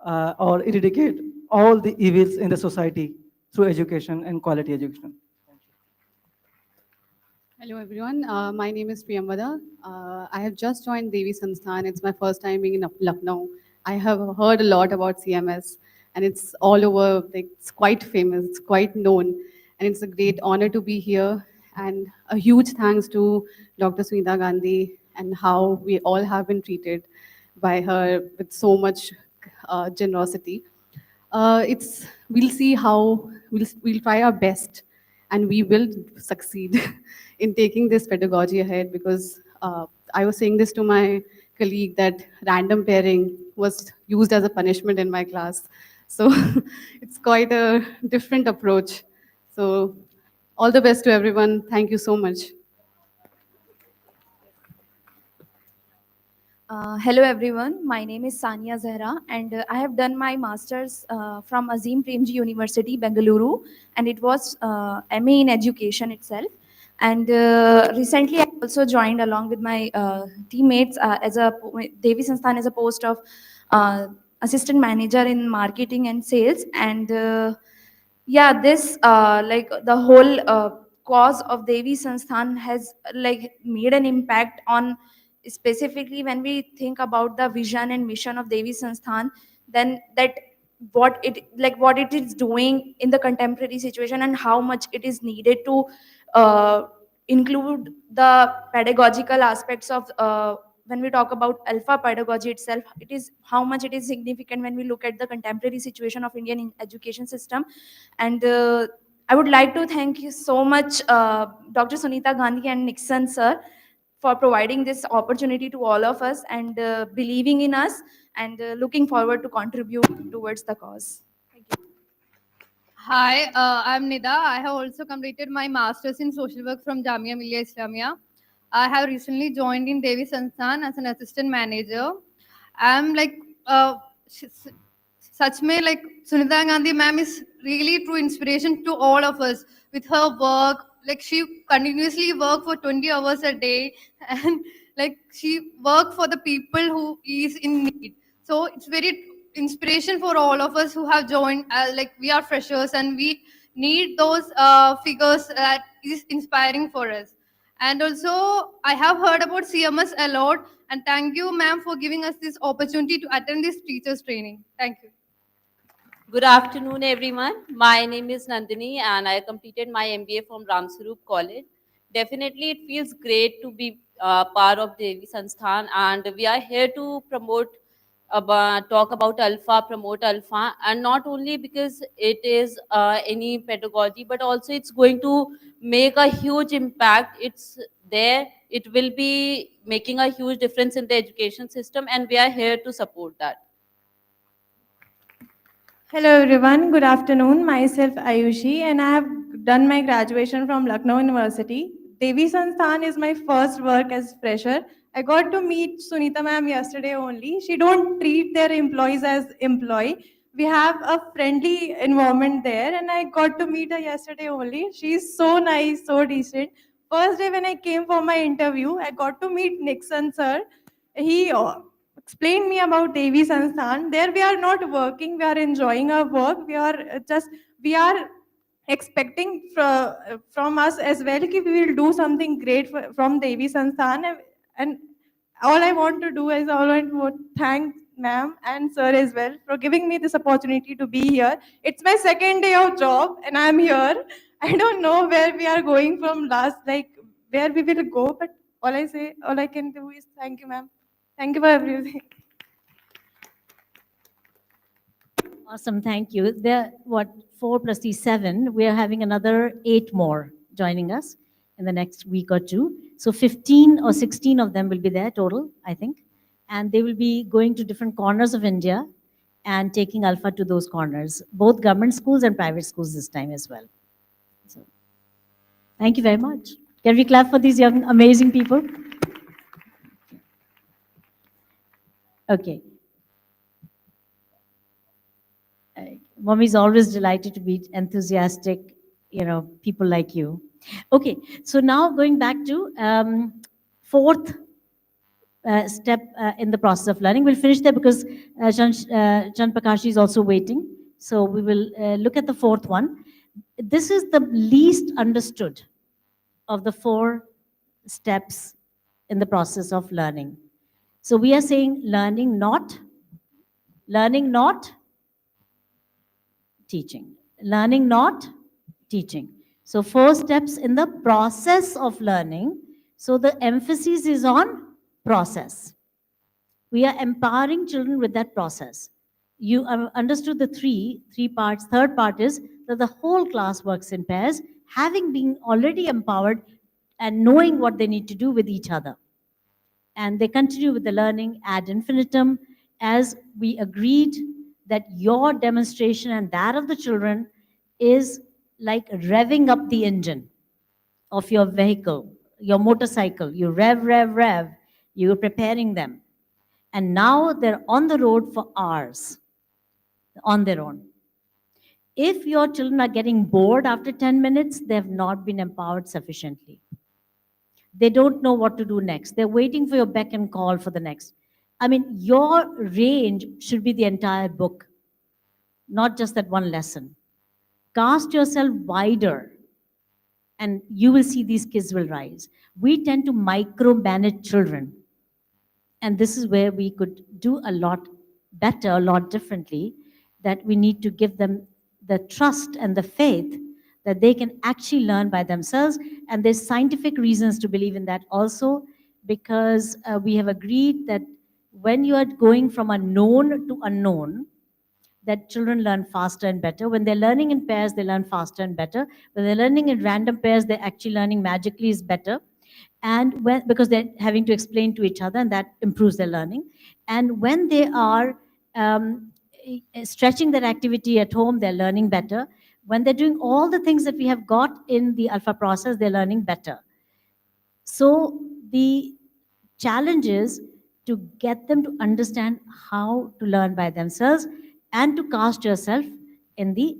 or eradicate all the evils in the society through education and quality education. Hello everyone, my name is Priyambada. I have just joined Devi Sansthan. It's my first time being in Lucknow. I have heard a lot about CMS, and it's all over, like, it's quite famous, it's quite known, and it's a great honor to be here. And a huge thanks to Dr. Sunita Gandhi and how we all have been treated by her with so much generosity. We'll see how, we'll try our best, and we will succeed in taking this pedagogy ahead, because I was saying this to my colleague that random pairing was used as a punishment in my class. So it's quite a different approach. So all the best to everyone. Thank you so much. Hello everyone, my name is Sania Zahra, and I have done my master's from Azim Premji University, Bengaluru, and it was MA in education itself. And recently I also joined along with my teammates as a Devi Sansthan as a post of assistant manager in marketing and sales. And yeah, this like the whole cause of Devi Sansthan has like made an impact on, specifically when we think about the vision and mission of Devi Sansthan, then that what it is doing in the contemporary situation and how much it is needed to include the pedagogical aspects of when we talk about alpha pedagogy itself, it is how much it is significant when we look at the contemporary situation of Indian education system. And I would like to thank you so much, Dr. Sunita Gandhi and Nixon sir, for providing this opportunity to all of us and believing in us, and looking forward to contribute towards the cause. Hi, I'm Nida. I have also completed my master's in social work from Jamia Millia Islamia. I have recently joined in Devi Sansthan as an assistant manager. I'm like, such may like Sunita Gandhi ma'am is really true inspiration to all of us with her work. Like she continuously work for 20 hours a day, and like she work for the people who is in need. So it's very inspiration for all of us who have joined. Like we are freshers and we need those figures that is inspiring for us. And also, I have heard about CMS a lot, and thank you, ma'am, for giving us this opportunity to attend this teachers training. Thank you. Good afternoon, everyone. My name is Nandini, and I completed my MBA from Ramsarup College. Definitely, it feels great to be part of Devi Sansthan, and we are here to talk about Alpha, promote Alpha, and not only because it is any pedagogy, but also it's going to make a huge impact. It's there. It will be making a huge difference in the education system, and we are here to support that. Hello everyone, good afternoon. Myself Ayushi, and I have done my graduation from Lucknow University. Devi Sansthan is my first work as fresher. I got to meet Sunita ma'am yesterday only. She don't treat their employees as employee. We have a friendly environment there, and I got to meet her yesterday only. She's so nice, so decent. First day when I came for my interview, I got to meet Nixon sir. He explained me about Devi Sansthan. There we are not working, we are enjoying our work. We are expecting from us as well that we will do something great from Devi Sansthan. And all I want to do is all I want to thank ma'am and sir as well for giving me this opportunity to be here. It's my second day of job and I'm here. I don't know where we are going from last, like where we will go, but all I can do is thank you, ma'am. Thank you for everything. Awesome, thank you. There, what, 4 plus 3, 7. We are having another 8 more joining us in the next week or two. So 15 or 16 of them will be there total, I think. And they will be going to different corners of India and taking Alpha to those corners, both government schools and private schools this time as well. So, thank you very much. Can we clap for these young, amazing people? Okay. Mommy is always delighted to meet enthusiastic, people like you. Okay, so now going back to fourth step in the process of learning. We'll finish there because Chan Prakash is also waiting. So we will look at the fourth one. This is the least understood of the 4 steps in the process of learning. So we are saying learning not teaching. Learning, not teaching. So 4 steps in the process of learning. So the emphasis is on process. We are empowering children with that process. You have understood the three parts. Third part is that the whole class works in pairs, having been already empowered and knowing what they need to do with each other. And they continue with the learning ad infinitum, as we agreed that your demonstration and that of the children is like revving up the engine of your vehicle, your motorcycle. You rev, you're preparing them. And now they're on the road for hours on their own. If your children are getting bored after 10 minutes, they have not been empowered sufficiently. They don't know what to do next. They're waiting for your beck and call for the next. I mean, your range should be the entire book, not just that one lesson. Cast yourself wider, and you will see these kids will rise. We tend to micromanage children, and this is where we could do a lot better, a lot differently, that we need to give them the trust and the faith that they can actually learn by themselves. And there's scientific reasons to believe in that also, because we have agreed that when you are going from a known to unknown, that children learn faster and better. When they're learning in pairs, they learn faster and better. When they're learning in random pairs, they're actually learning magically is better. And because they're having to explain to each other, and that improves their learning. And when they are stretching their activity at home, they're learning better. When they're doing all the things that we have got in the ALfA process, they're learning better. So the challenge is to get them to understand how to learn by themselves and to cast yourself in the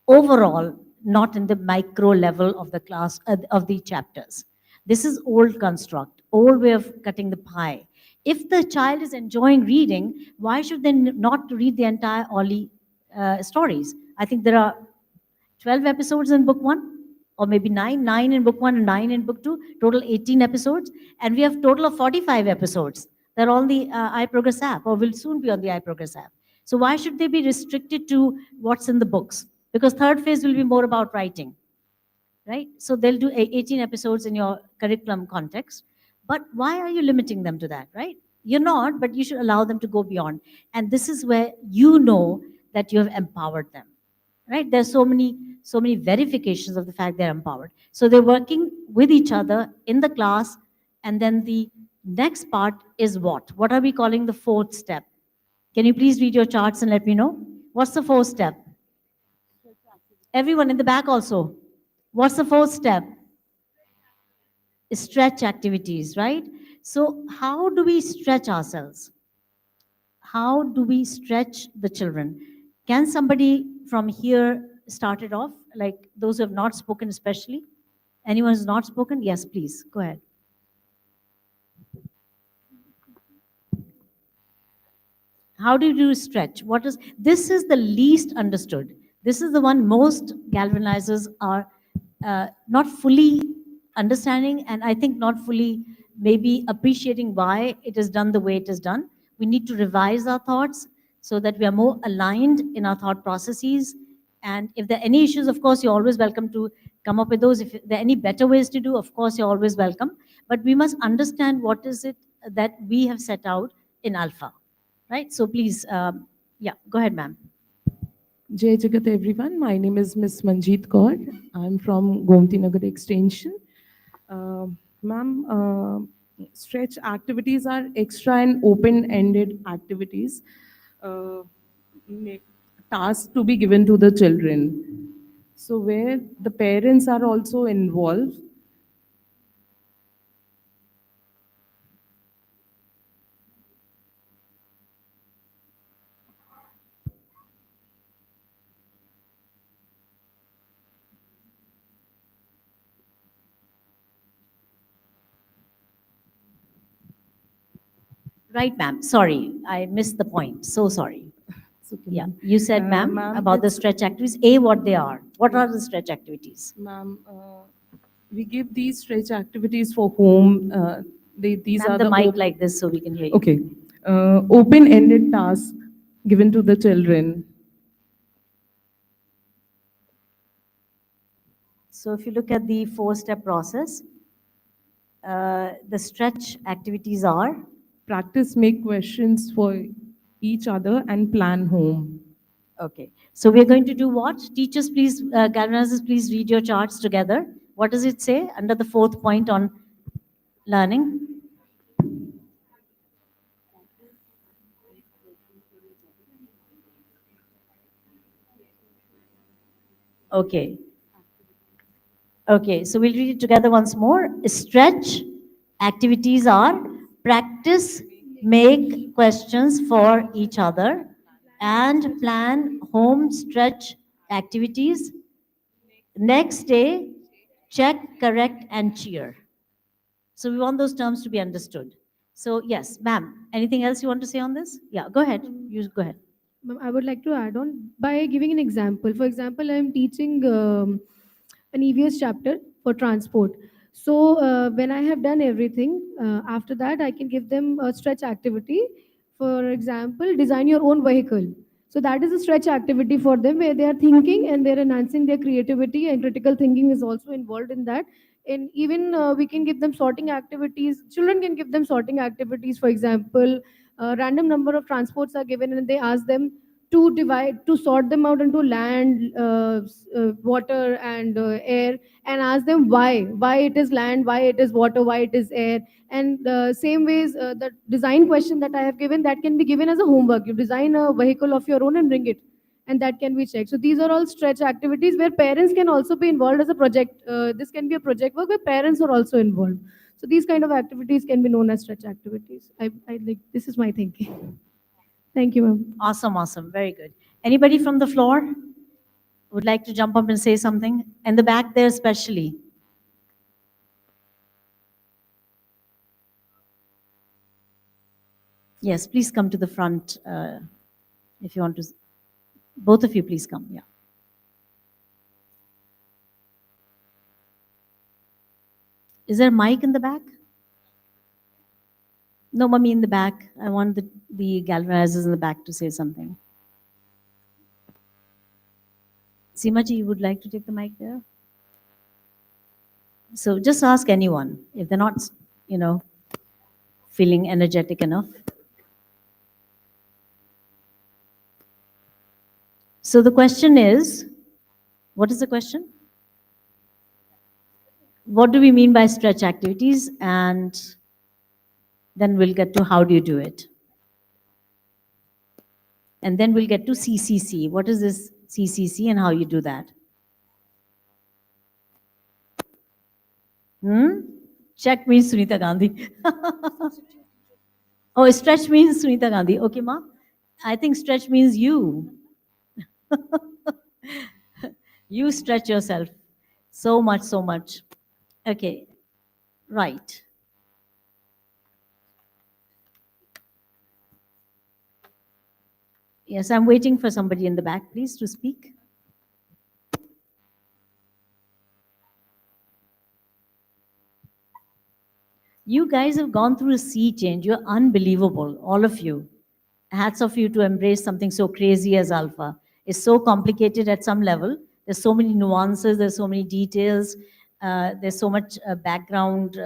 overall, not in the micro level of the class, of the chapters. This is old construct, old way of cutting the pie. If the child is enjoying reading, why should they not read the entire Ollie stories? I think there are 12 episodes in book one, or maybe nine in book one and 9 in book two, total 18 episodes. And we have total of 45 episodes. They're on the iProgress app, or will soon be on the iProgress app. So why should they be restricted to what's in the books? Because third phase will be more about writing, right? So they'll do 18 episodes in your curriculum context. But why are you limiting them to that, right? You're not, but you should allow them to go beyond. And this is where you know that you have empowered them, right? There's so many verifications of the fact they're empowered. So they're working with each other in the class. And then the next part is what? What are we calling the fourth step? Can you please read your charts and let me know? What's the fourth step? Everyone in the back also. What's the fourth step? Stretch activities, right? So how do we stretch ourselves? How do we stretch the children? Can somebody from here start it off? Like those who have not spoken especially? Anyone who's not spoken? Yes, please, go ahead. How do you do stretch? This is the least understood. This is the one most galvanizers are not fully understanding, and I think not fully maybe appreciating why it is done the way it is done. We need to revise our thoughts so that we are more aligned in our thought processes. And if there are any issues, of course, you're always welcome to come up with those. If there are any better ways to do, of course, you're always welcome. But we must understand what is it that we have set out in ALfA, right? So please, yeah, go ahead, ma'am. Jai Jagat everyone, my name is Miss Manjeet Kaur. I'm from Gomti Nagar Extension. Ma'am, stretch activities are extra and open-ended activities, tasks to be given to the children. So where the parents are also involved. Right, ma'am. Sorry, I missed the point. So sorry. Yeah, you said, ma'am, about the stretch activities. What they are? What are the stretch activities? Ma'am, we give these stretch activities for home. These are the mic like this so we can hear you. Okay. Open-ended tasks given to the children. So if you look at the 4-step process, the stretch activities are? Practice, make questions for each other and plan home. Okay. So we're going to do what? Teachers, please, galvanizers, please read your charts together. What does it say under the 4th point on learning? Okay. Okay, so we'll read it together once more. Stretch activities are practice, make questions for each other, and plan home stretch activities. Next day, check, correct, and cheer. So we want those terms to be understood. So yes, ma'am, anything else you want to say on this? Yeah, go ahead. You go ahead. I would like to add on by giving an example. For example, I am teaching an EVS chapter for transport. So when I have done everything, after that I can give them a stretch activity. For example, design your own vehicle. So that is a stretch activity for them where they are thinking and they're enhancing their creativity, and critical thinking is also involved in that. And even we can give them sorting activities. Children can give them sorting activities. For example, a random number of transports are given and they ask them to sort them out into land, water, and air, and ask them why it is land, why it is water, why it is air. And same ways, the design question that I have given, that can be given as a homework. You design a vehicle of your own and bring it, and that can be checked. So these are all stretch activities where parents can also be involved as a project. This can be a project work where parents are also involved. So these kind of activities can be known as stretch activities. I like, this is my thinking. Thank you, ma'am. Awesome, awesome. Very good. Anybody from the floor would like to jump up and say something? In the back there especially. Yes, please come to the front if you want to. Both of you, please come. Yeah. Is there a mic in the back? No, mummy, in the back. I want the galvanizers in the back to say something. Seemaji, you would like to take the mic there? So just ask anyone if they're not, feeling energetic enough. So the question is, what is the question? What do we mean by stretch activities? And then we'll get to how do you do it? And then we'll get to CCC. What is this CCC and how you do that? Check means Sunita Gandhi. Oh, stretch means Sunita Gandhi. Okay, ma. I think stretch means you. You stretch yourself so much, so much. Okay, right. Yes, I'm waiting for somebody in the back, please, to speak. You guys have gone through a sea change. You're unbelievable, all of you. Hats off you to embrace something so crazy as ALfA. It's so complicated at some level. There's so many nuances, there's so many details, there's so much background,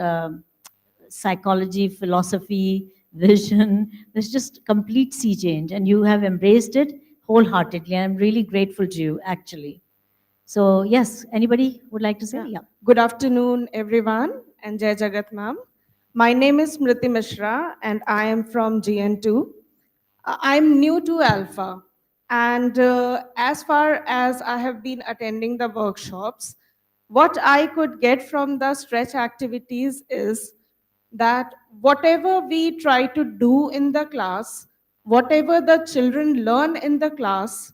psychology, philosophy, vision. There's just complete sea change, and you have embraced it wholeheartedly. And I'm really grateful to you, actually. So yes, anybody would like to say? Yeah. Good afternoon, everyone, and Jai Jagat ma'am. My name is Smriti Mishra, and I am from GN2. I'm new to ALfA, and as far as I have been attending the workshops, what I could get from the stretch activities is that whatever we try to do in the class, whatever the children learn in the class,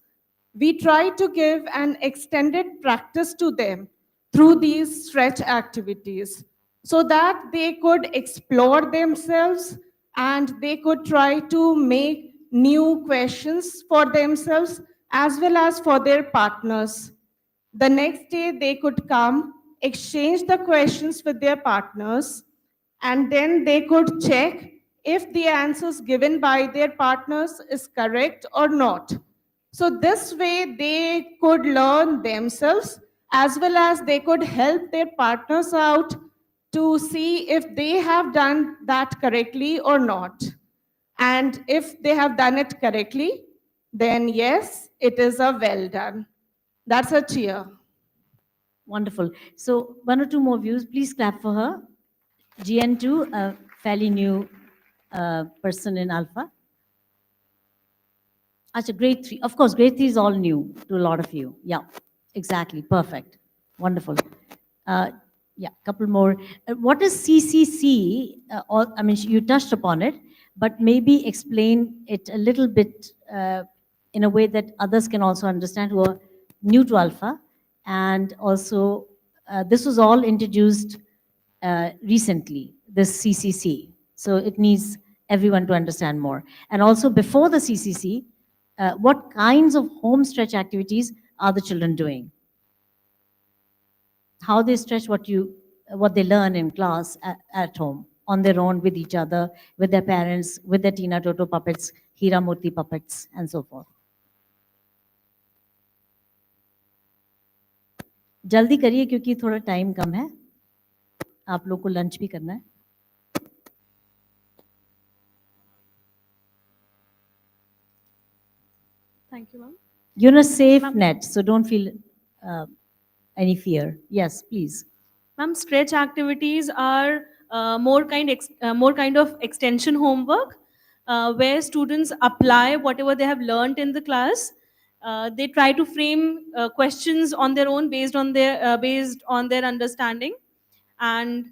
we try to give an extended practice to them through these stretch activities so that they could explore themselves and they could try to make new questions for themselves as well as for their partners. The next day, they could come, exchange the questions with their partners, and then they could check if the answers given by their partners is correct or not. So this way, they could learn themselves as well as they could help their partners out to see if they have done that correctly or not. And if they have done it correctly, then yes, it is a well done. That's a cheer. Wonderful. So one or two more views. Please clap for her. GN2, a fairly new person in ALfA. Achha, grade 3. Of course, grade 3 is all new to a lot of you. Yeah, exactly. Perfect. Wonderful. Yeah, couple more. What is CCC? I mean, you touched upon it, but maybe explain it a little bit in a way that others can also understand who are new to ALfA. And also, this was all introduced recently, this CCC. So it needs everyone to understand more. And also, before the CCC, what kinds of home stretch activities are the children doing? How they stretch what they learn in class at home, on their own, with each other, with their parents, with their Tina Toto puppets, Hira Murthy puppets, and so forth. जल्दी करिए क्योंकि थोड़ा time कम है, आप लोग को lunch भी करना है. Thank you, ma'am. You're in a safe net, so don't feel any fear. Yes, please. Ma'am, stretch activities are more kind of extension homework where students apply whatever they have learned in the class. They try to frame questions on their own based on their understanding, and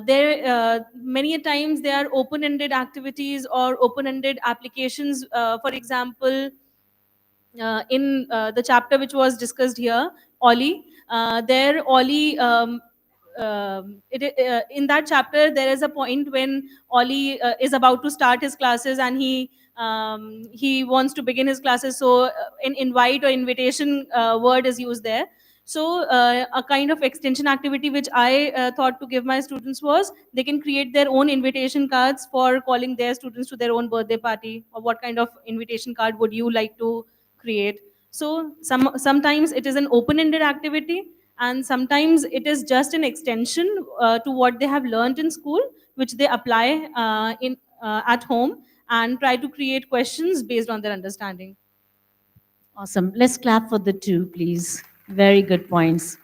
there many a times they are open-ended activities or open-ended applications. For example, in the chapter which was discussed here, Ollie, there Ollie, in that chapter there is a point when Ollie is about to start his classes and he wants to begin his classes. So an invite or invitation word is used there. So a kind of extension activity which I thought to give my students was they can create their own invitation cards for calling their students to their own birthday party, or what kind of invitation card would you like to create. So sometimes it is an open-ended activity, and sometimes it is just an extension to what they have learned in school, which they apply at home and try to create questions based on their understanding. Awesome. Let's clap for the two, please. Very good points.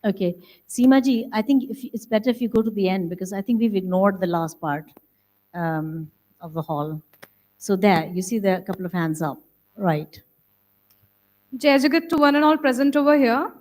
Okay, Seema ji, I think it's better if you go to the end because I think we've ignored the last part of the hall. So there, you see there are a couple of hands up. Right. Jai Jagat to one and all present over here.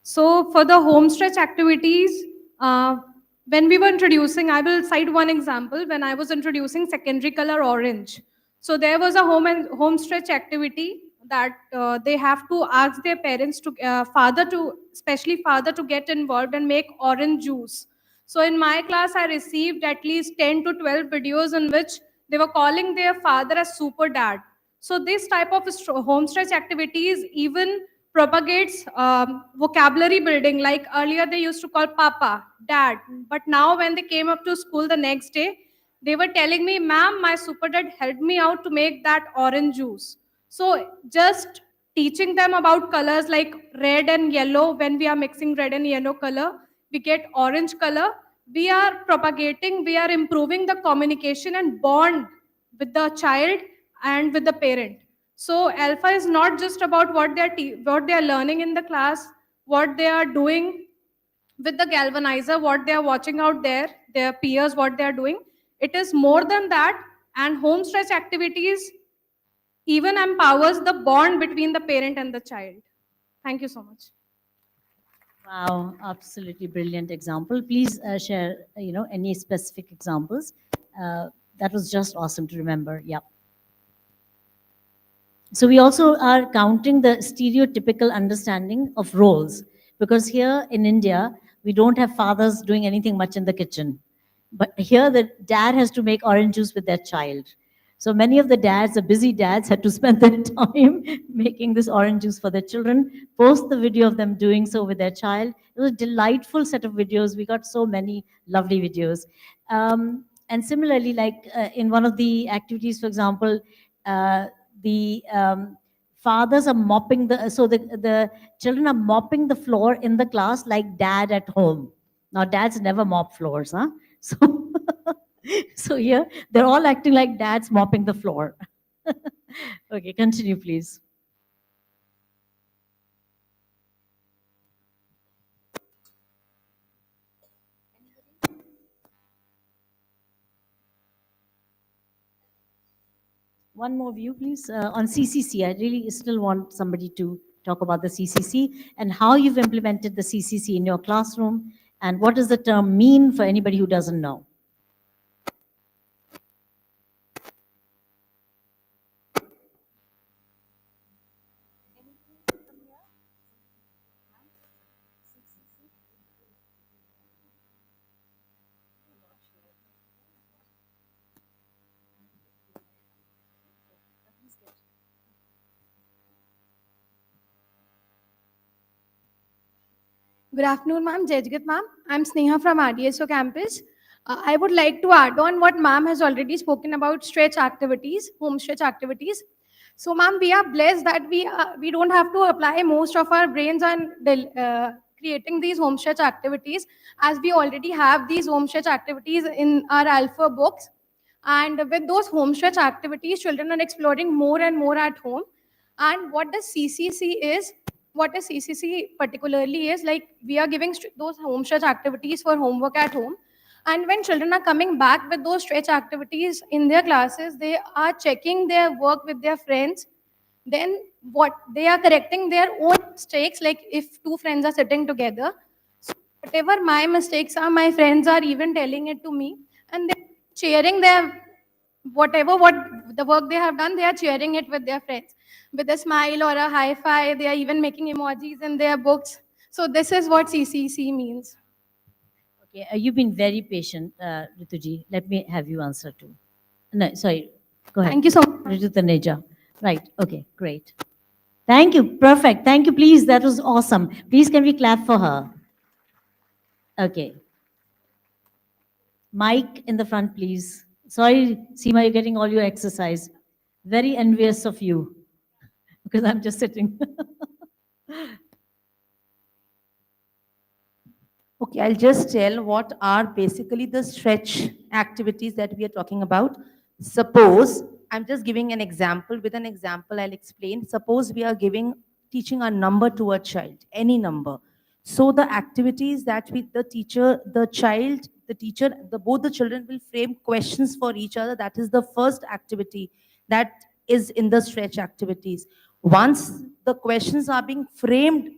So for the home stretch activities, when we were introducing, I will cite one example when I was introducing secondary color orange. So there was a home stretch activity that they have to ask their parents to especially father to get involved and make orange juice. So in my class, I received at least 10 to 12 videos in which they were calling their father as super dad. So this type of home stretch activities even propagates vocabulary building. Like earlier they used to call papa, dad, but now when they came up to school the next day, they were telling me, ma'am, my super dad helped me out to make that orange juice. So just teaching them about colors like red and yellow, when we are mixing red and yellow color, we get orange color. We are propagating, we are improving the communication and bond with the child and with the parent. So ALfA is not just about what they are learning in the class, what they are doing with the galvanizer, what they are watching out there, their peers, what they are doing. It is more than that, and home stretch activities even empowers the bond between the parent and the child. Thank you so much. Wow, absolutely brilliant example. Please share, any specific examples. That was just awesome to remember. Yeah. So we also are counting the stereotypical understanding of roles, because here in India, we don't have fathers doing anything much in the kitchen. But here the dad has to make orange juice with their child. So many of the dads, the busy dads, had to spend their time making this orange juice for their children, post the video of them doing so with their child. It was a delightful set of videos. We got so many lovely videos. And similarly, like in one of the activities, for example, the fathers are mopping the children are mopping the floor in the class like dad at home. Now dads never mop floors, huh? So, so here they're all acting like dads mopping the floor. Okay, continue, please. One more view, please, on CCC. I really still want somebody to talk about the CCC and how you've implemented the CCC in your classroom, and what does the term mean for anybody who doesn't know. Good afternoon, ma'am. Jai Jagat, ma'am. I'm Sneha from RDSO campus. I would like to add on what ma'am has already spoken about stretch activities, home stretch activities. So, ma'am, we are blessed that we don't have to apply most of our brains on creating these home stretch activities, as we already have these home stretch activities in our ALfA books. And with those home stretch activities, children are exploring more and more at home. And what the CCC is, what the CCC particularly is, like we are giving those home stretch activities for homework at home. And when children are coming back with those stretch activities in their classes, they are checking their work with their friends. Then what they are correcting their own mistakes, like if two friends are sitting together. So whatever my mistakes are, my friends are even telling it to me, and they're sharing their whatever what the work they have done, they are sharing it with their friends with a smile or a high five. They are even making emojis in their books. So this is what CCC means. Okay, you've been very patient, Rituji. Let me have you answer too. No, sorry. Go ahead. Thank you so much. Ritu Taneja. Right. Okay, great. Thank you. Perfect. Thank you. Please, that was awesome. Please, can we clap for her? Okay. Mike in the front, please. Sorry, Seema, you're getting all your exercise. Very envious of you because I'm just sitting. Okay, I'll just tell what are basically the stretch activities that we are talking about. Suppose, I'm just giving an example. With an example, I'll explain. Suppose we are teaching a number to a child, any number. So the activities that the teacher, the child, the teacher, both the children will frame questions for each other. That is the first activity that is in the stretch activities. Once the questions are being framed,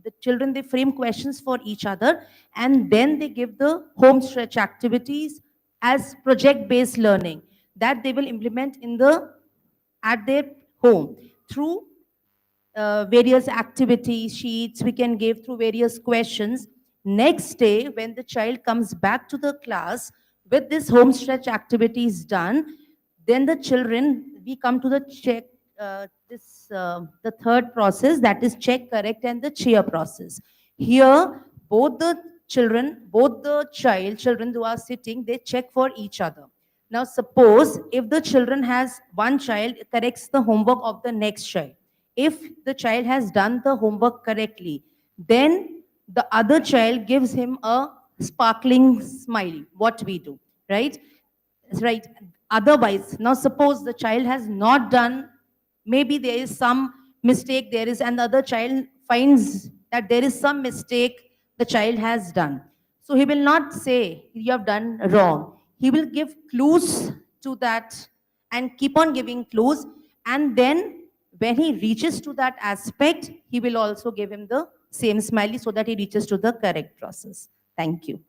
the children, they frame questions for each other, and then they give the home stretch activities as project-based learning that they will implement at their home through various activity sheets we can give, through various questions. Next day, when the child comes back to the class with this home stretch activities done, then the children, we come to the the third process, that is check, correct, and the cheer process. Here, both the children who are sitting, they check for each other. Now, suppose if the children has one child corrects the homework of the next child, if the child has done the homework correctly, then the other child gives him a sparkling smile. What we do, right? Right. Otherwise, now suppose the child has not done, maybe there is some mistake there is, and the other child finds that there is some mistake the child has done. So he will not say you have done wrong. He will give clues to that and keep on giving clues. And then when he reaches to that aspect, he will also give him the same smiley so that he reaches to the correct process. Thank you.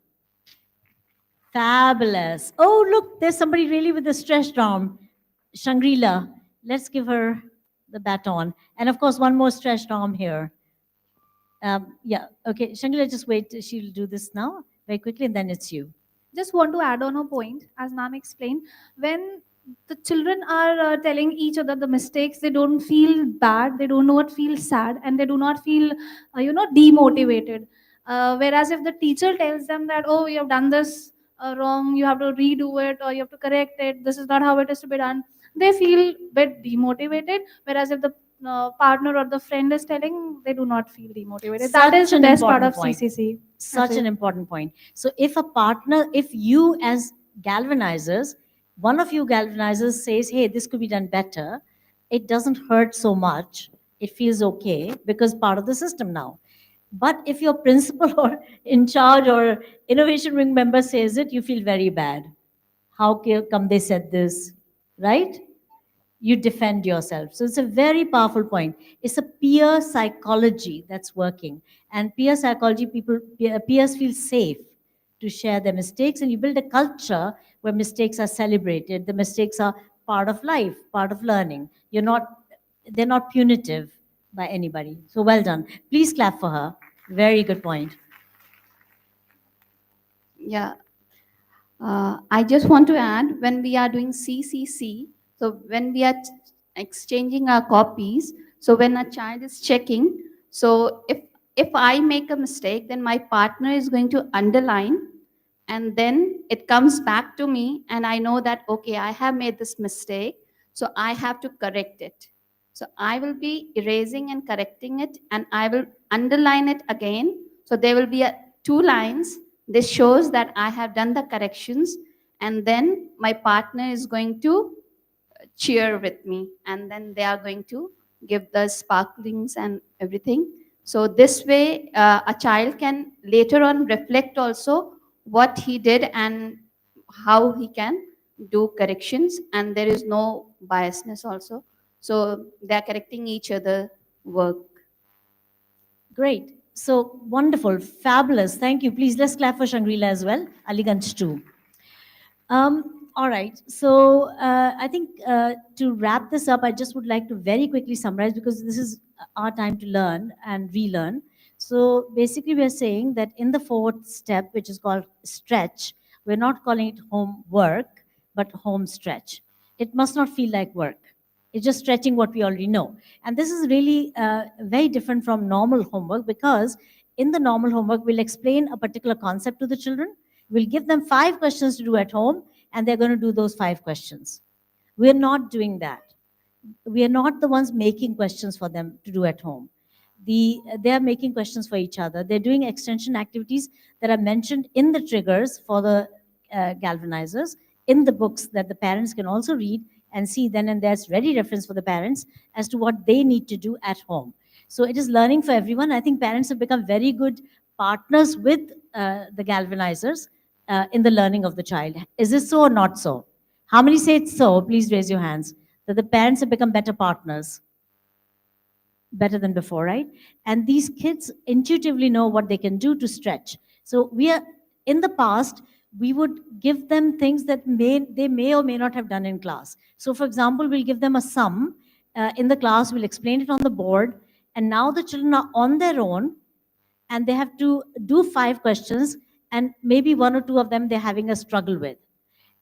Fabulous. Oh, look, there's somebody really with a stretched arm. Shangri-La. Let's give her the baton. And of course, one more stretched arm here. Yeah, okay. Shangri-La, just wait. She'll do this now very quickly, and then it's you. Just want to add on a point, as ma'am explained. When the children are telling each other the mistakes, they don't feel bad, they do not feel sad, and they do not feel, demotivated. Whereas if the teacher tells them that, oh, you have done this wrong, you have to redo it, or you have to correct it, this is not how it is to be done, they feel bit demotivated. Whereas if the partner or the friend is telling, they do not feel demotivated. That is the best part of CCC. Such an important point. So if a partner, if you as galvanizers, one of you galvanizers says, hey, this could be done better, it doesn't hurt so much. It feels okay because part of the system now. But if your principal or in charge or innovation wing member says it, you feel very bad. How come they said this, right? You defend yourself. So it's a very powerful point. It's a peer psychology that's working. And peer psychology, peers feel safe to share their mistakes, and you build a culture where mistakes are celebrated. The mistakes are part of life, part of learning. They're not punitive by anybody. So well done. Please clap for her. Very good point. Yeah. I just want to add, when we are doing CCC, so when we are exchanging our copies, so when a child is checking, so if I make a mistake, then my partner is going to underline, and then it comes back to me, and I know that, okay, I have made this mistake, so I have to correct it. So I will be erasing and correcting it, and I will underline it again. So there will be two lines. This shows that I have done the corrections, and then my partner is going to cheer with me, and then they are going to give the sparklings and everything. So this way, a child can later on reflect also what he did and how he can do corrections, and there is no biasness also. So they are correcting each other work. Great. So wonderful, fabulous. Thank you. Please let's clap for Shangri-La as well. Aliganj too. All right. So I think to wrap this up, I just would like to very quickly summarize, because this is our time to learn and relearn. So basically, we are saying that in the fourth step, which is called stretch, we're not calling it homework, but home stretch. It must not feel like work. It's just stretching what we already know. And this is really very different from normal homework, because in the normal homework, we'll explain a particular concept to the children. We'll give them 5 questions to do at home, and they're going to do those 5 questions. We're not doing that. We are not the ones making questions for them to do at home. They are making questions for each other. They're doing extension activities that are mentioned in the triggers for the galvanizers, in the books that the parents can also read and see then, and there's ready reference for the parents as to what they need to do at home. So it is learning for everyone. I think parents have become very good partners with the galvanizers in the learning of the child. Is this so or not so? How many say it's so? Please raise your hands. That the parents have become better partners. Better than before, right? And these kids intuitively know what they can do to stretch. So we are, in the past, we would give them things that they may or may not have done in class. So for example, we'll give them a sum in the class, we'll explain it on the board, and now the children are on their own, and they have to do 5 questions, and maybe 1 or 2 of them they're having a struggle with.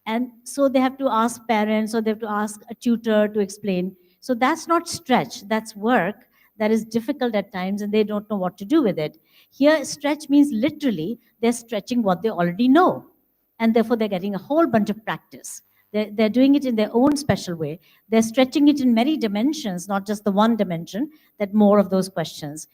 And so they have to ask parents, or they have to ask a tutor to explain. So that's not stretch, that's work that is difficult at times, and they don't know what to do with it. Here, stretch means literally they're stretching what they already know, and therefore they're getting a whole bunch of practice. They're doing it in their own special way. They're stretching it in many dimensions, not just the one dimension, that more of those questions.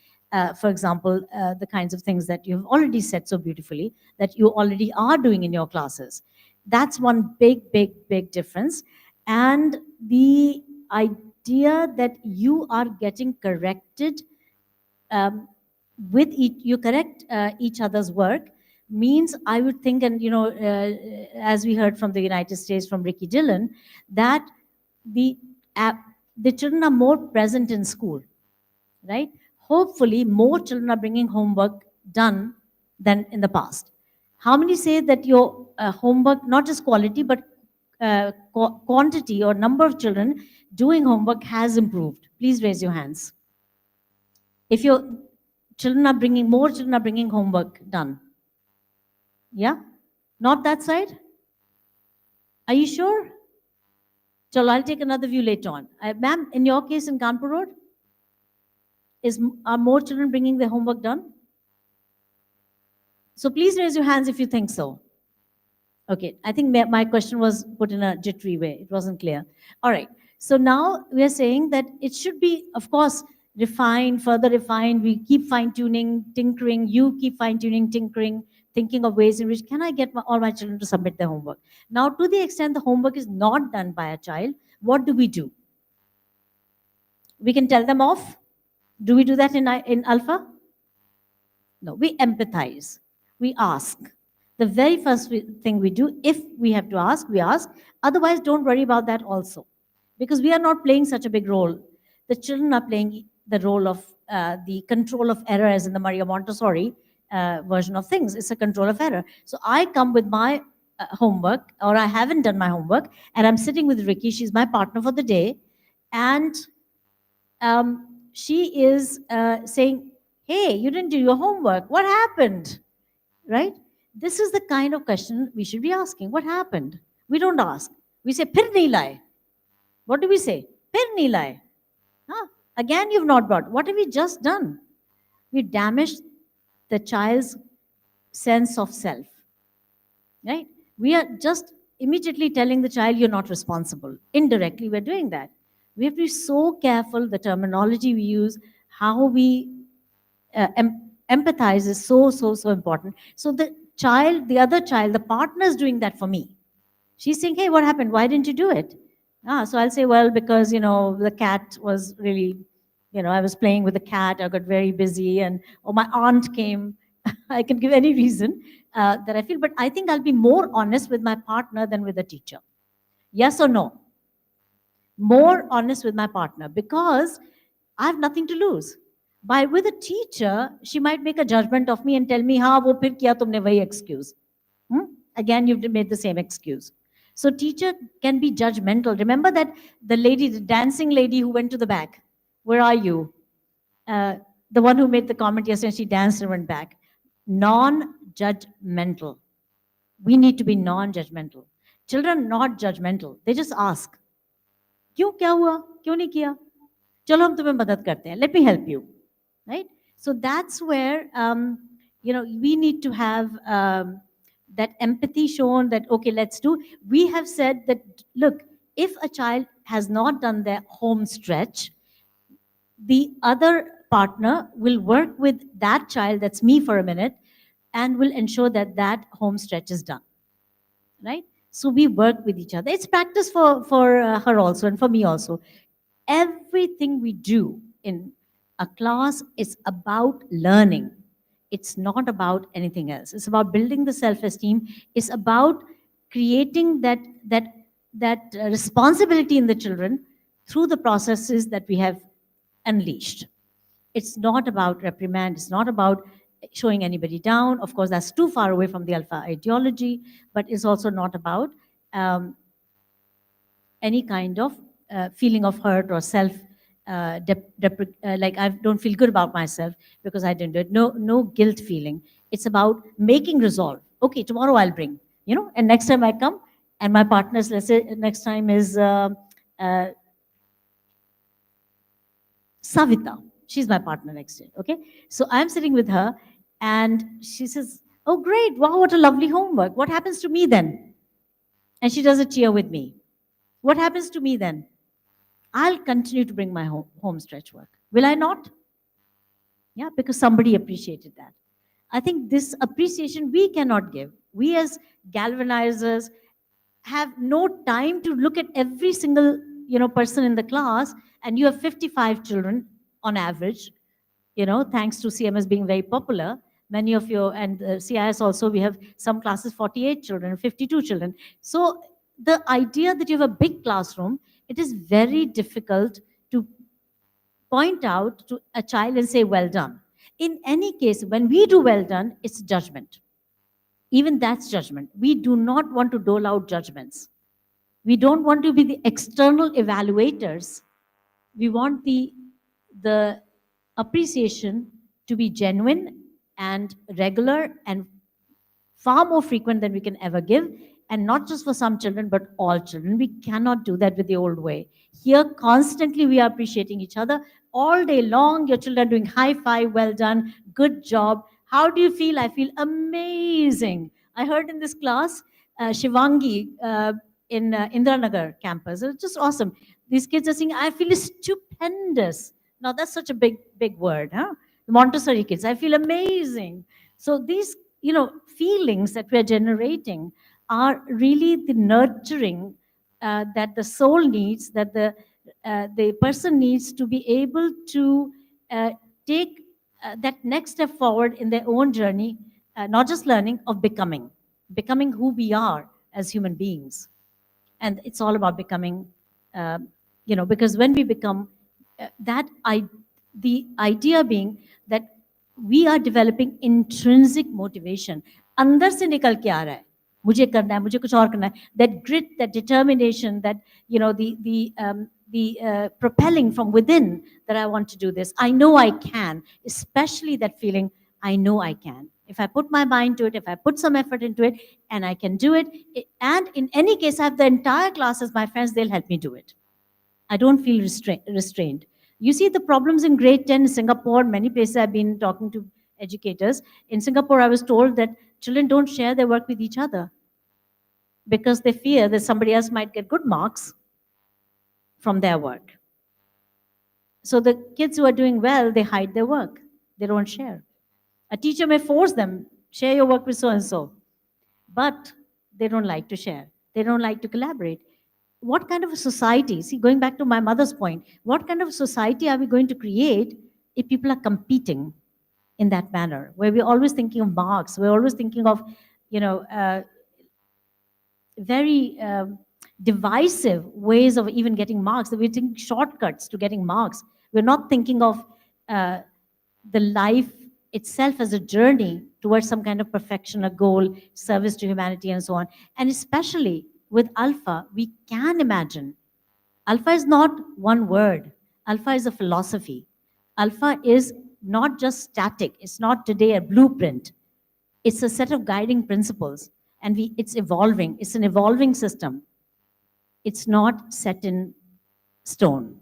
For example, the kinds of things that you've already said so beautifully, that you already are doing in your classes. That's one big, big, big difference. And the idea that you are getting corrected with you correct each other's work means, I would think, and as we heard from the United States, from Ricky Dillon, that the children are more present in school, right? Hopefully, more children are bringing homework done than in the past. How many say that your homework, not just quality, but quantity or number of children doing homework has improved? Please raise your hands. If your more children are bringing homework done. Yeah? Not that side? Are you sure? So I'll take another view later on. Ma'am, in your case in Kanpur Road, are more children bringing their homework done? So please raise your hands if you think so. Okay, I think my question was put in a jittery way. It wasn't clear. All right, so now we are saying that it should be, of course, refined, further refined. We keep fine-tuning, tinkering. You keep fine-tuning, tinkering, thinking of ways in which can I get all my children to submit their homework. Now, to the extent the homework is not done by a child, what do? We can tell them off. Do we do that in ALfA? No, we empathize. We ask. The very first thing we do, if we have to ask, we ask. Otherwise, don't worry about that also. Because we are not playing such a big role. The children are playing the role of the control of error, as in the Maria Montessori version of things. It's a control of error. So I come with my homework, or I haven't done my homework, and I'm sitting with Ricky. She's my partner for the day. And she is saying, hey, you didn't do your homework. What happened? Right? This is the kind of question we should be asking. What happened? We don't ask. We say, Phir nahi laye. What do we say? Phir nahi laye. Huh? Again, you've not brought. What have we just done? We damaged the child's sense of self. Right? We are just immediately telling the child you're not responsible. Indirectly, we're doing that. We have to be so careful, the terminology we use, how we empathize is so, so, so important. So the child, the other child, the partner is doing that for me. She's saying, hey, what happened? Why didn't you do it? So I'll say, well, because, the cat was really, I was playing with the cat, I got very busy, or my aunt came. I can give any reason that I feel, but I think I'll be more honest with my partner than with the teacher. Yes or no? More honest with my partner, because I have nothing to lose. With a teacher, she might make a judgment of me and tell me, "Ha, wo phir kiya tumne wahi excuse." Again, you've made the same excuse. So teacher can be judgmental. Remember that the lady, the dancing lady who went to the back. Where are you? The one who made the comment yesterday, she danced and went back. Non-judgmental. We need to be non-judgmental. Children not judgmental. They just ask. क्यों क्या हुआ क्यों नहीं किया चलो हम तुम्हें मदद करते हैं let me help you right so that's where we need to have that empathy shown that okay let's do we have said that look if a child has not done their home stretch the other partner will work with that child that's me for a minute and will ensure that that home stretch is done right so we work with each other. It's practice for her also and for me also. Everything we do in a class is about learning. It's not about anything else. It's about building the self-esteem. It's about creating that responsibility in the children through the processes that we have unleashed. It's not about reprimand. It's not about showing anybody down. Of course, that's too far away from the ALfA ideology, but it's also not about any kind of feeling of hurt or self, like I don't feel good about myself because I didn't do it. No guilt feeling. It's about making resolve. Okay, tomorrow I'll bring, and next time I come, and my partner's, let's say next time is Savita. She's my partner next year, okay? So I'm sitting with her and she says, oh great, wow, what a lovely homework. What happens to me then? And she does a cheer with me. What happens to me then? I'll continue to bring my home stretch work. Will I not? Yeah, because somebody appreciated that. I think this appreciation we cannot give. We as galvanizers have no time to look at every single person in the class, and you have 55 children on average, thanks to CMS being very popular. Many of you, and CIS also, we have some classes 48 children, 52 children. So the idea that you have a big classroom, it is very difficult to point out to a child and say, well done. In any case, when we do well done, it's judgment. Even that's judgment. We do not want to dole out judgments. We don't want to be the external evaluators. We want the appreciation to be genuine and regular and far more frequent than we can ever give. And not just for some children, but all children. We cannot do that with the old way. Here, constantly, we are appreciating each other. All day long, your children are doing high five, well done, good job. How do you feel? I feel amazing. I heard in this class, Shivangi in Indiranagar campus. It was just awesome. These kids are saying, I feel stupendous. Now, that's such a big word, huh? The Montessori kids, I feel amazing. So these, feelings that we're generating are really the nurturing that the soul needs, that the person needs to be able to take that next step forward in their own journey, not just learning, of becoming who we are as human beings. And it's all about becoming, because when we become the idea being that we are developing intrinsic motivation. अंदर से निकल के आ रहा है, मुझे करना है, मुझे कुछ और करना है. That grit, that determination, that the propelling from within that I want to do this. I know I can, especially that feeling, I know I can. If I put my mind to it, if I put some effort into it, and I can do it, and in any case, I have the entire class as my friends, they'll help me do it. I don't feel restrained. You see the problems in grade 10 in Singapore, many places I've been talking to educators. In Singapore, I was told that children don't share their work with each other because they fear that somebody else might get good marks from their work. So the kids who are doing well, they hide their work. They don't share. A teacher may force them, share your work with so-and-so, but they don't like to share. They don't like to collaborate. What kind of a society, see, going back to my mother's point, what kind of society are we going to create if people are competing in that manner, where we're always thinking of marks, we're always thinking of, very divisive ways of even getting marks. We're taking shortcuts to getting marks. We're not thinking of the life itself as a journey towards some kind of perfection, a goal, service to humanity, and so on. And especially with ALfA, we can imagine. ALfA is not one word. ALfA is a philosophy. ALfA is not just static. It's not today a blueprint. It's a set of guiding principles, and it's evolving. It's an evolving system. It's not set in stone.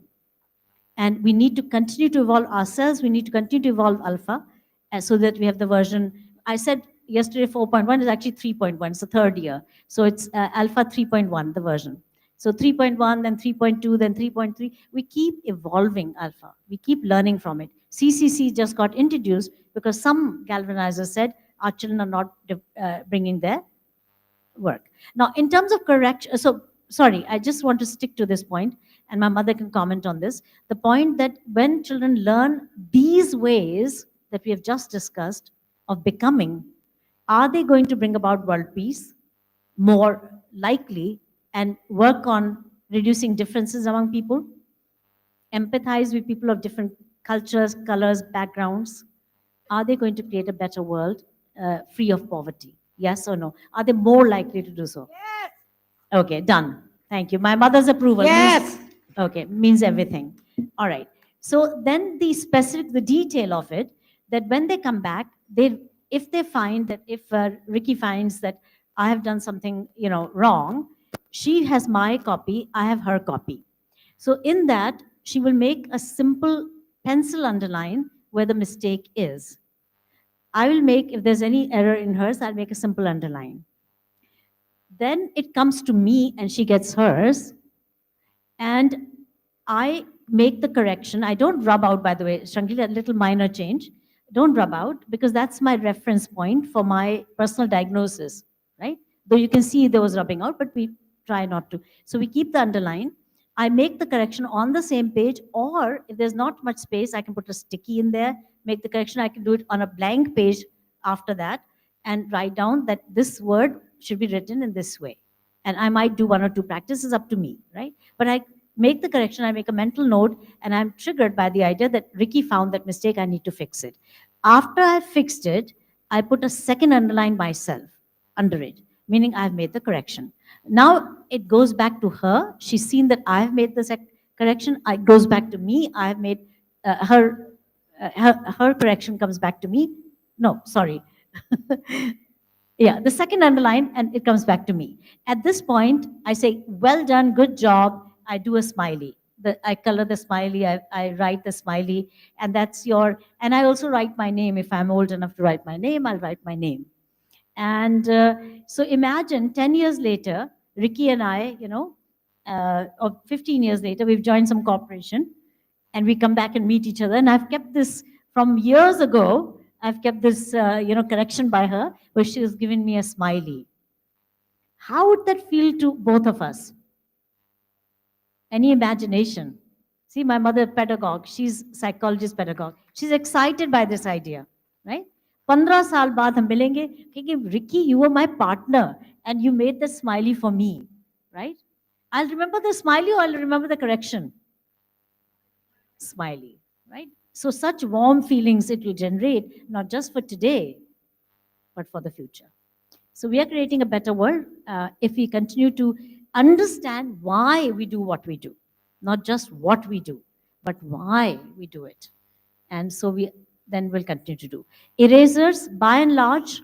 And we need to continue to evolve ourselves. We need to continue to evolve ALfA so that we have the version. I said yesterday 4.1 is actually 3.1. It's the third year. So it's ALfA 3.1, the version. So 3.1, then 3.2, then 3.3. We keep evolving ALfA. We keep learning from it. CCC just got introduced because some galvanizers said our children are not bringing their work. Now, in terms of correction, so sorry, I just want to stick to this point, and my mother can comment on this. The point that when children learn these ways that we have just discussed of becoming, are they going to bring about world peace? More likely, and work on reducing differences among people, empathize with people of different cultures, colors, backgrounds. Are they going to create a better world free of poverty? Yes or no? Are they more likely to do so? Yes. Okay, done. Thank you. My mother's approval. Yes. Means everything. All right. So then the detail of it, that when they come back, if they find that, if Ricky finds that I have done something, wrong, she has my copy, I have her copy. So in that, she will make a simple pencil underline where the mistake is. I will make, if there's any error in hers, I'll make a simple underline. Then it comes to me and she gets hers. And I make the correction. I don't rub out, by the way, Shankli, a little minor change. Don't rub out, because that's my reference point for my personal diagnosis, right? Though you can see there was rubbing out, but we try not to. So we keep the underline. I make the correction on the same page, or if there's not much space, I can put a sticky in there, make the correction. I can do it on a blank page after that and write down that this word should be written in this way. And I might do one or two practices, up to me, right? But I make the correction, I make a mental note, and I'm triggered by the idea that Ricky found that mistake, I need to fix it. After I've fixed it, I put a second underline myself under it, meaning I've made the correction. Now it goes back to her. She's seen that I've made the correction. It goes back to me. I've made her correction comes back to me. No, sorry. Yeah, the second underline, and it comes back to me. At this point, I say, well done, good job. I do a smiley. I color the smiley, I write the smiley, and that's your, and I also write my name. If I'm old enough to write my name, I'll write my name. And so imagine 10 years later, Ricky and I, or 15 years later, we've joined some corporation, and we come back and meet each other. And I've kept this from years ago. I've kept this, correction by her, where she has given me a smiley. How would that feel to both of us? Any imagination? See, my mother, pedagogue, she's psychologist pedagogue. She's excited by this idea, right? 15 साल बाद हम मिलेंगे क्योंकि Ricky, you were my partner and you made the smiley for me, right? I'll remember the smiley, or I'll remember the correction. Smiley, right? So such warm feelings it will generate, not just for today, but for the future. So we are creating a better world if we continue to understand why we do what we do. Not just what we do, but why we do it. And so we then will continue to do. Erasers, by and large,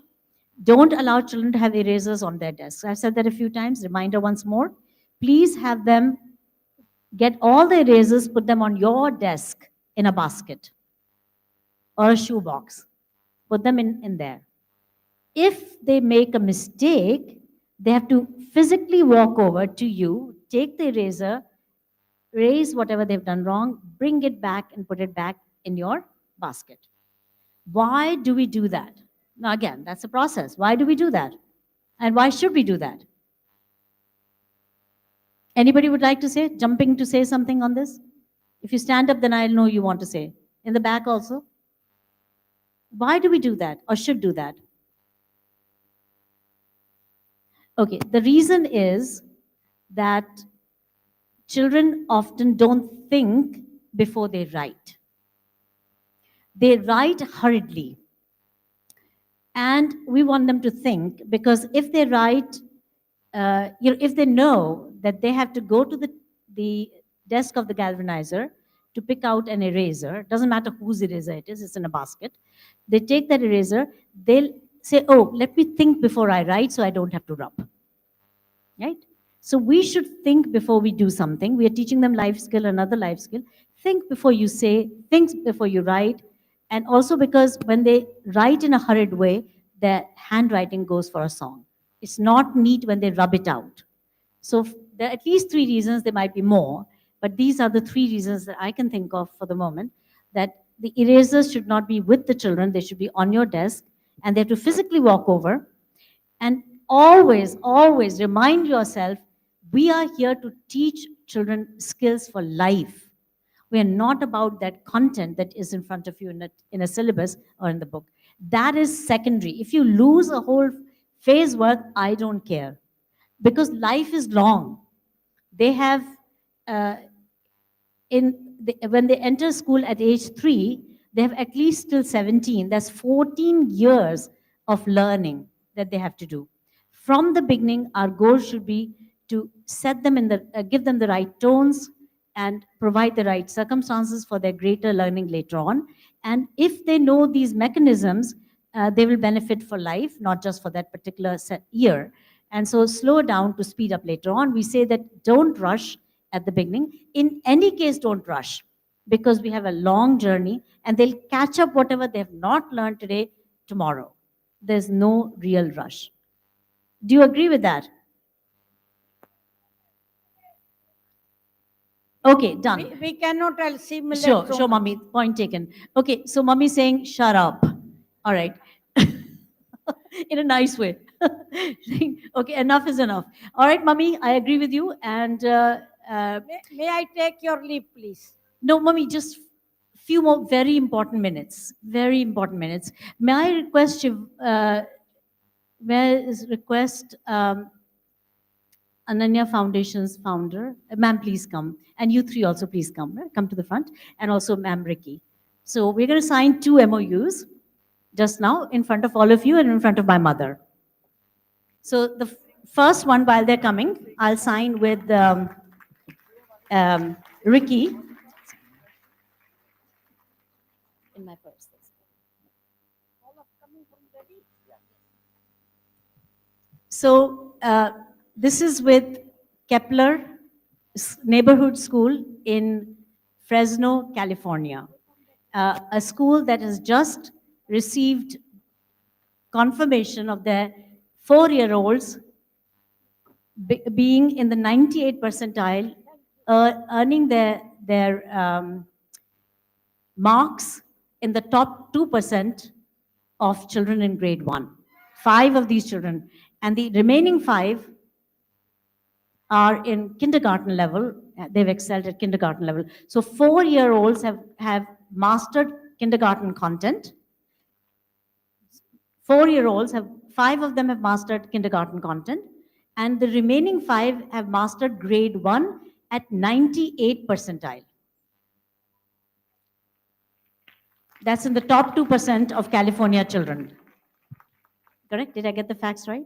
don't allow children to have erasers on their desks. I've said that a few times. Reminder once more. Please have them get all the erasers, put them on your desk in a basket or a shoebox. Put them in there. If they make a mistake, they have to physically walk over to you, take the eraser, erase whatever they've done wrong, bring it back and put it back in your basket. Why do we do that? Now, again, that's a process. Why do we do that? And why should we do that? Anybody would like to say, jumping to say something on this? If you stand up, then I'll know you want to say. In the back also? Why do we do that or should do that? Okay, the reason is that children often don't think before they write. They write hurriedly. And we want them to think, because if they write, if they know that they have to go to the desk of the galvanizer to pick out an eraser, doesn't matter whose eraser it is, it's in a basket. They take that eraser, they'll say, oh, let me think before I write so I don't have to rub. Right? So we should think before we do something. We are teaching them life skill, another life skill. Think before you say, think before you write. And also because when they write in a hurried way, their handwriting goes for a song. It's not neat when they rub it out. So there are at least 3 reasons, there might be more, but these are the 3 reasons that I can think of for the moment, that the erasers should not be with the children, they should be on your desk, and they have to physically walk over. And always, always remind yourself, we are here to teach children skills for life. We are not about that content that is in front of you in a syllabus or in the book. That is secondary. If you lose a whole phase worth, I don't care. Because life is long. They have, when they enter school at age 3, they have at least till 17. That's 14 years of learning that they have to do. From the beginning, our goal should be to set them in give them the right tones and provide the right circumstances for their greater learning later on. And if they know these mechanisms, they will benefit for life, not just for that particular year. And so slow down to speed up later on. We say that don't rush at the beginning. In any case, don't rush, because we have a long journey and they'll catch up whatever they have not learned today, tomorrow. There's no real rush. Do you agree with that? Okay, done. We cannot assimilate Sure, so sure, much. mommy. Point taken. Okay, so mommy saying, shut up. All right. In a nice way. Okay, enough is enough. All right, mommy, I agree with you. And May I take your leave, please? no, mommy, just few more very important minutes. Very important minutes. May I request you? Ananya Foundation's founder, ma'am, please come. And you 3 also, please come. Come to the front. And also ma'am Ricky. So we're going to sign 2 MOUs just now in front of all of you and in front of my mother. So the first one, while they're coming, I'll sign with Ricky. In my purse. So this is with Kepler Neighborhood School in Fresno, California. A school that has just received confirmation of their 4-year-olds being in the 98 percentile, earning their marks in the top 2% of children in grade 1. 5 of these children. And the remaining 5 are in kindergarten level. They've excelled at kindergarten level. So 4-year-olds have mastered kindergarten content. 4-year-olds 5 of them have mastered kindergarten content. And the remaining 5 have mastered grade 1 at 98 percentile. That's in the top 2% of California children. Correct? Did I get the facts right?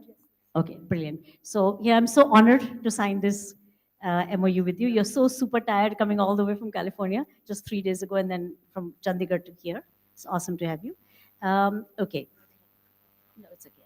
Okay, brilliant. So yeah, I'm so honored to sign this MOU with you. You're so super tired coming all the way from California just 3 days ago and then from Chandigarh to here. It's awesome to have you. Okay. No, it's okay.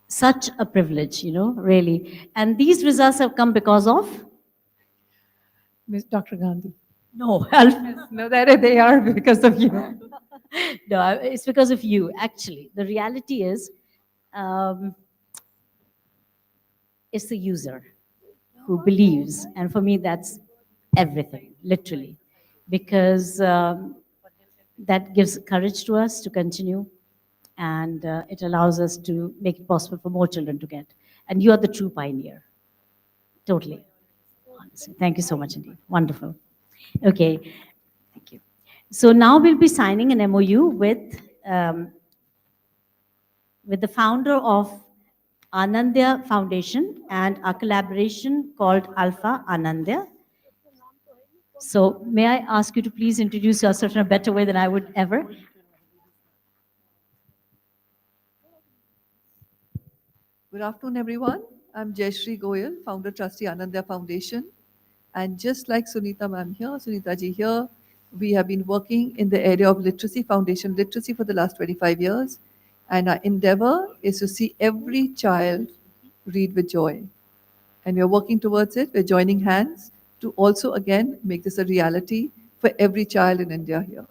Such a privilege, you know, really. And these results have come because of? Miss Dr. Gandhi. No, No, they are because of you. no, it's because of you, actually. The reality is, um, it's the user who believes. And for me, that's everything, literally. Because that gives courage to us to continue, and it allows us to make it possible for more children to get. And you are the true pioneer. Totally. Honestly. Thank you so much indeed. Wonderful. Okay. Thank you. So now we'll be signing an MOU with the founder of Anandya Foundation and a collaboration called ALfA Anandya. So may I ask you to please introduce yourself in a better way than I would ever? Good afternoon, everyone. I'm Jayashree Goyal, founder trustee Anandya Foundation. And just like Sunita ma'am here, Sunita ji here, we have been working in the area of literacy, foundation literacy for the last 25 years. And our endeavor is to see every child read with joy. And we are working towards it. We're joining hands to also, again, make this a reality for every child in India here.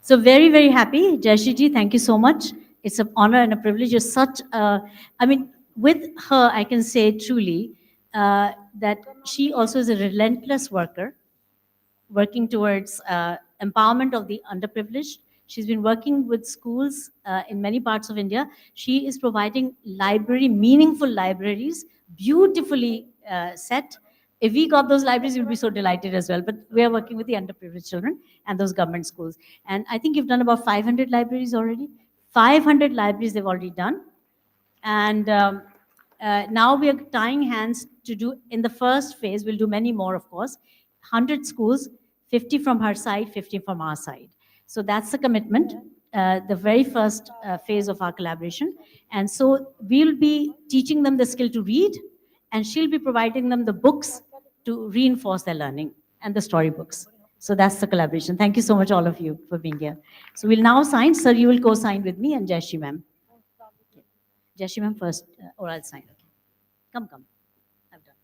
So very, very happy. Jayashree ji, thank you so much. It's an honor and a privilege. You're such a, I mean, with her, I can say truly that she also is a relentless worker, working towards empowerment of the underprivileged. She's been working with schools in many parts of India. She is providing meaningful libraries, beautifully set. If we got those libraries, we'd be so delighted as well. But we are working with the underprivileged children and those government schools. And I think you've done about 500 libraries already. 500 libraries they've already done. And now we are tying hands to do, in the first phase, we'll do many more, of course, 100 schools, 50 from her side, 50 from our side. So that's the commitment, the very first phase of our collaboration. And so we'll be teaching them the skill to read, and she'll be providing them the books to reinforce their learning and the storybooks. So that's the collaboration. Thank you so much, all of you, for being here. So we'll now sign. Sir, you will co-sign with me, and Jayashree ma'am. Jayashree ma'am first, or I'll sign. Okay. Come. I've done.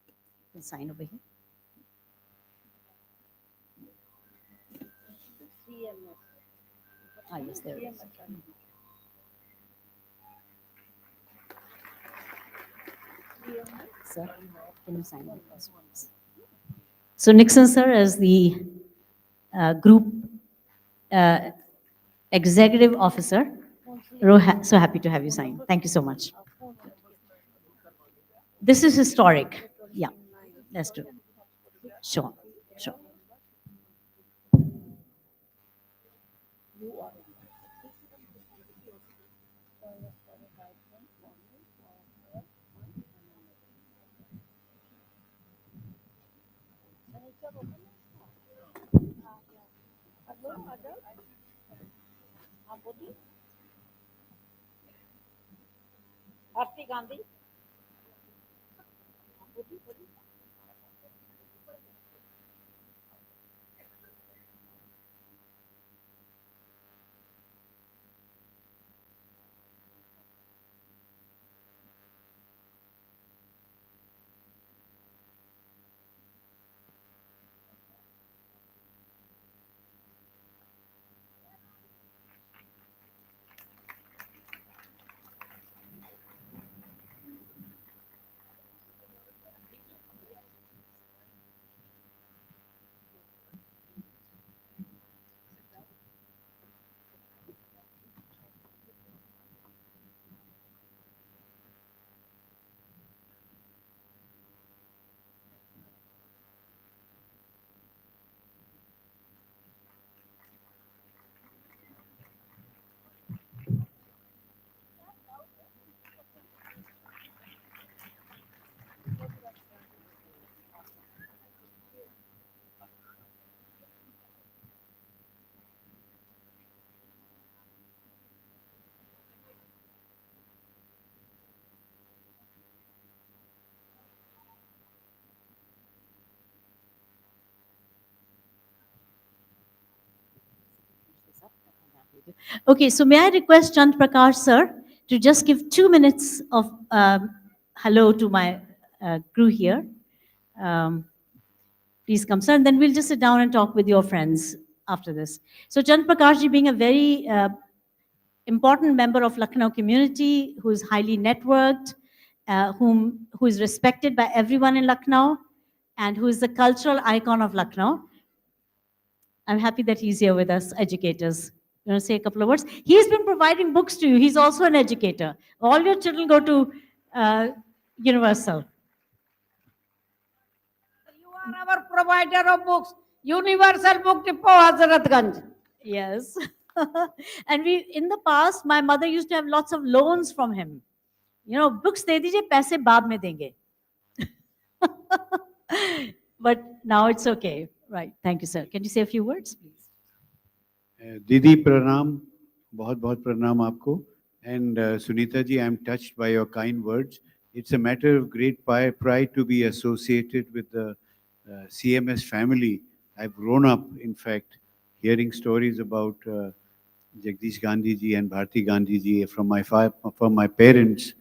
You can sign over here. Ah, yes, there it is. Sir, can you sign it first, please? So Nixon sir, as the group executive officer, so happy to have you sign. Thank you so much. This is historic. Yeah, let's do it. Sure. Bharti Gandhi. you. Okay, so may I request Chand Prakash, sir, to just give 2 minutes of hello to my crew here. Please come, sir, and then we'll just sit down and talk with your friends after this. So Chand Prakash ji, being a very important member of Lucknow community, who is highly networked, who is respected by everyone in Lucknow, and who is the cultural icon of Lucknow. I'm happy that he's here with us, educators. You want to say a couple of words? He's been providing books to you. He's also an educator. All your children go to Universal. You are our provider of books. Universal Book Depot, Hazratganj. Yes. And in the past, my mother used to have lots of loans from him. You know, books de dijiye, paise baad mein denge. But now it's okay. Right. Thank you, sir. Can you say a few words, please? दीदी प्रणाम, बहुत बहुत प्रणाम आपको. And Sunita ji, I'm touched by your kind words. It's a matter of great pride to be associated with the CMS family. I've grown up, in fact, hearing stories about Jagdish Gandhi ji and Bharti Gandhi ji from my parents.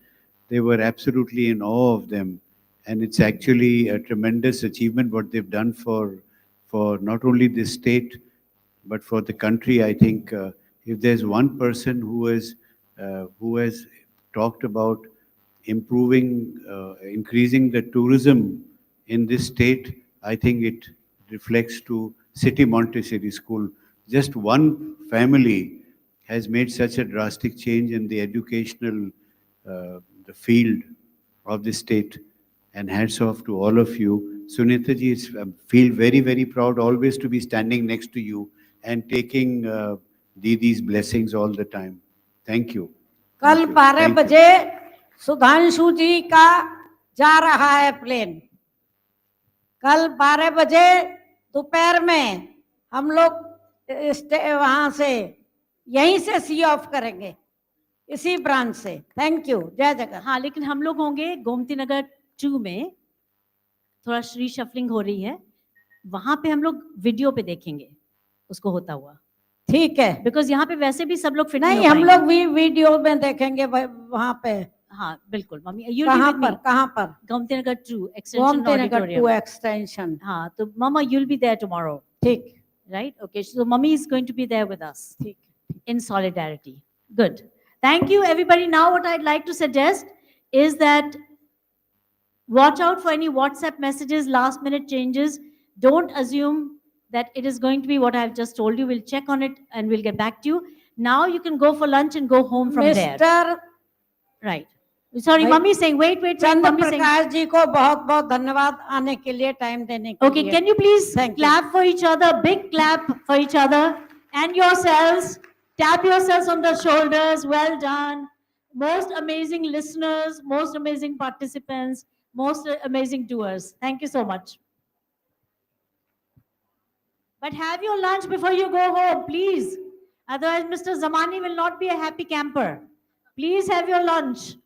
They were absolutely in awe of them. And it's actually a tremendous achievement what they've done for not only this state, but for the country. I think if there's one person who has talked about improving, increasing the tourism in this state, I think it reflects to City Montessori School. Just one family has made such a drastic change in the educational the field of the state. And hats off to all of you. Sunita ji, I feel very, very proud always to be standing next to you and taking Didi's blessings all the time. Thank you. कल 12 बजे सुधांशु जी का जा रहा है plane. कल 12 बजे दोपहर में हम लोग वहां से यहीं से सी ऑफ करेंगे, इसी ब्रांच से. Thank you. जय जगत. हाँ, लेकिन हम लोग होंगे गोमती नगर 2 में. थोड़ा रीशफलिंग हो रही है, वहां पे हम लोग वीडियो पे देखेंगे उसको होता हुआ. ठीक है, बिकॉज यहाँ पे वैसे भी सब लोग फिट नहीं, हम लोग भी वीडियो में देखेंगे वहां पे. हाँ बिल्कुल मम्मी. कहाँ पर? Gomti Nagar 2 extension auditorium. 2 extension. हाँ, तो मम्मा you'll be there tomorrow. ठीक. Right? Okay, so mommy is going to be there with us. ठीक. In solidarity. Good. Thank you everybody. Now what I'd like to suggest is that watch out for any WhatsApp messages, last minute changes. Don't assume that it is going to be what I've just told you. We'll check on it and we'll get back to you. Now you can go for lunch and go home from there. Mr. Right. Sorry, mummy is saying, wait. चंद्र प्रकाश जी को बहुत बहुत धन्यवाद आने के लिए, time देने के लिए. Okay, can you please clap for each other? Big clap for each other and yourselves. Tap yourselves on the shoulders. Well done. Most amazing listeners, most amazing participants, most amazing doers. Thank you so much. But have your lunch before you go home, please. Otherwise, Mr. Zamani will not be a happy camper. Please have your lunch.